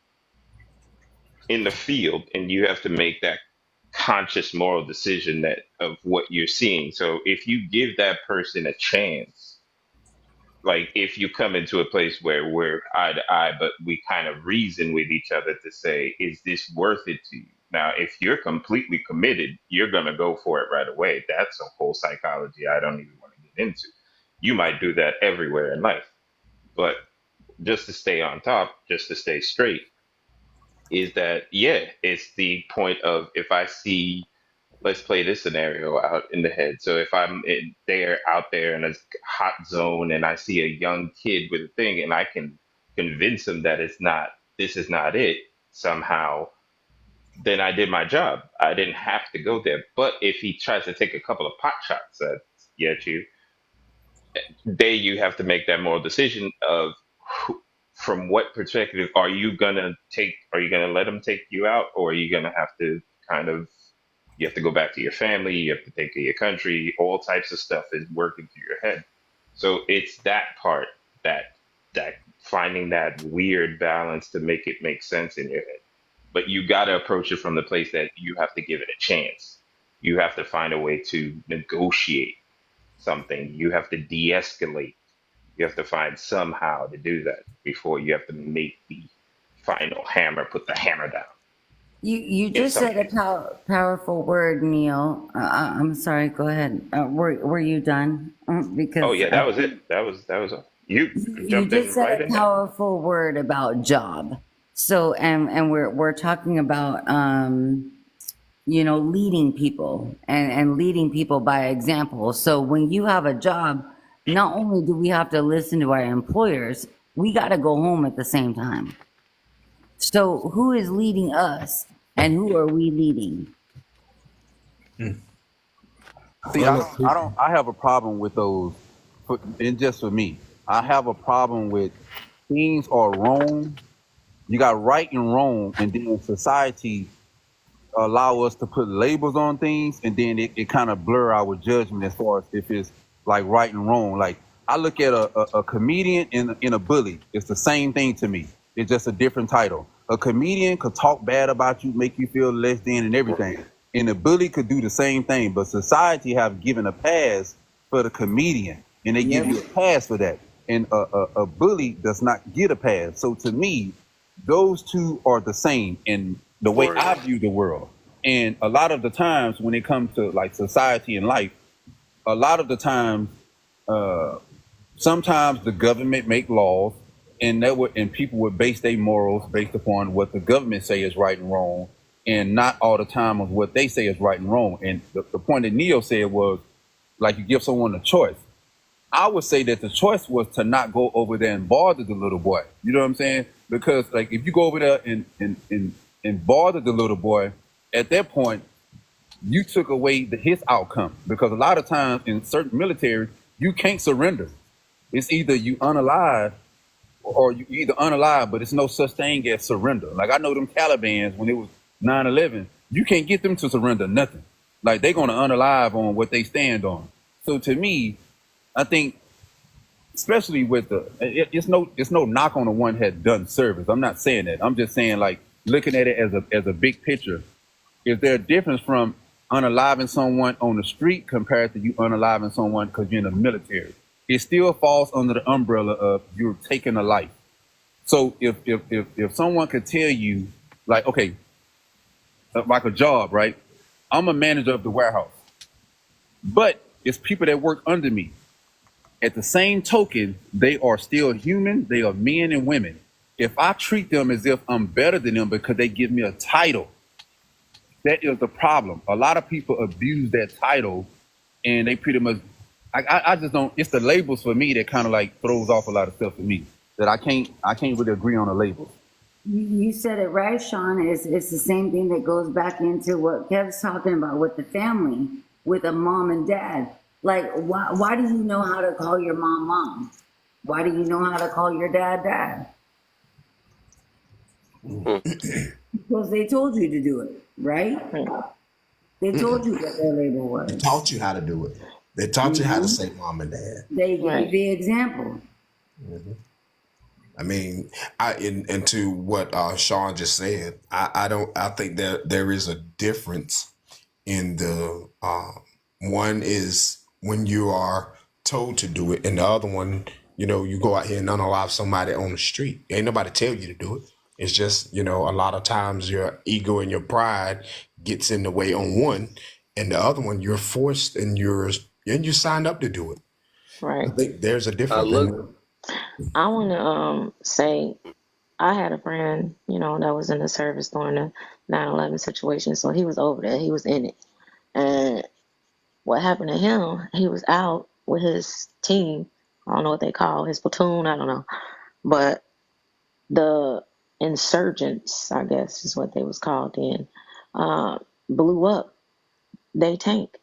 in the field and you have to make that conscious moral decision that of what you're seeing. So if you give that person a chance, like if you come into a place where we're eye to eye, but we kind of reason with each other to say, is this worth it to you? Now, if you're completely committed, you're going to go for it right away. That's a whole psychology I don't even want to get into. You might do that everywhere in life. But just to stay on top, just to stay straight, is that, yeah, it's the point of if I see let's play this scenario out in the head. So if there out there in a hot zone and I see a young kid with a thing and I can convince him that this is not it somehow, then I did my job. I didn't have to go there. But if he tries to take a couple of pot shots at you, there you have to make that moral decision of from what perspective are you gonna let him take you out, or are you gonna have to kind of you have to go back to your family, you have to take to your country, all types of stuff is working through your head. So it's that part that finding that weird balance to make it make sense in your head. But you gotta approach it from the place that you have to give it a chance. You have to find a way to negotiate something. You have to de-escalate. You have to find somehow to do that before you have to make the final hammer, put the hammer down. You In just some said a cases. powerful word, Neil. I'm sorry. Go ahead. Were you done? Oh Because yeah, that was it. That was all. You you jumped just in said right a in there. powerful word about job. So and we're talking about leading people and leading people by example. So when you have a job, not only do we have to listen to our employers, we got to go home at the same time. So who is leading us and who are we leading? See, I have a problem with those, and just for me, I have a problem with things are wrong. You got right and wrong, and then society allow us to put labels on things, and then it kind of blur our judgment as far as if it's like right and wrong. Like I look at a comedian and a bully. It's the same thing to me. It's just a different title. A comedian could talk bad about you, make you feel less than and everything. And a bully could do the same thing. But society have given a pass for the comedian, and they give Yep. you a pass for that. And a bully does not get a pass. So to me, those two are the same in the way I view the world. And a lot of the times when it comes to like society and life, a lot of the times, sometimes the government make laws, and people would base their morals based upon what the government say is right and wrong, and not all the time of what they say is right and wrong. And the point that Neo said was like you give someone a choice. I would say that the choice was to not go over there and bother the little boy. You know what I'm saying? Because like if you go over there and bother the little boy, at that point you took away his outcome. Because a lot of times in certain militaries, you can't surrender. It's either you unalive or you either unalive, but it's no such thing as surrender. Like I know them Taliban's when it was 9/11, you can't get them to surrender nothing. Like they're gonna unalive on what they stand on. So to me, I think, especially with it's no knock on the one that had done service. I'm not saying that. I'm just saying like looking at it as a big picture. Is there a difference from unaliving someone on the street compared to you unaliving someone because you're in the military? It still falls under the umbrella of you're taking a life. So if someone could tell you, like, okay, like a job, right? I'm a manager of the warehouse, but it's people that work under me. At the same token, they are still human. They are men and women. If I treat them as if I'm better than them because they give me a title, that is the problem. A lot of people abuse that title, and they pretty much. I just don't. It's the labels for me that kind of like throws off a lot of stuff for me. That I can't really agree on the labels. You said it right, Sean. It's the same thing that goes back into what Kev's talking about with the family, with a mom and dad. Like, why do you know how to call your mom mom? Why do you know how to call your dad dad? Because they told you to do it, right? They told you what their label They was. taught you how to do it. They taught you how to Mhm. say mom and dad. They gave Right. the example. I mean, and to what Sean just said, I think there is a difference in the one is when you are told to do it, and the other one, you go out here and unalive somebody on the street. Ain't nobody tell you to do it. It's just, a lot of times your ego and your pride gets in the way on one, and the other one you're forced and you signed up to do it. I Right. think there's a I difference. look. I want to say I had a friend, that was in the service during the 9/11 situation. So he was over there. He was in it. And what happened to him, he was out with his team. I don't know what they call his platoon, I don't know. But the insurgents, I guess is what they was called then, blew up they tank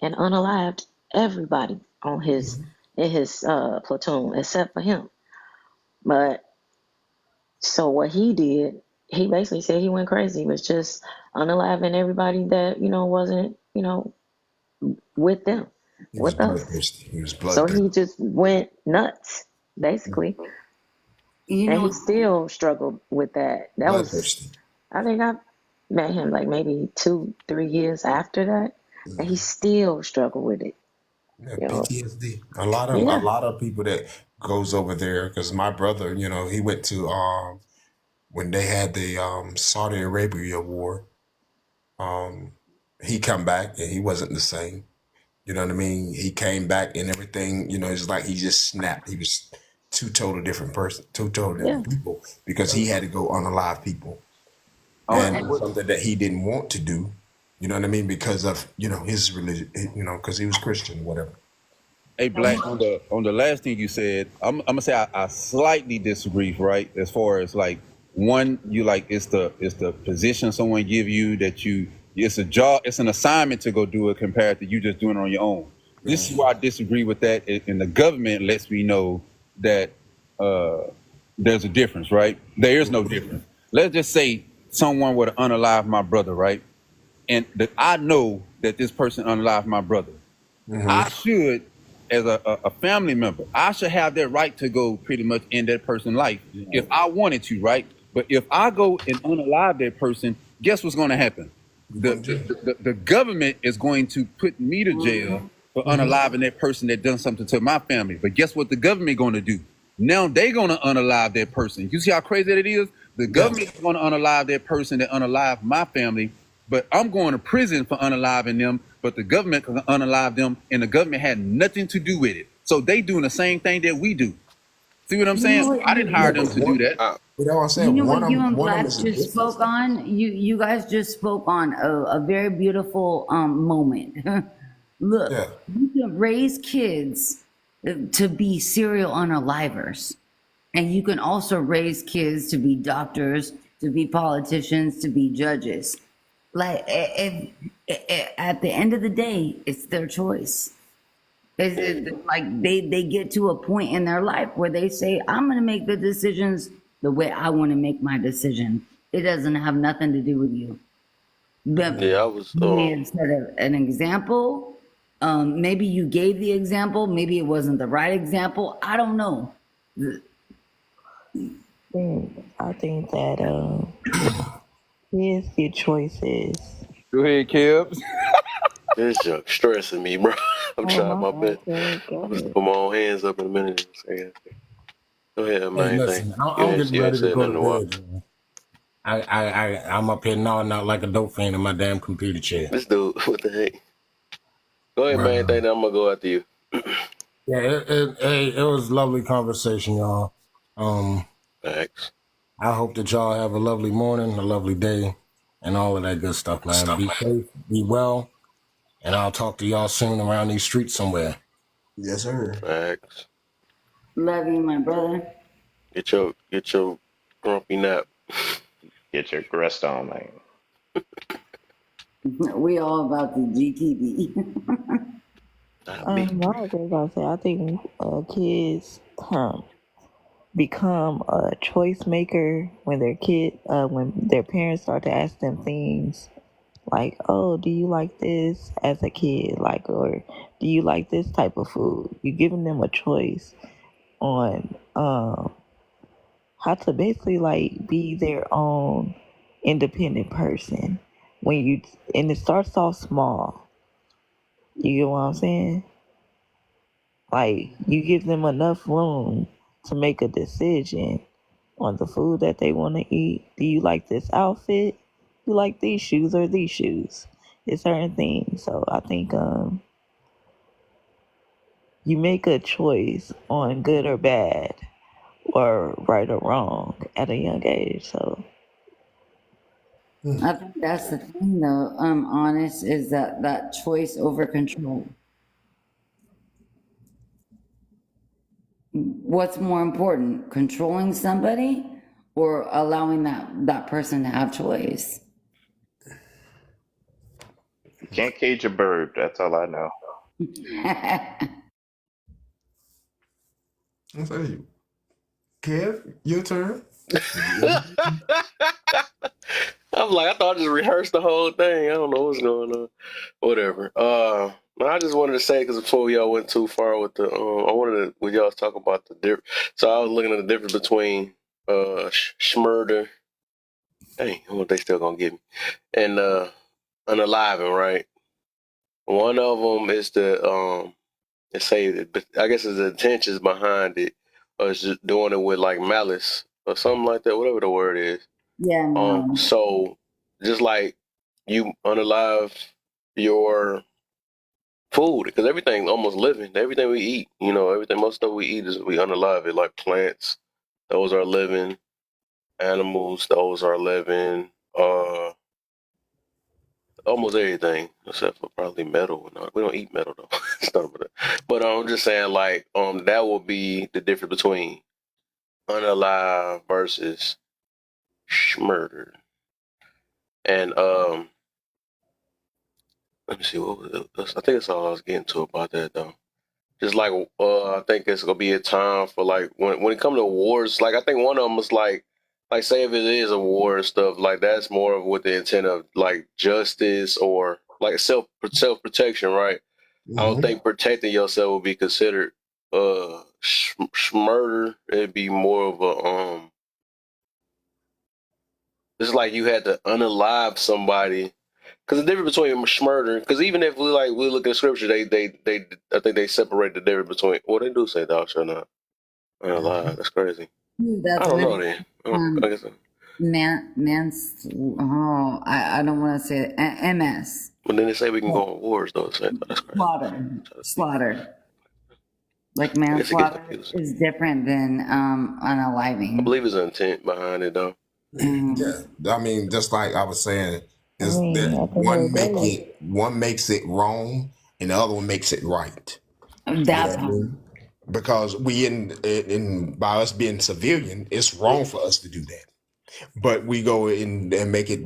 and unalived everybody on his in his platoon except for him. But so what he did, he basically said he went crazy. He was just unaliving everybody that wasn't with them, He was with us. bloodthirsty. He was So bloodthirsty. he just went nuts, basically, You and he know, still struggled with that. That was, Bloodthirsty. I think I met him like maybe 2-3 years after that, and he still struggled with it. Yeah, You know, PTSD. A yeah, lot of people that goes over there because my brother, he went to when they had the Saudi Arabia war. He come back and he wasn't the same. You know what I mean? He came back and everything. It's like he just snapped. He was two total different yeah. people because he had to go unalive people, well, and and it was something that he didn't want to do. You know what I mean? Because of his religion. Because he was Christian, whatever. Hey, Black, on the last thing you said, I'm gonna say I slightly disagree, right? As far as like one, you like it's the position someone give you that it's a job, it's an assignment to go do it compared to you just doing it on your own. This is why I disagree with that, and the government lets me know that there's a difference, right? There is no difference. Let's just say someone would unalive my brother, right? And that I know that this person unalived my brother. I should, as a family member, I should have that right to go pretty much end that person's life if I wanted to, right? But if I go and unalive that person, guess what's going to happen? The government is going to put me to jail for unaliving that person that done something to my family. But guess what the government going to do? Now they going to unalive that person. You see how crazy that it is? The government is going to unalive that person that unalived my family, but I'm going to prison for unaliving them, but the government can unalive them, and the government had nothing to do with it. So they doing the same thing that we do. See what I'm you know saying? what I didn't you, hire them to do that. But that's what I'm you saying. know One what you of and one of them Black is a just business. spoke on. You guys just spoke on a very beautiful moment. Look, Yeah. you can raise kids to be serial unalivers. And you can also raise kids to be doctors, to be politicians, to be judges. Like, at the end of the day, it's their choice. Like they get to a point in their life where they say, I'm going to make the decisions the way I want to make my decision. It doesn't have nothing to do with you. But Yeah, I was you may have set an example. Maybe you gave the example. Maybe it wasn't the right example. I don't know. I think that kids get choices. Go ahead, Kebs. this junk stressing me, bro. I'm trying my best. I'm gonna put my own hands up in a minute. Go ahead, Hey, man. listen, I'm You getting ain't ready to said go nothing in a while. to bed. Man. I'm up here gnawing out like a dope fiend in my damn computer chair. This dude, what the heck? Go ahead, man. Well, Think that I'm gonna go after you. yeah, it was a lovely conversation, y'all. Thanks. I hope that y'all have a lovely morning, a lovely day, and all of that good stuff, man. Be safe, be well, and I'll talk to y'all soon around these streets somewhere. Yes, sir. Thanks. Love you, my brother. Get your grumpy nap. Get your rest on, man. We all about the GTV. Me. I was just about to say, I think kids become a choice maker when when their parents start to ask them things like, "Oh, do you like this?" as a kid, like, or "Do you like this type of food?" You're giving them a choice on how to basically like be their own independent person. And it starts off small. You get what I'm saying? Like, you give them enough room to make a decision on the food that they want to eat. Do you like this outfit? You like these shoes or these shoes? It's certain things. So I think you make a choice on good or bad or right or wrong at a young age. So I think that's the thing, though. Honest, is that choice over control. What's more important, controlling somebody or allowing that person to have choice? You can't cage a bird. That's all I know. I say, Kev, your turn. I'm like, I thought I just rehearsed the whole thing. I don't know what's going on. Whatever. I just wanted to say, because before y'all went too far with the, I wanted to, when y'all was talking about the difference. So I was looking at the difference between Schmurder. Dang, I wonder if they still gonna get me. And Unaliving, right? One of them is the they say that, but I guess it's the intentions behind it, or it's just doing it with like malice or something like that, whatever the word is. Yeah, no. So just like you unalive your food, because everything almost living, everything we eat, everything, most stuff we eat is we unalive it, like plants, those are living, animals, those are living, almost everything except for probably metal. No, we don't eat metal though. Stuff like that. But I'm just saying, like, that will be the difference between unalive versus murdered. And let me see, what was it? I think that's all I was getting to about that though. Just like I think it's gonna be a time for like when it comes to wars. Like I think one of them was like say if it is a war and stuff, like that's more of with the intent of like justice or like self protection, right? I don't think protecting yourself would be considered murder. It'd be more of a it's like you had to unalive somebody. Because the difference between murder, because even if we look at scripture, they I think they separate the difference between. Well, they do say thou shalt not unalive. That's crazy. That's I don't know really, then. I guess I don't want to say it. MS. But then they say we can go on wars though. So that's crazy. Slaughter. Like I guess it gets manslaughter confusing. is different than I unaliving. believe there's an intent behind it though. Yeah, I mean, just like I was saying, is that one makes it wrong and the other one makes it right. That's Because we in by us being civilian, it's wrong for us to do that. But we go in and make it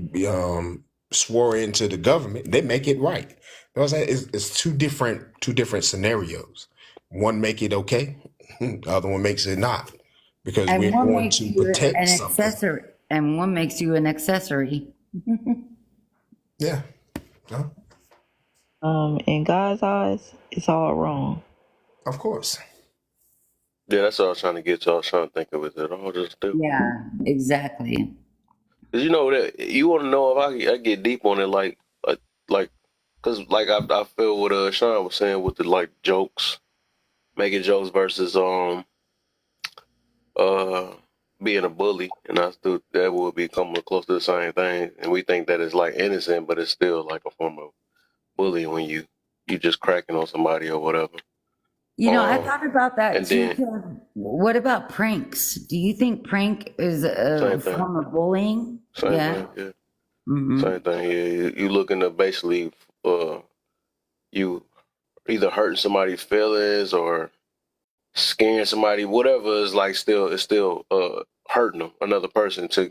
swore into the government, they make it right. You know what I'm saying? It's two different scenarios. One make it okay, the other one makes it not. Because and we're one going makes to you protect an something. accessory, and one makes you an accessory. Yeah. In God's eyes, it's all wrong. Of course. Yeah, that's what I was trying to get to. I was trying to think of it. That all just do. Yeah, exactly. Cause that you want to know if I get deep on it, cause like I feel what Sean was saying with the like jokes, making jokes versus being a bully, and I still that would be coming close to the same thing, and we think that it's like innocent, but it's still like a form of bullying when you just cracking on somebody or whatever. I thought about that and too. then Kev. What about pranks? Do you think prank is a same thing, form of bullying? same Yeah. thing, yeah, same thing. Yeah, you looking to basically you either hurting somebody's feelings or scaring somebody, whatever is like it's still hurting them, another person to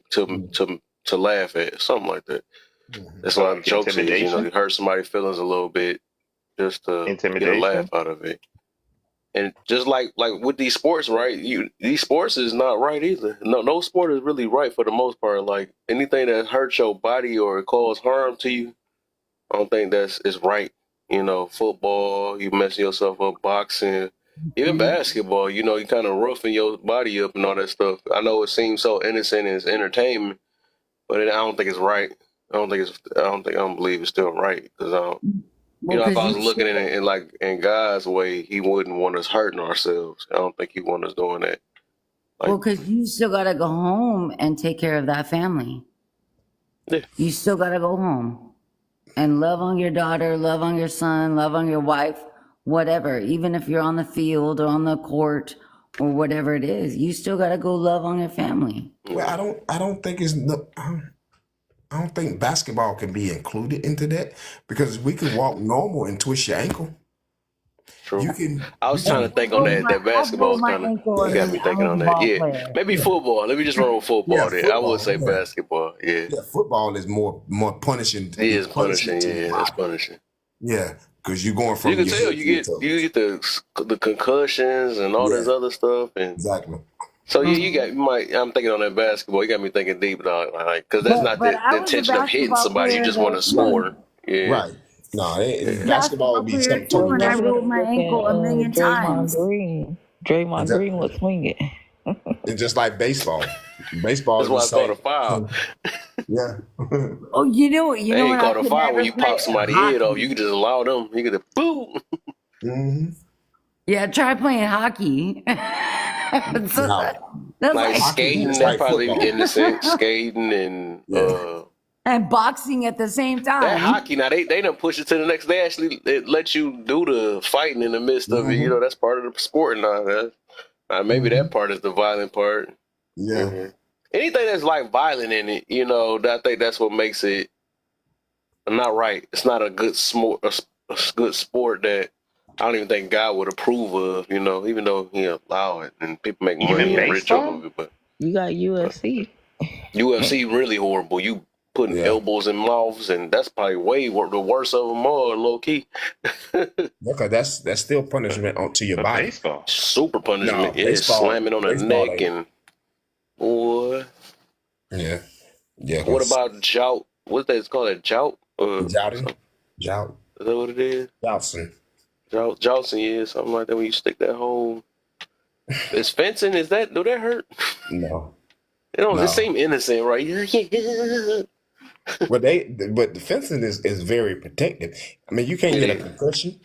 laugh at, something like that. That's So why like jokes is, intimidation, you hurt somebody's feelings a little bit just to get a intimidation. laugh out of it. And just like with these sports, right? These sports is not right either. No sport is really right for the most part. Like anything that hurts your body or cause harm to you, I don't think is right. Football, you messing yourself up, boxing, even basketball, you kind of roughing your body up and all that stuff. I know it seems so innocent and it's entertainment, but I don't think it's right. I don't believe it's still right because I don't. If I was looking at it in God's way, He wouldn't want us hurting ourselves. I don't think He want us doing that. Well, because you still got to go home and take care of that family. Yeah. You still got to go home and love on your daughter, love on your son, love on your wife, whatever. Even if you're on the field or on the court or whatever it is, you still got to go love on your family. Well, I don't think it's I don't think basketball can be included into that because we can walk normal and twist your ankle. True. You can. I You was trying to can. think on that. That I basketball broke is my kind of ankle Yeah, and got me I thinking was on a that. ball Yeah, player. maybe yeah, football. Let me just run with yeah. football there. I would Football. say Yeah, basketball. Yeah, yeah. Football is more punishing. it is Punishment punishing. to your Yeah, that's body. punishing. Yeah, because you're going You from can your tell head to your you toes. get the concussions and all this Yeah, other stuff, and exactly. so yeah, Mhm. you might. I'm thinking on that basketball. You got me thinking deep, dog. Like, because that's not But the I was a intention of hitting basketball somebody. You player just want to that Right. score. Yeah, Right. No, yeah. basketball basketball would be player something too, Well, and totally I y'all different. better rolled my look ankle a at million Draymond times. Green. And Draymond that, Green was swinging. it's just like baseball. Baseball That's is the why I called a same. foul. Yeah. Oh, you They know ain't what? I called a could foul when never you pop play somebody's head off. hockey. You can just allow them. You can just boom. hmm Yeah, try playing hockey. So Now, that's Like like hockey is skating, just that's like probably football. innocent. Skating and Yeah. and boxing at the same that time. hockey. Now they done push it to the next. They actually let you do the fighting in the midst of it. You hmm know, that's part of the sport now. Maybe hmm that part is the violent part. Yeah. Mhm. Anything that's like violent in it, you know, I think that's what makes it not right. It's not a good sport. A good sport that I don't even think God would approve of. You know, even though He allow it and people make Even money and rich off baseball? of it, but You got UFC. UFC really horrible. You putting Yeah. elbows in mouths, and that's probably the worst of them all, low key. Okay, that's still punishment to your But body. baseball. Super punishment. No, Yeah, slamming on the baseball neck ain't. and boy. Yeah. Yeah. What 'Cause about jout? What's that? It's called a jout. Jouting, jout, Is that what it is? jousting. Jousting, yeah, something like that. When you stick that whole. Is fencing? Is that? Do that hurt? No, It don't. It no. seem innocent, right? Yeah. But the fencing is very protective. I mean, you can't It get a is. concussion.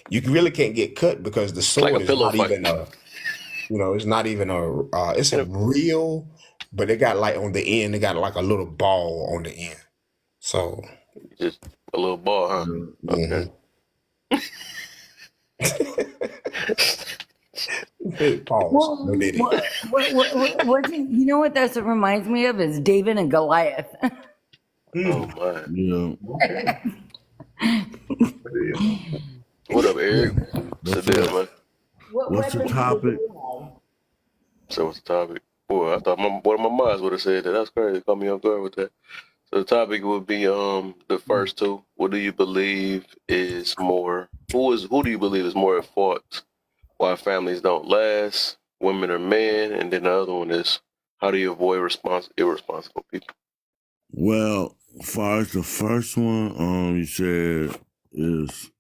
You really can't get cut because the It's like a sword is pillow not fight. even a. It's not even a. It's a real, but it got like on the end. It got like a little ball on the end. So. Just a little ball, huh? Mhm. Pause. Well, No diddy. you know what that reminds me of is David and Goliath. Oh my. Yeah. What up, Eric? What's the deal, man? What's the topic? So what's the topic? Boy, I thought one of my moms would have said that. That's crazy. Caught me off guard with that. So the topic would be the first two. What do you believe is more? Who do you believe is more at fault? Why families don't last? Women or men? And then the other one is how do you avoid irresponsible people? Well, as far as the first one, you said is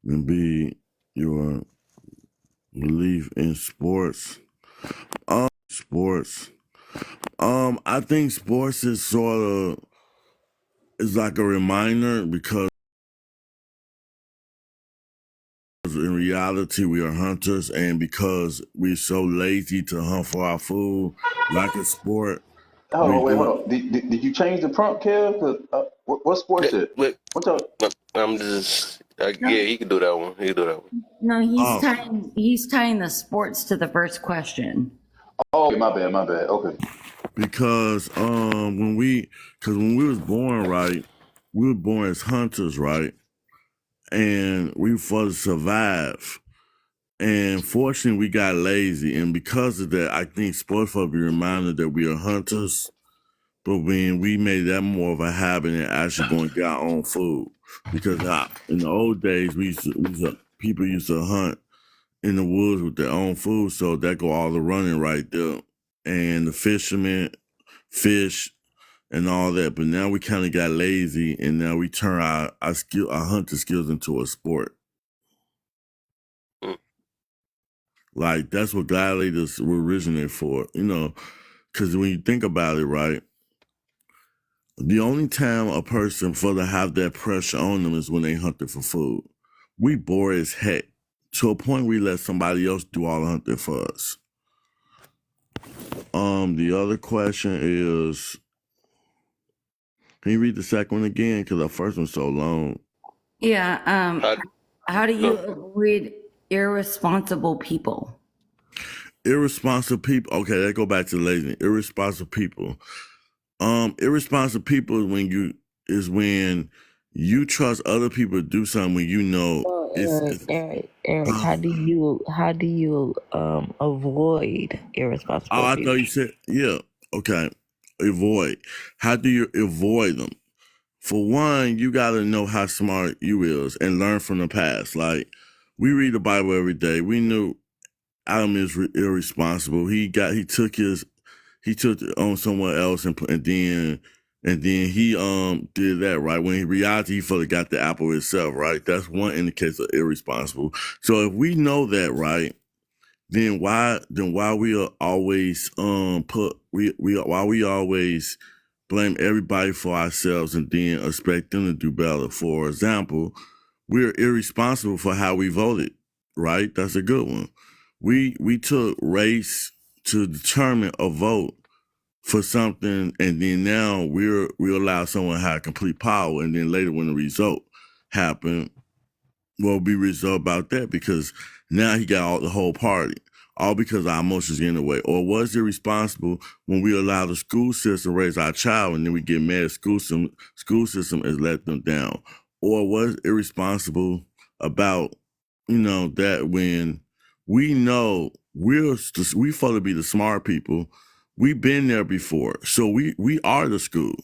gonna be your belief in sports. Sports. I think sports is sort of is like a reminder because in reality we are hunters, and because we're so lazy to hunt for our food, like a sport, Hold we on, wait, do. hold on. Did you change the prompt, Kev? 'Cause, what sports it? Look, What y'all? I'm just yeah. He can do that one. He can do that one. No, Oh, he's tying the sports to the first question. Oh, okay, my bad, my bad. Okay. because when we was born, right, we were born as hunters, right, and we were supposed to survive. And fortunately, we got lazy, and because of that, I think sports will be reminded that we are hunters. But when we made that more of a habit and actually going to get our own food, because in the old days people used to hunt in the woods with their own food, so that go all the running right there, and the fishermen fish and all that. But now we kind of got lazy, and now we turn our hunter skills into a sport. Like that's what gladiators were originated for, because when you think about it, right, the only time a person for to have that pressure on them is when they hunted for food. We bore as heck to a point we let somebody else do all the hunting for us. The other question is, can you read the second one again? Because the first one's so long. Yeah. How do you avoid irresponsible people? Irresponsible people. Okay, let's go back to laziness. Irresponsible people. Irresponsible people is when you trust other people to do something when you know Well, it's Eric, uh, how do you avoid irresponsible I thought people? you said yeah. Okay. Avoid. How do you avoid them? For one, you gotta know how smart you is and learn from the past. Like we read the Bible every day. We knew Adam is irresponsible. He took it on someone else and then he did that right. When in reality he fully got the apple himself, right? That's one indicator of irresponsible. So if we know that, right, then why we are always why we always blame everybody for ourselves and then expect them to do better. For example, we're irresponsible for how we voted, right? That's a good one. We took race to determine a vote for something, and then now we allow someone to have complete power, and then later when the result happened, we'll be resolved about that because now he got the whole party, all because our emotions get in the way. Or was it responsible when we allow the school system raise our child and then we get mad at school system and let them down? Or was it irresponsible about, that when we know we supposed to be the smart people, we've been there before. So we are the school.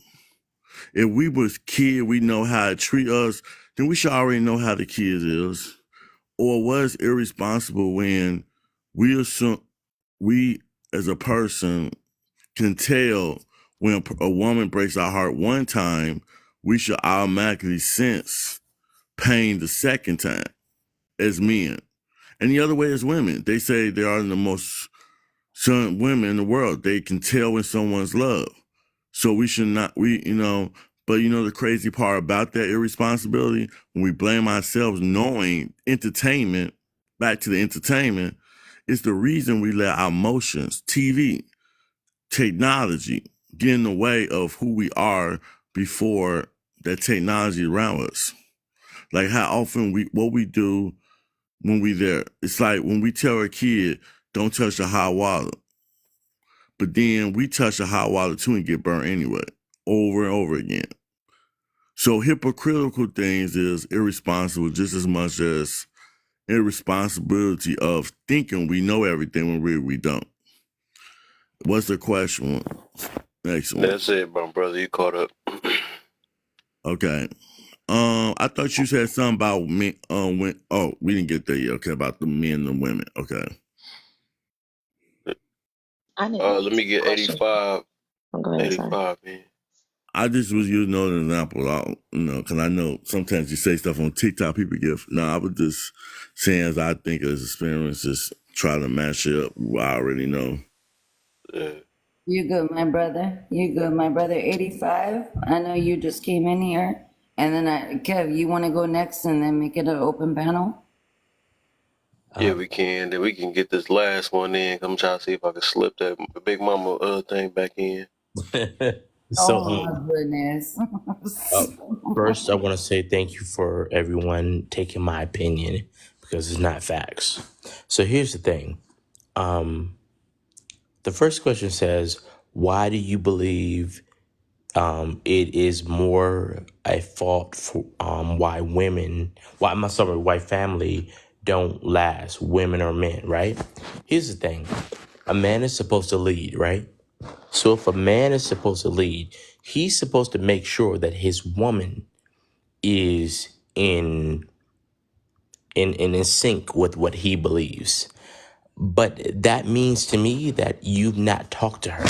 If we was kid, we know how to treat us, then we should already know how the kids is. Or was irresponsible when we assume we as a person can tell when a woman breaks our heart one time, we should automatically sense pain the second time as men. And the other way is women. They say they are the most certain women in the world. They can tell when someone's love. So we should not, but the crazy part about that irresponsibility, when we blame ourselves knowing entertainment, back to the entertainment, is the reason we let our emotions, TV, technology, get in the way of who we are before that technology around us. Like how often what we do when we there. It's like when we tell a kid, don't touch the hot water. But then we touch the hot water too and get burnt anyway, over and over again. So hypocritical things is irresponsible just as much as irresponsibility of thinking we know everything when really we don't. What's the question? Next one. That's it, my brother. You caught up. Okay. I thought you said something about men. We didn't get there yet. Okay, about the men and women. Okay. I didn't Let me get question. 85. Oh, go ahead, sorry. 85, man. I just was using another example, because I know sometimes you say stuff on TikTok, people get. No, I was just saying as I think as experiences, try to match it up what I already know. Yeah. You good, my brother. You good, my brother. 85. I know you just came in here. And then Kev, you want to go next and then make it an open panel? Yeah, we can. Then we can get this last one in. I'm trying to see if I can slip that Big Mama thing back in. So, Oh my goodness. first, I want to say thank you for everyone taking my opinion because it's not facts. So here's the thing. The first question says, why do you believe it is more a fault for why why family don't last, women or men, right? Here's the thing. A man is supposed to lead, right? So if a man is supposed to lead, he's supposed to make sure that his woman is in sync with what he believes. But that means to me that you've not talked to her.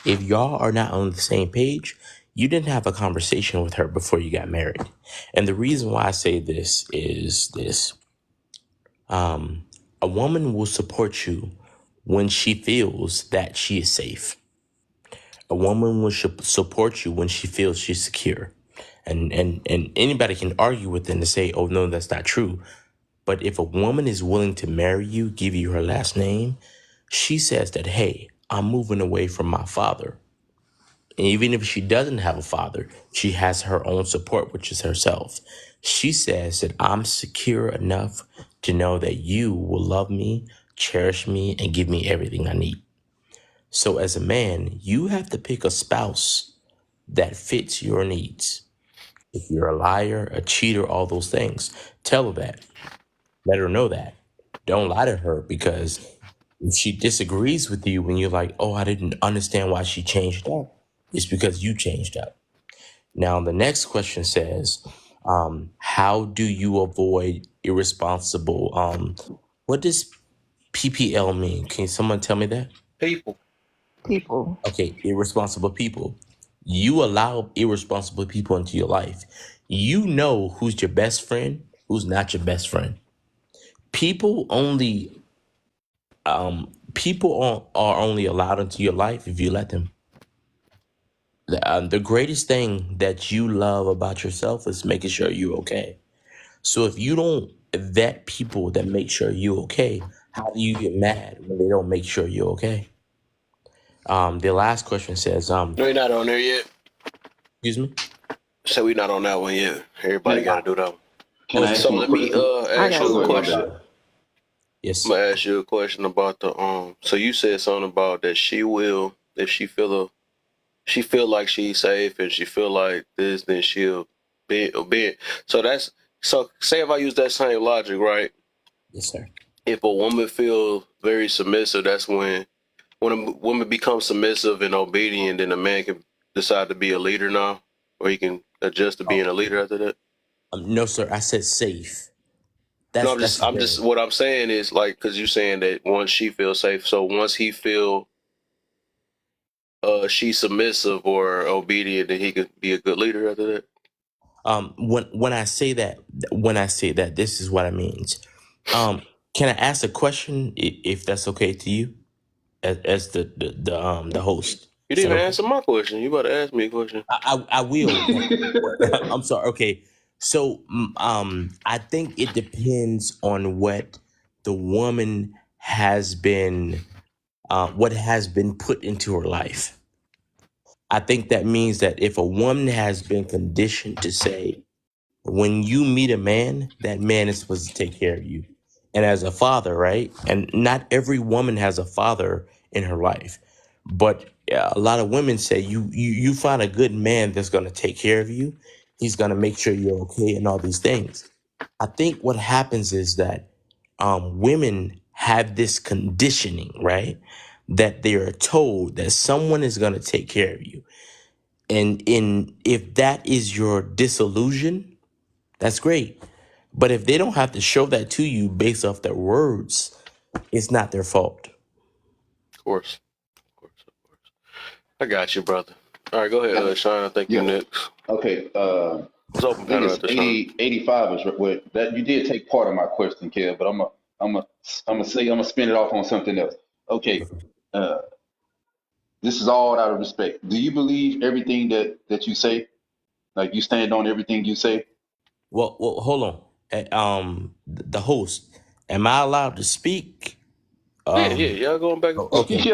If y'all are not on the same page, you didn't have a conversation with her before you got married. And the reason why I say this is this. A woman will support you when she feels that she is safe. A woman will support you when she feels she's secure. And anybody can argue with them to say, oh, no, that's not true. But if a woman is willing to marry you, give you her last name, she says that, hey, I'm moving away from my father. And even if she doesn't have a father, she has her own support, which is herself. She says that I'm secure enough to know that you will love me, cherish me, and give me everything I need. So as a man, you have to pick a spouse that fits your needs. If you're a liar, a cheater, all those things, tell her that. Let her know that. Don't lie to her, because if she disagrees with you when you're like, oh, I didn't understand why she changed up, it's because you changed up. Now, the next question says, how do you avoid irresponsible? What does PPL mean? Can someone tell me that? People. People. Okay, irresponsible people. You allow irresponsible people into your life. You know who's your best friend, who's not your best friend. People only are only allowed into your life if you let them. The greatest thing that you love about yourself is making sure you're okay. So if you don't vet people that make sure you're okay, how do you get mad when they don't make sure you're okay? The last question says, No, you're not on there yet. excuse me? So we not on that one yet. Everybody got to do that one. Can I ask So you a let me question? ask you a question. Yes. I'm gonna ask you a question about the So you said something about that she will, if she feel like she's safe and she feel like this, then she'll be obedient. So say if I use that same logic, right? Yes, sir. If a woman feels very submissive, that's when a woman becomes submissive and obedient, then a man can decide to be a leader now, or he can adjust to being a leader after that. No, sir. I said safe. No, I'm just. What I'm saying is like, because you're saying that once she feels safe, so once he feel she's submissive or obedient, then he could be a good leader after that. When I say that, this is what it means. Can I ask a question, if that's okay to you, as the host? You didn't even answer my question. You about to ask me a question. I will. I'm sorry. Okay. So, I think it depends on what the woman has been, what has been put into her life. I think that means that if a woman has been conditioned to say, when you meet a man, that man is supposed to take care of you. And as a father, right? And not every woman has a father in her life, but a lot of women say you find a good man that's going to take care of you. He's going to make sure you're okay and all these things. I think what happens is that women have this conditioning, right? That they are told that someone is going to take care of you. And if that is your disillusion, that's great. But if they don't have to show that to you based off their words, it's not their fault. Of course. I got you, brother. All right, go ahead, Sean. I think you're next. Okay. It's open I think panel it's after Sean. 85 is what that you did take part of my question, Kev, but I'm gonna spin it off on something else. Okay. This is all out of respect. Do you believe everything that you say? Like, you stand on everything you say? Well, hold on. The host, am I allowed to speak? Yeah, y'all going back and forth. Okay.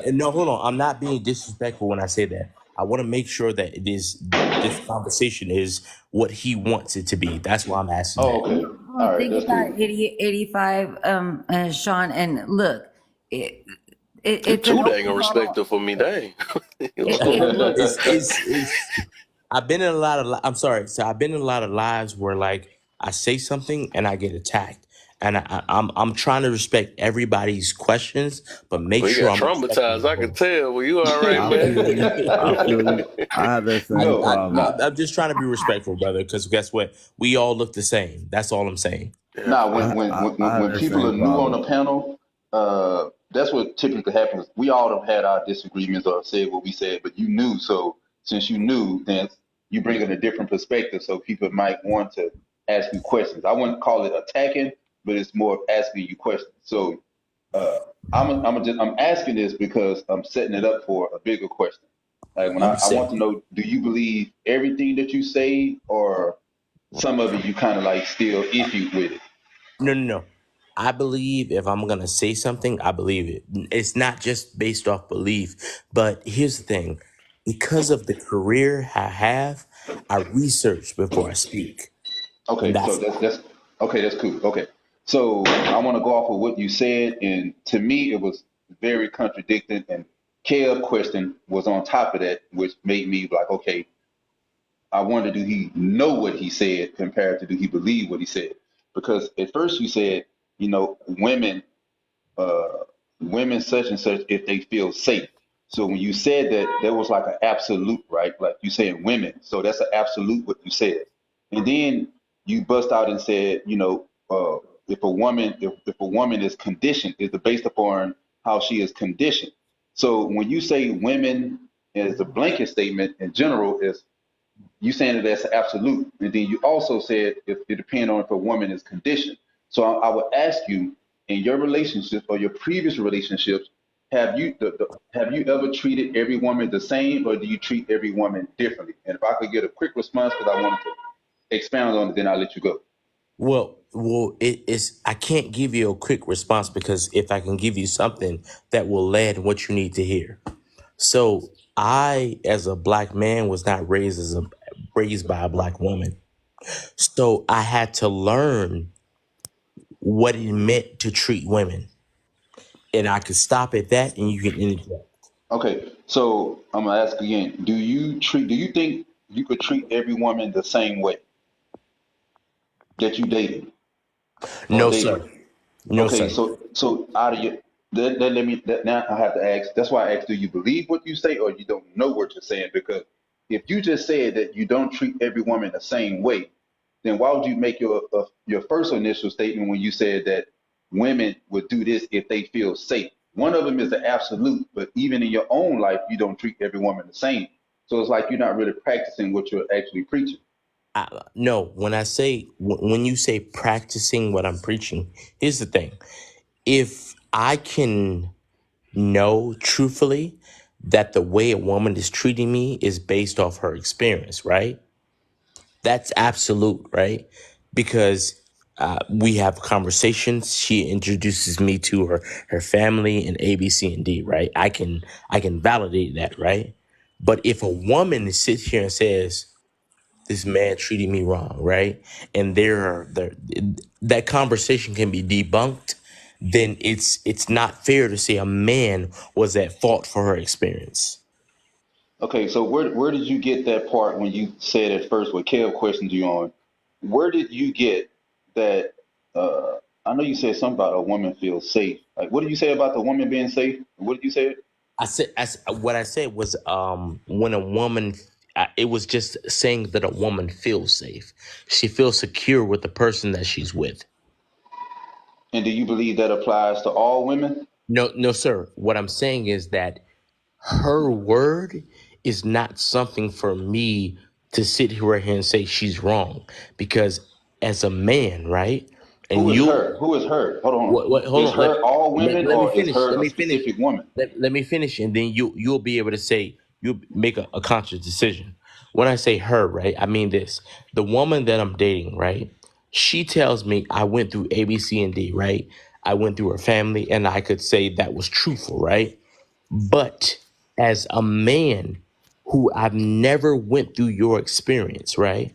And no, hold on. I'm not being disrespectful when I say that. I want to make sure that this conversation is what he wants it to be. That's why I'm asking. Okay. All right, think about 85, Sean, and look, You're too dang respectful for me, dang. I've been in a lot of. I'm sorry. So I've been in a lot of lives where, like, I say something and I get attacked, and I'm trying to respect everybody's questions, but make sure I'm traumatized. I can tell. Well, you all right, man? I feel you. I have that same problem. I'm just trying to be respectful, brother, because guess what? We all look the same. That's all I'm saying. Now, when people are new on the panel, that's what typically happens. We all have had our disagreements or said what we said, but you knew. So since you knew, then you bring in a different perspective. So people might want to ask you questions. I wouldn't call it attacking, but it's more of asking you questions. So I'm asking this because I'm setting it up for a bigger question. Like, when I want to know, do you believe everything that you say, or some of it you kind of like still iffy with it? No. I believe if I'm going to say something, I believe it. It's not just based off belief. But here's the thing. Because of the career I have, I research before I speak. Okay, so that's cool. Okay. So I want to go off of what you said, and to me it was very contradicting, and Kev question was on top of that, which made me like, okay, I wonder, do he know what he said compared to do he believe what he said? Because at first you said, women, uh, women such and such if they feel safe. So when you said that, there was like an absolute, right? Like you saying women. So that's an absolute what you said. And then you bust out and said, if a woman, if a woman is conditioned, is based upon how she is conditioned. So when you say women as a blanket statement in general, is you saying that that's absolute, and then you also said if it depends on if a woman is conditioned. So I would ask you, in your relationships or your previous relationships, have you have you ever treated every woman the same, or do you treat every woman differently? And if I could get a quick response, because I wanted to expound on it, then I'll let you go. Well, I can't give you a quick response because if I can give you something that will land what you need to hear. So I, as a black man, was not raised by a black woman. So I had to learn what it meant to treat women. And I could stop at that and you can interject. Okay, so I'm gonna ask again. Do you think you could treat every woman the same way that you dated or No, dated? sir. No, Okay, sir. so out of your now I have to ask. That's why I asked, do you believe what you say or you don't know what you're saying? Because if you just said that you don't treat every woman the same way, then why would you make your first initial statement when you said that women would do this if they feel safe? One of them is the absolute, but even in your own life, you don't treat every woman the same. So it's like you're not really practicing what you're actually preaching. No, when you say practicing what I'm preaching, here's the thing. If I can know truthfully that the way a woman is treating me is based off her experience, right? That's absolute, right? Because we have conversations. She introduces me to her family and A, B, C, and D, right? I can validate that, right? But if a woman sits here and says, this man treated me wrong, right? And that conversation can be debunked, then it's not fair to say a man was at fault for her experience. Okay, so where did you get that part when you said at first what Kev questioned you on? Where did you get that? I know you said something about a woman feels safe. Like, what did you say about the woman being safe? What did you say? What I said was when a woman, it was just saying that a woman feels safe. She feels secure with the person that she's with. And do you believe that applies to all women? No, sir. What I'm saying is that her word is not something for me to sit here and say she's wrong, because as a man, right? And Who is you, her? Who is her? Hold on. hold Is on. her all women Let me or is finish. her a specific woman? Let me finish, and then you'll be able to say you'll make a conscious decision. When I say her, right, I mean this: the woman that I'm dating, right? She tells me I went through A, B, C, and D, right? I went through her family, and I could say that was truthful, right? But as a man who I've never went through your experience, right?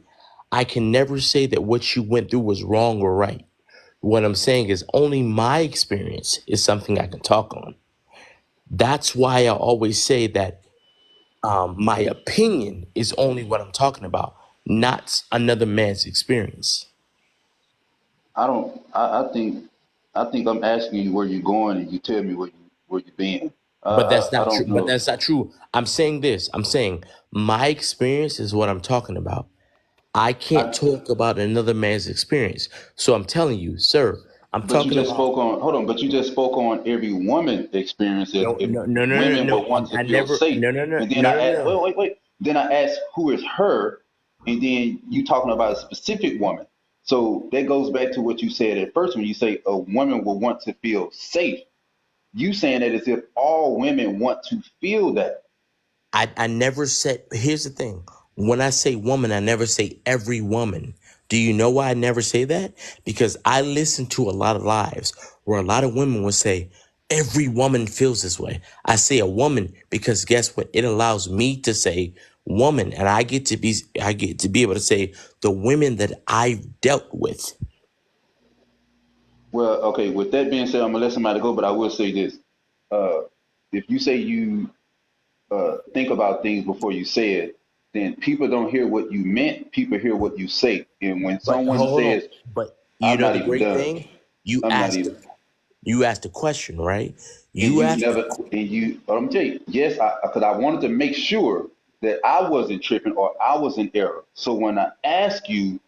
I can never say that what you went through was wrong or right. What I'm saying is only my experience is something I can talk on. That's why I always say that my opinion is only what I'm talking about, not another man's experience. I think I'm asking you where you're going and you tell me where you're being. But that's I not true. don't But know. that's not true. I'm saying this. I'm saying my experience is what I'm talking about. I can't talk about another man's experience. So I'm telling you, sir, I'm But you talking just about spoke on, hold on, but you just spoke on every woman experience if, no, if no, no, no, no, women no. would want to I feel never, safe. no, no, no, And then no, I no, asked, no. wait. Then I asked who is her, and then you talking about a specific woman. So that goes back to what you said at first when you say a woman will want to feel safe. You saying that as if all women want to feel that. I never said, here's the thing. When I say woman, I never say every woman. Do you know why I never say that? Because I listen to a lot of lives where a lot of women will say, every woman feels this way. I say a woman because guess what? It allows me to say woman, and I get to be able to say the women that I've dealt with. Well, okay, with that being said, I'm gonna let somebody go, but I will say this. If you say you think about things before you say it, then people don't hear what you meant. People hear what you say. And when But someone hold on. says, But you "I'm know not the even great done," thing? You I'm not asked even. you asked a question, right? And You you asked never, and you, I'm gonna tell you, yes, because I wanted to make sure that I wasn't tripping or I was in error. So when I ask you,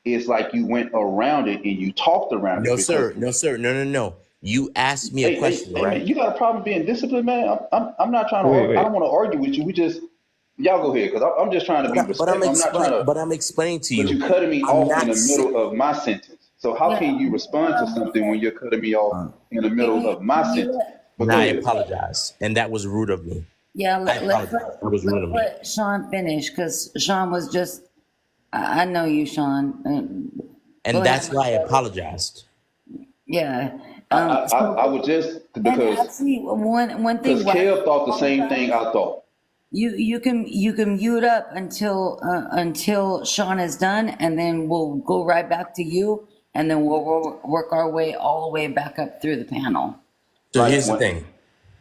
it's like you went around it and you talked around it no because, sir, no sir, no no no. You asked me a question, hey, right? man, you got a problem being disciplined, man. I'm not trying to Wait, argue. I wait. don't want to argue with you. We just, y'all go ahead, because I'm just trying to be respectful. I'm not trying to, But I'm explaining to but you. you cutting me I'm off in not the middle of my sentence. So how Yeah. can you respond to something when you're cutting me off in the Can middle you, of my can you sentence? let, But and go I ahead. apologize. And that was rude of me. yeah, I let's apologize. That was rude of me. let Sean finish, because Sean was just, I know you, Sean. Go And ahead, that's my why I brother. apologized. Yeah. I So, would just and because actually, one thing, because why Kev you thought the same thing apologize? I thought. You can mute up until Sean is done, and then we'll go right back to you, and then we'll work our way all the way back up through the panel. So Like here's the when thing.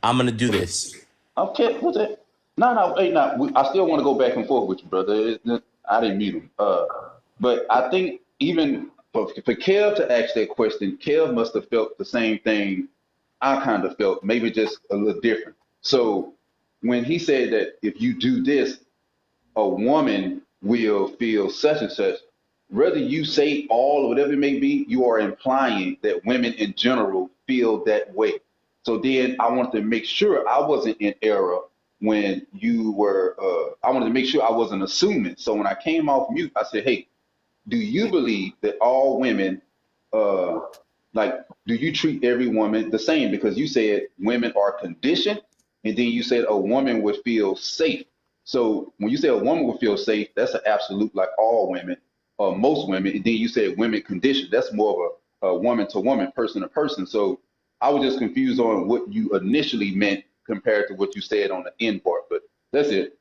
I'm gonna do this. okay, what's that? No, hey, no. I still want to go back and forth with you, brother. I didn't meet him. But I think even for Kev to ask that question, Kev must have felt the same thing I kind of felt, maybe just a little different. So when he said that if you do this, a woman will feel such and such. Whether you say all or whatever it may be, you are implying that women in general feel that way. So then I wanted to make sure I wasn't in error when you were, I wanted to make sure I wasn't assuming. So when I came off mute, I said, hey, do you believe that all women, uh, like, do you treat every woman the same? Because you said women are conditioned, and then you said a woman would feel safe. So when you say a woman would feel safe, that's an absolute, like all women, or most women. And then you said women conditioned. That's more of a woman to woman, person to person. So I was just confused on what you initially meant compared to what you said on the end part. But that's it.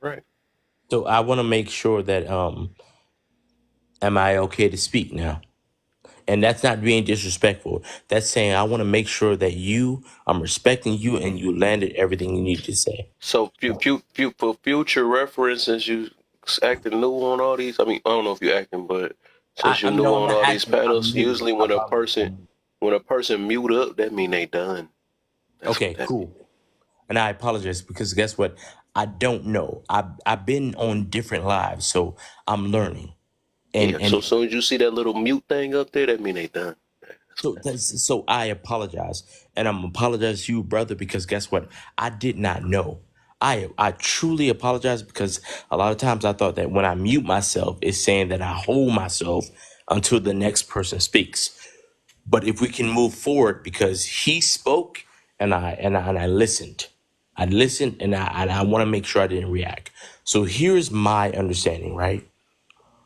Right. So I wanna make sure that am I okay to speak now? And that's not being disrespectful. That's saying I want to make sure that I'm respecting you and you landed everything you need to say. So, for future reference, since you acting new on all these, I mean, I don't know if you're acting, but since you're I'm new no, I'm on not all these acting. I'm panels, new. usually I apologize. when a person mute up, that mean they done. That's what Okay, that means. cool. And I apologize because guess what? I don't know. I've been on different lives, so I'm learning. Yeah. So, And as soon as you see that little mute thing up there, that mean they done. so I apologize, and I'm apologize to you, brother, because guess what? I did not know. I truly apologize because a lot of times I thought that when I mute myself, it's saying that I hold myself until the next person speaks. But if we can move forward, because he spoke and I listened, and I want to make sure I didn't react. So here's my understanding, right?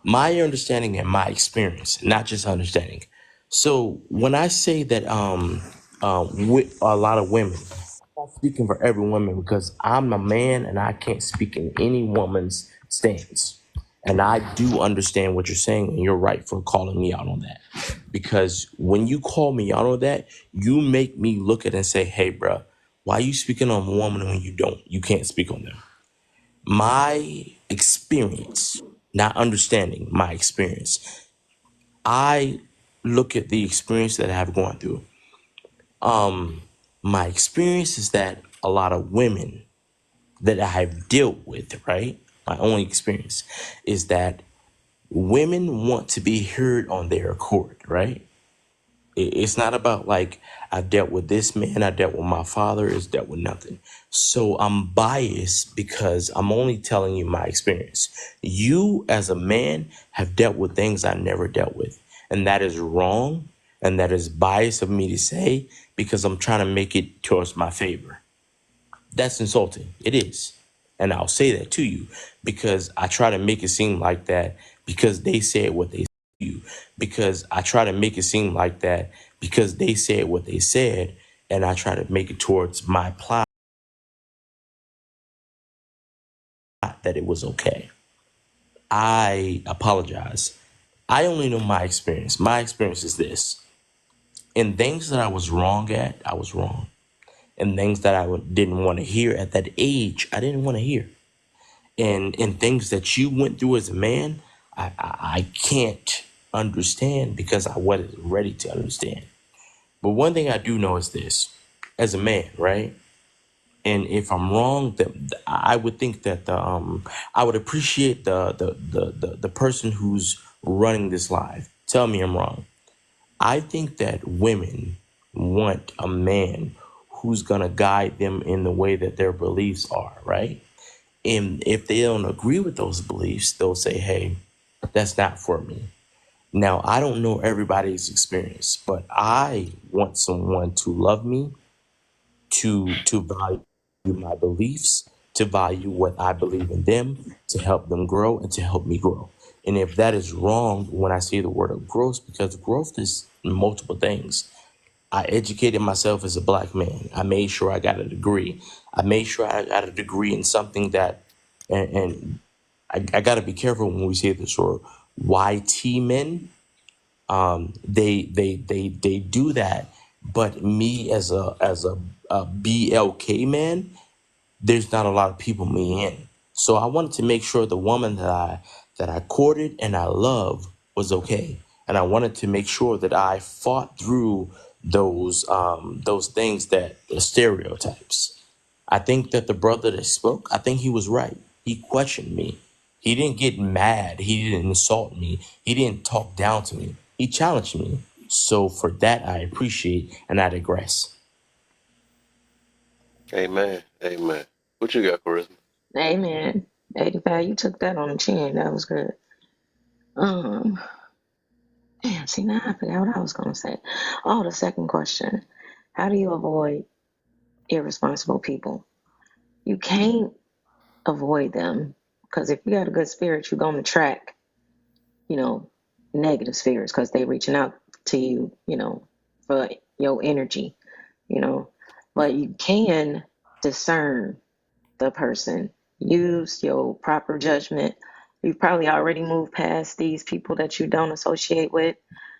My understanding and my experience, not just understanding. So when I say that with a lot of women, I'm not speaking for every woman because I'm a man and I can't speak in any woman's stance. And I do understand what you're saying, and you're right for calling me out on that. Because when you call me out on that, you make me look at it and say, hey, bruh, why are you speaking on a woman when you can't speak on them? My experience, not understanding my experience, I look at the experience that I have gone through. My experience is that a lot of women that I have dealt with, right? My only experience is that women want to be heard on their accord, right? It's not about like I dealt with this man, I dealt with my father, it's dealt with nothing. So I'm biased because I'm only telling you my experience. You as a man have dealt with things I never dealt with. And that is wrong. And that is bias of me to say because I'm trying to make it towards my favor. That's insulting. It is. And I'll say that to you because I try to make it seem like that because they said what they said to you. Because I try to make it seem like that because they said what they said. And I try to make it towards my plot that it was okay. I apologize. I only know my experience. My experience is this. And things that I was wrong at, I was wrong. And things that didn't want to hear at that age, I didn't want to hear. And things that you went through as a man, I can't understand because I wasn't ready to understand. But one thing I do know is this, as a man, right? And if I'm wrong, that I would think that I would appreciate the person who's running this live. Tell me I'm wrong. I think that women want a man who's gonna guide them in the way that their beliefs are, right? And if they don't agree with those beliefs, they'll say, "Hey, that's not for me." Now, I don't know everybody's experience, but I want someone to love me, to value my beliefs, to value what I believe in them, to help them grow and to help me grow. And if that is wrong, when I say the word of growth, because growth is multiple things. I educated myself as a black man. I made sure I got a degree. I made sure I got a degree in something that, and I got to be careful when we say this, or YT men, they do that. But me as a BLK man, there's not a lot of people me in. So I wanted to make sure the woman that I courted and I loved was okay. And I wanted to make sure that I fought through those things, that the stereotypes. I think that the brother that spoke, I think he was right. He questioned me. He didn't get mad. He didn't insult me. He didn't talk down to me. He challenged me. So for that, I appreciate and I digress. Amen. Amen. What you got, Charisma? Amen. 85, you took that on the chin. That was good. Damn, see, now I forgot what I was going to say. Oh, the second question. How do you avoid irresponsible people? You can't avoid them, because if you got a good spirit, you're going to track, negative spirits, because they reaching out to you, for your energy, but you can discern the person, use your proper judgment. You've probably already moved past these people that you don't associate with,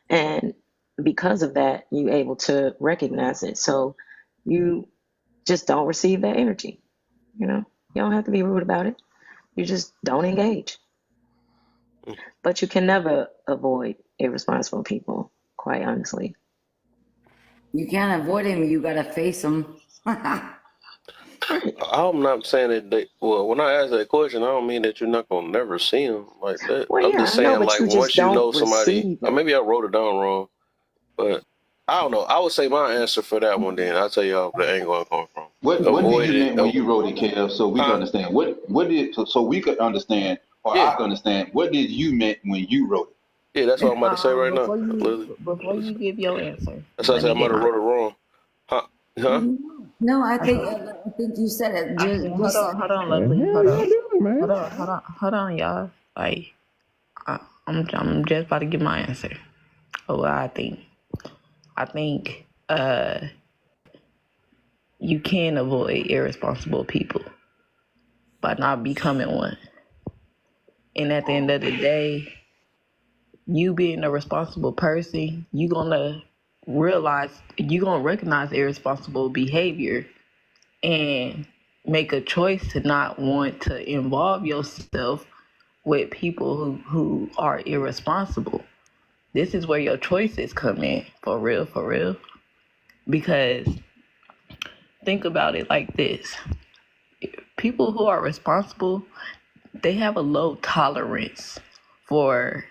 and because of that, you're able to recognize it. So you just don't receive that energy. You don't have to be rude about it. You just don't engage. But you can never avoid irresponsible people, quite honestly. You can't avoid him. You gotta face him. I'm not saying that when I ask that question, I don't mean that you're not gonna never see them like that. Well, I'm yeah, just I know, saying, but like, you just once you don't know somebody, receive or it. maybe I wrote it down wrong, but I don't know. I would say my answer for that one, then I'll tell y'all the angle I'm coming from. What did Avoid you it. mean when you wrote it, Kev? So we can understand. What did so we could understand, or I Yeah, can understand. What did you meant when you wrote it? yeah, that's what I'm about to say right now. Before Literally. you give your answer, That's why I let said I me might get have mine. wrote it wrong. Huh? No, I think Okay. I think you said it. Hold Just on, The lovely. hell Hold y'all on, doing, man? hold on, y'all. Like, I'm just about to give my answer of what I think. I think you can avoid irresponsible people by not becoming one. And at the end of the day, you being a responsible person, you're gonna recognize irresponsible behavior and make a choice to not want to involve yourself with people who are irresponsible. This is where your choices come in, for real. Because think about it like this. People who are responsible, they have a low tolerance for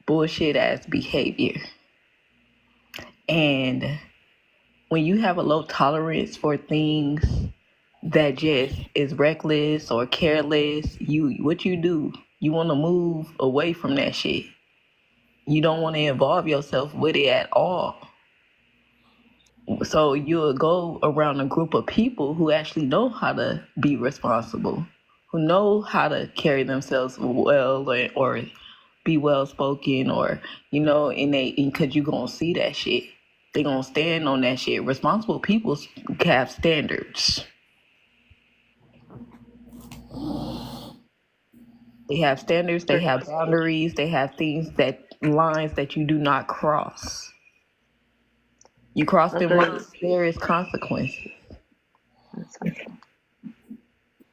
bullshit ass behavior. And when you have a low tolerance for things that just is reckless or careless, what you do, you want to move away from that shit. You don't want to involve yourself with it at all. So you'll go around a group of people who actually know how to be responsible, who know how to carry themselves well, or be well spoken, or because you're gonna see that shit. They gonna stand on that shit. Responsible people have standards. They have standards, they have boundaries, they have lines that you do not cross. You cross them Agreed. lines, there is consequences.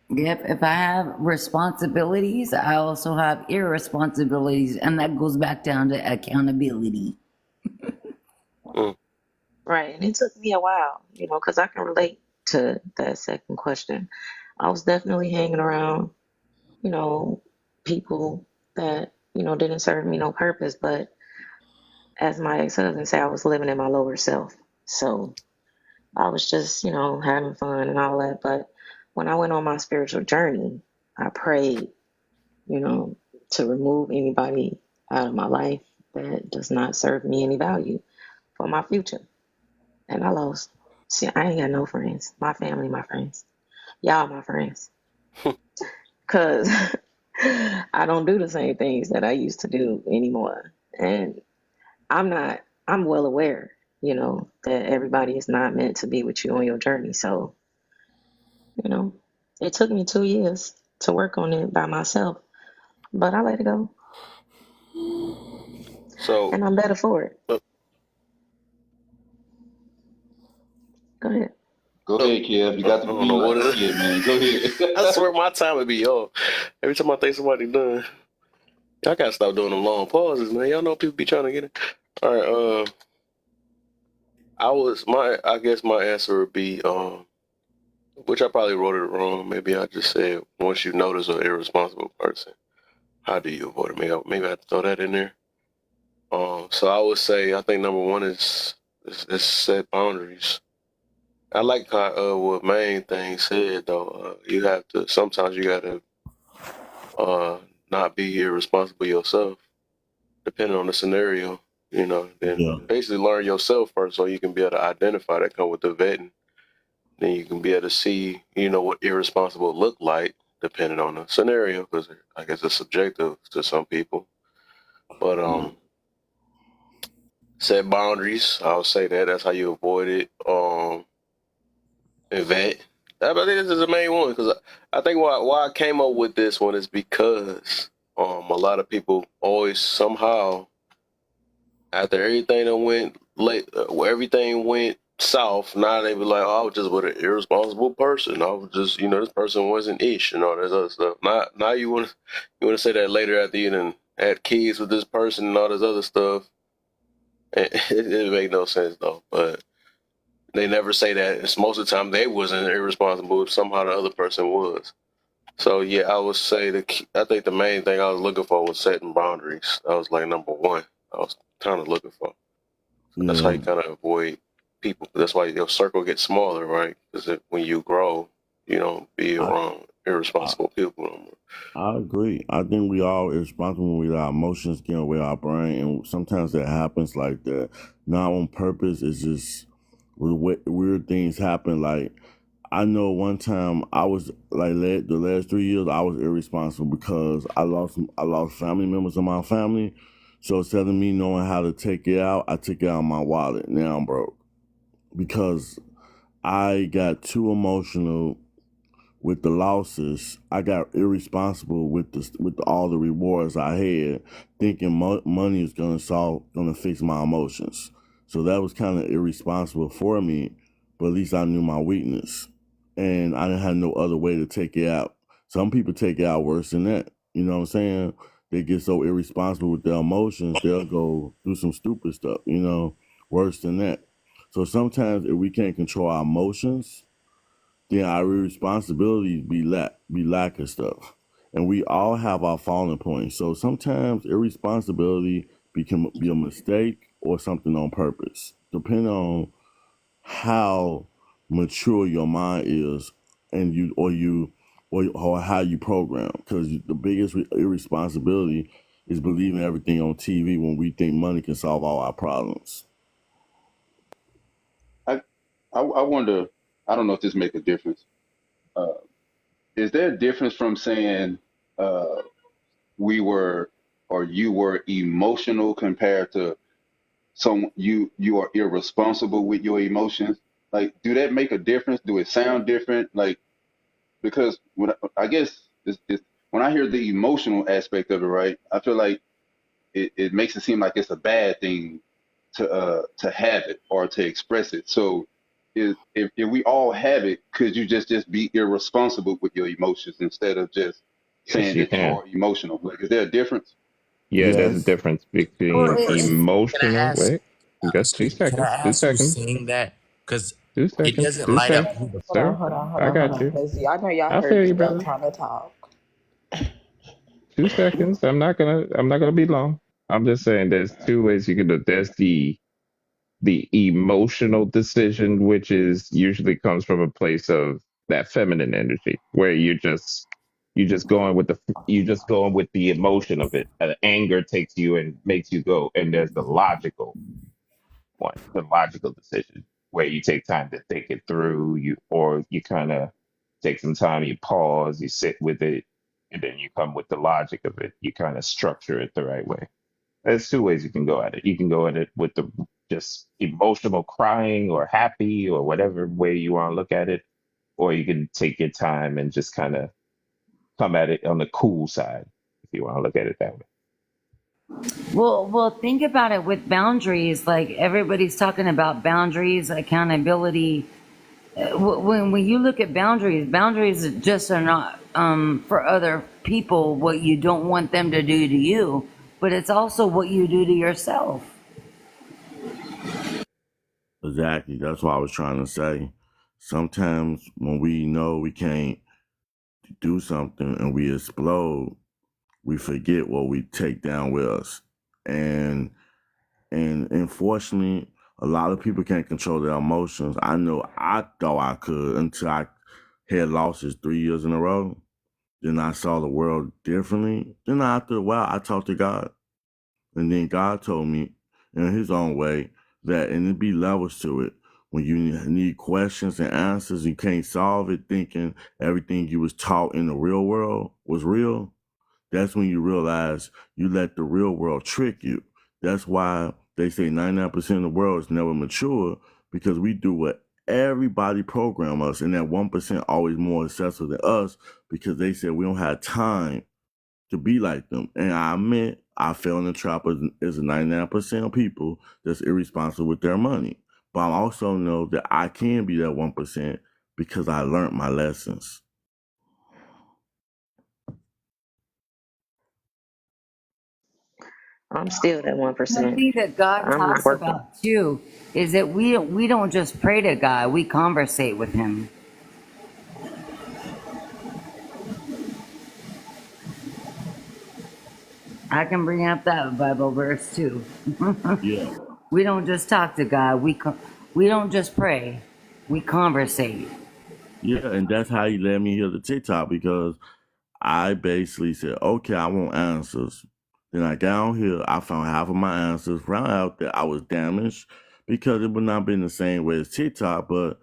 Yep, if I have responsibilities, I also have irresponsibilities, and that goes back down to accountability. Right. And it took me a while, because I can relate to that second question. I was definitely hanging around, people that, didn't serve me no purpose. But as my ex-husband said, I was living in my lower self. So I was just, having fun and all that. But when I went on my spiritual journey, I prayed, to remove anybody out of my life that does not serve me any value for my future. And I lost. See, I ain't got no friends. My family, my friends. Y'all my friends. Cause I don't do the same things that I used to do anymore. And I'm well aware, that everybody is not meant to be with you on your journey. So, it took me 2 years to work on it by myself, but I let it go. So, and I'm better for it. Go ahead. Go ahead, Kev. You got the I don't green know light. what Go it ahead, man. Go is. ahead. I swear my time would be off. Every time I think somebody done, y'all gotta stop doing them long pauses, man. Y'all know people be trying to get it. All right, I guess my answer would be, which I probably wrote it wrong. Maybe I just said, once you notice an irresponsible person, how do you avoid it? Maybe I have to throw that in there. So I would say, I think number one is set boundaries. I like how, what main thing said though. Sometimes you gotta not be irresponsible yourself, depending on the scenario. Then basically learn yourself first, so you can be able to identify that come with the vetting. Then you can be able to see, what irresponsible look like, depending on the scenario, because I guess it's subjective to some people. But set boundaries. I'll say that's how you avoid it. And vet. I think this is the main one, because I think why I came up with this one is because a lot of people always somehow, after everything that went everything went south, now they be like, oh, I was just with an irresponsible person. I was just, this person wasn't ish and all this other stuff. Now you want to say that later after you done had kids with this person and all this other stuff. It make no sense though, but they never say that. It's most of the time they wasn't irresponsible. Somehow the other person was. So yeah, I would say I think the main thing I was looking for was setting boundaries. That was like number one. I was kind of looking for. That's how you kind of avoid people. That's why your circle gets smaller, right? Because when you grow, you don't be around irresponsible people no more. I agree. I think we all irresponsible with our emotions getting away our brain, and sometimes that happens like that. Not on purpose. It's just weird things happen. Like I know one time I was like the last 3 years I was irresponsible because I lost family members in my family. So instead of me knowing how to take it out, I took it out of my wallet. Now I'm broke because I got too emotional with the losses. I got irresponsible with all the rewards I had, thinking money is gonna fix my emotions. So that was kind of irresponsible for me, but at least I knew my weakness, and I didn't have no other way to take it out. Some people take it out worse than that. You know what I'm saying? They get so irresponsible with their emotions, they'll go do some stupid stuff. Worse than that. So sometimes if we can't control our emotions, then our responsibilities be lack of stuff. And we all have our falling points. So sometimes irresponsibility can be a mistake or something on purpose, depending on how mature your mind is and or how you program. Because the biggest irresponsibility is believing everything on TV when we think money can solve all our problems. I wonder. I don't know if this make a difference. Is there a difference from saying we were or you were emotional compared to you are irresponsible with your emotions? Like, do that make a difference? Do it sound different? Like, because I guess when I hear the emotional aspect of it, right, I feel like it makes it seem like it's a bad thing to have it or to express it. So if we all have it, could you just be irresponsible with your emotions instead of just Yes, saying you that you can. are emotional? Like, is there a difference? Yeah, there's a Yes. difference Well, between Can I emotional. ask? Wait, you got two Can I seconds. Two ask who's seconds. saying that? Because Two it seconds. doesn't Two light up seconds. who the Hold on, Sir, hold on, hold I on, hold got on. you. Because y'all know y'all I heard feel me you, still brother. trying to talk. 2 seconds. I'm not gonna be long. I'm just saying there's two ways you can do it. There's the emotional decision, which is usually comes from a place of that feminine energy, where you're just going with the emotion of it. Anger takes you and makes you go, and there's the logical one, the logical decision, where you take time to think it through, you kind of take some time, you pause, you sit with it, and then you come with the logic of it. You kind of structure it the right way. There's two ways you can go at it. You can go at it with the just emotional crying or happy or whatever way you want to look at it, or you can take your time and just kind of come at it on the cool side if you want to look at it that way. Well, think about it with boundaries. Like everybody's talking about boundaries, accountability. When you look at boundaries just are not for other people what you don't want them to do to you, but it's also what you do to yourself. Exactly. That's what I was trying to say. Sometimes when we know we can't do something and we explode, we forget what we take down with us. And unfortunately, a lot of people can't control their emotions. I know I thought I could until I had losses 3 years in a row. Then I saw the world differently. Then after a while, I talked to God. And then God told me in his own way that, and it be levels to it. When you need questions and answers, you can't solve it thinking everything you was taught in the real world was real. That's when you realize you let the real world trick you. That's why they say 99% of the world is never mature, because we do what everybody program us, and that 1% always more successful than us because they said we don't have time to be like them. And I admit I fell in the trap as a 99% of people that's irresponsible with their money. But I also know that I can be that 1% because I learned my lessons. I'm still that One 1%. thing that God I'm talks working. about too is that we don't just pray to God, we conversate with him. I can bring up that Bible verse too. Yeah. We don't just talk to God, we don't just pray, we conversate. Yeah, and that's how he led me here to TikTok, because I basically said, okay, I want answers. Then I got on here, I found half of my answers. Found out that I was damaged because it would not been the same way as TikTok, but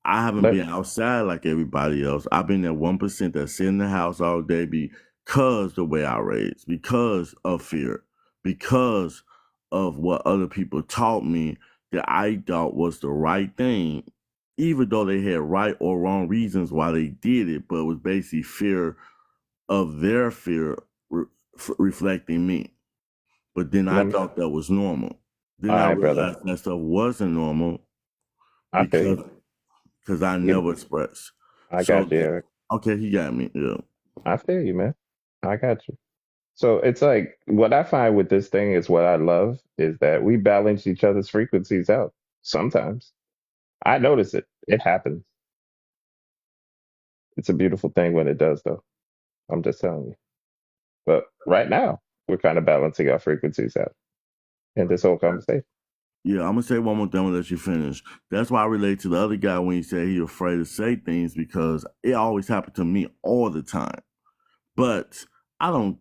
I haven't But been outside like everybody else. I've been that 1% that sit in the house all day because the way I raised, because of fear, because of what other people taught me that I thought was the right thing, even though they had right or wrong reasons why they did it, but it was basically fear of their fear reflecting me. But then I let me, thought that was normal. Then all I right, brother. realized that stuff wasn't normal I feel you. because I You, never expressed. I got So, you, Eric. okay, he got me. Yeah. I feel you, man. I got you. So it's like what I find with this thing is what I love is that we balance each other's frequencies out. Sometimes I notice it. It happens. It's a beautiful thing when it does, though. I'm just telling you. But right now, we're kind of balancing our frequencies out in this whole conversation. Yeah, I'm gonna say one more thing. I'm gonna let you finish. That's why I relate to the other guy when he said he afraid to say things, because it always happened to me all the time. But I don't,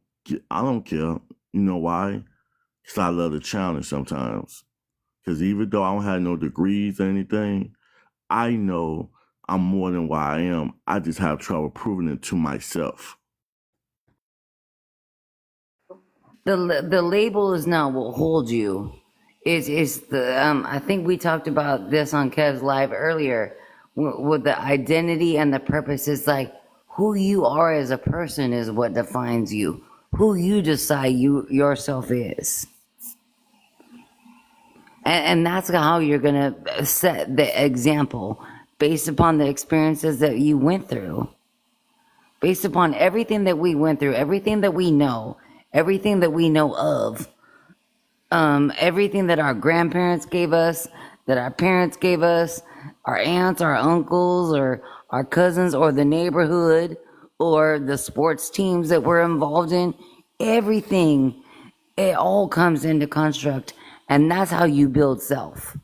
I don't care. You know why? Because I love the challenge sometimes. Because even though I don't have no degrees or anything, I know I'm more than what I am. I just have trouble proving it to myself. The label is not what holds you. It's the I think we talked about this on Kev's live earlier. With the identity and the purpose is like who you are as a person is what defines you. Who you decide yourself is. And that's how you're going to set the example based upon the experiences that you went through, based upon everything that we went through, everything that we know of, everything that our grandparents gave us, that our parents gave us, our aunts, our uncles, or our cousins, or the neighborhood, or the sports teams that we're involved in. Everything, it all comes into construct, and that's how you build self.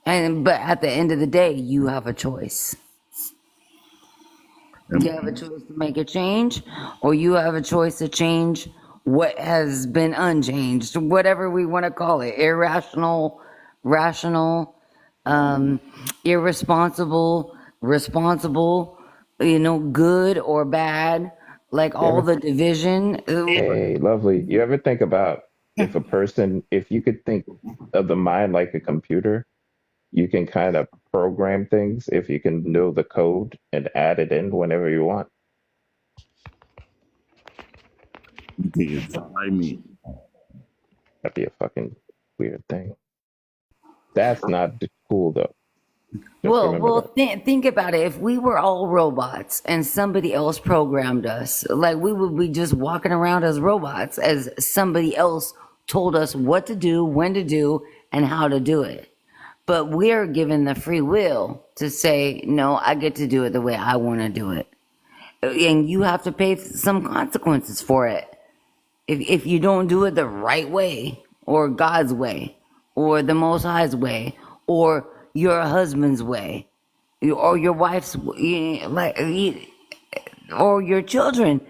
But at the end of the day, you have a choice. You have a choice to make a change, or you have a choice to change what has been unchanged, whatever we want to call it: irrational, rational, irresponsible, responsible, good or bad, like You all ever, the division. hey, lovely. You ever think about if you could think of the mind like a computer, you can kind of program things if you can know the code and add it in whenever you want. You think it's like me? That'd be a fucking weird thing. That's not cool though. Just remember Well, that. think about it. If we were all robots and somebody else programmed us, like we would be just walking around as robots, as somebody else told us what to do, when to do, and how to do it. But we're given the free will to say, no, I get to do it the way I want to do it. And you have to pay some consequences for it. If you don't do it the right way, or God's way, or the Most High's way, or your husband's way, or your wife's, or your children.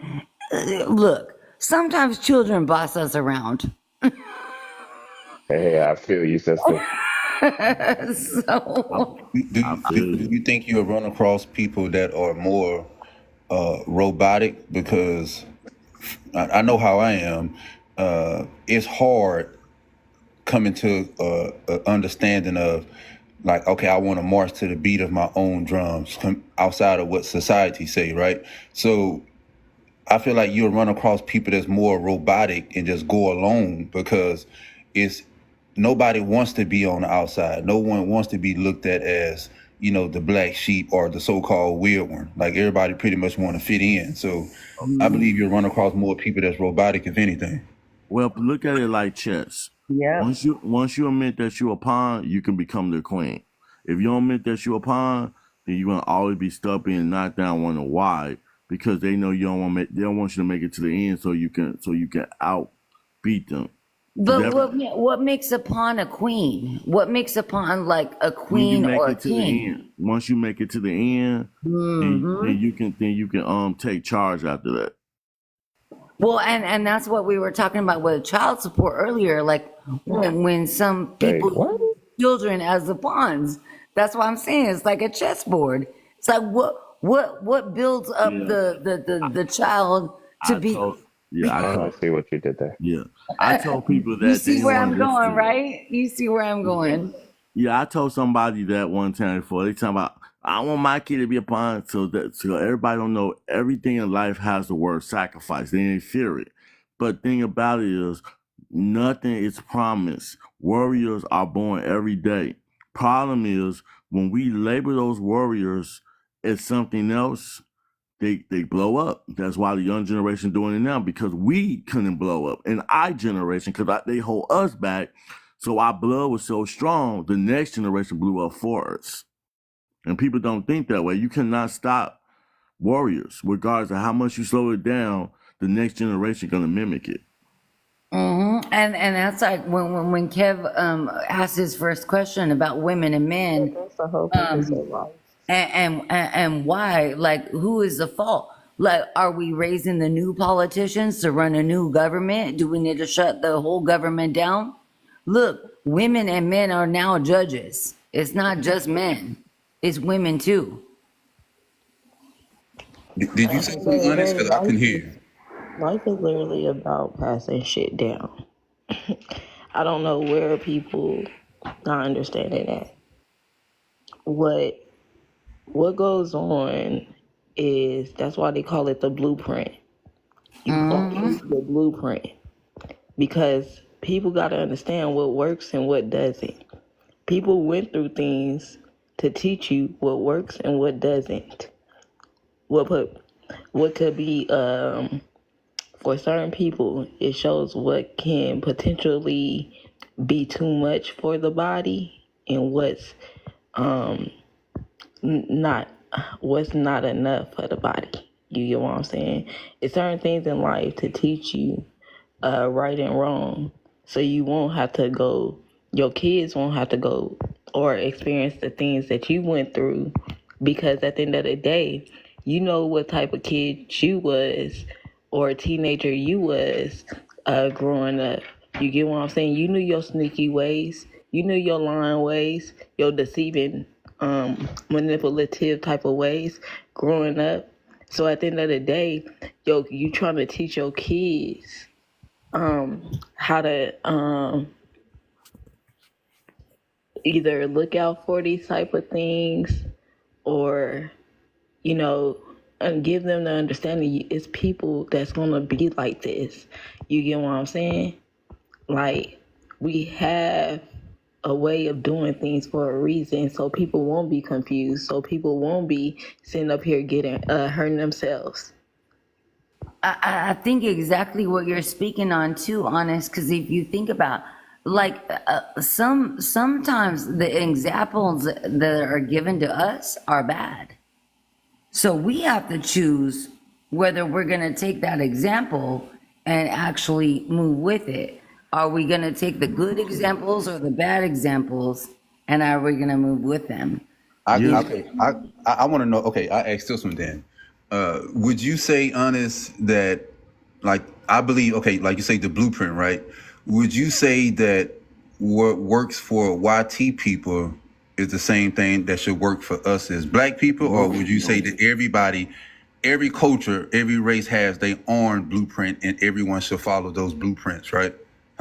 Look, sometimes children boss us around. Hey, I feel you, sister. So, Do you think you'll run across people that are more robotic? Because I know how I am. It's hard coming to a understanding of, like, okay, I want to march to the beat of my own drums, outside of what society say, right? So I feel like you'll run across people that's more robotic and just go along, because it's nobody wants to be on the outside. No one wants to be looked at as, the black sheep or the so-called weird one. Like, everybody pretty much want to fit in. So I believe you'll run across more people that's robotic, if anything. Well, look at it like chess. Yeah. Once you admit that you're a pawn, you can become the queen. If you don't admit that you're a pawn, then you're gonna always be stubborn and knocked down. Wonder why? Because they know you don't want they don't want you to make it to the end, so you can outbeat them. but what makes a pawn a queen? What makes a pawn like a When you queen make or a it to the king? end, once you make it to the end, then you can take charge after that. Well, and that's what we were talking about with child support earlier. Like when some people use children as the pawns. That's what I'm saying. It's like a chessboard. It's like what builds up the child to be. I see what you did there. Yeah, I told people that. You see they where don't I'm going, understand. right? You see where I'm going. Yeah, I told somebody that one time before. They talking about, I want my kid to be a pawn, so everybody don't know everything in life has the word sacrifice. They ain't fear it. But thing about it is, nothing is promised. Warriors are born every day. Problem is, when we label those warriors as something else, they blow up. That's why the young generation doing it now, because we couldn't blow up. And our generation, because they hold us back, so our blood was so strong, the next generation blew up for us. And people don't think that way. You cannot stop warriors. Regardless of how much you slow it down, the next generation going to mimic it. And that's like when Kev asked his first question about women and men, and why, like, who is the fault? Like, are we raising the new politicians to run a new government? Do we need to shut the whole government down? Look, women and men are now judges. It's not just men, it's women too. Did you say something honest? Because I can hear you. Life is literally about passing shit down. I don't know where people not understanding that. What goes on is, that's why they call it the blueprint. You follow the blueprint, because people got to understand what works and what doesn't. People went through things to teach you what works and what doesn't. What could be for certain people, it shows what can potentially be too much for the body and what's not enough for the body. You get what I'm saying? It's certain things in life to teach you right and wrong, so you won't have to go. Your kids won't have to go or experience the things that you went through, because at the end of the day, you know what type of kid you was or a teenager you was growing up. You get what I'm saying? You knew your sneaky ways. You knew your lying ways, your deceiving, manipulative type of ways growing up. So at the end of the day, you trying to teach your kids how to either look out for these type of things, or and give them the understanding it's people that's gonna be like this. You get what I'm saying? Like, we have a way of doing things for a reason, so people won't be confused, so people won't be sitting up here getting hurting themselves. I think exactly what you're speaking on too, Honest, because if you think about, like, sometimes the examples that are given to us are bad. So we have to choose whether we're going to take that example and actually move with it. Are we going to take the good examples or the bad examples, and are we going to move with them? I want to know. Okay, I asked this one then. Would you say, Honest, that, like, I believe, okay, like you say, the blueprint, right? Would you say that what works for YT people is the same thing that should work for us as Black people? Or would you say that every culture, every race has their own blueprint and everyone should follow those blueprints, right?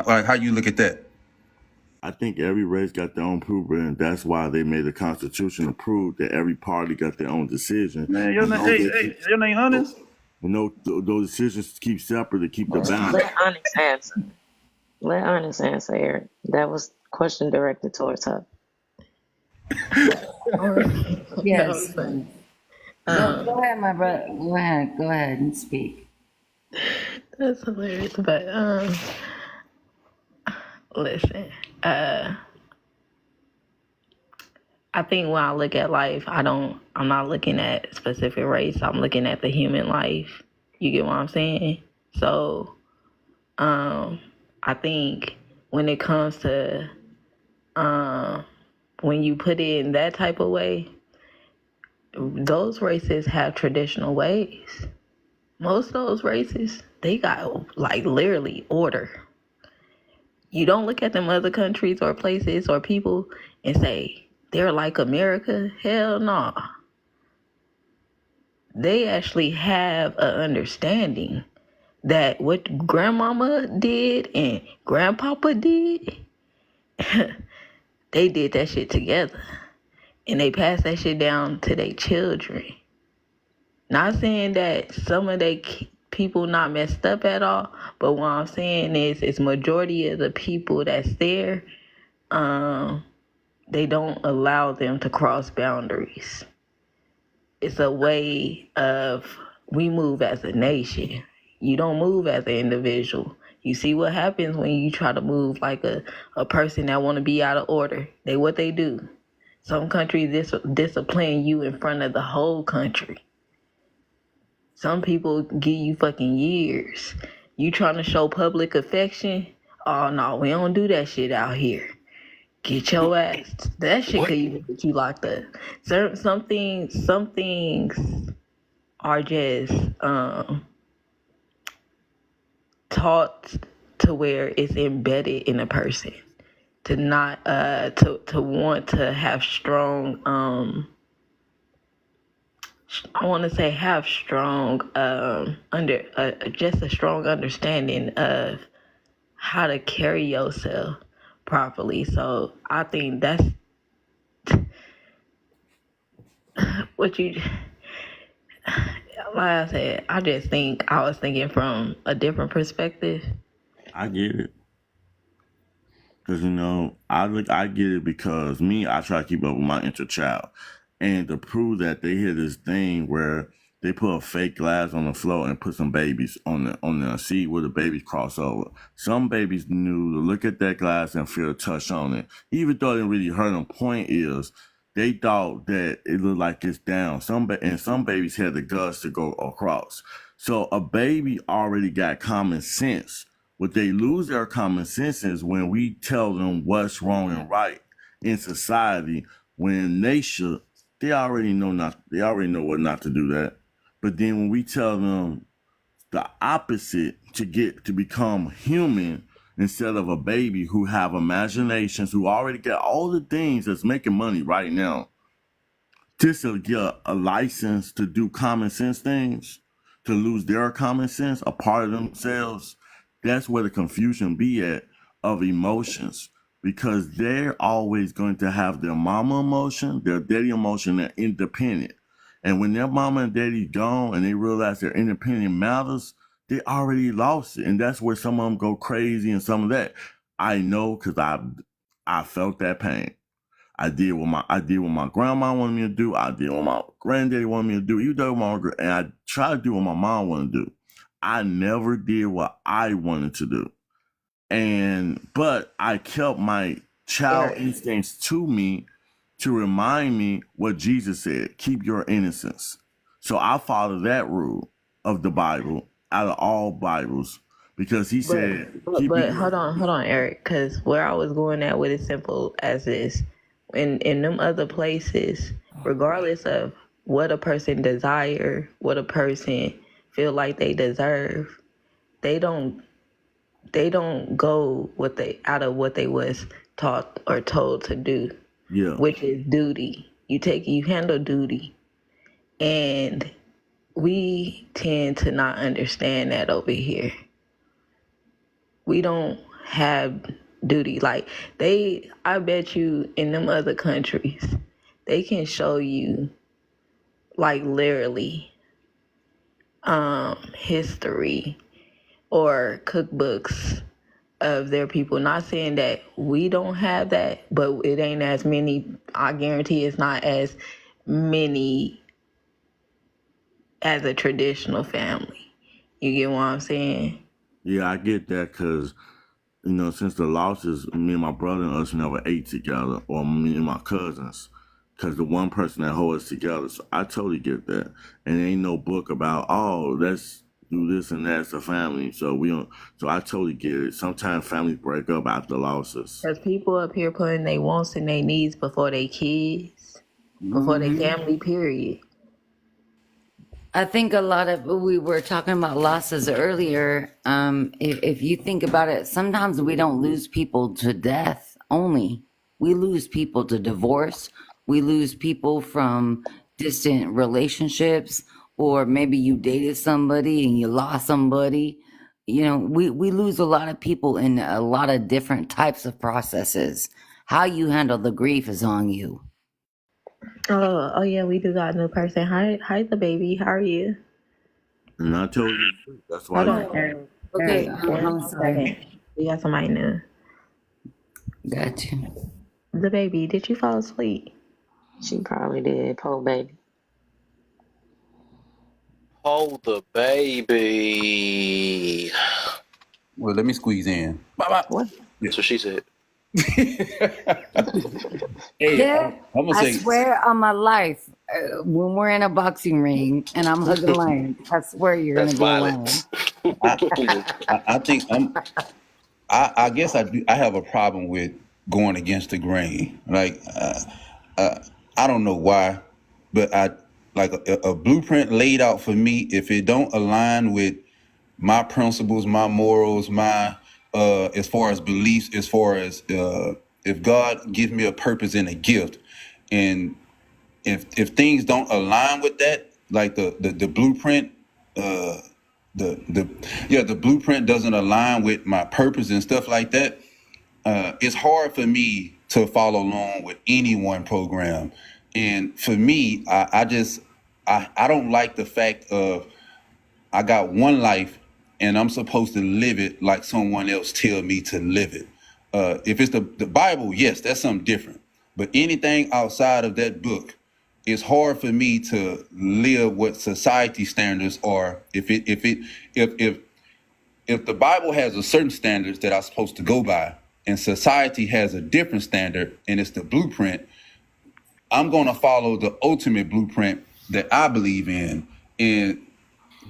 Like, how you look at that? I think every race got their own blueprint, and that's why they made the Constitution to prove that every party got their own decision. Man, your name Honest? You know, those decisions keep separate to keep the balance. Let Onyx answer. Let Onyx answer, Eric. That was a question directed towards her. Yes. Go ahead, my brother. Go ahead and speak. That's hilarious. But listen, I think when I look at life, I'm not looking at specific race. I'm looking at the human life. You get what I'm saying? So, I think when it comes to when you put it in that type of way, those races have traditional ways. Most of those races, they got, like, literally order. You don't look at them other countries or places or people and say, they're like America. Hell no. They actually have an understanding that what grandmama did and grandpapa did, they did that shit together. And they passed that shit down to their children. Not saying that some of their people not messed up at all, but what I'm saying is, it's majority of the people that's there, they don't allow them to cross boundaries. It's a way of, we move as a nation. You don't move as an individual. You see what happens when you try to move like a person that want to be out of order. What they do. Some countries discipline you in front of the whole country. Some people give you fucking years. You trying to show public affection? Oh no, we don't do that shit out here. Get your ass. That shit could even get you locked up. Some things are just taught to where it's embedded in a person. To not to want to have strong I want to say have strong just a strong understanding of how to carry yourself properly. So I think that's what you, like I said, I was thinking from a different perspective. I get it. Because, I get it because I try to keep up with my inner child. And to prove that, they hear this thing where they put a fake glass on the floor and put some babies on the seat where the babies cross over. Some babies knew to look at that glass and feel a touch on it. Even though it didn't really hurt them, point is, they thought that it looked like it's down. Some babies had the guts to go across. So a baby already got common sense. What they lose their common sense is when we tell them what's wrong and right in society. When they already know what not to do that. But then when we tell them the opposite to become human instead of a baby who have imaginations, who already got all the things that's making money right now, just to get a license to do common sense things, to lose their common sense, a part of themselves, that's where the confusion be at of emotions. Because they're always going to have their mama emotion, their daddy emotion, they're independent. And when their mama and daddy gone and they realize their independent matters, they already lost it. And that's where some of them go crazy and some of that. I know because I felt that pain. I did what my grandma wanted me to do. I did what my granddaddy wanted me to do. And I tried to do what my mom wanted to do. I never did what I wanted to do. But I kept my child instincts to me to remind me what Jesus said, keep your innocence. So I followed that rule of the Bible out of all Bibles because he said, but hold on, Eric, because where I was going at with it simple as this, in them other places, regardless of what a person desire, what a person feel like they deserve, they don't go out of what they was taught or told to do. Yeah. Which is duty. You handle duty. And we tend to not understand that over here. We don't have duty. Like I bet you in them other countries, they can show you like literally history or cookbooks of their people. Not saying that we don't have that, but it ain't as many. I guarantee it's not as many as a traditional family. You get what I'm saying? Yeah, I get that because, since the losses, me and my brother and us never ate together, or me and my cousins, because the one person that holds us together. So I totally get that. And there ain't no book about, let's do this and that as a family. So I totally get it. Sometimes families break up after losses. Because people up here putting their wants and their needs before their kids, before their family, period. I think we were talking about losses earlier. If you think about it, sometimes we don't lose people to death only. We lose people to divorce. We lose people from distant relationships, or maybe you dated somebody and you lost somebody. We lose a lot of people in a lot of different types of processes. How you handle the grief is on you. Oh yeah, we do got a new person. Hi, the baby. How are you? And I told you, that's why. Hold on. Okay, I'm sorry. We got somebody new. Got you. The baby, did you fall asleep? She probably did. Poor baby. Hold the baby. Well, let me squeeze in. What? That's what she said. Yeah, I'm gonna I say, swear on my life, when we're in a boxing ring and I'm hugging Lion, I swear you're That's gonna go Lion. I think I guess I do. I have a problem with going against the grain. Like I don't know why, but I like a blueprint laid out for me. If it don't align with my principles, my morals, my as far as beliefs, as far as if God gives me a purpose and a gift, and if things don't align with that, like the blueprint, the blueprint doesn't align with my purpose and stuff like that, it's hard for me to follow along with any one program. And for me, I don't like the fact of I got one life and I'm supposed to live it like someone else tell me to live it. If it's the Bible, yes, that's something different. But anything outside of that book, it's hard for me to live what society standards are. If the Bible has a certain standards that I'm supposed to go by, and society has a different standard, and it's the blueprint, I'm going to follow the ultimate blueprint that I believe in. And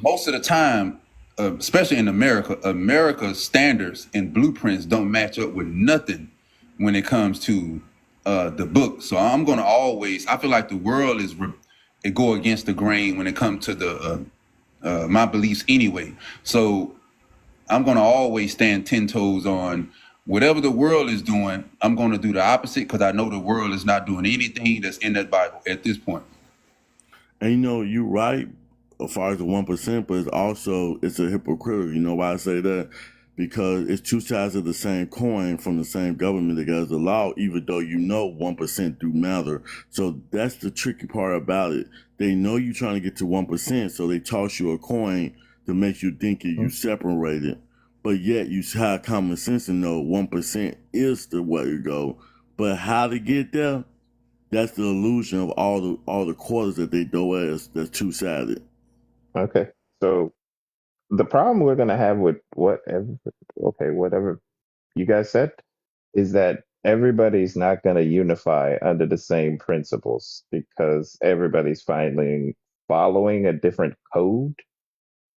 most of the time, especially in America, America's standards and blueprints don't match up with nothing when it comes to the book. So I'm going to always, I feel like the world it go against the grain when it comes to the my beliefs anyway. So I'm going to always stand 10 toes on whatever the world is doing. I'm going to do the opposite because I know the world is not doing anything that's in that Bible at this point. And you're right as far as the 1%, but it's a hypocritical. You know why I say that? Because it's two sides of the same coin from the same government that has the law, even though 1% do matter. So that's the tricky part about it. They know you're trying to get to 1%, so they toss you a coin to make you think you separated. But yet you have common sense and know 1% is the way to go. But how to get there, that's the illusion of all the quarters that they throw at us that's two-sided. Okay. So the problem we're going to have with whatever you guys said is that everybody's not going to unify under the same principles because everybody's following a different code.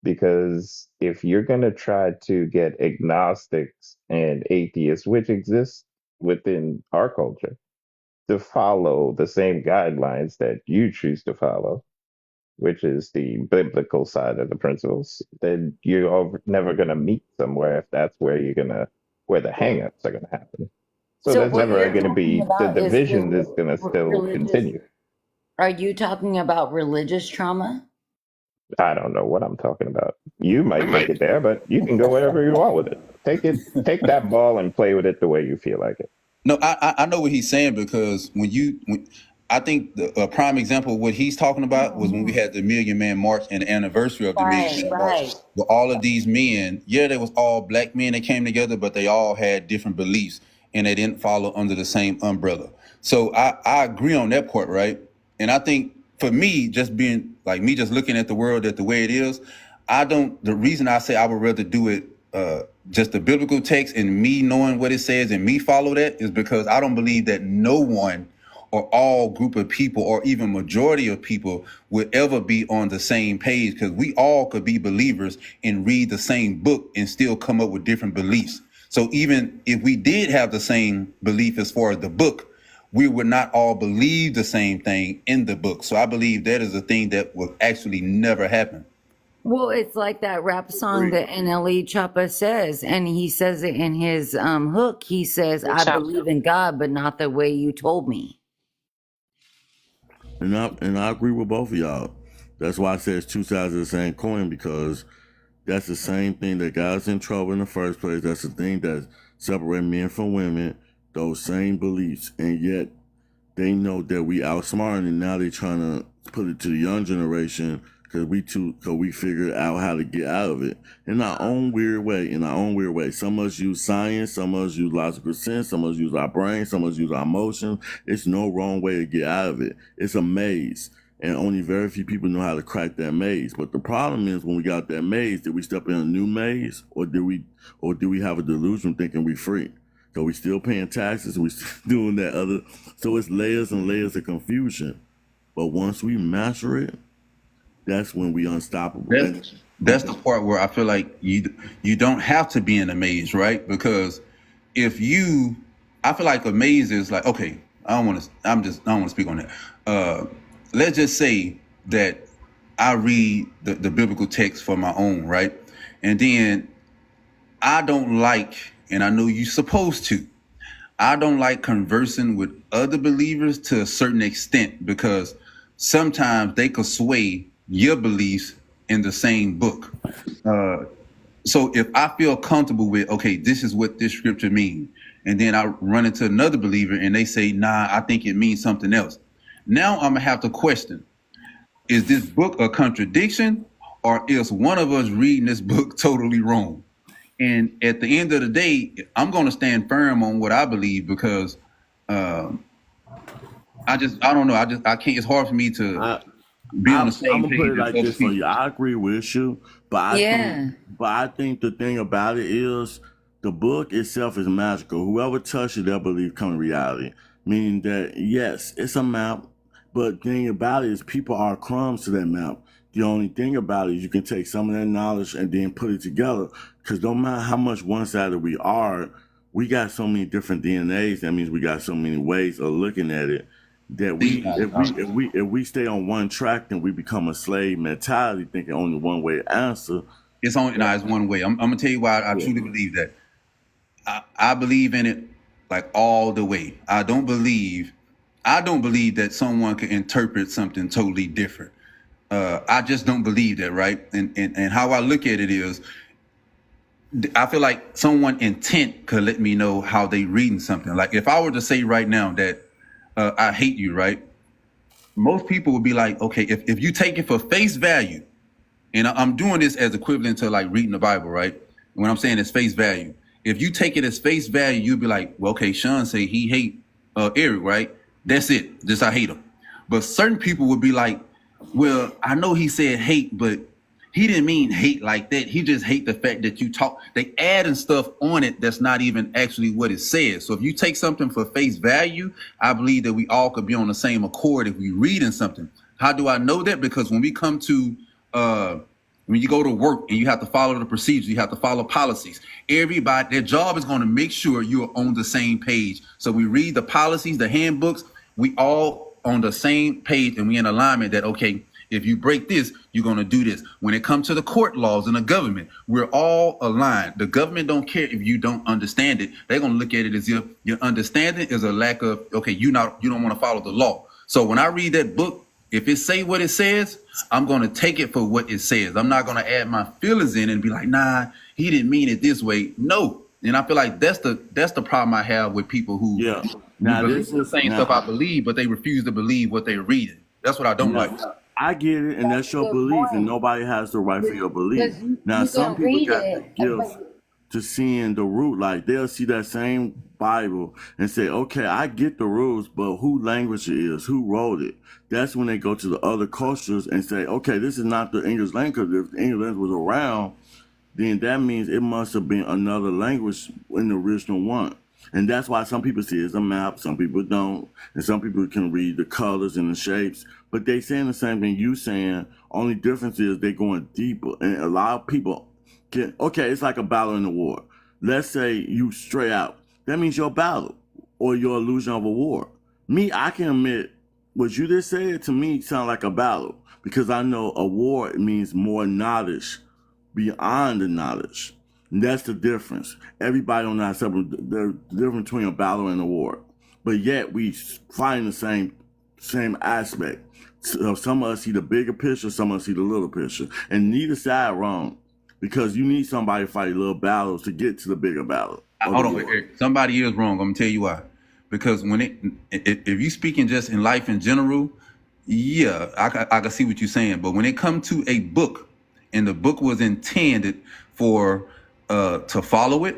Because if you're going to try to get agnostics and atheists, which exist within our culture, to follow the same guidelines that you choose to follow, which is the biblical side of the principles, then you're never going to meet somewhere if that's where where the hangups are going to happen. So there's what never you're going to talking be, the about is division is going to still religious. continue. Are you talking about religious trauma? I don't know what I'm talking about. You might take it there, but you can go wherever you want with it. Take that ball and play with it the way you feel like it. No, I know what he's saying because I think a prime example of what he's talking about was when we had the Million Man March and the anniversary of the Million Man March. With all of these men, they was all black men that came together, but they all had different beliefs and they didn't follow under the same umbrella. So I agree on that part, right? And I think for me, just being like me, just looking at the world the way it is, the reason I say I would rather do it just the biblical text and me knowing what it says and me follow that is because I don't believe that no one or all group of people or even majority of people would ever be on the same page because we all could be believers and read the same book and still come up with different beliefs. So even if we did have the same belief as far as the book, we would not all believe the same thing in the book. So I believe that is a thing that will actually never happen. Well, it's like that rap song that NLE Choppa says, and he says it in his hook. He says, I believe in God, but not the way you told me. And I agree with both of y'all. That's why I said it's two sides of the same coin, because that's the same thing that got us in trouble in the first place. That's the thing that separates men from women, those same beliefs. And yet they know that we outsmarting, and now they're trying to put it to the young generation because we figured out how to get out of it in our own weird way. Some of us use science, some of us use logical sense, some of us use our brain, some of us use our emotions. It's no wrong way to get out of it. It's a maze, and only very few people know how to crack that maze. But the problem is, when we got that maze, did we step in a new maze, or do we have a delusion thinking we free? So we still paying taxes, we still doing that other. So it's layers and layers of confusion. But once we master it, that's when we unstoppable. That's the part where I feel like you don't have to be in a maze, right? Because I feel like a maze is like, okay, I don't want to speak on that. Let's just say that I read the biblical text for my own, right? And then I don't like, and I know you're supposed to, I don't like conversing with other believers to a certain extent because sometimes they could sway your beliefs in the same book. So if I feel comfortable with, okay, this is what this scripture means, and then I run into another believer and they say, nah, I think it means something else. Now I'm gonna have to question, is this book a contradiction, or is one of us reading this book totally wrong? And at the end of the day, I'm going to stand firm on what I believe because um, I don't know. I can't. It's hard for me to be on the I'm same gonna put page it as like other this for people. you. I agree with you, Yeah. but I think the thing about it is the book itself is magical. Whoever touches it, they'll believe come reality. Meaning that yes, it's a map, but the thing about it is people are crumbs to that map. The only thing about it is you can take some of that knowledge and then put it together. Because no matter how much one-sided we are, we got so many different DNAs. That means we got so many ways of looking at it that if we stay on one track, then we become a slave mentality, thinking only one way to answer. It's one way. I'm gonna tell you why I truly believe that. I believe in it like all the way. I don't believe that someone can interpret something totally different. I just don't believe that, right? And how I look at it is, I feel like someone intent could let me know how they reading something. Like if I were to say right now that I hate you, right? Most people would be like, okay, if you take it for face value, and I'm doing this as equivalent to like reading the Bible, right? When I'm saying it's face value, if you take it as face value, you'd be like, well, okay, Sean say he hate Eric, right? That's it. Just I hate him. But certain people would be like, well, I know he said hate, but he didn't mean hate like that. He just hate the fact that you talk. They adding stuff on it that's not even actually what it says. So if you take something for face value, I believe that we all could be on the same accord if we reading something. How do I know that? Because when we come to when you go to work and you have to follow the procedures, you have to follow policies. Everybody, their job is going to make sure you're on the same page. So we read the policies, the handbooks, we all on the same page and we in alignment that, okay, if you break this, you're going to do this. When it comes to the court laws and the government, we're all aligned. The government don't care if you don't understand it. They're going to look at it as if your understanding is a lack of, okay, you don't want to follow the law. So when I read that book, if it say what it says, I'm going to take it for what it says. I'm not going to add my feelings in and be like, nah, he didn't mean it this way. No. And I feel like that's the problem I have with people who believe the same stuff I believe, but they refuse to believe what they're reading. That's what I don't like. I get it, and that's your belief, and nobody has the right for your belief. Now, some people got the gift to seeing the root. Like, they'll see that same Bible and say, okay, I get the rules, but who language it is, who wrote it? That's when they go to the other cultures and say, okay, this is not the English language. If the English language was around, then that means it must have been another language in the original one. And that's why some people see it as a map, some people don't, and some people can read the colors and the shapes. But they saying the same thing you saying. Only difference is they're going deeper. And a lot of people can, okay, it's like a battle in the war. Let's say you stray out. That means your battle or your illusion of a war. Me, I can admit what you just said to me sound like a battle because I know a war means more knowledge beyond the knowledge. And that's the difference. Everybody on that side, the difference between a battle and a war. But yet we find the same aspect. So some of us see the bigger picture, some of us see the little picture. And neither side wrong. Because you need somebody to fight little battles to get to the bigger battle. Hold on, Eric. Somebody is wrong. I'm gonna tell you why. Because if you speaking just in life in general, yeah, I can see what you're saying. But when it comes to a book, and the book was intended for to follow it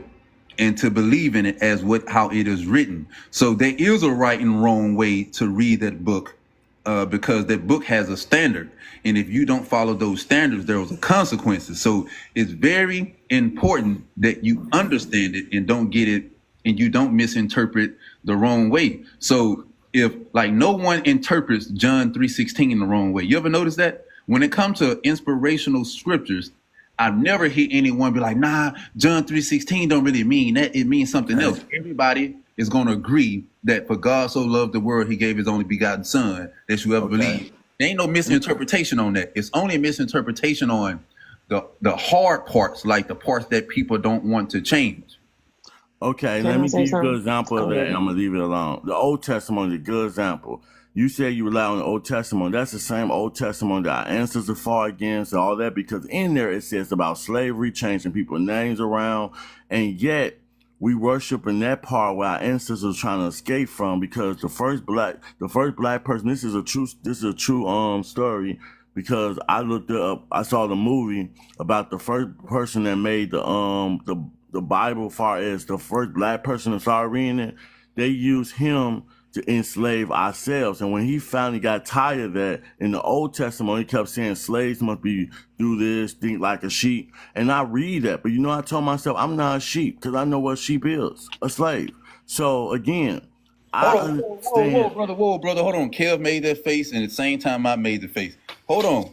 and to believe in it as how it is written. So there is a right and wrong way to read that book, because that book has a standard. And if you don't follow those standards, there are consequences. So it's very important that you understand it and don't get it, and you don't misinterpret the wrong way. So if like no one interprets John 3:16 the wrong way, you ever notice that? When it comes to inspirational scriptures, I've never heard anyone be like, nah, John 3:16 don't really mean that. It means something else. Everybody is going to agree that for God so loved the world, he gave his only begotten son, that you ever believe. There ain't no misinterpretation on that. It's only a misinterpretation on the hard parts, like the parts that people don't want to change. Okay, let me give you a good example of that, and I'm going to leave it alone. The Old Testament is a good example. You say you rely on the Old Testament. That's the same Old Testament that our ancestors fought against and all that, because in there it says about slavery, changing people's names around, and yet we worship in that part where our ancestors are trying to escape from, because the first black person, this is a true story. because I looked it up. I saw the movie about the first person that made the Bible, far as the first black person that started reading it. They used him to enslave ourselves. And when he finally got tired of that, in the Old Testament, he kept saying slaves must be do this, think like a sheep. And I read that, but I told myself I'm not a sheep because I know what sheep is, a slave. So again, I understand. Whoa, brother, hold on. Kev made that face, and at the same time, I made the face. Hold on.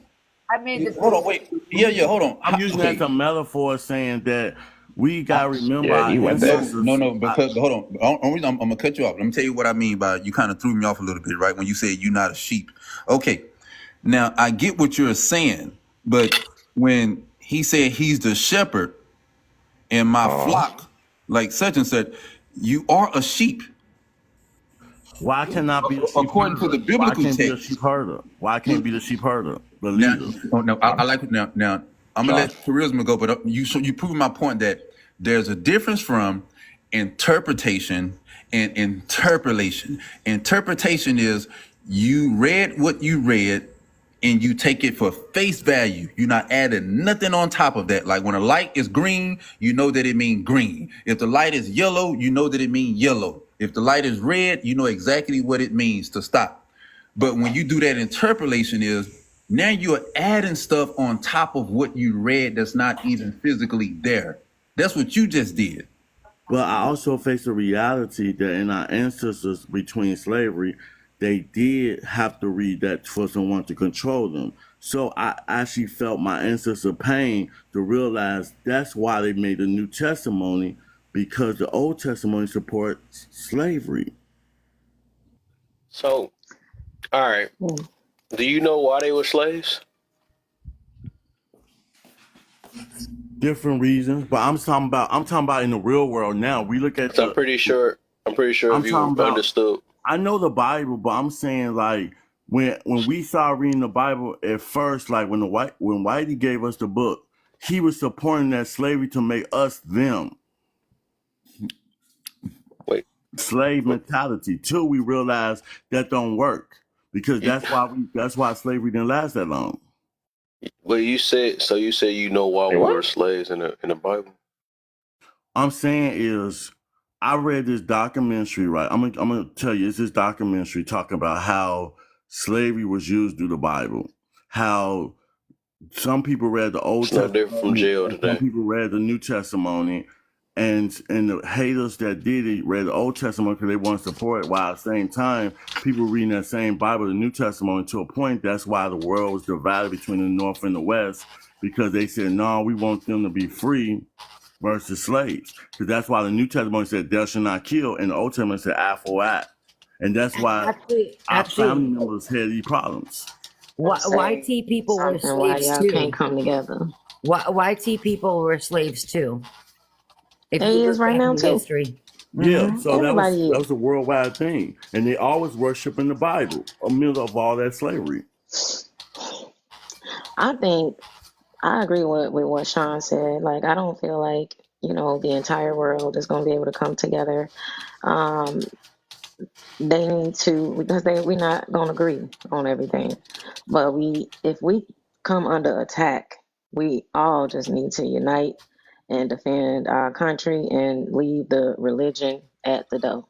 I made the Hold on, wait. Yeah, hold on. I'm using that as a metaphor, saying that we gotta remember our ancestors. No, because hold on. I'm gonna cut you off. Let me tell you what I mean by you kind of threw me off a little bit, right? When you said you're not a sheep. Okay. Now I get what you're saying, but when he said he's the shepherd and my flock, like such and such, you are a sheep. Why can't I be a sheep according herder? to the biblical Why can't text? Be a sheep herder? Why can't be the sheep herder? The Now, leader. I like it now. Now I'm gonna let charisma go, but you prove my point that there's a difference from interpretation and interpolation. Interpretation is you read what you read and you take it for face value. You're not adding nothing on top of that. Like when a light is green, you know that it means green. If the light is yellow, you know that it means yellow. If the light is red, you know exactly what it means to stop. But when you do that interpolation is now you're adding stuff on top of what you read that's not even physically there. That's what you just did. But I also face the reality that in our ancestors between slavery, they did have to read that for someone to control them. So I actually felt my ancestor pain to realize that's why they made the New Testimony, because the Old Testimony supports slavery. So, all right. Do you know why they were slaves? Different reasons, but I'm talking about in the real world now. We look at. I'm pretty sure if you understood. I know the Bible, but I'm saying like when we started reading the Bible at first, like when Whitey gave us the book, he was supporting that slavery to make us them. Wait. Slave mentality till we realize that don't work, because that's why slavery didn't last that long. Well, you said you know why we were slaves in the Bible. I'm saying is I read this documentary, right? I'm gonna tell you, it's this documentary talking about how slavery was used through the Bible, how some people read the Old Testament, different from jail today. some people read the New Testimony, and the haters that did it read the Old Testament because they want to support it, while at the same time, people reading that same Bible, the New Testament, to a point. That's why the world was divided between the North and the West, because they said, no, we want them to be free versus slaves. Because that's why the New Testament said, thou shalt not kill, and the Old Testament said, eye for eye. And that's why our family members had these problems. Say YT people were something why slaves y'all too. can't come together. YT people were slaves too. If They you is look right back now in too. history. Yeah, so that Everybody was a worldwide thing. And they always worshiping the Bible, amid of all that slavery. I think I agree with what Sean said. Like, I don't feel like, the entire world is going to be able to come together. They need to, because we're not going to agree on everything. But if we come under attack, we all just need to unite and defend our country and leave the religion at the door.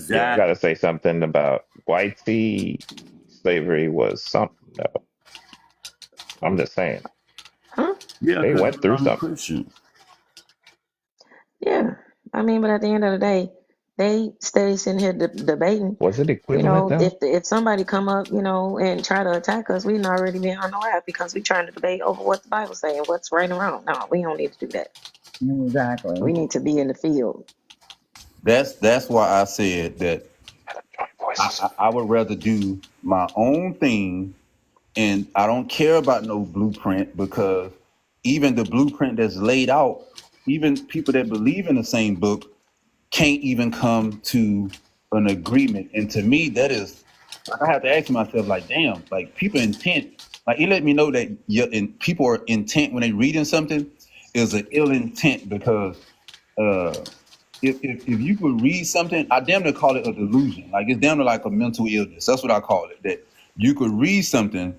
Yeah, I gotta say something about white tea. Slavery was something, though. I'm just saying. Huh? Yeah, They 'cause went through I'm a something. Christian. Yeah. I mean, but at the end of the day, they stay sitting here debating. Was it equivalent, though? If somebody come up, and try to attack us, we'd already be on the lap because we're trying to debate over what the Bible's saying, what's right and wrong. No, we don't need to do that. Exactly. We need to be in the field. That's why I said that I would rather do my own thing, and I don't care about no blueprint, because even the blueprint that's laid out, even people that believe in the same book can't even come to an agreement. And to me, that is, like, I have to ask myself, like, damn, like people intent, like it let me know that people are intent when they reading something is an ill intent, because if you could read something, I damn near call it a delusion. Like it's damn near like a mental illness. That's what I call it. That you could read something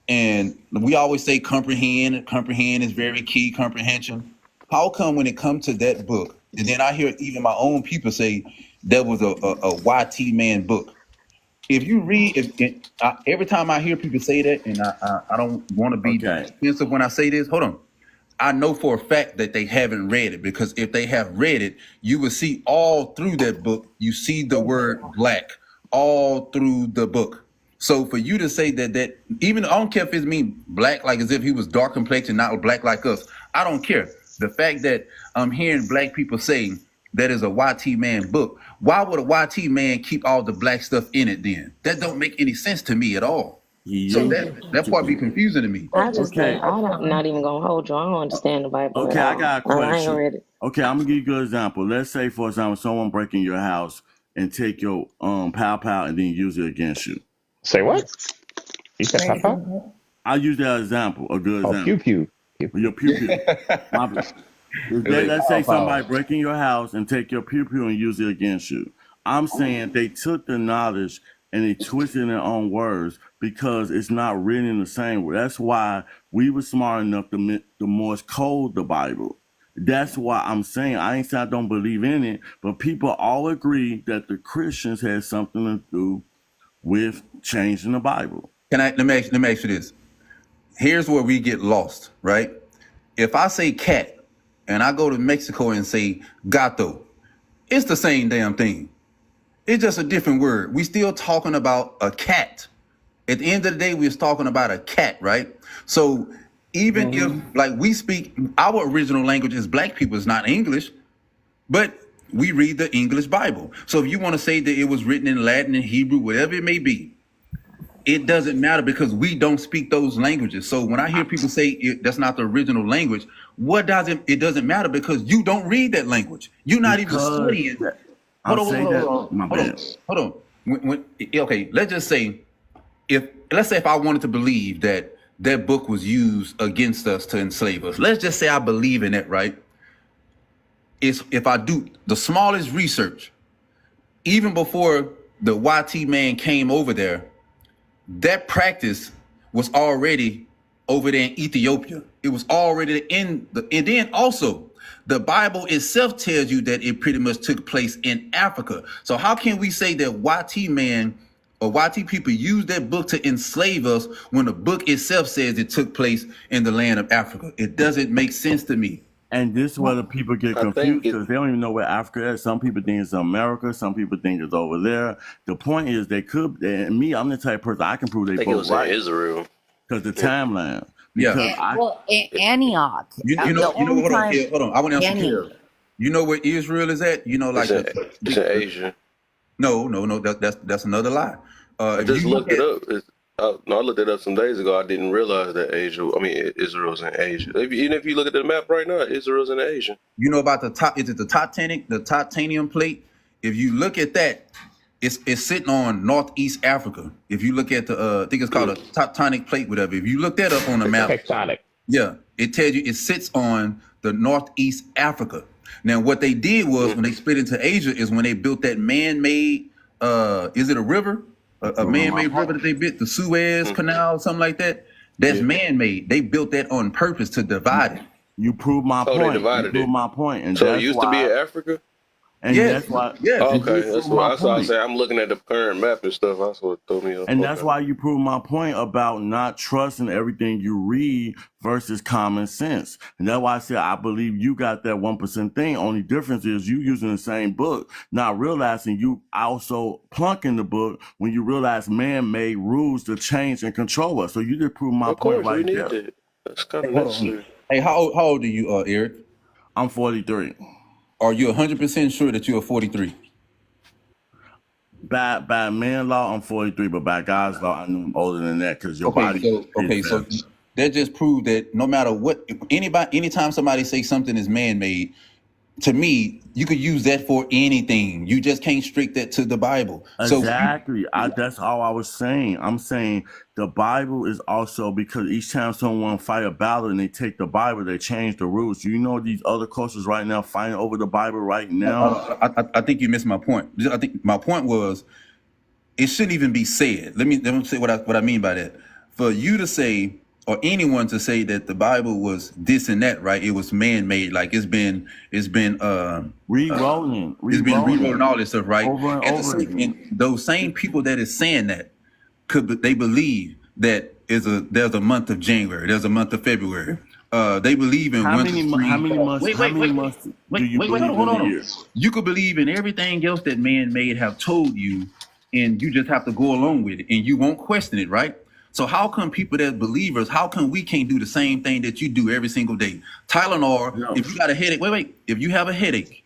And we always say comprehend is very key, comprehension. How come when it comes to that book, and then I hear even my own people say that was a YT man book. If you read, every time I hear people say that, and I don't want to be defensive when I say this, hold on. I know for a fact that they haven't read it, because if they have read it, you will see all through that book, you see the word black all through the book. So for you to say that even I don't care if it mean black, like as if he was dark complexion, not black like us. I don't care. The fact that I'm hearing black people saying that is a YT man book. Why would a YT man keep all the black stuff in it then? That don't make any sense to me at all. So that part be confusing to me. I just think I'm not even gonna hold you. I don't understand the Bible Okay, at I all. got a I ain't question. read it. Okay, I'm gonna give you a good example. Let's say, for example, someone break in your house and take your pow and then use it against you. Say what? You said papa? I use that example, a good Oh, example. pew pew. Your pew pew. Let's say somebody break in your house and take your pew pew and use it against you. I'm saying they took the knowledge and they twisted in their own words because it's not written in the same way. That's why we were smart enough to Morse code the Bible. That's why I'm saying, I ain't saying I don't believe in it, but people all agree that the Christians had something to do with changing the Bible. Let me ask you this. Here's where we get lost, right? If I say cat and I go to Mexico and say gato, it's the same damn thing. It's just a different word. We still talking about a cat. At the end of the day, we're talking about a cat, right? So even if, like, we speak, our original language is black people, it's not English, but we read the English Bible. So if you want to say that it was written in Latin and Hebrew, whatever it may be, it doesn't matter because we don't speak those languages. So when I hear people say that's not the original language, it doesn't matter because you don't read that language. You're not even studying. Hold on. Okay, let's just say if I wanted to believe that that book was used against us to enslave us. Let's just say I believe in it, right? If I do the smallest research, even before the YT man came over there, that practice was already over there in Ethiopia. It was already and then also the Bible itself tells you that it pretty much took place in Africa. So how can we say that YT man or YT people used that book to enslave us when the book itself says it took place in the land of Africa? It doesn't make sense to me. And this is where the people get confused because they don't even know where Africa is. Some people think it's America. Some people think it's over there. The point is they could, and me, I'm the type of person, I can prove they both right. Israel. Because the timeline. Antioch. You know, hold on. I want to answer Carol. You know where Israel is at? You know, like it's in Asia. No, that's another lie. I just looked it up. I looked it up some days ago. I didn't realize that Israel's in Asia. Even if you look at the map right now, Israel's in Asia. You know about the titanium plate? If you look at that, it's sitting on Northeast Africa. If you look at I think it's called a tectonic plate, whatever. If you look that up on the map, tectonic. Yeah, it tells you it sits on the Northeast Africa. Now, what they did was when they split into Asia is when they built that man-made. Is it a river? A man-made river that they built, the Suez Canal, something like that. That's man-made. They built that on purpose to divide it. You proved my point. They divided you proved my point. And so it used to be in Africa? And that's why. Yeah. Okay, that's why I say I'm looking at the current map and stuff. That's what threw me off. And that's why you prove my point about not trusting everything you read versus common sense. And that's why I said I believe you got that 1% thing. Only difference is you using the same book, not realizing you also plunk in the book when you realize man made rules to change and control us. So you just prove my point right there. That. That's kind of necessary. Hey, how old are you, Eric? I'm 43. Are you 100% sure that you're 43? By man law, I'm 43, but by God's law, I know I'm older than that because your body. So that just proved that no matter what, anytime somebody say something is man-made, to me, you could use that for anything. You just can't strict that to the Bible. Exactly. That's all I was saying. I'm saying the Bible is also because each time someone fight a battle and they take the Bible, they change the rules. You know these other cultures right now fighting over the Bible right now? I think you missed my point. I think my point was it shouldn't even be said. Let me say what I mean by that. for you to say, or anyone to say that the Bible was this and that, right? It was man-made. Like it's been Re-rolling, it's been rewrote and re-rolling all this stuff, right? over and At the over same, again. and those same people that is saying that they believe that there's a month of January, there's a month of February. They believe in How 1 many to mo- 3. how many months Wait, how wait, many wait, months do wait, you wait, wait, believe hold in on, a hold year? on. You could believe in everything else that man-made have told you, and you just have to go along with it, and you won't question it, right? So how come people that believers, how come we can't do the same thing that you do every single day? Tylenol, No, if you got a headache, wait, if you have a headache,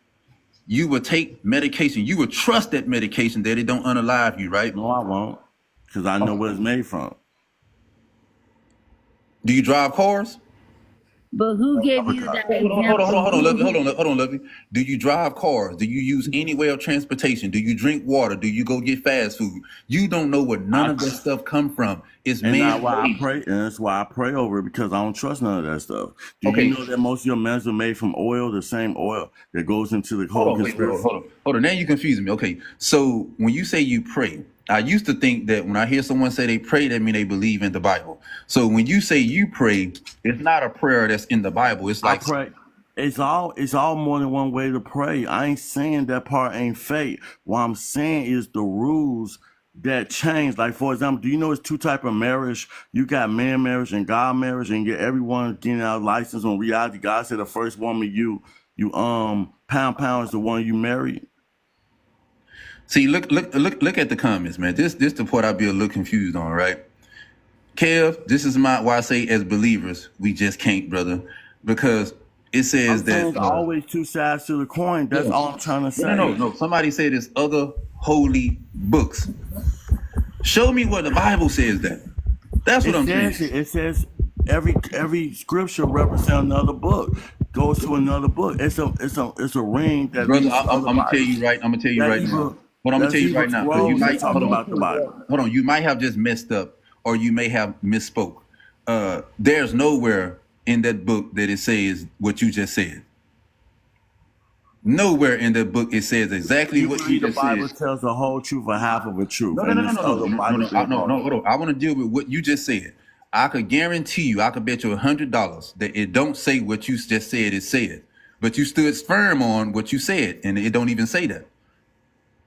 you would take medication. You would trust that medication that it don't unalive you, right? no, I won't, because I know where it's made from. Do you drive cars? But who gave you that example? Hold on, Lovey. Do you drive cars? Do you use any way of transportation? Do you drink water? Do you go get fast food? You don't know where none I, of that stuff come from. It's and that's why I man-made. pray, and that's why I pray over it, because I don't trust none of that stuff. Do you Okay, know that most of your medicine are made from oil, the same oil that goes into the whole conspiracy? hold on. Now you confusing me. Okay, so when you say you pray, I used to think that when I hear someone say they pray, that mean they believe in the Bible. So when you say you pray, it's not a prayer that's in the Bible. It's I like, pray. It's all more than one way to pray. I ain't saying that part ain't fake. What I'm saying is the rules that change. Like, for example, do you know it's two type of marriage? You got man marriage and God marriage, and get everyone getting out license on reality. God said the first woman you pound is the one you married. see, look at the comments, man. This the part I'd be a little confused on, right? Kev, this is why I say as believers, we just can't, brother, because it I'm says saying that there's always two sides to the coin. That's yeah. all I'm trying to say. No. Somebody said there's other holy books. Show me where the Bible says that. That's what I'm saying. It says every scripture represents another book, goes to another book. It's a ring that Brother, leads to I'm other gonna tell Bibles. you right. I'm gonna tell you That right now. evil, What I'm gonna that's tell you evil right now, because you scrolls that might talking about the Bible. hold on. You might have just messed up, or you may have misspoke. There's nowhere in that book that it says what you just said. Nowhere in that book it says exactly You what you believe the just Bible said. tells the whole truth or half of a truth, No, and there's other Bibles being no. brought. Hold on. I want to deal with what you just said. I could guarantee you, I could bet you $100 that it don't say what you just said it said, but you stood firm on what you said, and it don't even say that.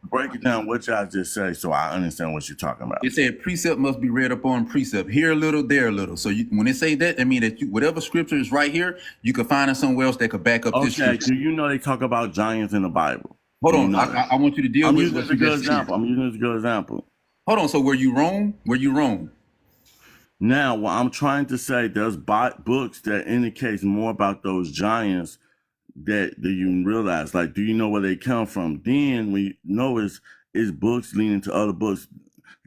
Break it down what y'all just say so I understand what you're talking about. It said precept must be read upon precept, here a little, there a little. So when it say that, I mean that whatever scripture is right here, you can find it somewhere else that could back up this Okay, scripture. do you know they talk about giants in the Bible? Hold Do you on, know I want you to deal I'm with using what this as a you good just said. example. I'm using this as a good example. Hold on, so were you wrong? Now, what I'm trying to say, there's books that indicates more about those giants that you realize. Like, do you know where they come from? Then we know it's books leading to other books,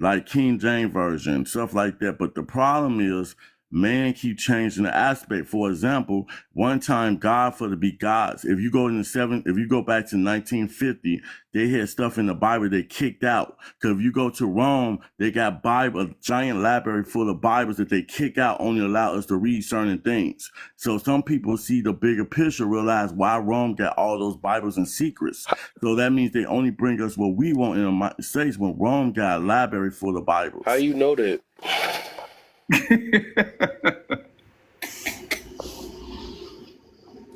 like King James Version, stuff like that. But the problem is, man keep changing the aspect. For example, one time God for to be gods. If you go back to 1950, they had stuff in the Bible they kicked out. Because if you go to Rome, they got a giant library full of Bibles that they kick out, only allow us to read certain things. So some people see the bigger picture, realize why Rome got all those Bibles and secrets. So that means they only bring us what we want in the United States, when Rome got a library full of Bibles. How you know that?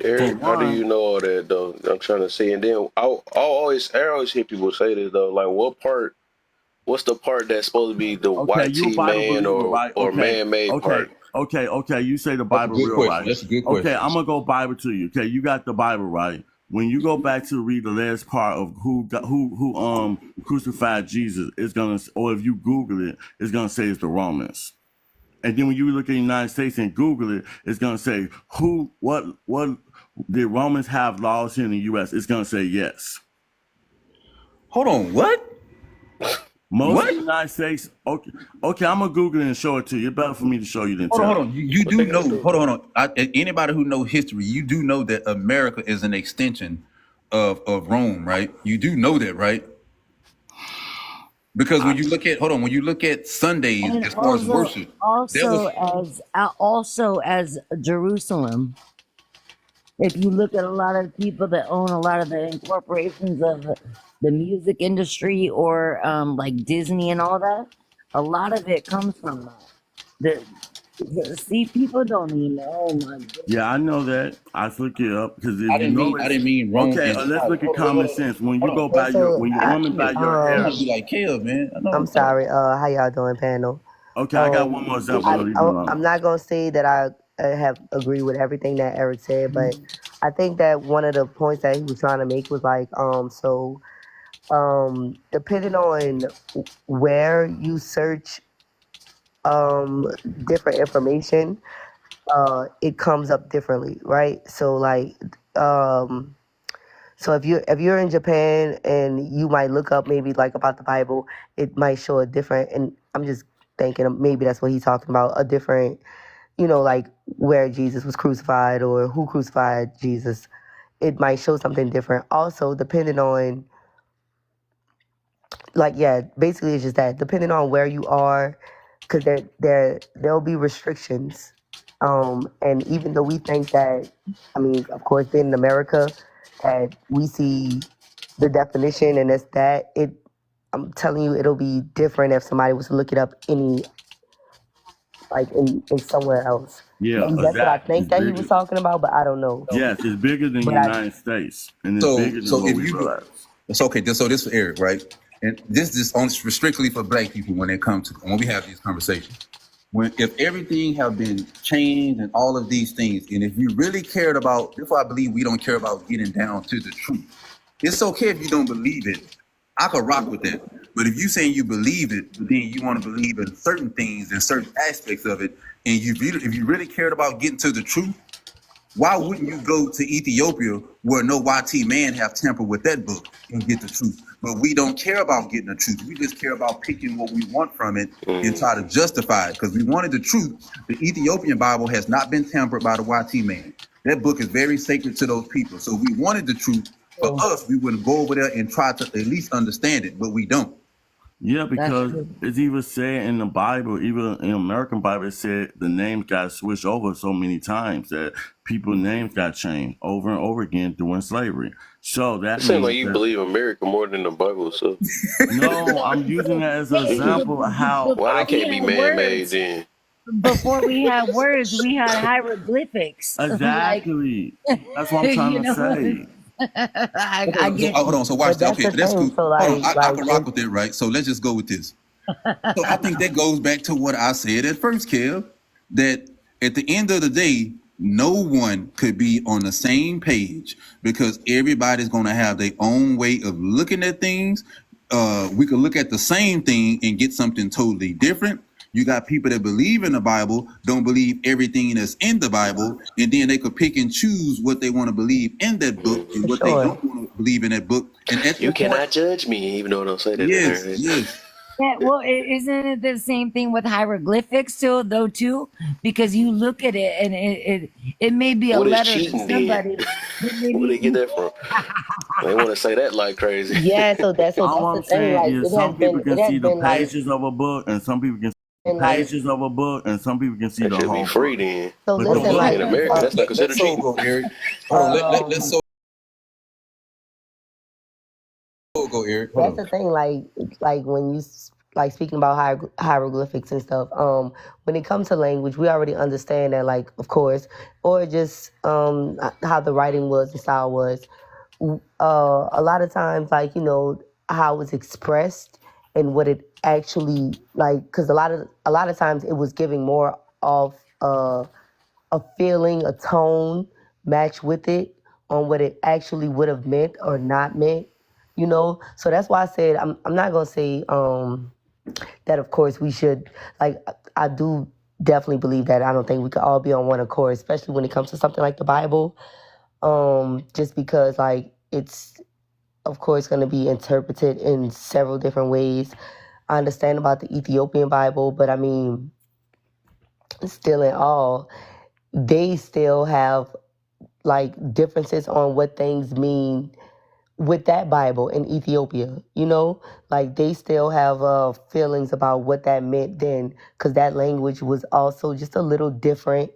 Eric, how do you know all that though? I'm trying to see. And then I always hear people say this though. Like, what's the part that's supposed to be the Okay, you a YT Bible man believer, right? or Okay, man-made part? okay. You say the That's a Bible good real, question. right? That's a good Okay, question. I'm gonna go Bible to you. Okay, you got the Bible, right? When you go back to read the last part of who crucified Jesus, it's gonna, or if you Google it, it's gonna say it's the Romans. And then when you look at the United States and Google it, it's gonna say what did Romans have laws here in the U.S.? It's gonna say yes. Hold on, what? Most of the United States. Okay, I'm gonna Google it and show it to you. It's better for me to show you than tell. Hold on. You do know. Hold on. Anybody who knows history, you do know that America is an extension of Rome, right? You do know that, right? Because when you look at Sundays And as far as worship, also as Jerusalem. If you look at a lot of people that own a lot of the incorporations of the music industry or like Disney and all that, a lot of it comes from that. See, people don't even know. Oh my goodness. Yeah, I know that. I look it up because if I you didn't know mean I it's didn't mean wrong okay. as in Let's like, look at hold on, wait, common hold on, sense. When you hold go on. by So when your I woman buy your I'm hair. trying to be like Kev, man. I I'm know. sorry. How y'all doing, panel? Okay, I got one more example. I, Leave me I alone. I'm not gonna say that I have agreed with everything that Eric said, but I think that one of the points that he was trying to make was like depending on where you search different information, it comes up differently, right? So like so if you're in Japan and you might look up maybe like about the Bible, it might show a different, and I'm just thinking maybe that's what he's talking about, a different, like where Jesus was crucified or who crucified Jesus. It might show something different. Also, depending on basically it's just that depending on where you are, because there'll be restrictions. And even though we think that, I mean, of course, being in America, that we see the definition and it's that it. I'm telling you, it'll be different if somebody was to look it up in somewhere else. Yeah, Maybe that's what I exactly. It's think that he was bigger. talking about, but I don't know. Yes, it's bigger than the But I United States, and it's bigger than So what if we you realize. it's okay. So this for Eric, right? And this is only strictly for black people when it comes to when we have these conversations. If everything have been changed and all of these things, and if you really cared about, therefore I believe we don't care about getting down to the truth. It's okay if you don't believe it. I could rock with that. But if you saying you believe it, but then you want to believe in certain things and certain aspects of it, and if you really cared about getting to the truth, why wouldn't you go to Ethiopia where no YT man have tampered with that book and get the truth? But we don't care about getting the truth. We just care about picking what we want from it and try to justify it because we wanted the truth. The Ethiopian Bible has not been tampered by the YT man. That book is very sacred to those people. So we wanted the truth. For us, we would go over there and try to at least understand it, but we don't. Yeah, because it's even said in the Bible, even in American Bible, it said the names got switched over so many times that people's names got changed over and over again during slavery. So that It seems like means you that, believe America more than the Bible, so no, I'm using that as an example of how why Before they we can't be had man-made words, then? before we had words, we had hieroglyphics. exactly. That's what I'm trying to say. I get Hold on. So watch but that. that's Okay, the that's thing. cool. So Hold on. I can rock it, with that, right? So let's just go with this. So I think that goes back to what I said at first, Kev, that at the end of the day, no one could be on the same page because everybody's going to have their own way of looking at things. We could look at the same thing and get something totally different. You got people that believe in the Bible, don't believe everything that's in the Bible, and then they could pick and choose what they want to believe in that book and for what they sure. don't want to believe in that book. And at You that point, cannot judge me, even though I don't say that in yes, there. yes. Yeah, well, isn't it the same thing with hieroglyphics too, though, too? Because you look at it and it may be a What is letter to cheating then? somebody, but Where they maybe get that from? They want to say that like crazy. Yeah, so that's All the I'm thing. saying Like is some people can see the pages of a book, and some people can see the pages of a book, and some people can see That the should be whole free book. then. So But listen, the book, In America, that's not considered Let Soul cheating. go, Eric. Hold on. Let Soul go, Eric. Hold that's on. the thing. Like when you speaking about hieroglyphics and stuff. When it comes to language, we already understand that, like, of course, or just how the writing was, the style was. A lot of times, like, how it was expressed and what it actually like, because a lot of times it was giving more of a feeling, a tone match with it on what it actually would have meant or not meant. So that's why I said I'm not gonna say that of course we should, like, I do definitely believe that I don't think we could all be on one accord, especially when it comes to something like the Bible. Just because, like, it's of course going to be interpreted in several different ways. I understand about the Ethiopian Bible, but I mean, still in all, they still have like differences on what things mean with that Bible in Ethiopia. Like they still have feelings about what that meant then, because that language was also just a little different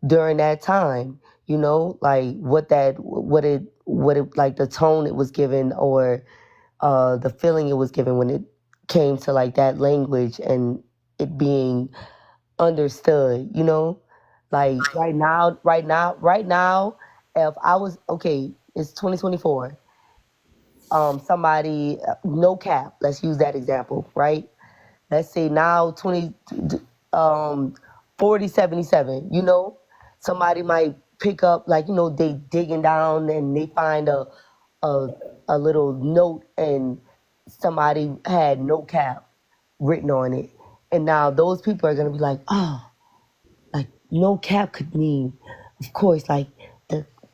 during that time. Like what it like the tone it was given, or the feeling it was given when it came to like that language and it being understood, you know? Like right now, if I was okay, it's 2024. Somebody, no cap, let's use that example, right? Let's say now 4077, you know, somebody might pick up, like, you know, they digging down and they find a, a little note and somebody had no cap written on it. And now those people are going to be like, oh, like no cap could mean, of course, like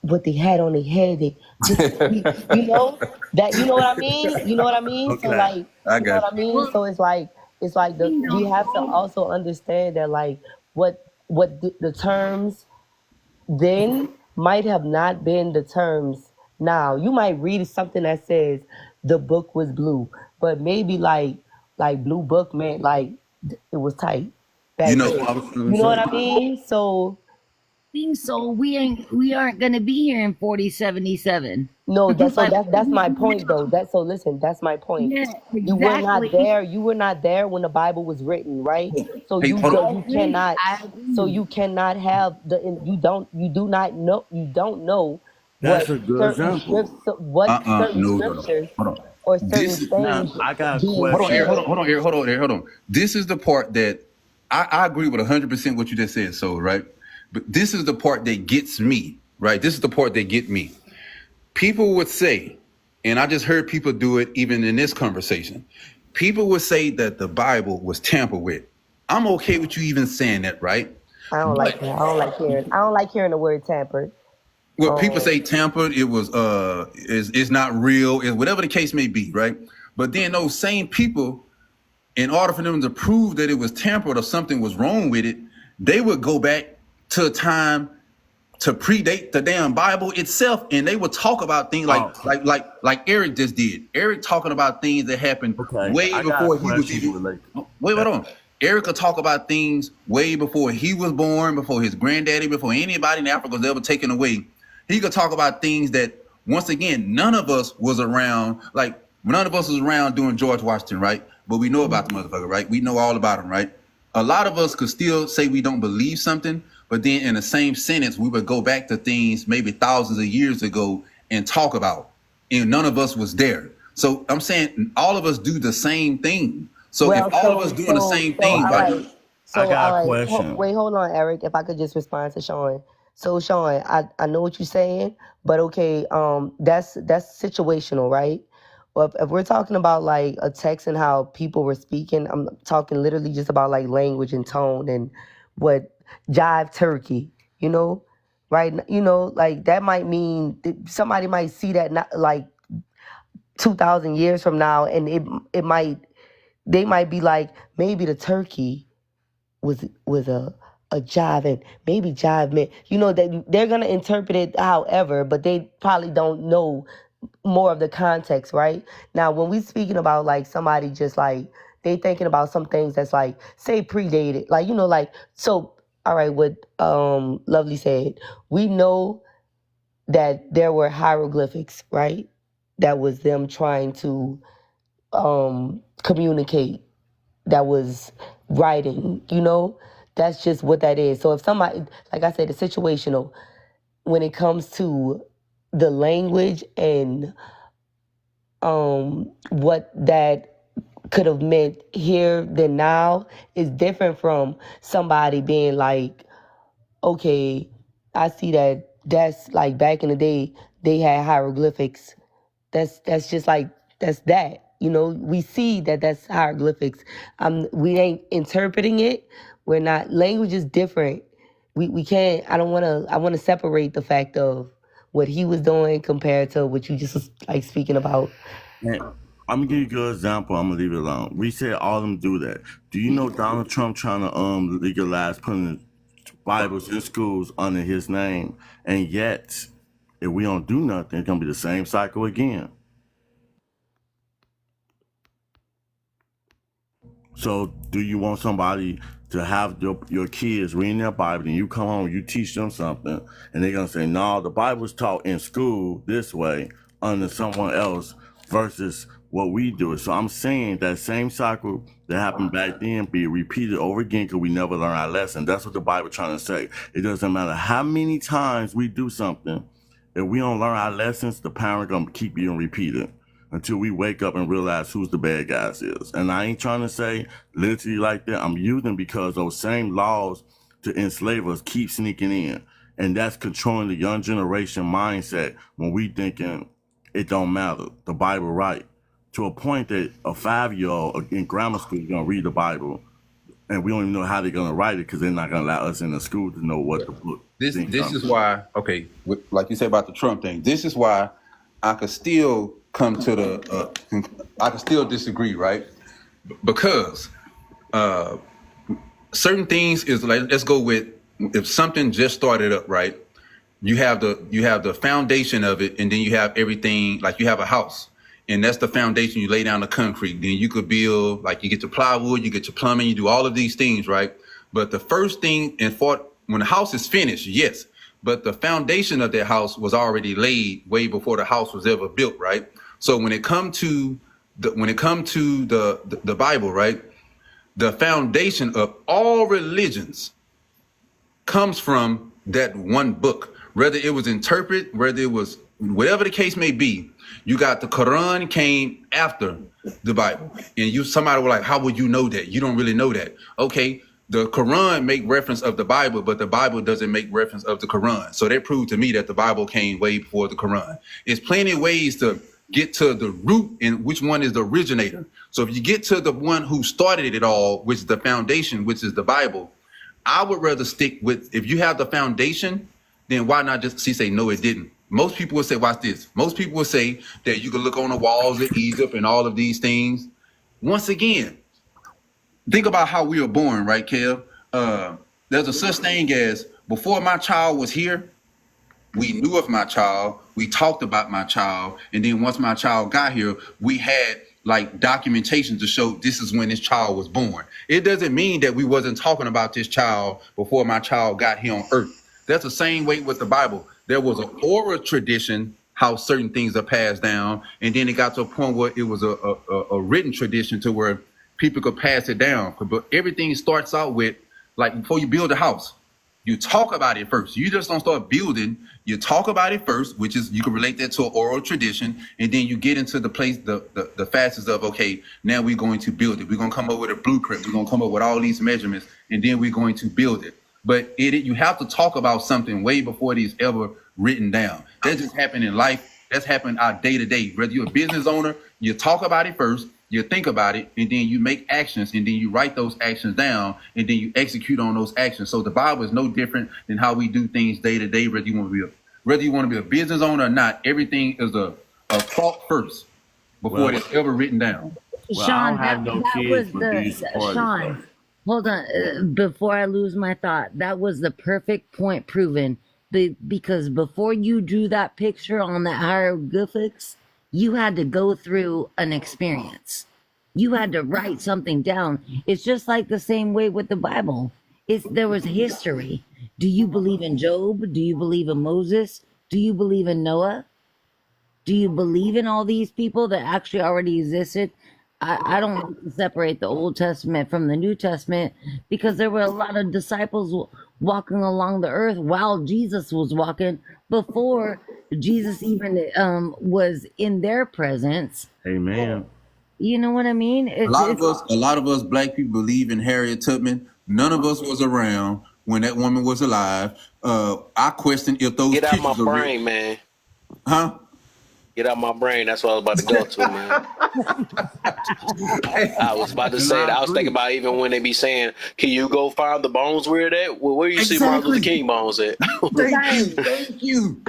what they had on their head, you know that, you know what I mean? You know what I mean? So Okay, like, I you know got what I mean? So it's like we have to also understand that like what the terms then might have not been the terms now. You might read something that says the book was blue, but maybe like blue book meant like it was tight you. back Know then. what I was You gonna know what say. I mean? So Think so. We aren't gonna be here in 4077. no, that's so Like, that's my point though. That's so listen, that's my point. yeah, You were not exactly. there. You were not there when the Bible was written, right? So Hey, hold on. you cannot. I So agree. you cannot have you do not know. You don't know That's what a good certain example. scripts, what certain No. scriptures Hold on. or This certain is Now things I got a being hold on, Eric. question. said. Hold on, Eric. Hold on. This is the part that I agree with 100% what you just said. So right, but this is the part that gets me. Right, this is the part that get me. People would say, and I just heard people do it even in this conversation. People would say that the Bible was tampered with. I'm okay with you even saying that, right? I don't like But that. I don't like hearing the word tampered. what people Um, say tampered, it was is not real, is whatever the case may be, right? But then those same people, in order for them to prove that it was tampered or something was wrong with it, they would go back to a time to predate the damn Bible itself, and they would talk about things Oh, like Eric just did. Eric talking about things that happened okay. way I got a before he was question even. related. Wait, hold on. Eric could talk about things way before he was born, before his granddaddy, before anybody in Africa was ever taken away. He could talk about things that, once again, none of us was around. Like none of us was around during George Washington, right? But we know about the motherfucker, right? We know all about him, right? A lot of us could still say we don't believe something, but then in the same sentence, we would go back to things maybe thousands of years ago and talk about, and none of us was there. So I'm saying all of us do the same thing. So if well, all of us doing the same thing, all right? right. I So, got a all right. question. Wait, hold on, Eric. If I could just respond to Sean. So, Sean, I know what you're saying, but okay, that's situational, right? Well, if we're talking about like a text and how people were speaking, I'm talking literally just about like language and tone and what jive turkey, you know, right? You know, like that might mean somebody might see that not like 2,000 years from now, and it might they might be like maybe the turkey was a jive, and maybe jive meant, you know, that they're gonna interpret it however, but they probably don't know more of the context, right? Now when we speaking about like somebody just like they thinking about some things that's like say predated, like, you know, like, so all right, what Lovely said, we know that there were hieroglyphics, right? That was them trying to communicate, that was writing, you know? That's just what that is. So if somebody, like I said, it's situational when it comes to the language and what that could have meant here than now is different from somebody being like, okay, I see that's like back in the day they had hieroglyphics. That's just like that's that. You know, we see that that's hieroglyphics. We ain't interpreting it. We're not. Language is different. We can't. I don't want to. I want to separate the fact of what he was doing compared to what you just was like speaking about. And I'm gonna give you a good example. I'm gonna leave it alone. We said all of them do that. Do you know Donald Trump trying to legalize putting Bibles in schools under his name, and yet if we don't do nothing, it's gonna be the same cycle again. So do you want somebody to have your kids reading their Bible, and you come home, you teach them something, and they're gonna say, no, the Bible's taught in school this way under someone else versus what we do. So I'm saying that same cycle that happened back then be repeated over again because we never learn our lesson. That's what the Bible trying to say. It doesn't matter how many times we do something. If we don't learn our lessons, the parent gonna keep being repeated until we wake up and realize who's the bad guys is. And I ain't trying to say literally like that. I'm using because those same laws to enslave us keep sneaking in. And that's controlling the young generation mindset when we thinking it don't matter. The Bible right. To a point that a 5-year-old in grammar school is gonna read the Bible and we don't even know how they're gonna write it because they're not gonna allow us in the school to know what the book. This is why, okay, like you said about the Trump thing, this is why I could still come to I could still disagree, right? Because certain things is like, let's go with, if something just started up, right? You have the foundation of it, and then you have everything, like you have a house, and that's the foundation. You lay down the concrete, then you could build, like you get your plywood, you get your plumbing, you do all of these things, right? But the first thing, when the house is finished, yes, but the foundation of that house was already laid way before the house was ever built, right? So when it come to the Bible, right, the foundation of all religions comes from that one book. Whether it was interpreted, whether it was whatever the case may be, you got the Quran came after the Bible, and somebody was like, how would you know that? You don't really know that. Okay, the Quran make reference of the Bible, but the Bible doesn't make reference of the Quran. So that proved to me that the Bible came way before the Quran. It's plenty of ways to get to the root and which one is the originator. So if you get to the one who started it all, which is the foundation, which is the Bible, I would rather stick with, if you have the foundation, then why not just say, no, it didn't. Most people would say, watch this. Most people would say that you can look on the walls of Egypt and all of these things. Once again, think about how we were born, right, Kev? There's a such thing as, before my child was here, we knew of my child, we talked about my child, and then once my child got here, we had like documentation to show this is when this child was born. It doesn't mean that we wasn't talking about this child before my child got here on earth. That's the same way with the Bible. There was an oral tradition, how certain things are passed down, and then it got to a point where it was a written tradition to where people could pass it down. But everything starts out with, like, before you build a house, you talk about it first. You just don't start building. You talk about it first, which is, you can relate that to an oral tradition, and then you get into the place, the facets of, okay, now we're going to build it. We're going to come up with a blueprint. We're going to come up with all these measurements, and then we're going to build it. But you have to talk about something way before it is ever written down. That just happened in life. That's happened our day to day. Whether you're a business owner, you talk about it first, you think about it, and then you make actions, and then you write those actions down, and then you execute on those actions. So the Bible is no different than how we do things day to day. Whether you want to be a business owner or not, everything is a thought first before it's ever written down. Well, Sean, I don't have no that kids was for these parties, Sean. Hold on, before I lose my thought, that was the perfect point proven. Because before you drew that picture on the hieroglyphics, you had to go through an experience. You had to write something down. It's just like the same way with the Bible. There was history. Do you believe in Job? Do you believe in Moses? Do you believe in Noah? Do you believe in all these people that actually already existed? I don't like to separate the Old Testament from the New Testament, because there were a lot of disciples walking along the earth while Jesus was walking, before Jesus even was in their presence. Amen. You know what I mean? A lot of us black people believe in Harriet Tubman. None of us was around when that woman was alive. I question if those Get out my pictures are real. brain, man. Huh? Get out my brain. That's what I was about to go to, man. I was about to say that. I was thinking about even when they be saying, can you go find the bones where they at? Well, where you see Martin Luther King bones at? Thank you.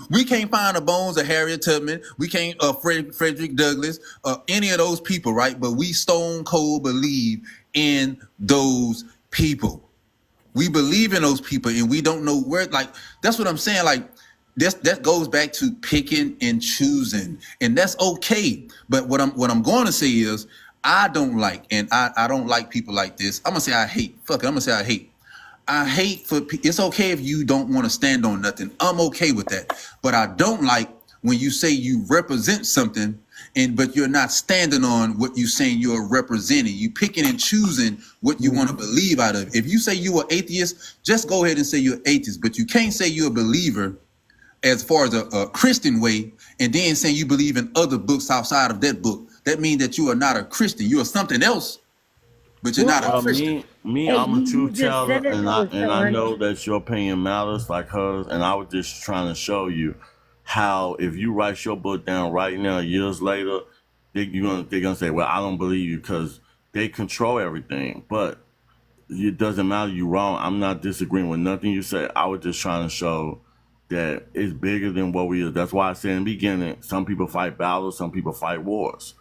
We can't find the bones of Harriet Tubman. We can't Frederick Douglass, any of those people, right? But we stone cold believe in those people. We believe in those people, and we don't know where. Like, that's what I'm saying. Like, that goes back to picking and choosing, and that's okay. But what I'm going to say is, I don't like, and I don't like people like this. I'm gonna say I hate. Fuck it. I'm gonna say I hate. I hate for. It's okay if you don't want to stand on nothing. I'm okay with that. But I don't like when you say you represent something but you're not standing on what you saying you're representing. You picking and choosing what you want to believe out of. If you say you are atheist, just go ahead and say you're atheist, but you can't say you're a believer as far as a Christian way, and then saying you believe in other books outside of that book. That means that you are not a Christian. You are something else, but you're not a Christian. I'm a truth just teller, said it, and I Sean. know that your opinion matters like hers, and I was just trying to show you how if you write your book down right now, years later, they're gonna say, well, I don't believe you because they control everything. But it doesn't matter, you wrong. I'm not disagreeing with nothing you said. I was just trying to show that it's bigger than what we are. That's why I said in the beginning, some people fight battles, some people fight wars.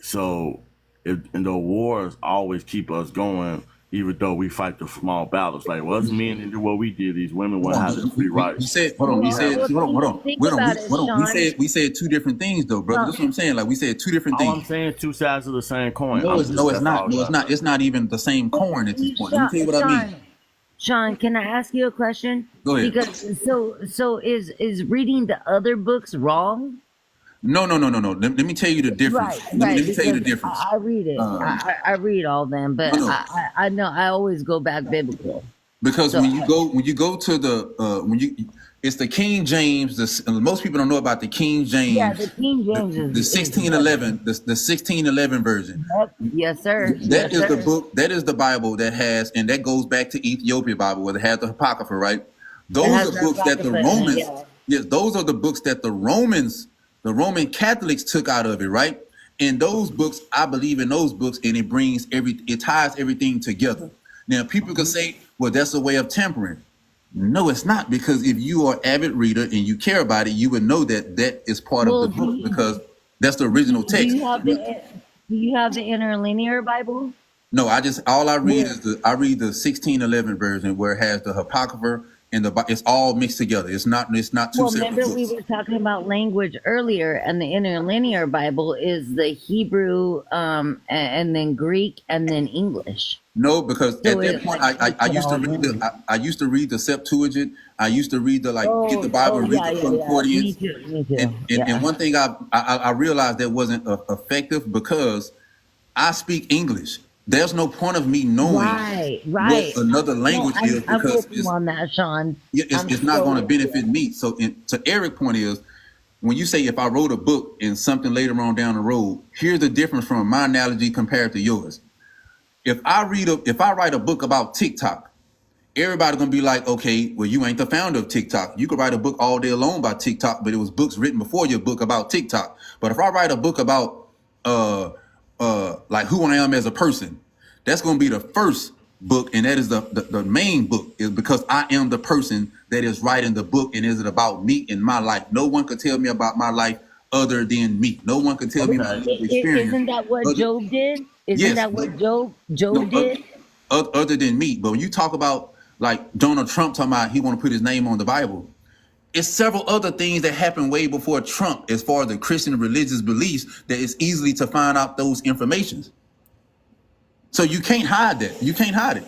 So and the wars always keep us going, even though we fight the small battles. Like, well, us men didn't do what we did, these women wouldn't have the free rights. You said, hold on. You said, hold on. Think Hold on. about it, Hold on. Sean. We said two different things, though, brother. That's what I'm saying. Like, we said two different All I'm things. saying, two sides of the same coin. No, it's not. No, it's not. It's not even the same coin at this point. Let me tell you what I mean. Sean, can I ask you a question? Go ahead. Because so is reading the other books wrong? No. Let me tell you the difference. Let me tell you the difference. I read it. I read all them, but No. I know I always go back biblical. Because So when you go to the it's the King James. Most people don't know about the King James. yeah, the King James The is 1611, the 1611 version. yes, sir. That Yes, is the sir. book. That is the Bible that has, and that goes back to Ethiopia Bible, where they have the Apocrypha, right? Those has are the books that the Apocrypha in it, Romans. yeah. Yes, those are the books that the Roman Catholics took out of it, right? And those books, I believe in those books, and it ties everything together. Now, people can say, well, that's a way of tampering. No, it's not, because if you are an avid reader and you care about it, you would know that that is part Well, of the book, because that's the original do text. you have the interlinear Bible? No, all I read is the 1611 version, where it has the Apocrypha and it's all mixed together. It's not two Well, separate remember we books. were talking about language earlier, and the interlinear Bible is the Hebrew, and then Greek, and then English. No, because So at that point, I used to read the Septuagint. I used to read get the Bible, read the Me concordance. too. Me too. And one thing I realized that wasn't effective, because I speak English. There's no point of me knowing Right. what another language No, is, I'm because with you on that, Sean. it's not going to benefit me. So to Eric's point is, when you say if I wrote a book and something later on down the road, here's the difference from my analogy compared to yours. If I write a book about TikTok, everybody's gonna be like, okay, well, you ain't the founder of TikTok. You could write a book all day long about TikTok, but it was books written before your book about TikTok. But if I write a book about like who I am as a person, that's gonna be the first book, and that is the main book, is because I am the person that is writing the book, and is it about me and my life. No one could tell me about my life other than me. No one could tell me my experience. Isn't that what Job did? Isn't Yes. that what Job No, did? other than me. But when you talk about like Donald Trump talking about he want to put his name on the Bible, it's several other things that happened way before Trump, as far as the Christian religious beliefs, that it's easily to find out those informations. So you can't hide that. You can't hide it.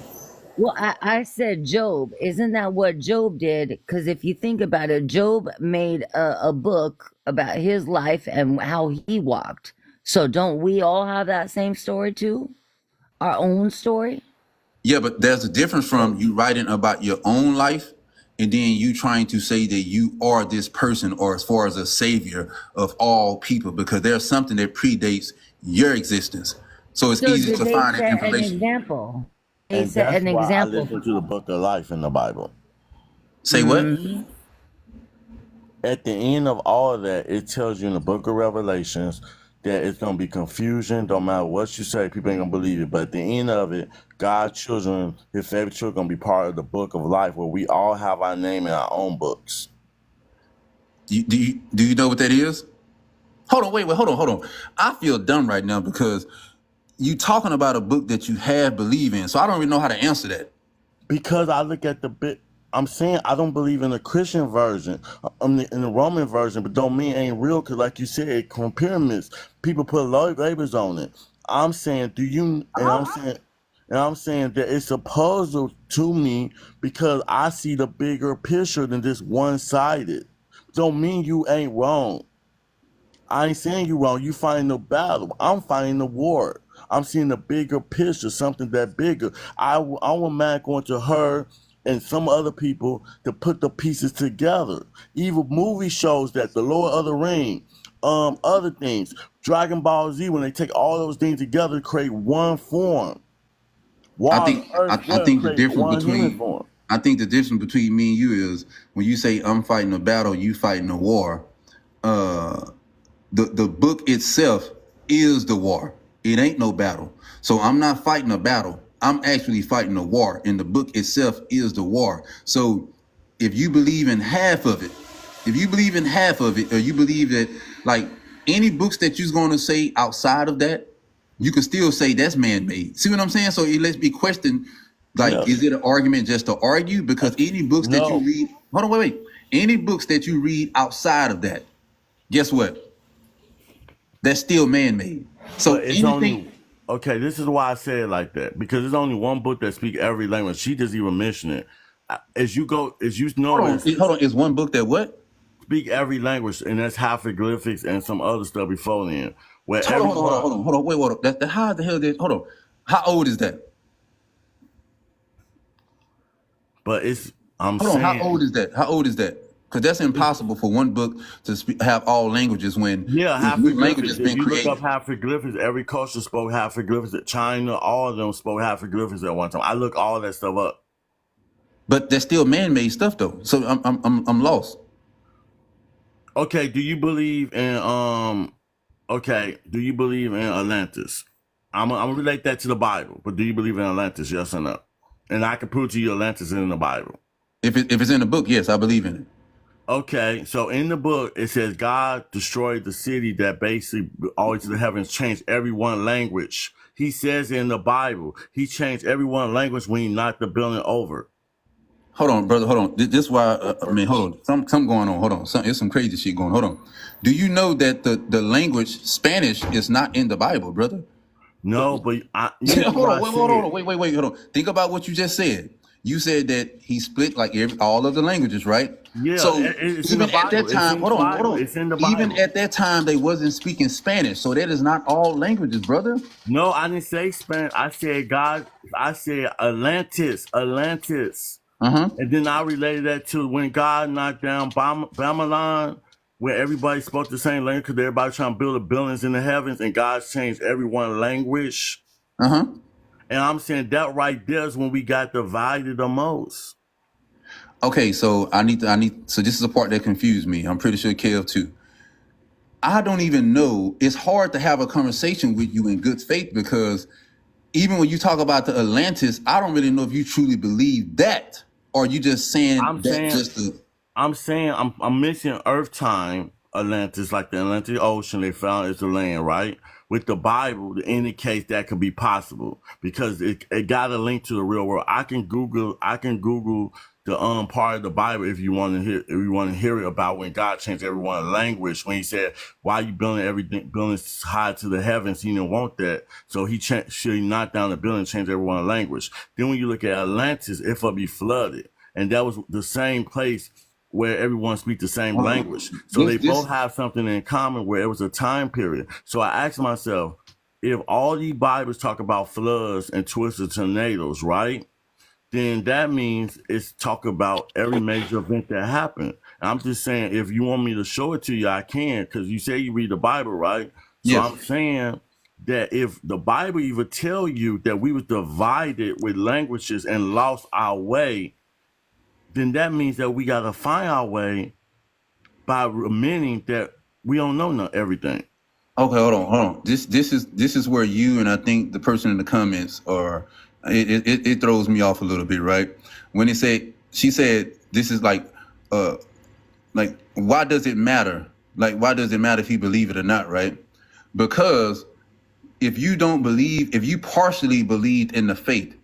Well, I said Job. Isn't that what Job did? Because if you think about it, Job made a book about his life and how he walked. So don't we all have that same story too? Our own story? Yeah, but there's a difference from you writing about your own life and then you trying to say that you are this person, or as far as a savior of all people, because there's something that predates your existence. So it's easy did to they find that set an information. example? They And set that's an why example. I listen to the book of life in the Bible. Say what? Mhm. At the end of all of that, it tells you in the book of Revelations that it's going to be confusion. Don't matter what you say, people ain't going to believe it. But at the end of it, God's children, his favorite children, going to be part of the book of life, where we all have our name in our own books. Do you know what that is? Hold on, hold on. I feel dumb right now, because you talking about a book that you have believe in. So I don't even know how to answer that. Because I look at the bit, I'm saying I don't believe in the Christian version, in the Roman version, but don't mean it ain't real, because like you said, it from pyramids, people put labels on it. I'm saying, I'm saying that it's a puzzle to me, because I see the bigger picture than just one-sided. Don't mean you ain't wrong. I ain't saying you wrong. You fighting the battle. I'm fighting the war. I'm seeing the bigger picture, something that bigger. I want man going to her and some other people to put the pieces together. Even movie shows that the Lord of the Ring, other things, Dragon Ball Z, when they take all those things together to create one form. I think the difference between me and you is when you say I'm fighting a battle, you fighting a war. The book itself is the war. It ain't no battle. So I'm not fighting a battle. I'm actually fighting a war, and the book itself is the war. So if you believe in half of it, or you believe that like any books that you're going to say outside of that, you can still say that's man-made. See what I'm saying? So it lets me question, like, is it an argument just to argue? Because any books that you read, hold on, wait. Any books that you read outside of that, guess what? That's still man-made. So it's okay, this is why I say it like that, because there's only one book that speaks every language. She just even mentioned it. Hold on, is one book that what? Speak every language, and that's hieroglyphics and some other stuff before then. Hold on, wait, how the hell did, hold on. How old is that? But how old is that? How old is that? Because that's impossible for one book to have all languages when languages if been you created. look up hieroglyphics, every culture spoke hieroglyphics. China, all of them spoke hieroglyphics at one time. I look all that stuff up. But that's still man-made stuff, though. So I'm lost. Okay, do you believe in Atlantis? I'm gonna relate that to the Bible. But do you believe in Atlantis? Yes or no? And I can prove to you Atlantis is in the Bible. If it's in the book, yes, I believe in it. Okay, so in the book, it says God destroyed the city that basically always to the heavens, changed every one language. He says in the Bible, he changed every one language when he knocked the building over. Hold on, brother, hold on. This is why, hold on. Something going on, hold on. There's some crazy shit going on. Hold on. Do you know that the language Spanish is not in the Bible, brother? No, but hold on, wait, hold on. Think about what you just said. You said that he split like all of the languages, right? Yeah. So it's even in the Bible. at that time, hold on. It's in the Bible. Even at that time, they wasn't speaking Spanish, so that is not all languages, brother. No, I didn't say Spanish. I said God. I said Atlantis. And then I related that to when God knocked down Babylon, where everybody spoke the same language because everybody trying to build the buildings in the heavens, and God changed everyone's language. And I'm saying that right there is when we got divided the most. Okay, so so this is a part that confused me. I'm pretty sure Kev too. I don't even know. It's hard to have a conversation with you in good faith because even when you talk about the Atlantis, I don't really know if you truly believe that, or you just saying I'm missing Earth time Atlantis, like the Atlantic Ocean they found is the land, right? With the Bible to indicate that could be possible because it got a link to the real world. I can Google the part of the Bible if you want to hear it about when God changed everyone's language, when he said, why are you building high to the heavens? He didn't want that. So he knocked down the building, changed everyone's language. Then when you look at Atlantis, it will be flooded. And that was the same place where everyone speaks the same language. So they both have something in common where it was a time period. So I asked myself, if all these Bibles talk about floods and twisted tornadoes, right? Then that means it's talk about every major event that happened. And I'm just saying, if you want me to show it to you, I can, because you say you read the Bible, right? So yes. I'm saying that if the Bible even tell you that we was divided with languages and lost our way, then that means that we got to find our way by admitting that we don't know everything. Okay, hold on. This is where you and I think the person in the comments are. It throws me off a little bit, right? When she said this is like why does it matter? Like, why does it matter if you believe it or not, right? Because if you don't believe, if you partially believed in the faith,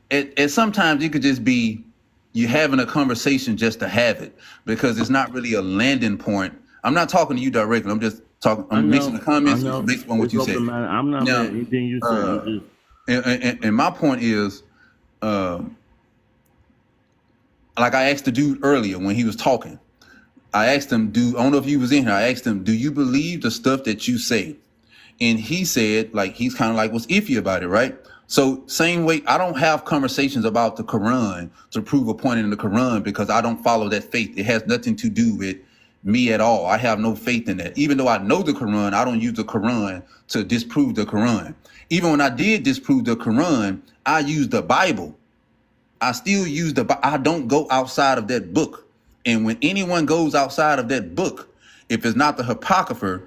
and sometimes it could just be you having a conversation just to have it, because it's not really a landing point. I'm not talking to you directly. I'm just talking. I'm mixing the comments based on what you said. I'm not mad at anything you said. And my point is, like I asked the dude earlier when he was talking, I asked him, I don't know if you was in here. I asked him, do you believe the stuff that you say? And he said, like, he's kind of like was iffy about it, right? So same way, I don't have conversations about the Quran to prove a point in the Quran because I don't follow that faith. It has nothing to do with me at all. I have no faith in that. Even though I know the Quran, I don't use the Quran to disprove the Quran. Even when I did disprove the Quran, I used the Bible. I still use I don't go outside of that book. And when anyone goes outside of that book, if it's not the Apocrypha,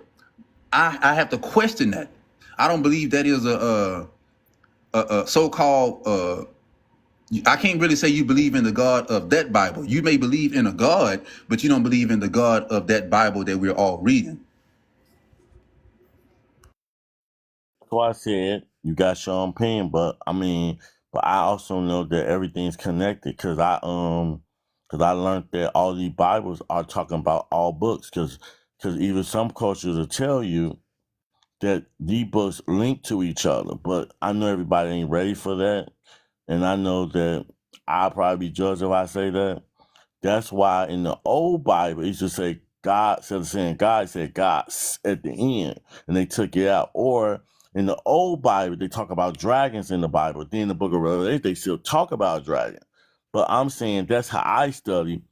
I have to question that. I don't believe that is a so-called, I can't really say you believe in the God of that Bible. You may believe in a God, but you don't believe in the God of that Bible that we're all reading. So I said you got your own opinion, but I also know that everything's connected because I learned that all these Bibles are talking about all books because even some cultures will tell you that these books link to each other, but I know everybody ain't ready for that, and I know that I'll probably be judged if I say that. That's why in the old Bible, it used to say God, instead of saying God, it said God at the end, and they took it out. Or in the old Bible, they talk about dragons in the Bible. Then in the book of Revelation, they still talk about dragons. But I'm saying that's how I study,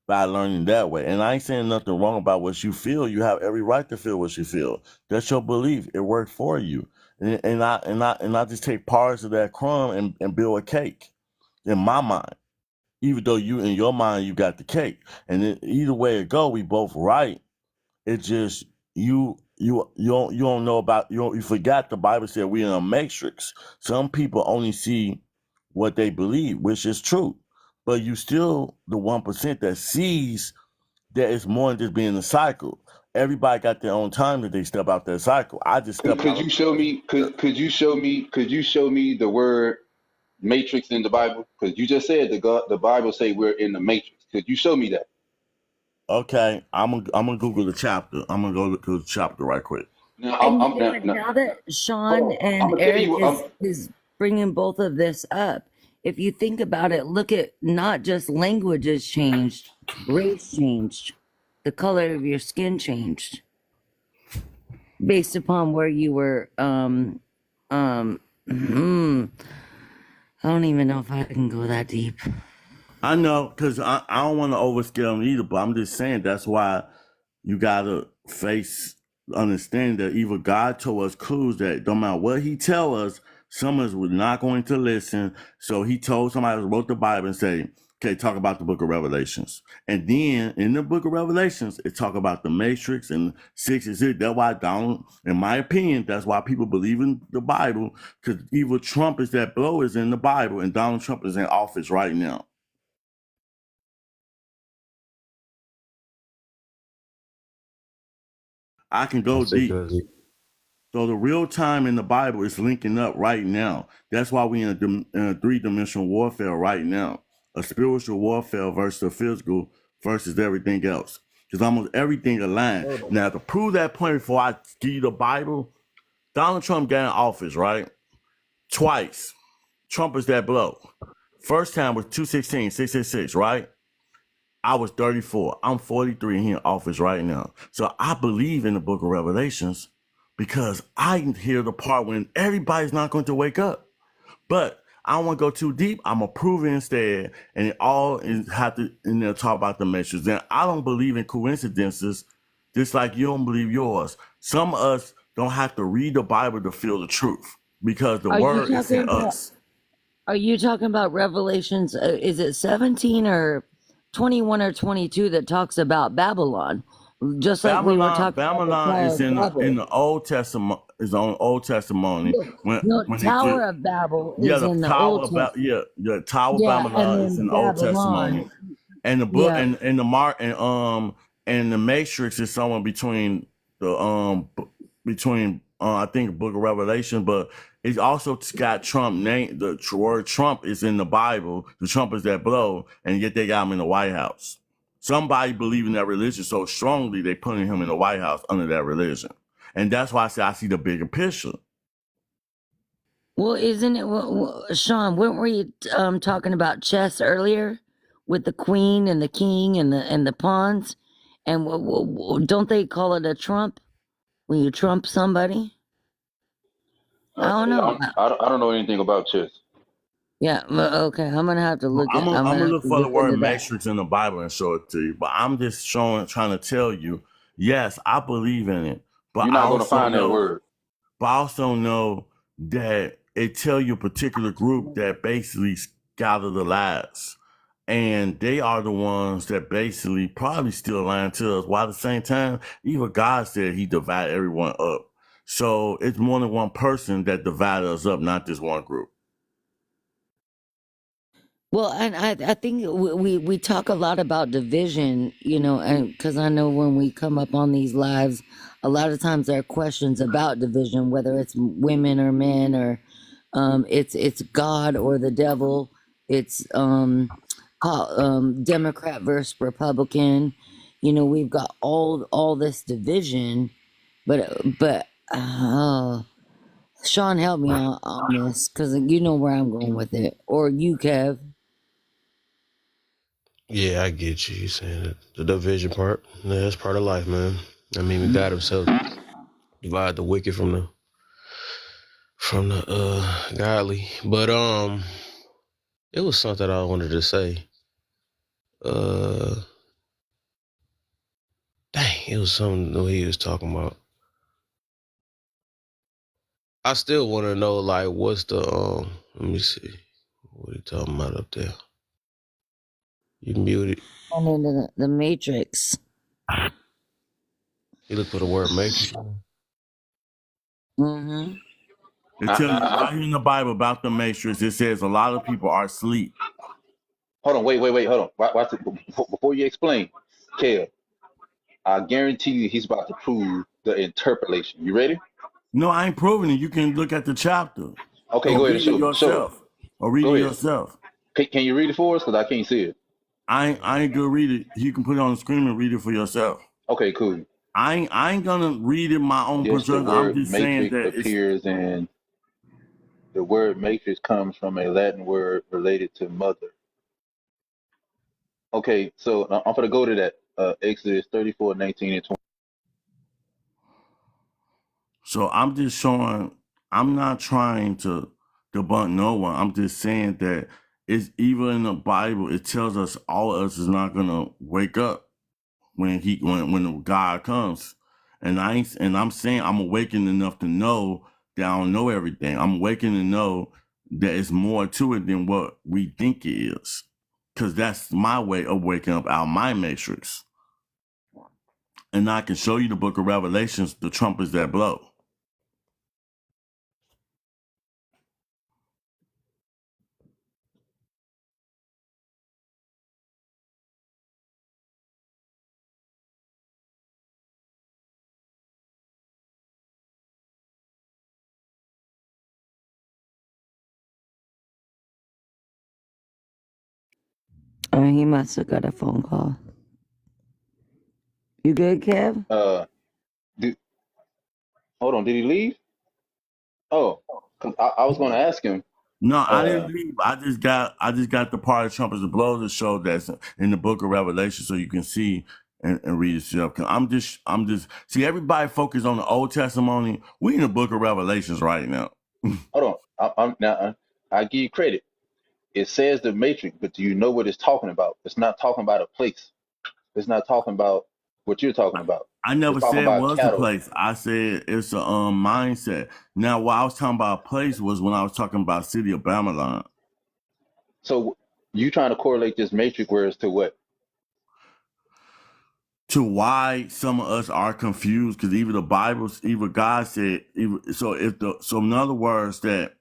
by learning that way. And I ain't saying nothing wrong about what you feel. You have every right to feel what you feel. That's your belief. It worked for you. And I just take parts of that crumb and build a cake in my mind. Even though you in your mind you got the cake, and either way it go, we both right. It just you don't know about you forgot the Bible said we in a matrix. Some people only see what they believe, which is true, but you still the 1% that sees that it's more than just being in a cycle. Everybody got their own time that they step out that cycle. I just step Could out. you show me? Could you show me the word matrix in the Bible? Because you just said the Bible say we're in the matrix. Could you show me that? Okay, I'm gonna Google the chapter. I'm gonna go look through the chapter right quick. Now And I'm you know now, what? now, Now that hold Sean on. I'm and gonna tell you Eric what. is bringing both of this up, if you think about it, look at not just languages changed, race changed, the color of your skin changed based upon where you were. I don't even know if I can go that deep. I know, because I don't want to overscale them either, but I'm just saying that's why you gotta understand that even God told us clues that no matter what he tell us, some of us were not going to listen. So he told somebody who wrote the Bible and say, okay, talk about the book of Revelations. And then in the book of Revelations, it talk about the matrix and 666. That's why in my opinion, that's why people believe in the Bible, because evil trumpets that blow is in the Bible, and Donald Trump is in office right now. I can go deep. So the real time in the Bible is linking up right now. That's why we in a three-dimensional warfare right now. A spiritual warfare versus a physical versus everything else. Because almost everything aligned. Now, to prove that point before I give you the Bible, Donald Trump got in office, right? Twice. Trumpets that blow. First time was 216, 666, right? I was 34. I'm 43 here in office right now. So I believe in the book of Revelations because I hear the part when everybody's not going to wake up. But I don't want to go too deep. I'm going to prove it instead. And it all have to in there talk about the measures. Then I don't believe in coincidences, just like you don't believe yours. Some of us don't have to read the Bible to feel the truth because the word is in us. Are you talking about Revelations? Is it 17 or 21 or 22 that talks about Babylon? Just like we were talking Babylon about is in the Old Testament. Is on Old Testimony. No, Tower of Babel is in the Old Testament. The Tower of Babylon is in the Old Testimony, and the book and the Matrix is somewhere between I think the Book of Revelation, but it's also got Trump name. The word Trump is in the Bible. The trumpets that blow, and yet they got him in the White House. Somebody believe in that religion so strongly they putting him in the White House under that religion, and that's why I say I see the bigger picture. Well, isn't it, Sean? Weren't we talking about chess earlier with the queen and the king and the pawns? And don't they call it a trump when you trump somebody? I don't know. I don't know anything about chess. Yeah, okay. I'm gonna have to Well, look I'm at. gonna I'm gonna have look to for the look word into that. matrix in the Bible and show it to you. But I'm just trying to tell you, yes, I believe in it. But You're I not going to also find that know, word. that it tell you a particular group that basically gather the lies. And they are the ones that basically probably still lying to us. While at the same time, even God said he divided everyone up. So it's more than one person that divided us up, not just one group. Well, and I think we talk a lot about division, you know, and because I know when we come up on these lives, a lot of times there are questions about division, whether it's women or men or it's God or the devil, it's Democrat versus Republican. You know, we've got all this division, but Sean, help me on this because you know where I'm going with it, or you, Kev. Yeah, I get you. You saying it. The division part. Yeah, that's part of life, man. I mean, God himself divide the wicked from the godly. But it was something I wanted to say. Dang, it was something that he was talking about. I still want to know, like, what's the let me see. What are you talking about up there? You muted. I'm into the Matrix. You look for the word matrix. Mm-hmm. It tells you right here in the Bible about the matrix. It says a lot of people are asleep. Hold on, wait, hold on. Watch it. Before you explain, Kev, I guarantee you he's about to prove the interpolation. You ready? No, I ain't proving it. You can look at the chapter Okay, or go ahead and read it show it. yourself. Or read Go it ahead. yourself. Can you read it for us? Because I can't see it. I ain't gonna read it. You can put it on the screen and read it for yourself. Okay, cool. I ain't gonna read it my own Yes, the perspective. I'm word just saying matrix that it's appears in the word matrix comes from a Latin word related to mother. Okay, so I'm gonna go to that. Exodus 34, 19, and 20. so I'm just showing I'm not trying to debunk no one. I'm just saying that it's even in the Bible, it tells us all of us is not gonna wake up when God comes. And I'm saying I'm awakened enough to know that I don't know everything. I'm awakened to know that it's more to it than what we think it is. Cause that's my way of waking up out my matrix. And I can show you the book of Revelations, the trumpets that blow. Oh, he must have got a phone call. You good, Kev? Hold on, did he leave? Oh, 'cause I was gonna ask him. No, I didn't leave. I just got the part of trumpets that blow to show that's in the book of Revelation so you can see and read it yourself. I'm just see everybody focus on the Old Testimony. We in the book of Revelations right now. Hold on, I give you credit. It says the matrix, but do you know what it's talking about? It's not talking about a place. It's not talking about what you're talking about. I never It's talking said it about was a cattle. place. I said it's a mindset. Now, what I was talking about a place was when I was talking about city of Babylon. So you trying to correlate this matrix words to what? To why some of us are confused, because even the Bible, even God said, so in other words, that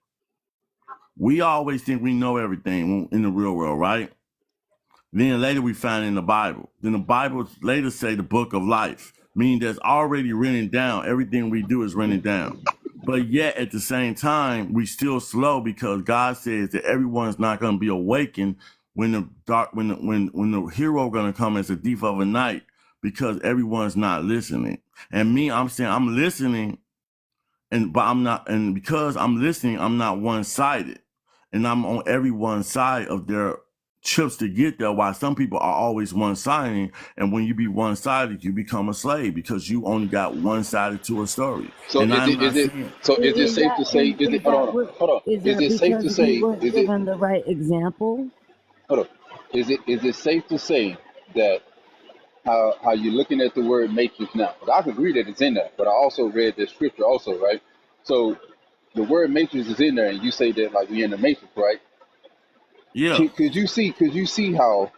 we always think we know everything in the real world, right? Then later we find in the Bible. Then the Bible later say the book of life, meaning that's already written down. Everything we do is written down. But yet at the same time, we still slow because God says that everyone's not going to be awakened when the hero going to come as a thief of a night, because everyone's not listening. And me, I'm saying I'm listening, but I'm not, and because I'm listening, I'm not one-sided. And I'm on everyone's side of their chips to get there. Why some people are always one-sided, and when you be one-sided, you become a slave because you only got one-sided to a story. So And I'm not is it saying so is it Is safe that to say is it is that what hold on is is that it safe to because we say weren't given the right example? hold on is it safe to say that how you're looking at the word matrix now? Because I can agree that it's in there, but I also read the scripture also, right? So the word matrix is in there, and you say that like we're in the matrix, right? yeah. Could you see how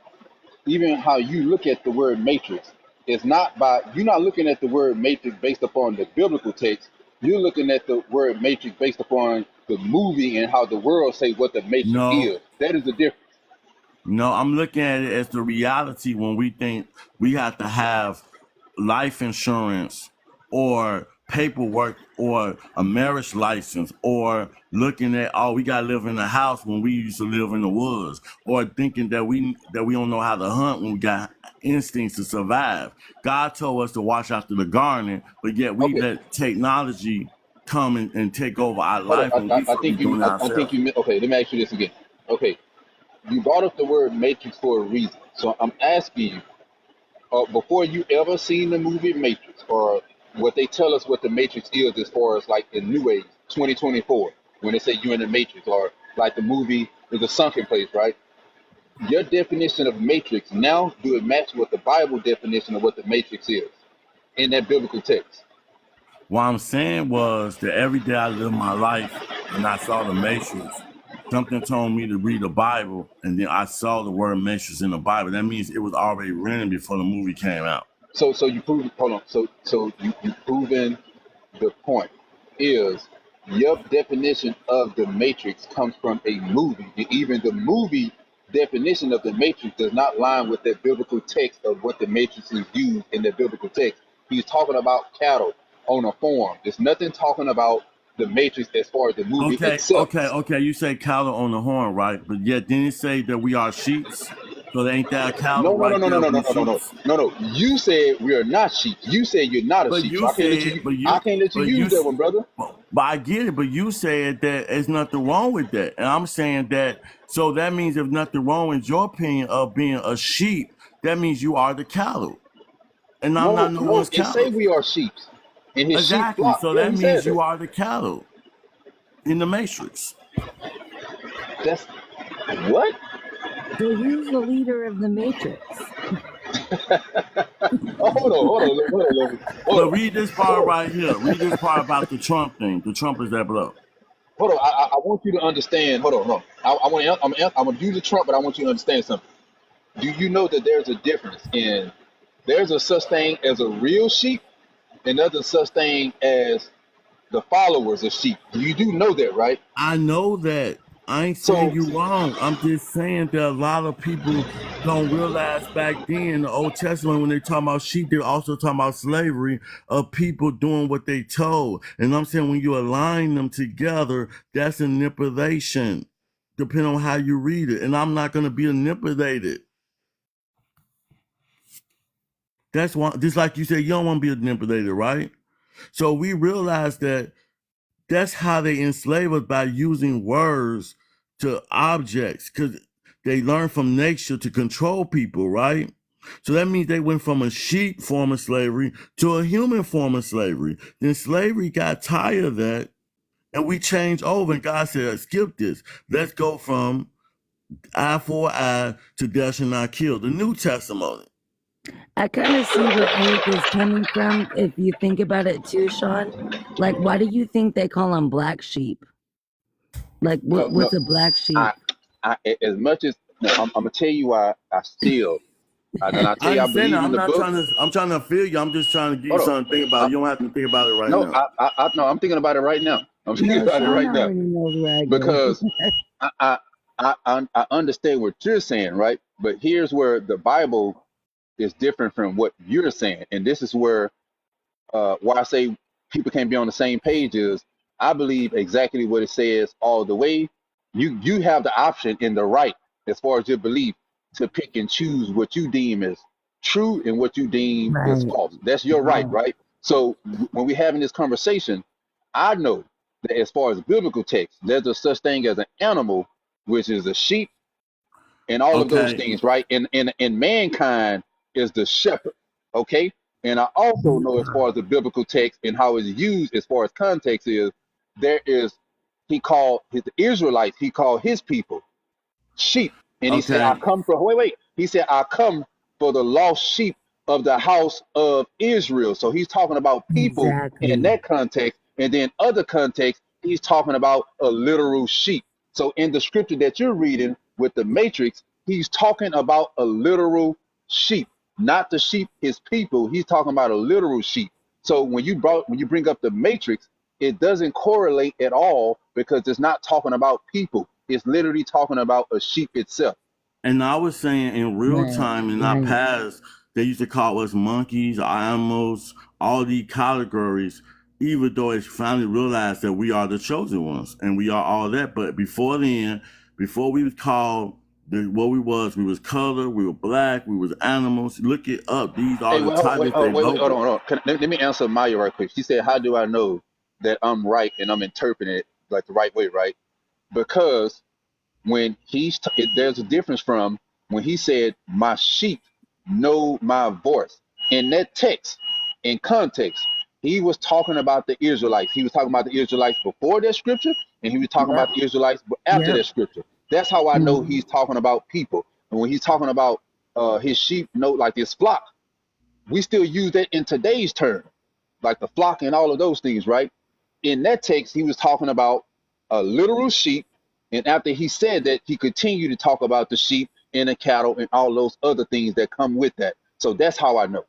even how you look at the word matrix, it's not by you're not looking at the word matrix based upon the biblical text. You're looking at the word matrix based upon the movie and how the world say what the matrix No, is. That is the difference. no, I'm looking at it as the reality when we think we have to have life insurance or paperwork or a marriage license or looking at, oh, we gotta live in a house when we used to live in the woods, or thinking that we don't know how to hunt when we got instincts to survive. God told us to watch after the garden, but yet we Okay, let technology come and take over our hold life on. when we should be doing it I think ourselves. you. Okay, let me ask you this again. Okay, you brought up the word matrix for a reason. So I'm asking you, before you ever seen the movie Matrix or what they tell us what the Matrix is as far as like the new age 2024 when they say you're in the Matrix or like the movie is a sunken place, right? Your definition of Matrix now do it match with the Bible definition of what the Matrix is in that biblical text? What I'm saying was that every day I lived my life and I saw the Matrix, something told me to read the Bible, and then I saw the word Matrix in the Bible. That means it was already written before the movie came out. So you prove hold on. So you proven the point is your definition of the matrix comes from a movie. And even the movie definition of the matrix does not line with that biblical text of what the matrix is used in the biblical text. He's talking about cattle on a farm. There's nothing talking about the matrix as far as the movie itself. Okay. You say cattle on the horn, right? But yet didn't it say that we are sheeps? So ain't that a cattle No, no, no, right no, no, there? no, no, We no, no, no, sheeps. no, no. You said we are not sheep. You said you're not a But sheep. So you said, I can't let you use that one, brother. but I get it. But you said that there's nothing wrong with that, and I'm saying that. So that means there's nothing wrong with your opinion of being a sheep. That means you are the cattle, and I'm No, not no no, one's it say cattle. we are sheep. And his sheep Exactly. flock. So Yeah, that he means said that. you are the cattle in the matrix. That's what? So who's the leader of the Matrix? Oh, hold But on, read this part right here. Read this part about the Trump thing. The Trump is that blow. hold on. I want you to understand. Hold on, hold on. I'm gonna use the Trump, but I want you to understand something. Do you know that there's a difference in there's a such thing as a real sheep and there's a such thing as the followers of sheep. You do know that, right? I know that. I ain't saying So you wrong. I'm just saying that a lot of people don't realize back then in the Old Testament when they talk about sheep, they're also talking about slavery of people doing what they told. And I'm saying when you align them together, that's a manipulation, depending on how you read it. And I'm not going to be manipulated. That's why, just like you said, you don't want to be manipulated, right? So we realize that that's how they enslave us, by using words to objects, because they learn from nature to control people, right? So that means they went from a sheep form of slavery to a human form of slavery. Then slavery got tired of that, and we changed over, and God said, skip this. Let's go from eye for eye to thou shalt not kill, the New Testament. I kind of see where Eric is coming from if you think about it too, Sean. Like, why do you think they call them black sheep? Like, no, no. what's a black sheep? As much as no, I'm gonna tell you why I still. And I tell I you, I understand that. believe in the book. I'm trying to feel you. I'm just trying to give you Hold on. something to think about. You don't have to think about it right No, now. no, I'm thinking about it right now. I'm thinking No, about it Sean right now already knows where I go. because I understand what you're saying, right? But here's where the Bible is different from what you're saying, and this is where why I say people can't be on the same page is I believe exactly what it says all the way. You have the option and the right as far as your belief to pick and choose what you deem as true and what you deem is Right, false. That's your right, right. right? So when we're having this conversation, I know that as far as biblical text, there's a such thing as an animal, which is a sheep, and all of those Okay. things, right? And mankind is the shepherd, okay? And I also know as far as the biblical text and how it's used as far as context is, there is he called his Israelites, he called his people sheep. And he said, I Okay. come for wait. He said, I come for the lost sheep of the house of Israel. So he's talking about people in Exactly. that context, and then other context, he's talking about a literal sheep. So in the scripture that you're reading with the matrix, he's talking about a literal sheep, not the sheep, his people. He's talking about a literal sheep. So when you bring up the matrix, it doesn't correlate at all because it's not talking about people. It's literally talking about a sheep itself. And I was saying in real Right. time in our Right. past, they used to call us monkeys, animals, all these categories, even though it's finally realized that we are the chosen ones and we are all that. But before then, before we was called what we was color, we were black, we was animals. Look it up. These are Hey, the titles they wait, hold wrote. on, hold on. Let me answer Maya right quick. She said, how do I know that I'm right and I'm interpreting it like the right way, right? Because when there's a difference from when he said, my sheep know my voice. In that text, in context, he was talking about the Israelites. He was talking about the Israelites before that scripture, and he was talking Yep. about the Israelites after Yep. that scripture. That's how I know Mhm. he's talking about people. And when he's talking about his sheep know like his flock, we still use that in today's term, like the flock and all of those things, right? In that text, he was talking about a literal sheep. And after he said that, he continued to talk about the sheep and the cattle and all those other things that come with that. So that's how I know.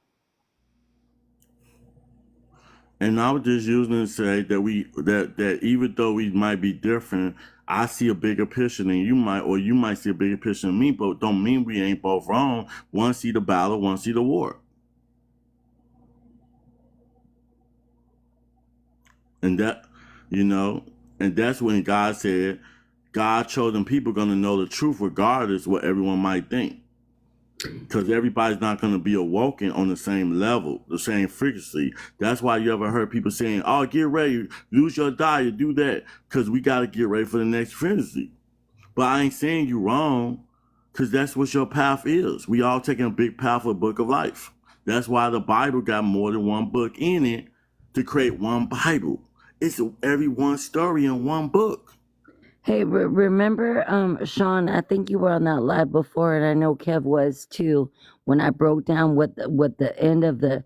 And I was just using to say that even though we might be different, I see a bigger picture than you might, or you might see a bigger picture than me, but don't mean we ain't both wrong. One see the battle, one see the war. And that, you know, and that's when God said, God chosen people gonna know the truth regardless what everyone might think. Because everybody's not going to be awoken on the same level, the same frequency. That's why you ever heard people saying, oh, get ready, lose your diet, do that, because we got to get ready for the next frequency. But I ain't saying you wrong, because that's what your path is. We all taking a big path of the book of life. That's why the Bible got more than one book in it to create one Bible. It's every one story in one book. Hey, remember, Sean? I think you were on that live before, and I know Kev was too. When I broke down what the end of the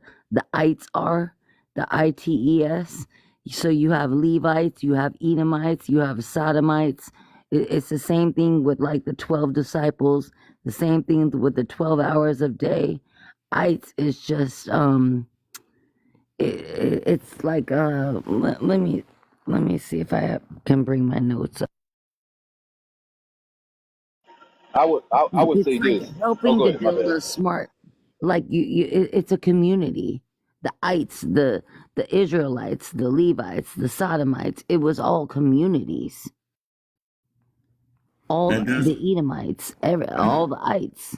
ites are, the ITES. So you have Levites, you have Edomites, you have Sodomites. It's the same thing with like the 12 disciples. The same thing with the 12 hours of day. Ites is just it's like let me see if I can bring my notes up. I would It's say like this. Oh, helping go to ahead, my build bad. a smart, like it's a community. The ites, the Israelites, the Levites, the Sodomites. It was all communities. All And that's the Edomites, all the ites.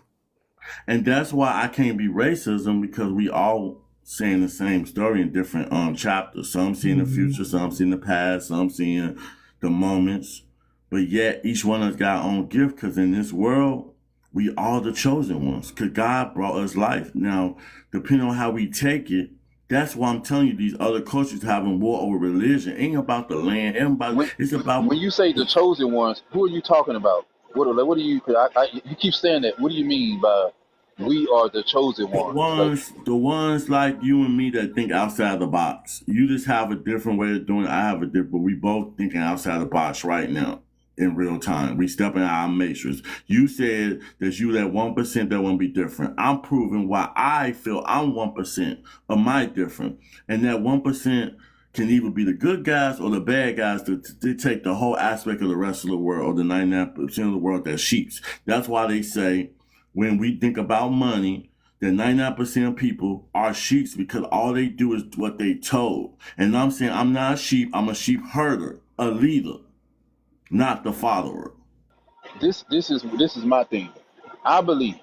And that's why I can't be racism, because we all saying the same story in different chapters. Some seeing the future, some seeing the past, some seeing the moments. But yet each one of us got our own gift, because in this world, we all the chosen ones. Because God brought us life. Now, depending on how we take it, that's why I'm telling you these other cultures having war over religion. Ain't about the land, it's about When you say the chosen ones, who are you talking about? What do you? 'Cause you keep saying that. What do you mean by we are the chosen ones? Like, the ones like you and me that think outside the box. You just have a different way of doing it. I have a different, but we both thinking outside the box right now in real time. We stepping out our matrix. You said that you that 1% that won't be different. I'm proving why I feel I'm 1% of my different. And that 1% can either be the good guys or the bad guys to take the whole aspect of the rest of the world, or the 99% of the world that's sheeps. That's why they say when we think about money, that 99% of people are sheep, because all they do is what they told. And I'm saying I'm not a sheep, I'm a sheep herder, a leader, not the follower. this is my thing. I believe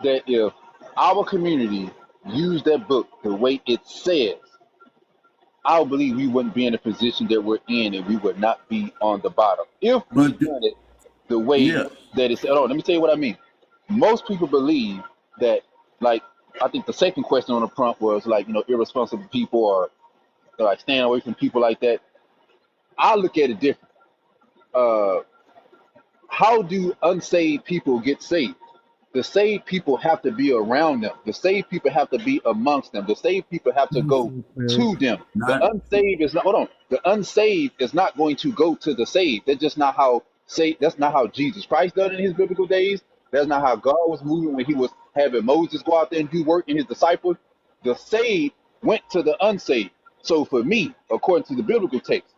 that if our community used that book the way it says, I believe we wouldn't be in the position that we're in, and we would not be on the bottom. If we But done it the way Yeah. that it's. Hold on, let me tell you what I mean. Most people believe that, like, I think the second question on the prompt was like, irresponsible people or like staying away from people like that. I look at it different. Uh, how do unsaved people get saved? The saved people have to be around them. The saved people have to be amongst them. The saved people have to go to them. The Not unsaved is not. Hold on. The unsaved is not going to go to the saved. That's just not how. That's not how Jesus Christ done it in his biblical days. That's not how God was moving when he was having Moses go out there and do work in his disciples. The saved went to the unsaved. So for me, according to the biblical text,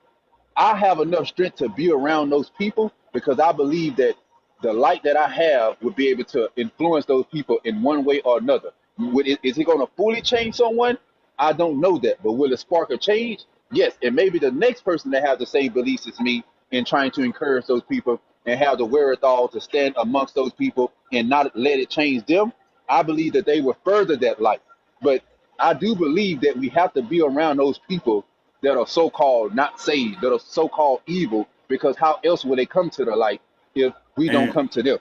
I have enough strength to be around those people because I believe that the light that I have would be able to influence those people in one way or another. Is it going to fully change someone? I don't know that, but will it spark a change? Yes, and maybe the next person that has the same beliefs as me in trying to encourage those people and have the wherewithal to stand amongst those people and not let it change them. I believe that they will further that light. But I do believe that we have to be around those people that are so-called not saved, that are so-called evil, because how else will they come to the light if we don't and come to them?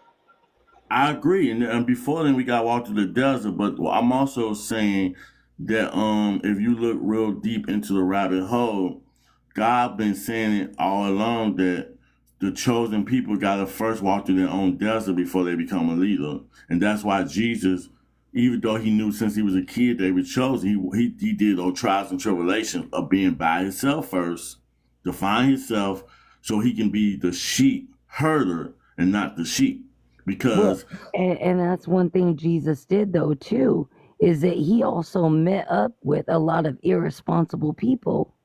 I agree. And before then we got walked through the desert, but I'm also saying that if you look real deep into the rabbit hole, God been saying it all along that the chosen people gotta first walk through their own desert before they become a leader. And that's why Jesus, even though he knew since he was a kid they were chosen, he did those trials and tribulations of being by himself first, to find himself so he can be the sheep herder and not the sheep. Well, Because and that's one thing Jesus did though too, is that he also met up with a lot of irresponsible people.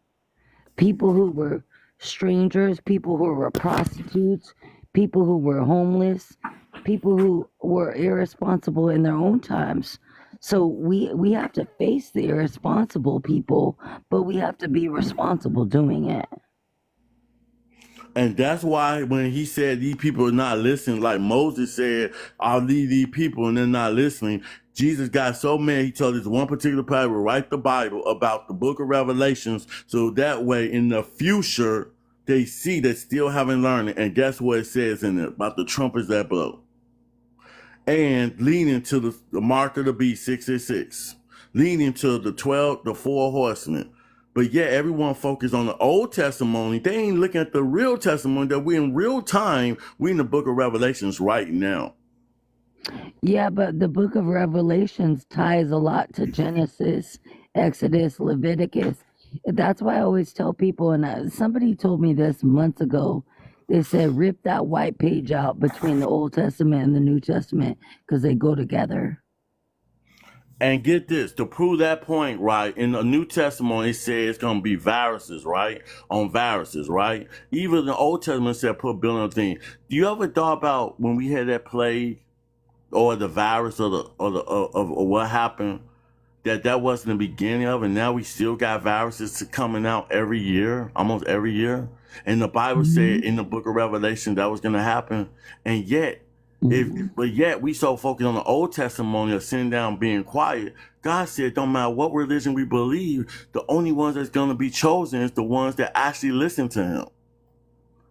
People who were strangers, people who were prostitutes, people who were homeless, people who were irresponsible in their own times. So we have to face the irresponsible people, but we have to be responsible doing it. And that's why when he said these people are not listening, like Moses said, I'll lead these people and they're not listening. Jesus got so mad, he told this one particular pastor to write the Bible about the book of Revelations. So that way in the future, they see they still haven't learned it. And guess what it says in it about the trumpets that blow? And leading to the mark of the beast 666, leading to the 4 horsemen. But yet everyone focused on the old testimony. They ain't looking at the real testimony that we in real time, we in the book of Revelations right now. Yeah, but the book of Revelations ties a lot to Genesis, Exodus, Leviticus. That's why I always tell people, and somebody told me this months ago. They said, rip that white page out between the Old Testament and the New Testament because they go together. And get this, to prove that point, right, in the New Testament, it says it's going to be viruses, right, on viruses, right? Even the Old Testament said put billion thing. Do you ever thought about when we had that plague or the virus of what happened, that wasn't the beginning of, and now we still got viruses coming out every year, almost every year? And the Bible said in the book of Revelation that was going to happen. And yet, but yet we so focused on the Old Testimony of sitting down being quiet. God said, don't matter what religion we believe, the only ones that's going to be chosen is the ones that actually listen to him.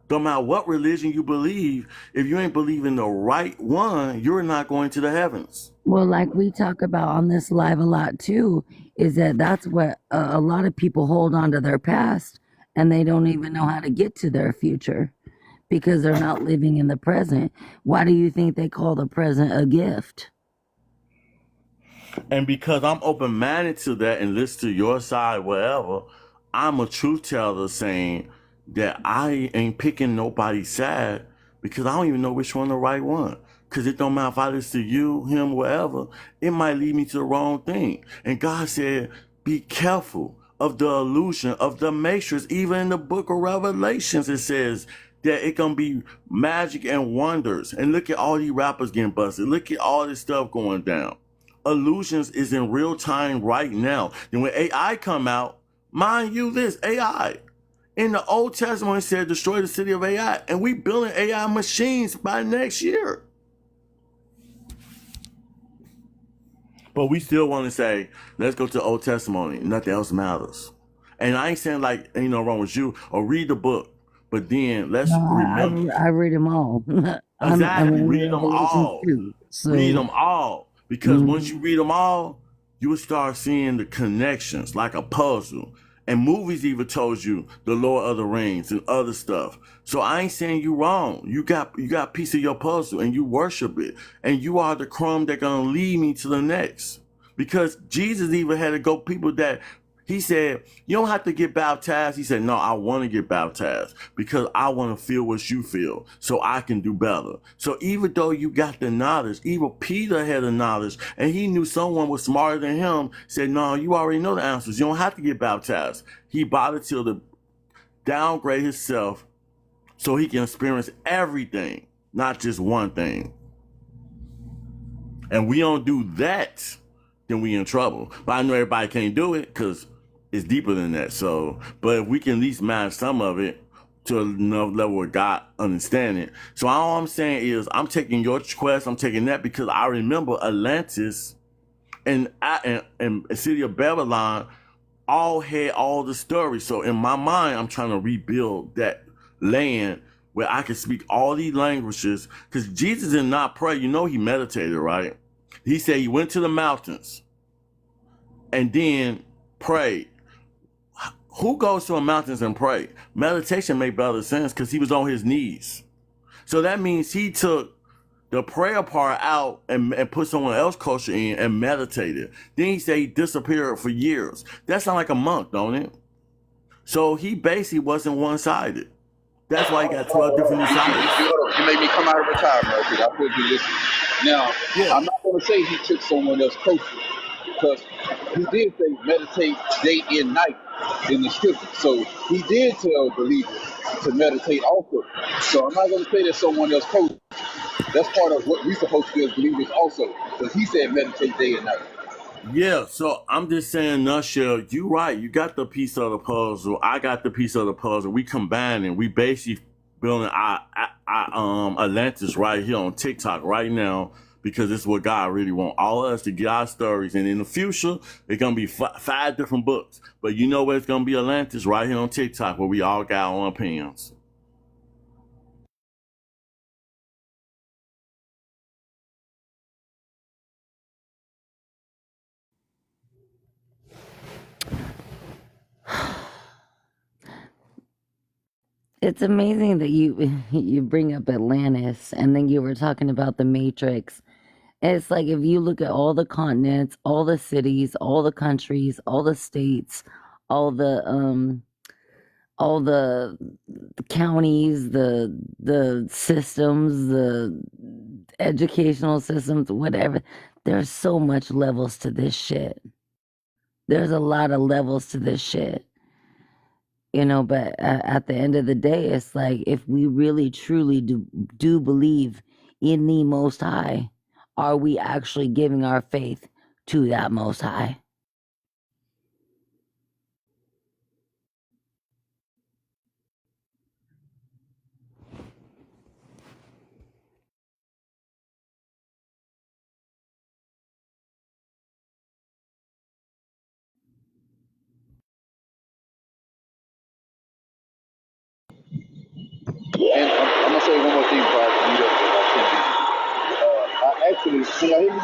Don't matter what religion you believe, if you ain't believing the right one, you're not going to the heavens. Well, like we talk about on this live a lot too, is that's what a lot of people hold on to their past and they don't even know how to get to their future because they're not living in the present. Why do you think they call the present a gift? And because I'm open-minded to that and listen to your side, whatever, I'm a truth teller saying that I ain't picking nobody's side because I don't even know which one the right one. Because it don't matter if I listen to you, him, whatever, it might lead me to the wrong thing. And God said, be careful of the illusion of the matrix. Even in the book of Revelations, it says that it can be magic and wonders. And look at all these rappers getting busted. Look at all this stuff going down. Illusions is in real time right now. And when AI come out, mind you this, AI. In the Old Testament, it said destroy the city of AI. And we building AI machines by next year. But we still want to say, let's go to the Old Testament. Nothing else matters. And I ain't saying like ain't no wrong with you or read the book. But then let's No, remember. I read them all. I'm Exactly. in Read them Revelations all. too. Read So, them all. Because once you read them all, you will start seeing the connections like a puzzle. And movies even told you the Lord of the Rings and other stuff. So I ain't saying you wrong. You got a piece of your puzzle and you worship it. And you are the crumb that gonna lead me to the next. Because Jesus even had to go people that he said, you don't have to get baptized. He said, no, I want to get baptized because I want to feel what you feel so I can do better. So even though you got the knowledge, even Peter had the knowledge and he knew someone was smarter than him, said, no, you already know the answers. You don't have to get baptized. He bothered to downgrade himself so he can experience everything, not just one thing. And we don't do that, then we in trouble. But I know everybody can't do it because it's deeper than that. So, but if we can at least manage some of it to another level where God understand it. So all I'm saying is I'm taking your quest, I'm taking that because I remember Atlantis and the city of Babylon all had all the stories. So in my mind, I'm trying to rebuild that land where I can speak all these languages because Jesus did not pray. You know, he meditated, right? He said he went to the mountains and then prayed. Who goes to the mountains and pray? Meditation made better sense because he was on his knees. So that means he took the prayer part out and put someone else's culture in and meditated. Then he said he disappeared for years. That sounds like a monk, don't it? So he basically wasn't one-sided. That's why he got 12 different disciples. You made me come out of retirement because I put you listen. Now, I'm not going to say he took someone else's culture because he did say meditate day and night in the scripture. So he did tell believers to meditate also. So I'm not going to say that someone else's culture. That's part of what we're supposed to do as believers also. Because he said meditate day and night. Yeah, so I'm just saying, nutshell, you right. You got the piece of the puzzle. I got the piece of the puzzle. We combining. We basically building our Atlantis right here on TikTok right now because this is what God really want all of us to get our stories. And in the future, it's gonna be 5 different books. But you know where it's gonna be Atlantis right here on TikTok where we all got our own opinions. it's amazing that you bring up Atlantis and then you were talking about the Matrix. It's like if you look at all the continents, all the cities, all the countries, all the states, all the counties, the systems, the educational systems, whatever. There's so much levels to this shit. There's a lot of levels to this shit. You know, but at the end of the day, it's like if we really truly do believe in the Most High, are we actually giving our faith to that Most High? And I'm gonna say one more thing before I leave up I actually, can y'all hear me?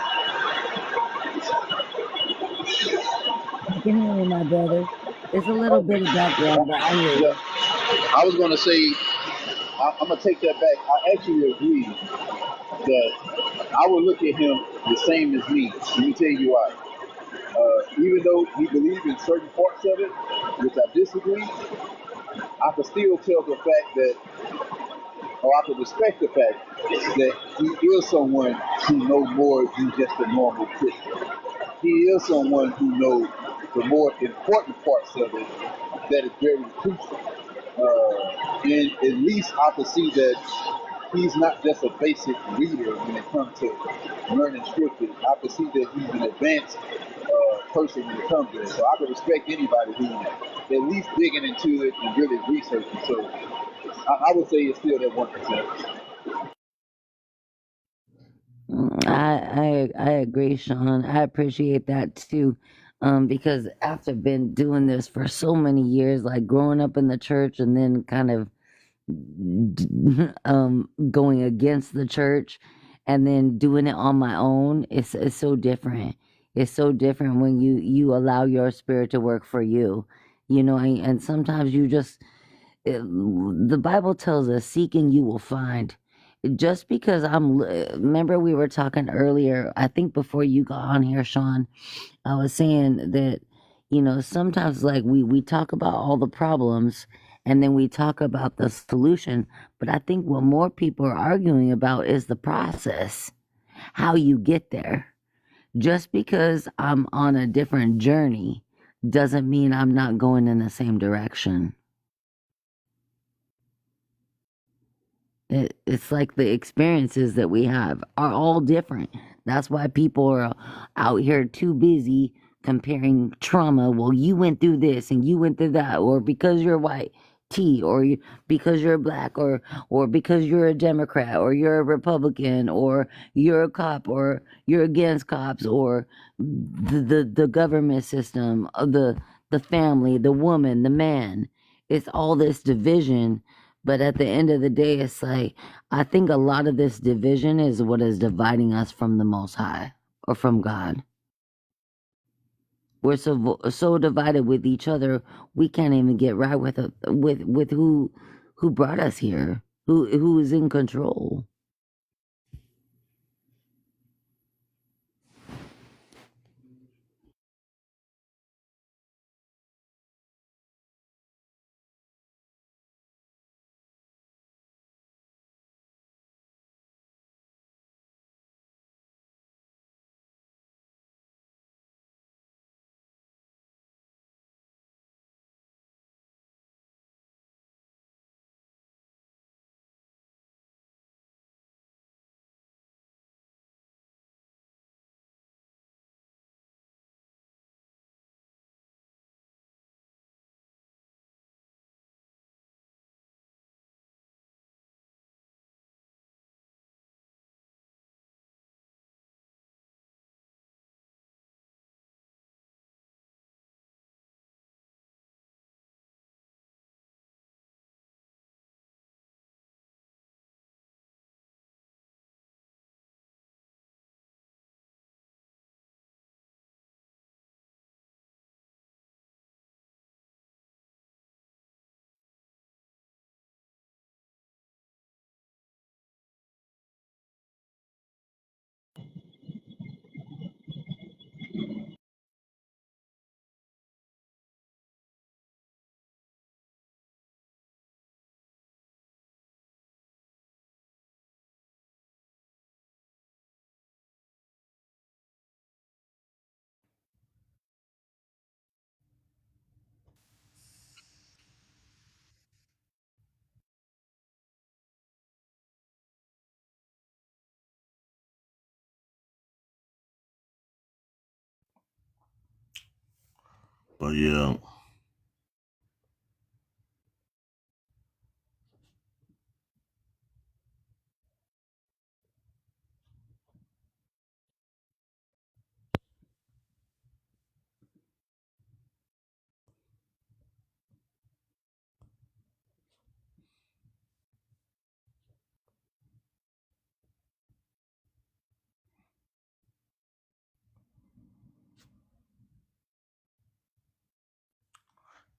I can hear you, my brother. It's a little bit of background, but I hear you. I was gonna say, I'm gonna take that back. I actually agree that I would look at him the same as me. Let me tell you why. Even though he believed in certain parts of it, which I disagree, I can still tell the fact that, or I can respect the fact that he is someone who knows more than just a normal Christian. He is someone who knows the more important parts of it that is very crucial. And at least I can see that he's not just a basic reader when it comes to learning scripture. I can see that he's an advanced person when it comes to it. So I can respect anybody who's at least digging into it and really researching. So I would say it's still that 1%. I agree, Sean. I appreciate that too. Because after been doing this for so many years, like growing up in the church and then kind of going against the church and then doing it on my own. It's so different. It's so different when you allow your spirit to work for you, and sometimes you just the Bible tells us, seek and you will find. Just because remember we were talking earlier, I think before you got on here, Sean, I was saying that, sometimes like we talk about all the problems and then we talk about the solution, but I think what more people are arguing about is the process, how you get there. Just because I'm on a different journey doesn't mean I'm not going in the same direction. It's like the experiences that we have are all different. That's why people are out here too busy comparing trauma. Well, you went through this and you went through that, or because you're white, or because you're black, or because you're a Democrat, or you're a Republican, or you're a cop, or you're against cops, or the government system, the family, the woman, the man. It's all this division. But at the end of the day, it's like, I think a lot of this division is what is dividing us from the Most High or from God. We're so divided with each other, we can't even get right with who brought us here, who is in control. But yeah.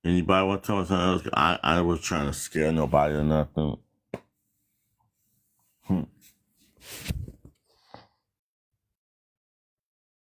Anybody want to tell me something else? I was trying to scare nobody or nothing.